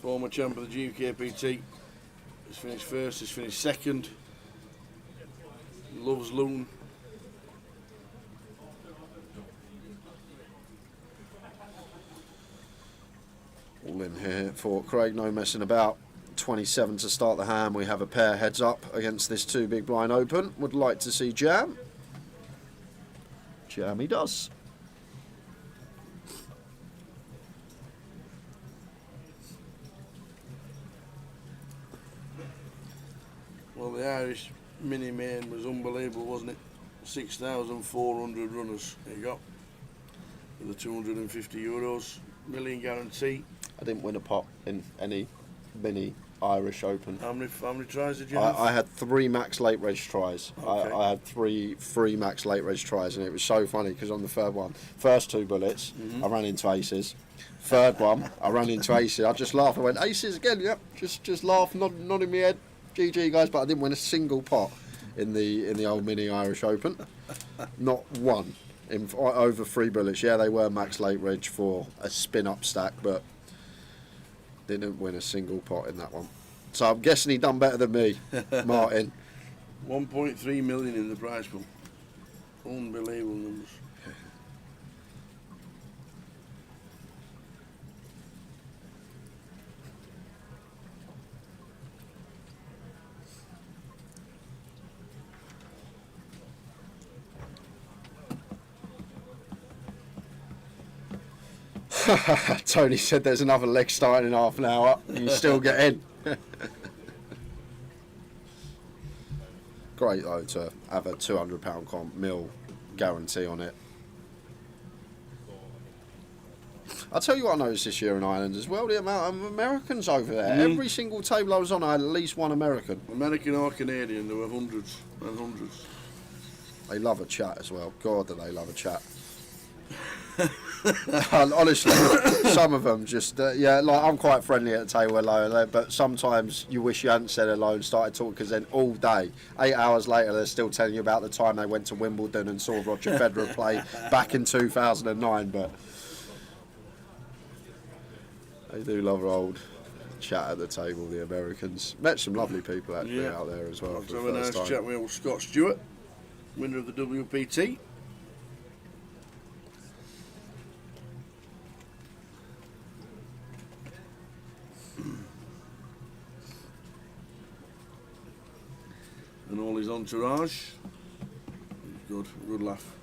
Former champ of the GUKPT. He's finished first, he's finished second. Loves Luton. All in here for Craig, no messing about. 27 to start the hand. We have a pair heads up against this 2 big blind open. Would like to see jam. Jam he does. Well, the Irish mini main was unbelievable, wasn't it? 6,400 runners he got for the €250. Million guarantee. I didn't win a pot in any mini Irish Open. How many tries did you have? I had 3 max late reg tries. Okay. I had three max late reg tries, and it was so funny because on the third one, first 2 bullets, I ran into aces. Third one, I ran into aces. I just laughed. I went aces again. Yep, just laugh, nodding my head. GG guys, but I didn't win a single pot in the old mini Irish Open. Not one. Over 3 bullets. Yeah, they were max late reg for a spin up stack, but didn't win a single pot in that one. So I'm guessing he done better than me, Martin. 1.3 million in the prize pool. Unbelievable numbers. Tony said there's another leg starting in half an hour. You still get in. Great though to have a £200 mil guarantee on it. I'll tell you what I noticed this year in Ireland as well, the amount of Americans over there. Every single table I was on, I had at least one American. American or Canadian, there were hundreds and hundreds. They love a chat as well. God, do they love a chat. Honestly, some of them just, yeah, like I'm quite friendly at the table hello, but sometimes you wish you hadn't said hello and started talking, because then all day, 8 hours later, they're still telling you about the time they went to Wimbledon and saw Roger Federer play back in 2009, but they do love old chat at the table, the Americans. Met some lovely people actually out there as well. So a nice chat with old Scott Stewart, winner of the WPT. And all his entourage. Good laugh.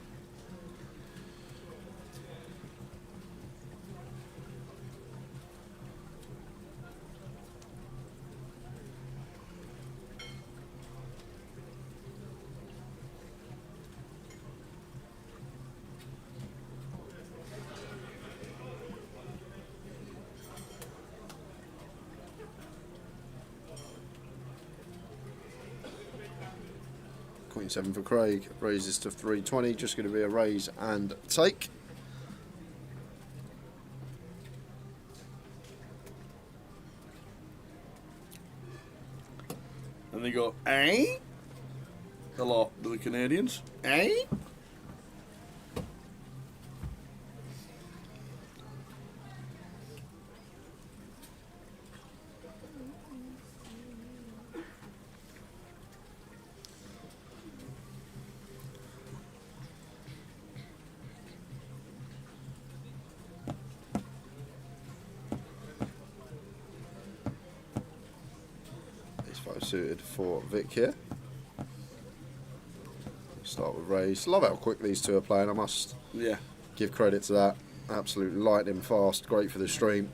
Queen 7 for Craig, raises to 320, just going to be a raise and take. And they go, eh? A lot to the Canadians, eh? better suited for Vic here. Start with raise. Love how quick these two are playing. I must give credit to that. Absolutely lightning fast. Great for the stream.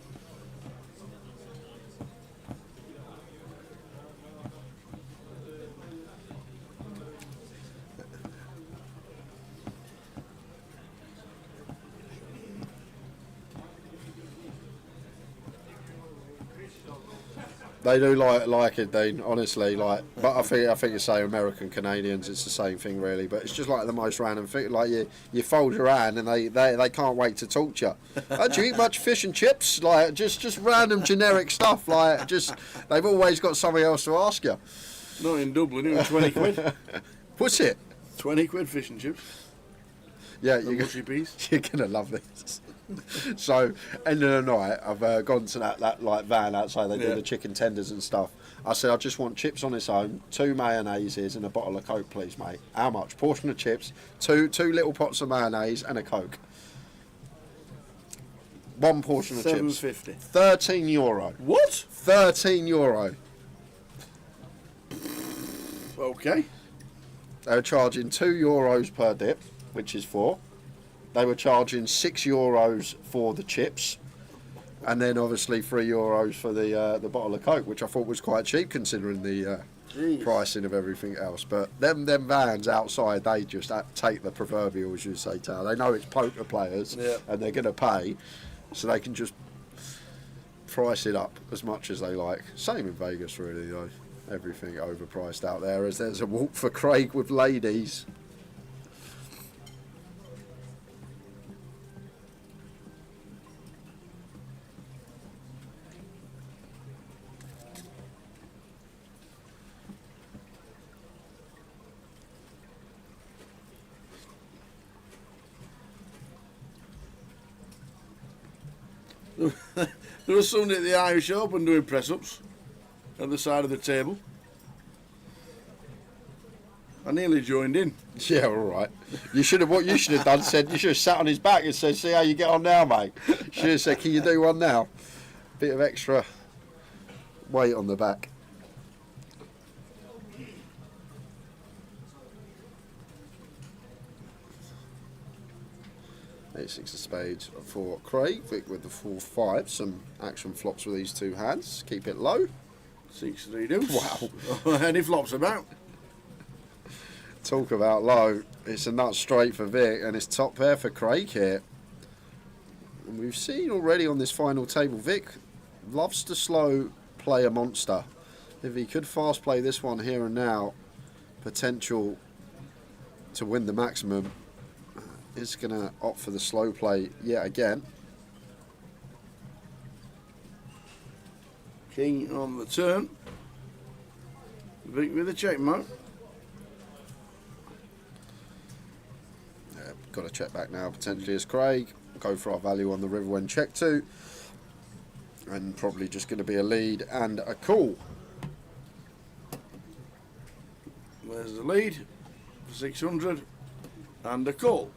They do like it, Dean. Honestly, like, but I think you say American Canadians, it's the same thing really. But it's just like the most random thing. Like you fold your hand and they can't wait to talk to you. Do you eat much fish and chips? Like just random generic stuff. Like just they've always got something else to ask you. Not in Dublin, it was 20 quid. What's it? 20 quid fish and chips. Yeah, you're gonna love this. So, end of the night, I've gone to that like van outside. They do the chicken tenders and stuff. I said, I just want chips on its own, 2 mayonnaises and a bottle of Coke, please, mate. How much? Portion of chips, two little pots of mayonnaise and a Coke. 1 portion of chips. €7.50. €13. What? €13. Okay. They were charging €2 per dip, which is 4. They were charging €6 for the chips, and then obviously €3 for the bottle of Coke, which I thought was quite cheap considering the pricing of everything else. But them vans outside, they just take the proverbial, as you say, Tal. They know it's poker players, and they're going to pay, so they can just price it up as much as they like. Same in Vegas, really, though. Everything overpriced out there, as there's a walk for Craig with ladies. There was somebody at the Irish Open doing press-ups at the side of the table. I nearly joined in. Yeah, all right. What you should have done, said you should have sat on his back and said, "See how you get on now, mate." Should have said, "Can you do one now?" Bit of extra weight on the back. Six of spades for Craig. Vic with the 4-5. Some action flops with these two hands. Keep it low. 6-3 deuce. Wow. Any flops about? Talk about low. It's a nut straight for Vic, and it's top pair for Craig here. And we've seen already on this final table, Vic loves to slow play a monster. If he could fast play this one here and now, potential to win the maximum. Is going to opt for the slow play yet again. King on the turn. Vic with a check mark. Yeah, got to check back now. Potentially as Craig. Go for our value on the river when check 2. And probably just going to be a lead and a call. There's the lead for 600 and a call.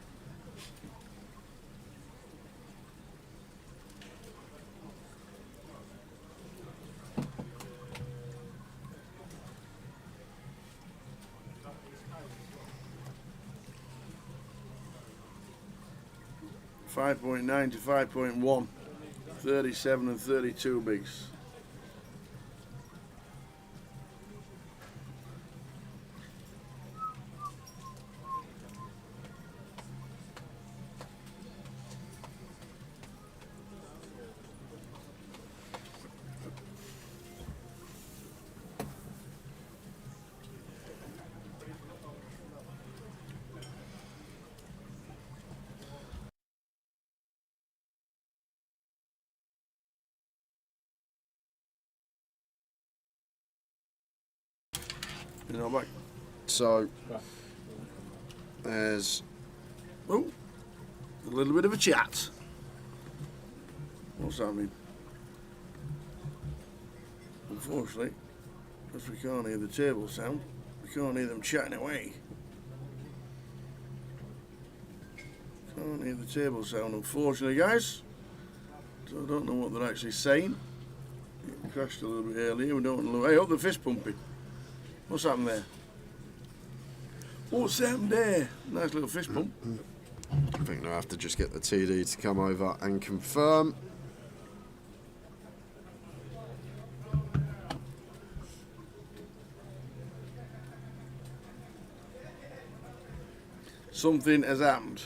.9 to 5.1, 37 and 32 bigs. You know, back. So there's a little bit of a chat. What's that mean? Unfortunately, because we can't hear the table sound, we can't hear them chatting away. Can't hear the table sound, unfortunately, guys. So I don't know what they're actually saying. It crashed a little bit earlier. We don't know. Hey, up the fist pumping. What's happened there? What's happened there? Nice little fist bump. I think they'll have to just get the TD to come over and confirm. Something has happened.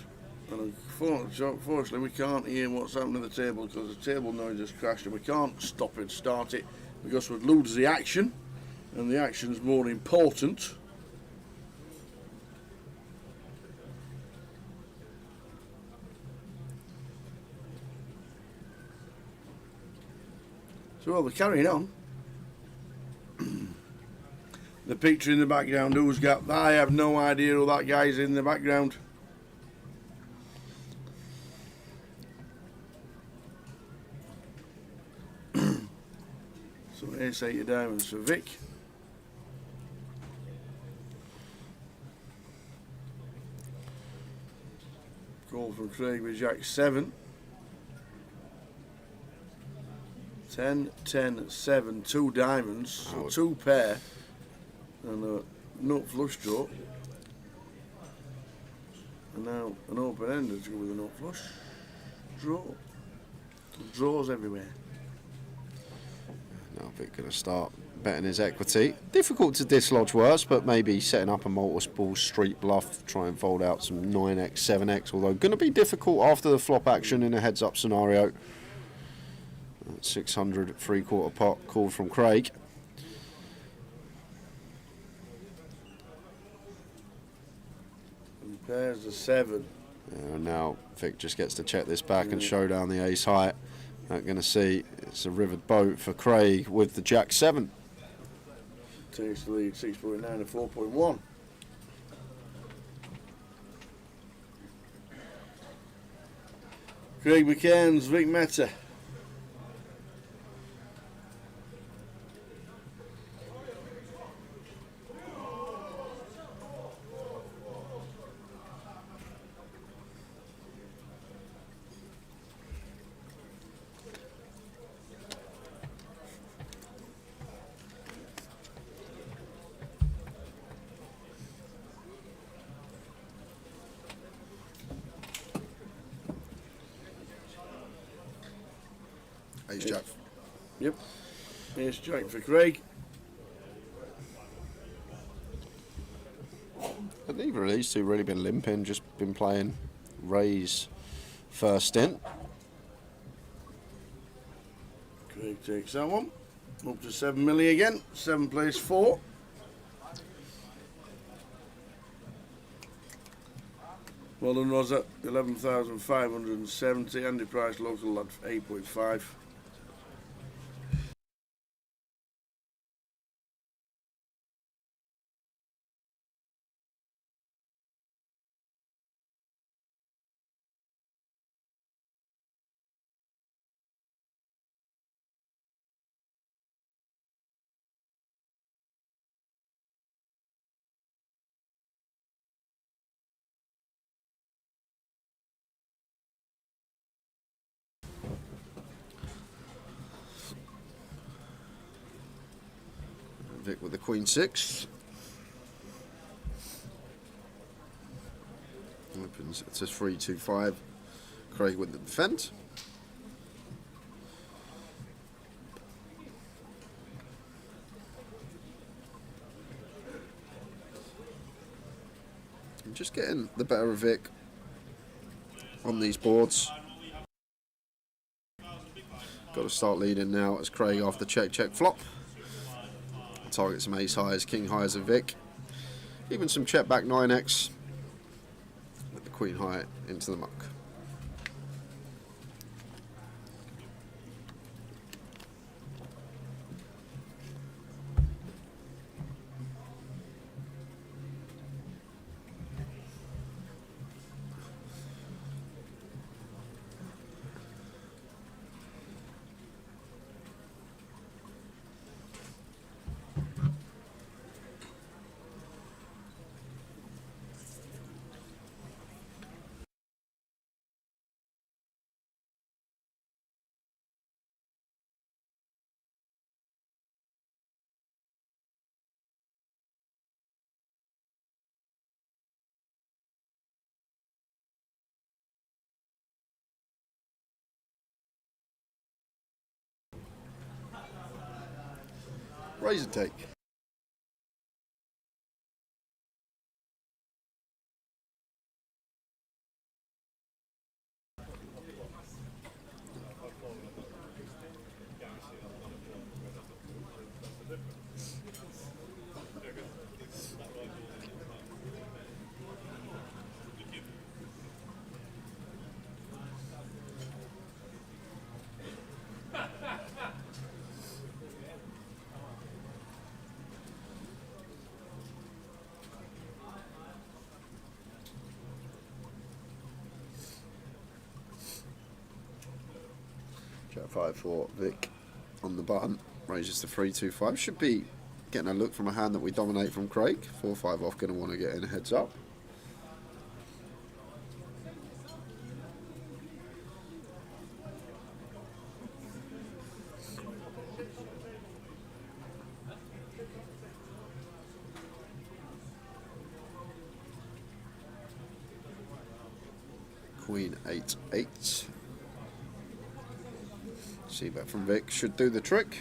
And unfortunately, we can't hear what's happening at the table because the table noise has crashed and we can't stop it, start it, because we'd lose the action, and the action's more important. So, well, they're carrying on. The picture in the background, who's got... I have no idea who that guy's in the background. So, ace-8 of diamonds for Vic. Call from Craig with Jack-7. 10, 10, 7, 2 diamonds, so 2 pair, and a nut flush draw. And now an open ender to go with a nut flush draw. Draws everywhere. Now Vic going to start betting his equity. Difficult to dislodge worse, but maybe setting up a multiple street bluff, try and fold out some 9x, 7x, although going to be difficult after the flop action in a heads-up scenario. 600 3/4 pot called from Craig. And pairs of 7. Now Vic just gets to check this back and show down the ace high. Not going to see it's a rivered boat for Craig with the Jack-7. Takes the lead 6.9 and 4.1. Craig McCairns, Vic Meta. Ace Jack. Yep. Ace Jack for Craig. But neither of these two really been limping, just been playing raise first stint. Craig takes that one. Up to 7 milli again. 7 plays 4. Well done, Rosa. 11,570. Andy Price local at 8.5. Vic with the Queen-6. Opens to 3-2-5. Craig with the defend. I'm just getting the better of Vic on these boards. Got to start leading now as Craig after check flop. Target some ace highs, king highs of Vic. Even some check back 9x with the queen high into the muck. Raise and take. Jack 5 for Vic on the button. Raises to 3-2-5. Should be getting a look from a hand that we dominate from Craig. 4-5 off, going to want to get in a heads up. Queen 8-8. See bet from Vic should do the trick.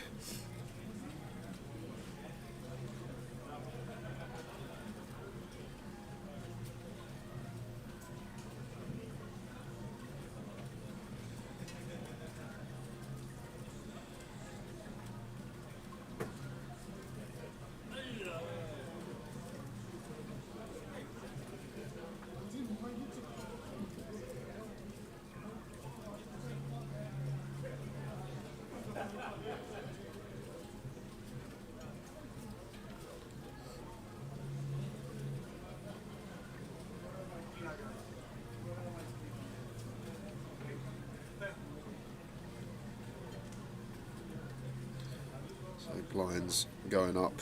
Blinds going up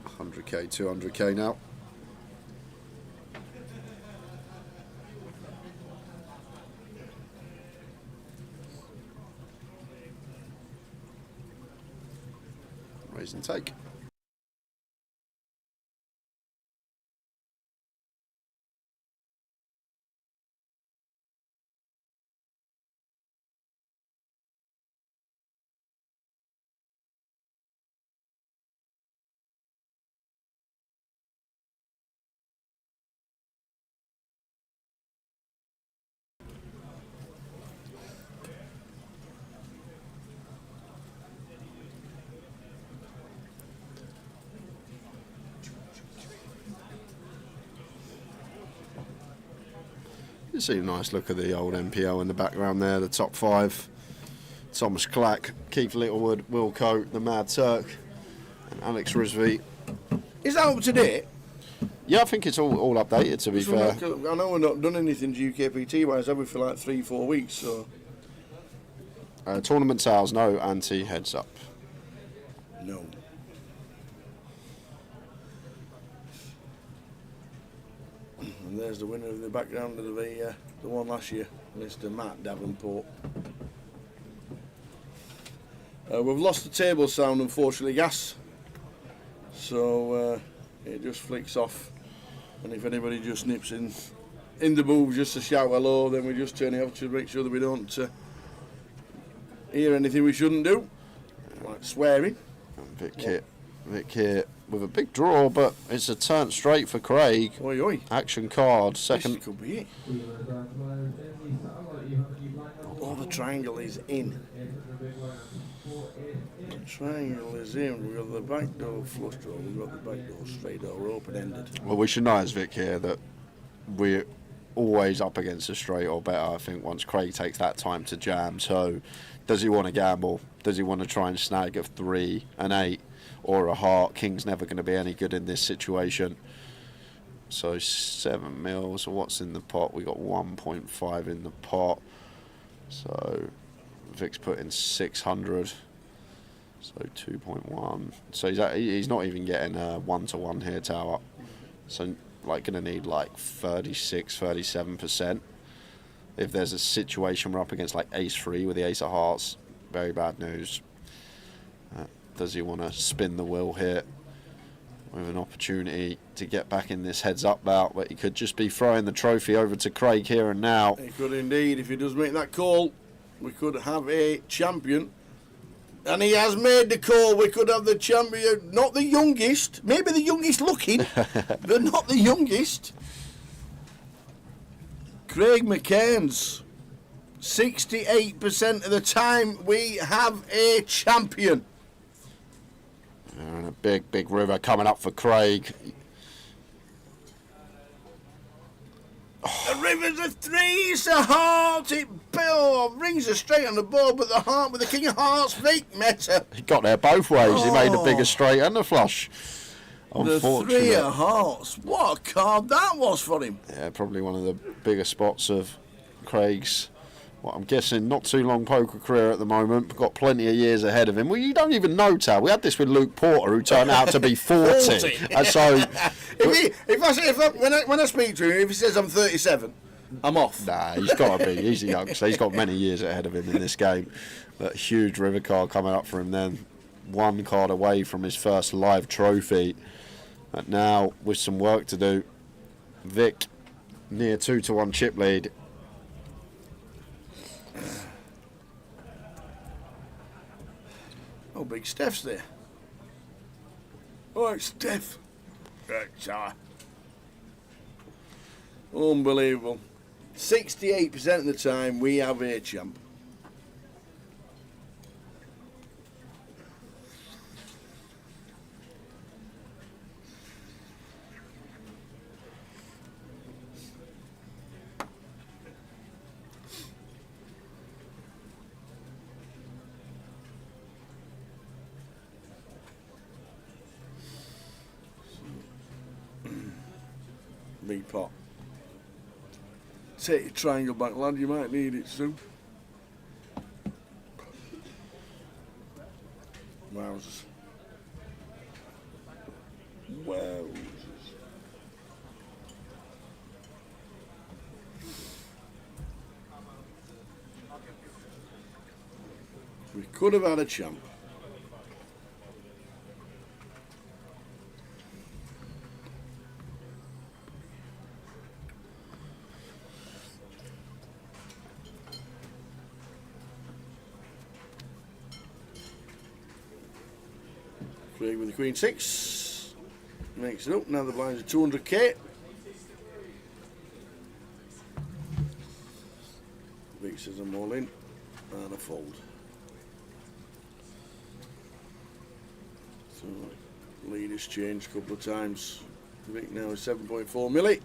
100k, 200k now. Raise and take. You see a nice look at the old MPL in the background there, the top 5. Thomas Clack, Keith Littlewood, Will Coate, the Mad Turk, and Alex Risby. Is that up to date? Yeah, I think it's all updated, to be fair. I know we're not done anything GUKPT wise, have we, for like 3-4 weeks, so... Tournament sales, no anti heads up. No. And there's the winner of the background of the one last year, Mr. Matt Davenport. We've lost the table sound, unfortunately, Gas. So it just flicks off. And if anybody just nips in the booth just to shout hello, then we just turn it off to make sure that we don't hear anything we shouldn't do, like swearing. Vic here with a big draw, but it's a turn straight for Craig. Oi, oi. Action card, second. This could be it. Oh, the triangle is in. The triangle is in. We've got the back door flush draw, we've got the back door straight door open-ended. Well, we should know as Vic here that we're always up against a straight or better, I think, once Craig takes that time to jam. So does he want to gamble? Does he want to try and snag a 3, an 8, or a heart? King's never going to be any good in this situation. So 7 mils. So what's in the pot? We got 1.5 in the pot. So Vic's put in 600. So 2.1. So he's not even getting a 1-to-1 here, Tower. So like going to need like 36, 37%. If there's a situation we're up against like ace-3 with the ace of hearts, very bad news. Does he want to spin the wheel here with an opportunity to get back in this heads-up bout? But he could just be throwing the trophy over to Craig here and now. He could indeed. If he does make that call, we could have a champion And he has made the call. We could have the champion, not the youngest, maybe the youngest looking, but not the youngest. Craig McCairns. 68% of the time we have a champion. And a big river coming up for Craig. The river's a 3, it's a heart, it rings her straight on the board, but the heart with the King of Hearts, Vic Meta. He got there both ways. He made the bigger straight and the flush. The 3 of Hearts. What a card that was for him. Yeah, probably one of the bigger spots of Craig's, what I'm guessing, not too long poker career at the moment, but got plenty of years ahead of him. Well, you don't even know, Tal. We had this with Luke Porter, who turned out to be 40. And so, when I speak to him, if he says I'm 37, I'm off. Nah, he's got to be. He's a youngster. He's got many years ahead of him in this game. But huge river card coming up for him then. 1 card away from his first live trophy. But now, with some work to do, Vic near 2-1 chip lead. Oh, big Steph's there. Oh, it's Steph. Unbelievable. 68% of the time we have a champ. Big pot. Take your triangle back, lad, you might need it soon. Wowzers. Wowzers. We could have had a champ. Craig with the Queen 6. Makes it up. Now the blinds are 200k. Vic says I'm all in. And a fold. So lead has changed a couple of times. Vic now is 7.4 milli.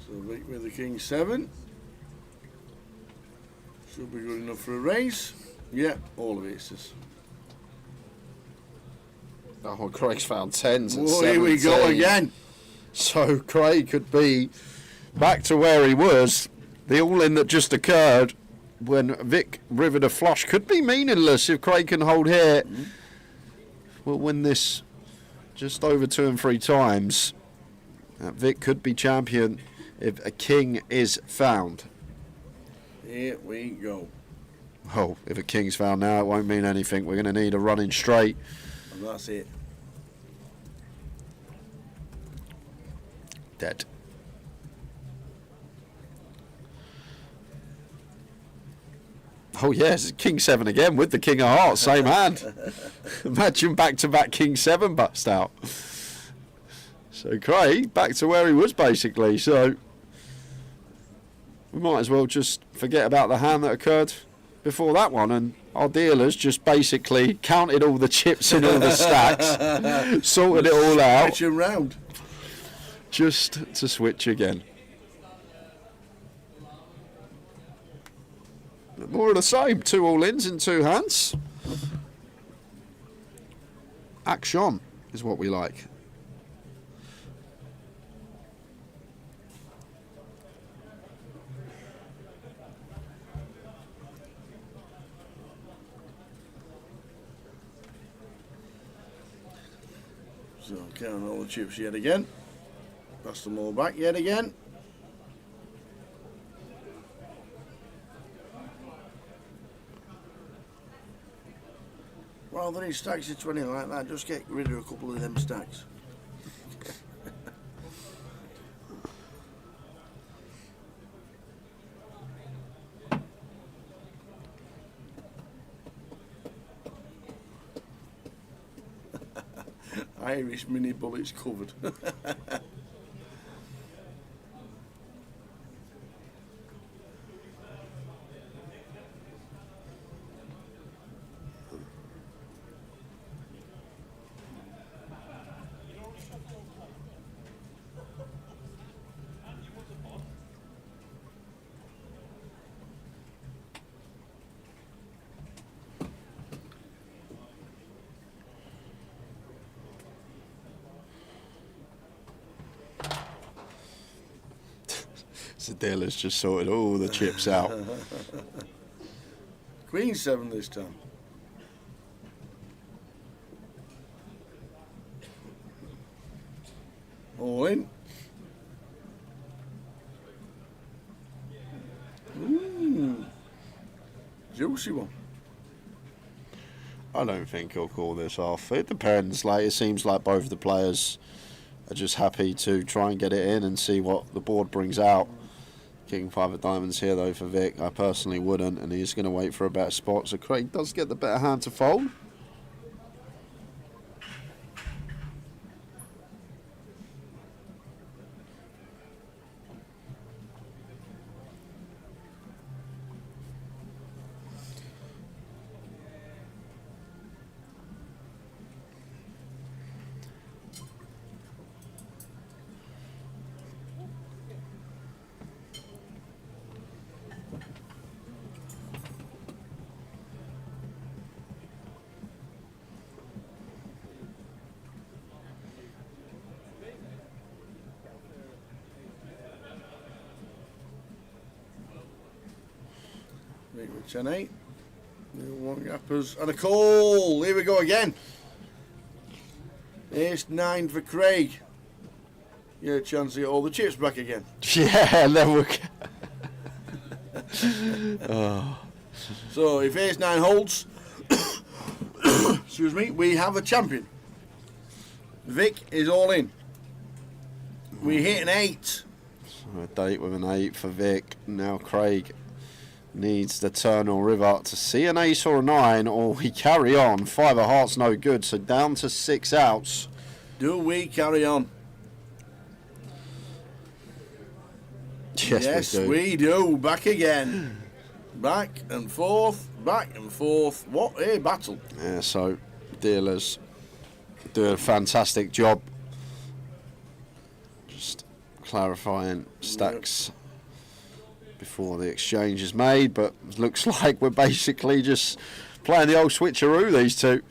So Vic with the King 7. Should be good enough for a raise. Yeah, all of aces. Oh, Craig's found 10s. Oh, here we go again. So Craig could be back to where he was. The all-in that just occurred when Vic rivered a flush could be meaningless if Craig can hold here. We'll win this just over 2 and 3 times. Vic could be champion if a king is found. Here we go. Oh, if a king's found now, it won't mean anything. We're going to need a running straight. And that's it. Dead. Oh yes, King 7 again with the King of Hearts, same hand. Imagine back-to-back King 7 bust out. So Craig back to where he was basically. So we might as well just forget about the hand that occurred before that one, and our dealers just basically counted all the chips in all the stacks, sorted it all out. Switch around. Just to switch again. More of the same. 2 all-ins in 2 hands. Action is what we like. So count all the chips yet again. Pass them all back yet again. Well, there is stacks of 20 like that. Just get rid of a couple of them stacks. Irish mini bullets covered. The dealer's just sorted all the chips out. Queen 7 this time. All in. Juicy one. I don't think he'll call this off. It depends. Like, it seems like both the players are just happy to try and get it in and see what the board brings out. King 5 of diamonds here though for Vic. I personally wouldn't, and he's going to wait for a better spot. So Craig does get the better hand to fold. Vic with 10-8. One gappers and a call. Here we go again. Ace 9 for Craig. You had a chance to get all the chips back again. Yeah, level. Oh. So if Ace 9 holds, excuse me, we have a champion. Vic is all in. We hit an 8. So a date with an 8 for Vic. Now Craig needs the turn or river to see an ace or a 9, or we carry on. 5 of hearts no good, so down to 6 outs. Do we carry on? Yes, we do. Back again. Back and forth, back and forth. What a battle. Yeah, so dealers do a fantastic job. Just clarifying stacks before the exchange is made, but it looks like we're basically just playing the old switcheroo, these two.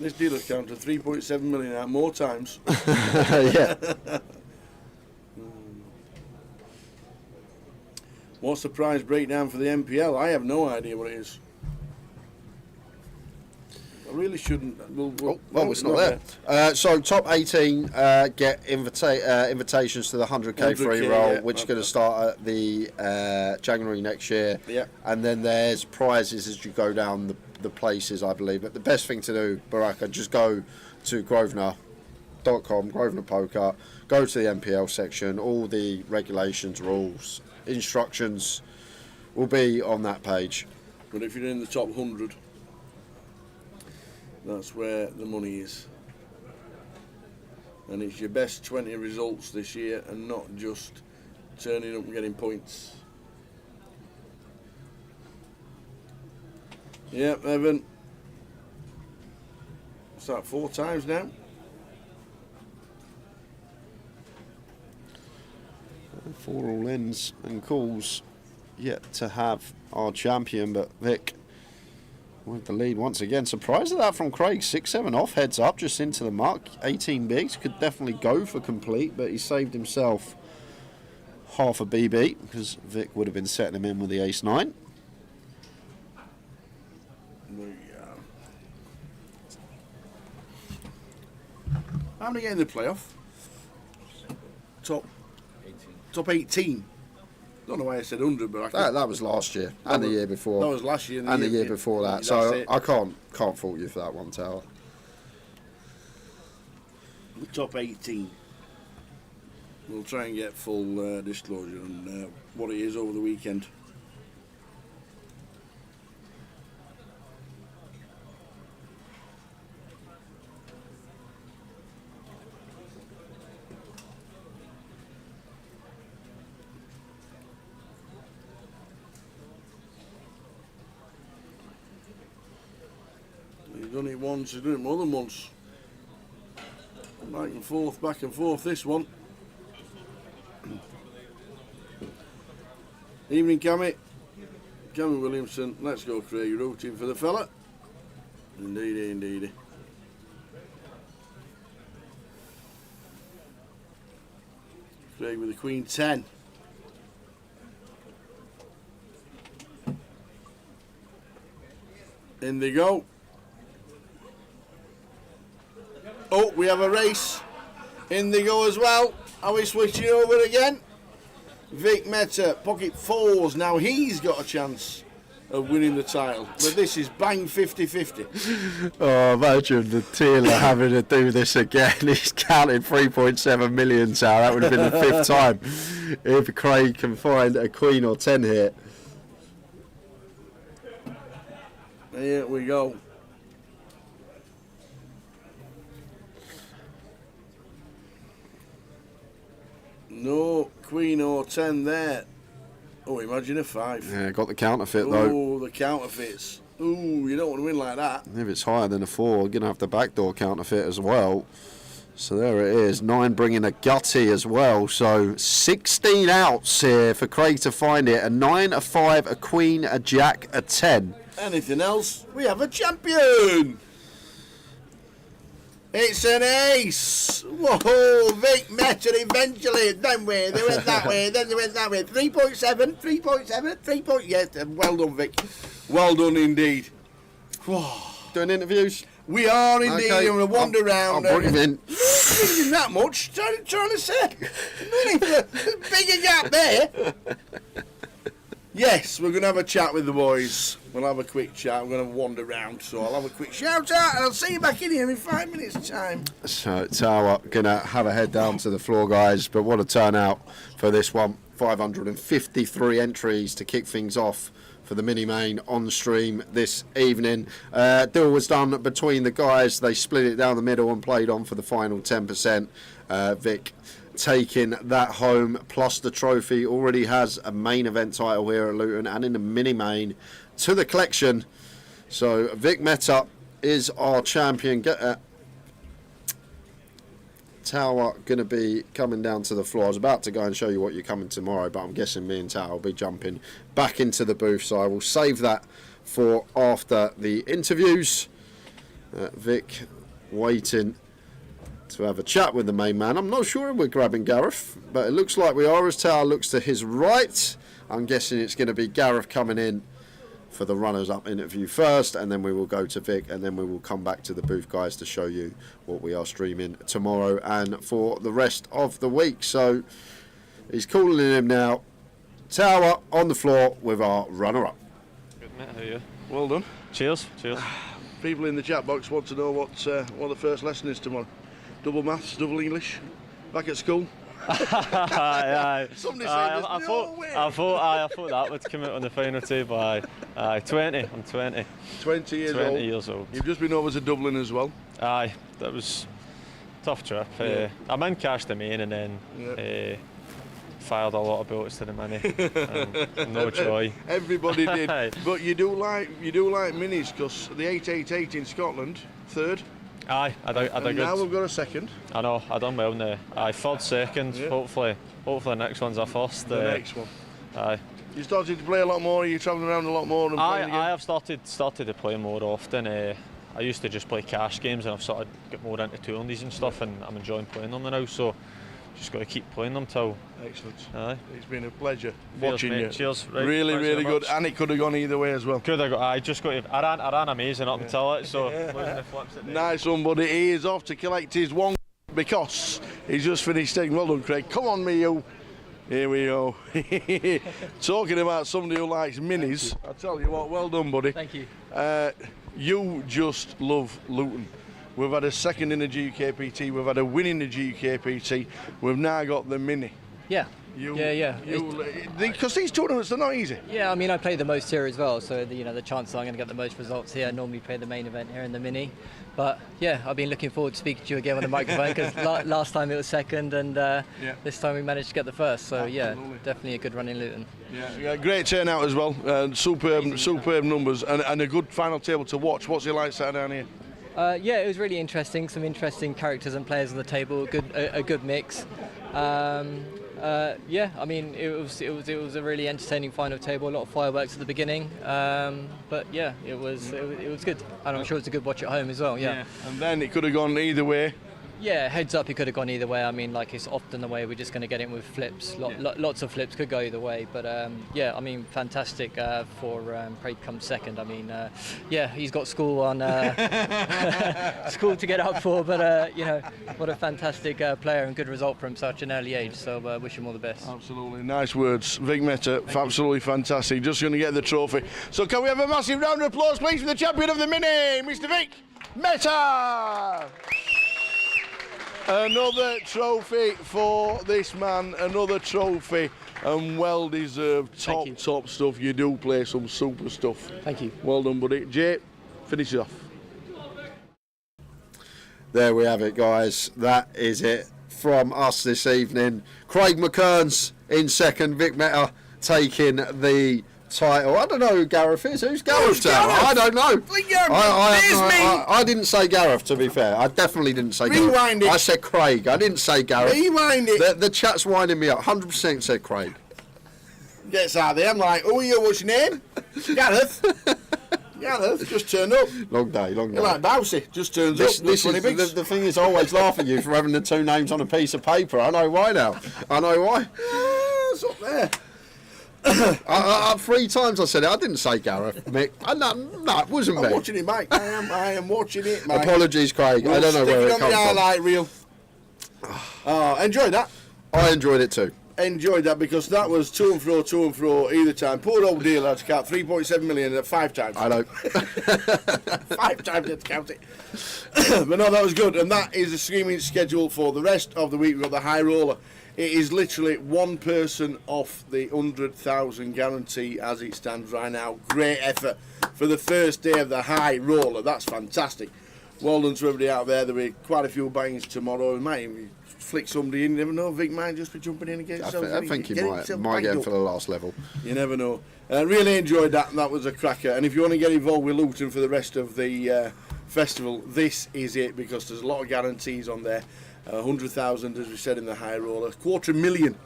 This dealer's counted 3.7 million out more times. Yeah. What's the prize breakdown for the MPL? I have no idea what it is. I really shouldn't. It's not there. So top 18 get invitations to the 100k free roll, which is going to start at the January next year. Yeah. And then there's prizes as you go down the places, I believe. But the best thing to do, Baraka, just go to grosvenor.co.uk Poker.com, Grosvenor Poker. Go to the MPL section. All the regulations, rules, instructions will be on that page. But if you're in the top 100, that's where the money is. And it's your best 20 results this year and not just turning up and getting points. Yep, Evan. What's that, 4 times now? For all ends and calls, yet to have our champion, but Vic with the lead once again. Surprised at that from Craig. 6-7 off, heads up, just into the mark. 18 bigs, could definitely go for complete, but he saved himself half a BB because Vic would have been setting him in with the ace-9. How many get in the playoff? Top 18. Don't know why I said 100, but that was last year and the year before. That was last year and the year before that. So I can't fault you for that one, Tower. The top 18. We'll try and get full disclosure on what it is over the weekend. He's done it once, he's done it more than once. Back and forth this one. Evening, Cammy. Cammy Williamson, let's go, Craig. Rooting for the fella. Indeedy, indeedy. Craig with the Queen 10. In they go. Oh, we have a race. In they go as well. Are we switching over again? Vic Meta, pocket 4s. Now he's got a chance of winning the title. But this is bang 50-50. Oh, imagine the Taylor having to do this again. He's counted 3.7 million, Sal. That would have been the 5th time. If Craig can find a Queen or 10 here. Here we go. No Queen or 10 there. Oh, imagine a 5. Yeah, got the counterfeit though. Oh, the counterfeits. Ooh, you don't want to win like that. If it's higher than a 4, we're going to have the backdoor counterfeit as well. So there it is. 9 bringing a gutty as well. So 16 outs here for Craig to find it. A 9, a 5, a Queen, a Jack, a 10. Anything else? We have a champion. It's an ace! Whoa, Vic met it eventually. Then they went that way, then they went that way. 3.7, 3.7, 3. Yes, well done, Vic. Well done indeed. Doing interviews? We are indeed. Okay. I'm going to wander around. I'll bring him in. Not that much, trying to say. There's a bigger gap there. Yes, we're going to have a chat with the boys. We'll have a quick chat. I'm going to wander round, so I'll have a quick shout out and I'll see you back in here in 5 minutes' time. So Tower going to have a head down to the floor, guys. But what a turnout for this one. 553 entries to kick things off for the mini-main on stream this evening. Deal was done between the guys. They split it down the middle and played on for the final 10%. Vic taking that home, plus the trophy. Already has a main event title here at Luton and in the mini-main to the collection. So Vic Meta is our champion. Tower going to be coming down to the floor. I was about to go and show you what you're coming tomorrow, but I'm guessing me and Tower will be jumping back into the booth, so I will save that for after the interviews. Vic waiting to have a chat with the main man. I'm not sure if we're grabbing Gareth, but it looks like we are as Tower looks to his right. I'm guessing it's going to be Gareth coming in for the runners-up interview first, and then we will go to Vic, and then we will come back to the booth guys to show you what we are streaming tomorrow and for the rest of the week. So he's calling him now. Tower on the floor with our runner-up. Good, mate. How are you? Well done. Cheers. Cheers. People in the chat box want to know what the first lesson is tomorrow. double maths, double English, back at school. Aye. Somebody said I there's thought, no way. I thought that would come out on the final table. Aye, 20. I'm 20. 20 years 20 old. years old. You've just been over to Dublin as well. Aye, that was a tough trip. Yeah. I'm in cash the main and then fired a lot of bullets to the mini. No joy. Everybody did. But you do like minis because the 888 in Scotland, third. Aye, I did good. Now we've got a second. I know, I done well now. Aye, third, second. Yeah. Hopefully the next one's a first. The next one. Aye. You started to play a lot more. You're travelling around a lot more. And playing again? I have started to play more often. I used to just play cash games, and I've sort of got more into tourneys and stuff, and I'm enjoying playing them now. So just got to keep playing them till. Excellent. Aye. It's been a pleasure Cheers, watching mate. you. Cheers. Right, really, thanks really very good, much. and it could have gone either way as well. Could have got. I just got. I ran amazing up until it. So losing the flips at the end. Nice one, buddy. He is off to collect his one because he's just finished taking. Well done, Craig. Come on, me, you. Here we go. Talking about somebody who likes minis. I tell you what, well done, buddy. Thank you. You just love Luton. We've had a second in the GUKPT. We've had a win in the GUKPT. We've now got the mini. Yeah. Yeah. Because these tournaments, they're not easy. Yeah, I mean, I play the most here as well, so the chances I'm going to get the most results here. I normally play the main event here in the mini, but yeah, I've been looking forward to speaking to you again on the microphone because last time it was second, and this time we managed to get the first. So yeah, definitely a good run in Luton. Yeah, great turnout as well. Superb numbers, and a good final table to watch. What's it like sat down here? Yeah, it was really interesting. Some interesting characters and players on the table. A good mix. Yeah, I mean, it was a really entertaining final table. A lot of fireworks at the beginning, but yeah, it was good, and I'm sure it's a good watch at home as well. Yeah. And then it could have gone either way. Yeah, heads up, it could have gone either way. I mean, like it's often the way. We're just going to get in with flips. Lots of flips could go either way, but yeah, I mean, fantastic for Craig come second. I mean, yeah, he's got school on school to get up for, but what a fantastic player and good result from such an early age. So wish him all the best. Absolutely, nice words, Vic Meta. Absolutely fantastic. Just going to get the trophy. So can we have a massive round of applause, please, for the champion of the mini, Mr. Vic Meta. Another trophy for this man, another trophy, and well deserved. Top stuff. You do play some super stuff. Thank you. Well done, buddy. Jay, finish it off. There we have it, guys. That is it from us this evening. Craig McKern's in second, Vic Meta taking the title. I don't know who Gareth is. Who's Gareth? I don't know. I didn't say Gareth, to be fair. I definitely didn't say Rewind Gareth. it. I said Craig. I didn't say Gareth. Rewind it. The chat's winding me up. 100% said Craig. Gets out there. I'm like, oh, you, what's your name? Gareth. Gareth just turned up. Long day. You're like Bousey, just turns up. The thing is, I always laugh at you for having the two names on a piece of paper. I know why now. I know why. It's up there. 3 times I said it. I didn't say Gareth, Mick. No, it wasn't me. I'm watching it, Mike. I am watching it, Mike. Apologies, Craig. I don't know where it comes from. Highlight reel. Enjoyed that. I enjoyed it too. Enjoyed that because that was to and fro either time. Poor old deal had to count 3.7 million at 5 times. I know. 5 times had to count it. But no, that was good. And that is the screaming schedule for the rest of the week. We've got the high roller. It is literally one person off the 100,000 guarantee as it stands right now. Great effort for the first day of the high roller. That's fantastic. Well done to everybody out there. There'll be quite a few bangs tomorrow. We might even flick somebody in. You never know. Vic might just be jumping in again. I think he might get him for the last level. You never know. Really enjoyed that. That was a cracker. And if you want to get involved with Luton for the rest of the festival, this is it, because there's a lot of guarantees on there. 100,000, as we said, in the high roller, 250,000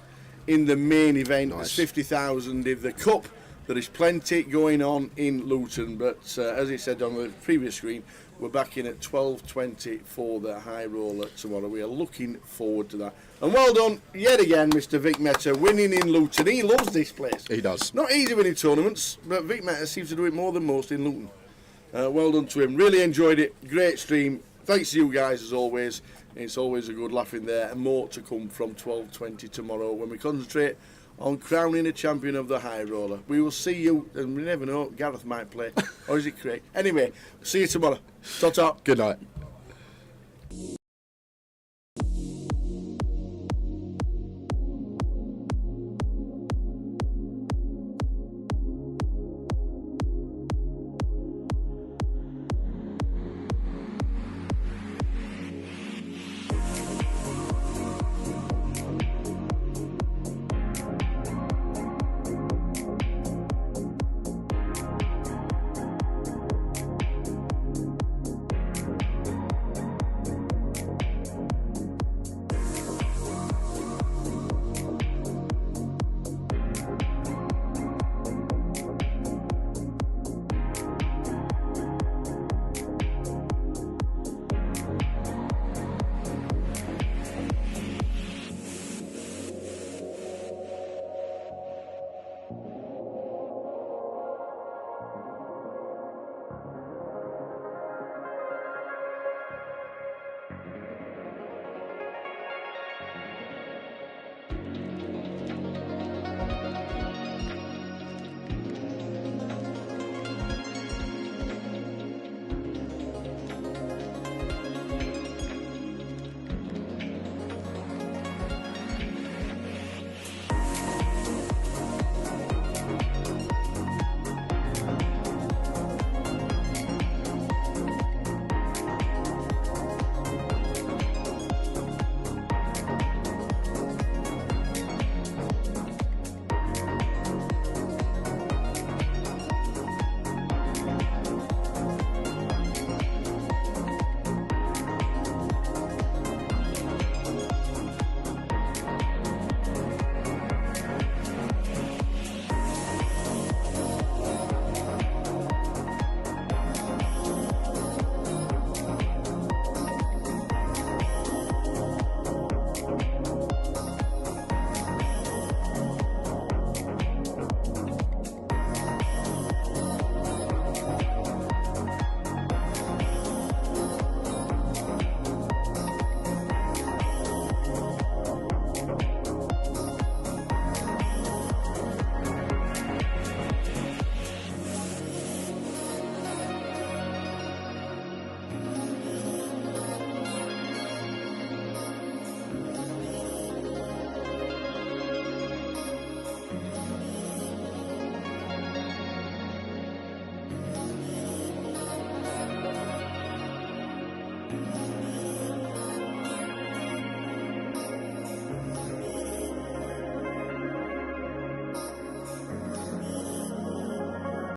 in the main event. Nice. There's 50,000 in the cup. There is plenty going on in Luton, but as I said on the previous screen, we're back in at 12:20 for the high roller tomorrow. We are looking forward to that. And well done yet again, Mr. Vic Meta, winning in Luton. He loves this place. He does. Not easy winning tournaments, but Vic Meta seems to do it more than most in Luton. Well done to him. Really enjoyed it. Great stream. Thanks to you guys as always. It's always a good laugh in there, and more to come from 12:20 tomorrow when we concentrate on crowning a champion of the high roller. We will see you, and we never know, Gareth might play, or is it Craig? Anyway, see you tomorrow. Ta-ta. Good night.